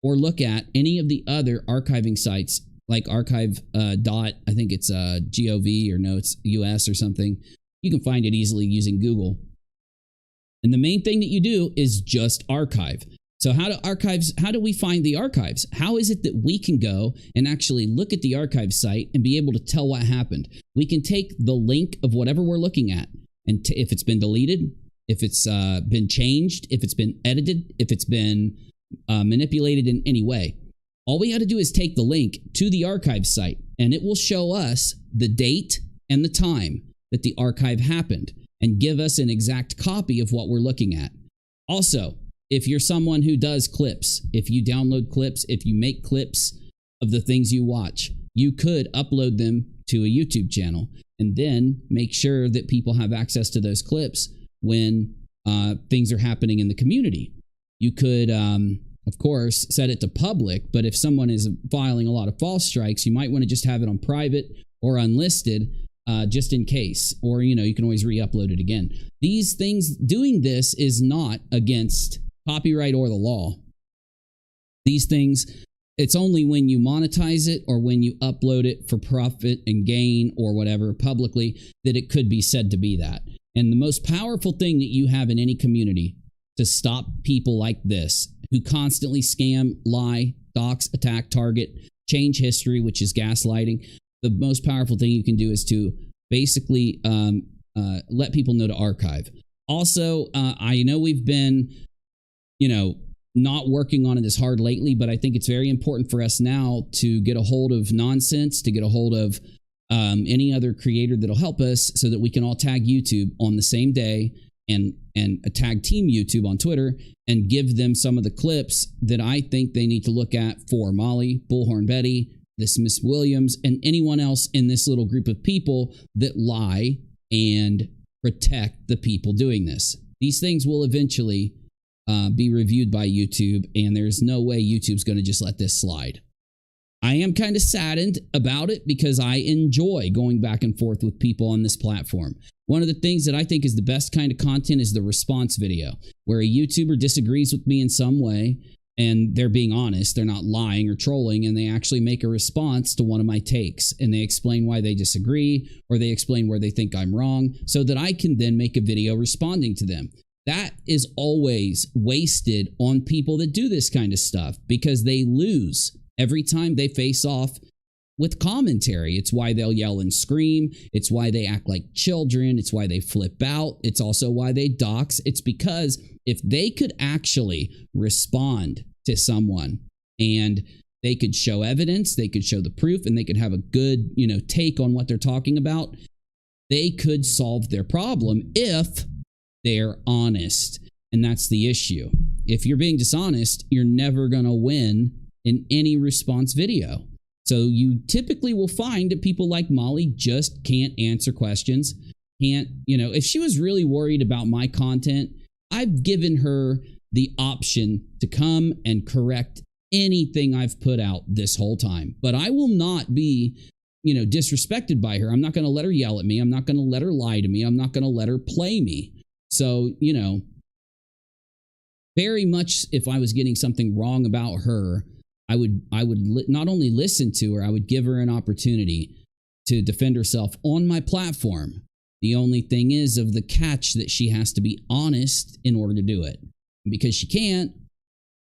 S2: or look at any of the other archiving sites like archive dot, I think it's gov or no, it's US or something. You can find it easily using Google. And the main thing that you do is just archive. So how do we find the archives? How is it that we can go and actually look at the archive site and be able to tell what happened? We can take the link of whatever we're looking at, and if it's been deleted, if it's been changed, if it's been edited, if it's been manipulated in any way. All we got to do is take the link to the archive site, and it will show us the date and the time that the archive happened and give us an exact copy of what we're looking at. Also, if you're someone who does clips, if you download clips, if you make clips of the things you watch, you could upload them to a YouTube channel and then make sure that people have access to those clips when things are happening in the community. You could, of course, set it to public, but if someone is filing a lot of false strikes, you might want to just have it on private or unlisted just in case. Or, you can always re-upload it again. These things, doing this is not against copyright or the law. These things, it's only when you monetize it or when you upload it for profit and gain or whatever publicly that it could be said to be that. And the most powerful thing that you have in any community to stop people like this who constantly scam, lie, dox, attack, target, change history, which is gaslighting, the most powerful thing you can do is to basically let people know to archive. Also, I know we've been not working on it as hard lately, but I think it's very important for us now to get a hold of Nonsense, to get a hold of any other creator that'll help us so that we can all tag YouTube on the same day and tag Team YouTube on Twitter and give them some of the clips that I think they need to look at for Molly, Bullhorn Betty, this Miss Williams, and anyone else in this little group of people that lie and protect the people doing this. These things will eventually be reviewed by YouTube, and there's no way YouTube's going to just let this slide. I am kind of saddened about it because I enjoy going back and forth with people on this platform. One of the things that I think is the best kind of content is the response video, where a YouTuber disagrees with me in some way, and they're being honest, they're not lying or trolling, and they actually make a response to one of my takes, and they explain why they disagree, or they explain where they think I'm wrong, so that I can then make a video responding to them. That is always wasted on people that do this kind of stuff because they lose every time they face off with commentary. It's why they'll yell and scream. It's why they act like children. It's why they flip out. It's also why they dox. It's because if they could actually respond to someone and they could show evidence, they could show the proof, and they could have a good, take on what they're talking about, they could solve their problem if they're honest. And that's the issue. If you're being dishonest, you're never going to win in any response video. So you typically will find that people like Molly just can't answer questions. If she was really worried about my content, I've given her the option to come and correct anything I've put out this whole time. But I will not be, disrespected by her. I'm not going to let her yell at me. I'm not going to let her lie to me. I'm not going to let her play me. So, very much if I was getting something wrong about her, I would not only listen to her, I would give her an opportunity to defend herself on my platform. The only thing is of the catch that she has to be honest in order to do it. And because she can't,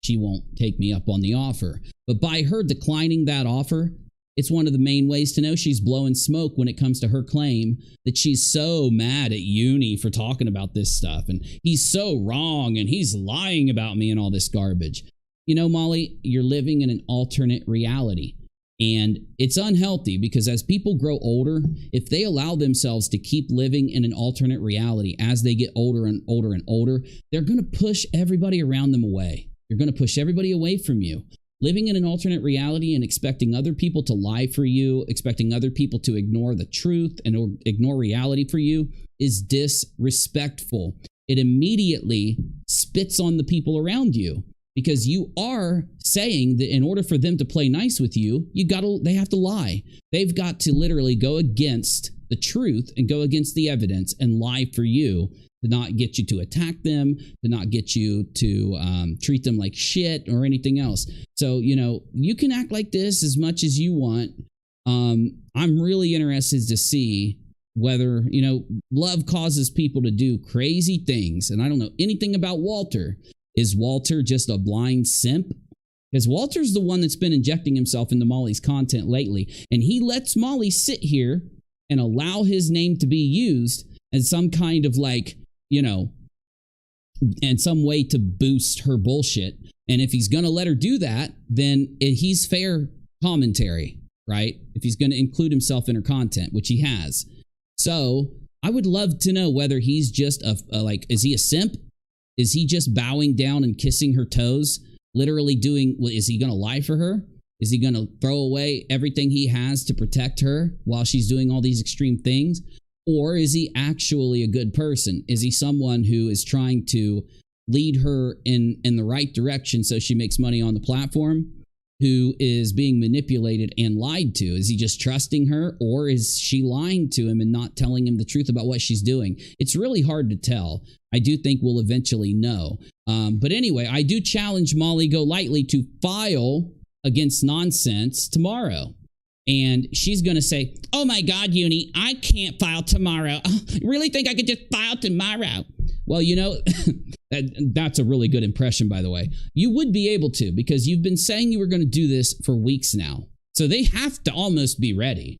S2: she won't take me up on the offer. But by her declining that offer, it's one of the main ways to know she's blowing smoke when it comes to her claim that she's so mad at Uni for talking about this stuff. And he's so wrong and he's lying about me and all this garbage. Molly, you're living in an alternate reality. And it's unhealthy because as people grow older, if they allow themselves to keep living in an alternate reality as they get older and older and older, they're going to push everybody around them away. You're going to push everybody away from you. Living in an alternate reality and expecting other people to lie for you, expecting other people to ignore the truth and ignore reality for you is disrespectful. It immediately spits on the people around you because you are saying that in order for them to play nice with you, they have to lie. They've got to literally go against the truth and go against the evidence and lie for you to not get you to attack them, to not get you to treat them like shit or anything else. So, you know, you can act like this as much as you want. I'm really interested to see whether, you know, love causes people to do crazy things. And I don't know anything about Walter. Is Walter just a blind simp? Because Walter's the one that's been injecting himself into Molly's content lately. And he lets Molly sit here and allow his name to be used as some kind of like, you know, and some way to boost her bullshit. And if he's going to let her do that, then he's fair commentary, right? If he's going to include himself in her content, which he has. So I would love to know whether he's just like, is he a simp? Is he just bowing down and kissing her toes? Literally doing, is he going to lie for her? Is he going to throw away everything he has to protect her while she's doing all these extreme things? Or is he actually a good person? Is he someone who is trying to lead her in the right direction so she makes money on the platform? Who is being manipulated and lied to? Is he just trusting her, or is she lying to him and not telling him the truth about what she's doing? It's really hard to tell. I do think we'll eventually know. But anyway, I do challenge Molly Golightly to file against Nonsense tomorrow. And she's going to say, oh my God, Uni, I can't file tomorrow. You really think I could just file tomorrow? Well, you know, that's a really good impression, by the way. You would be able to, because you've been saying you were going to do this for weeks now. So they have to almost be ready.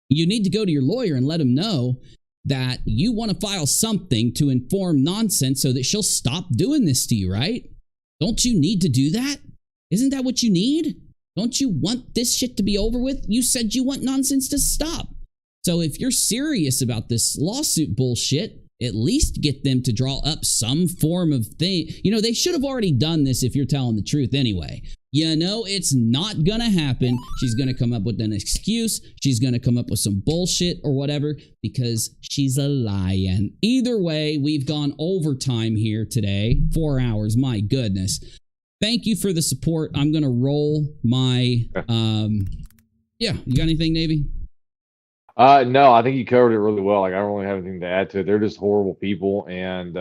S2: You need to go to your lawyer and let him know that you want to file something to inform Nonsense so that she'll stop doing this to you, right? Don't you need to do that? Isn't that what you need? Don't you want this shit to be over with? You said you want Nonsense to stop. So if you're serious about this lawsuit bullshit, at least get them to draw up some form of thing. You know, they should have already done this if you're telling the truth anyway. You know, it's not gonna happen. She's gonna come up with an excuse. She's gonna come up with some bullshit or whatever because she's a lion. Either way, we've gone overtime here today. 4 hours, my goodness. Thank you for the support. I'm gonna roll my, yeah, you got anything, Navy?
S9: No, I think you covered it really well. Like, I don't really have anything to add to it. They're just horrible people, and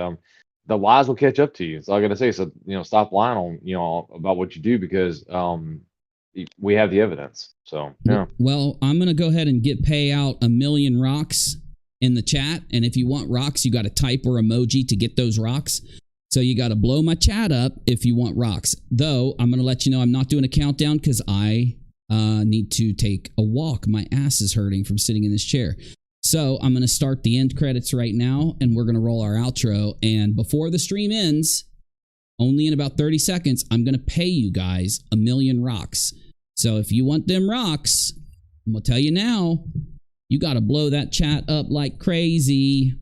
S9: the lies will catch up to you. That's all I gotta say. So, you know, stop lying on, you know, about what you do, because we have the evidence. So, yeah.
S2: Well, I'm gonna go ahead and pay out 1 million rocks in the chat, and if you want rocks, you got to type or emoji to get those rocks. So you got to blow my chat up if you want rocks. Though I'm gonna let you know I'm not doing a countdown because I need to take a walk. My ass is hurting from sitting in this chair. So I'm going to start the end credits right now, and we're going to roll our outro. And before the stream ends, only in about 30 seconds, I'm going to pay you guys 1 million rocks. So if you want them rocks, I'm going to tell you now, you got to blow that chat up like crazy,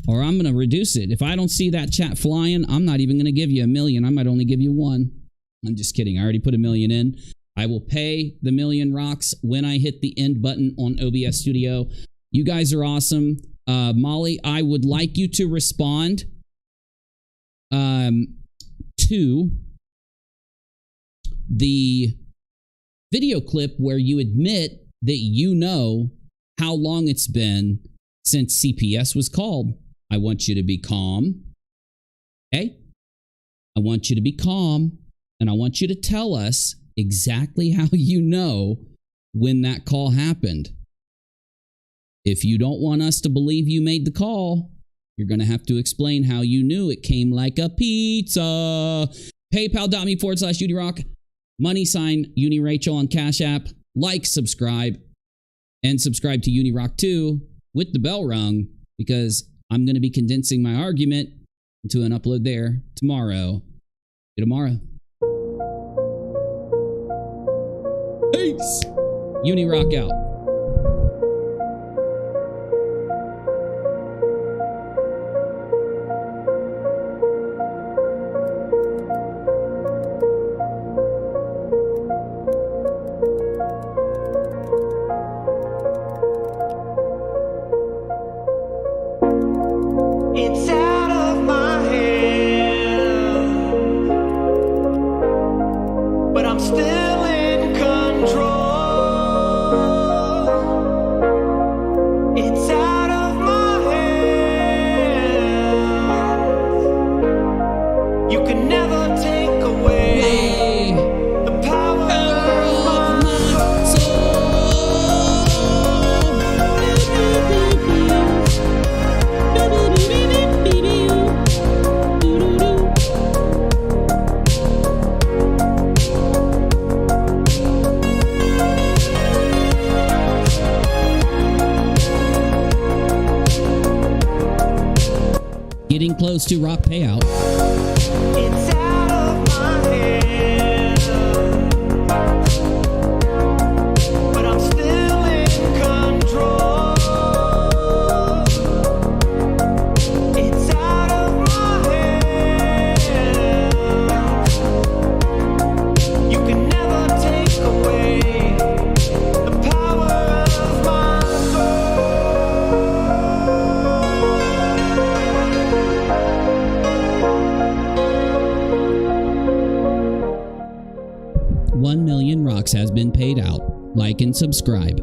S2: or I'm going to reduce it. If I don't see that chat flying, I'm not even going to give you 1 million. I might only give you 1. I'm just kidding. I already put 1 million in. I will pay the 1 million rocks when I hit the end button on OBS Studio. You guys are awesome. Molly, I would like you to respond to the video clip where you admit that you know how long it's been since CPS was called. I want you to be calm. Okay? I want you to be calm, and I want you to tell us exactly how you know when that call happened. If you don't want us to believe you made the call, you're going to have to explain how you knew it came like a pizza. PayPal.me/UniRock. Money sign UNIRACHEL on Cash App. Like, subscribe, and subscribe to UNIRock 2 with the bell rung, because I'm going to be condensing my argument into an upload there tomorrow. See you tomorrow. Peace. UNIRock out.
S14: It's out of my hands, but I'm still in control.
S2: goes to Rock Payout.
S14: It's out of my hand, but I'm still in control. It's out of my hand. You can never take away the power of my soul.
S2: 1 million rocks has been paid out. Like and subscribe.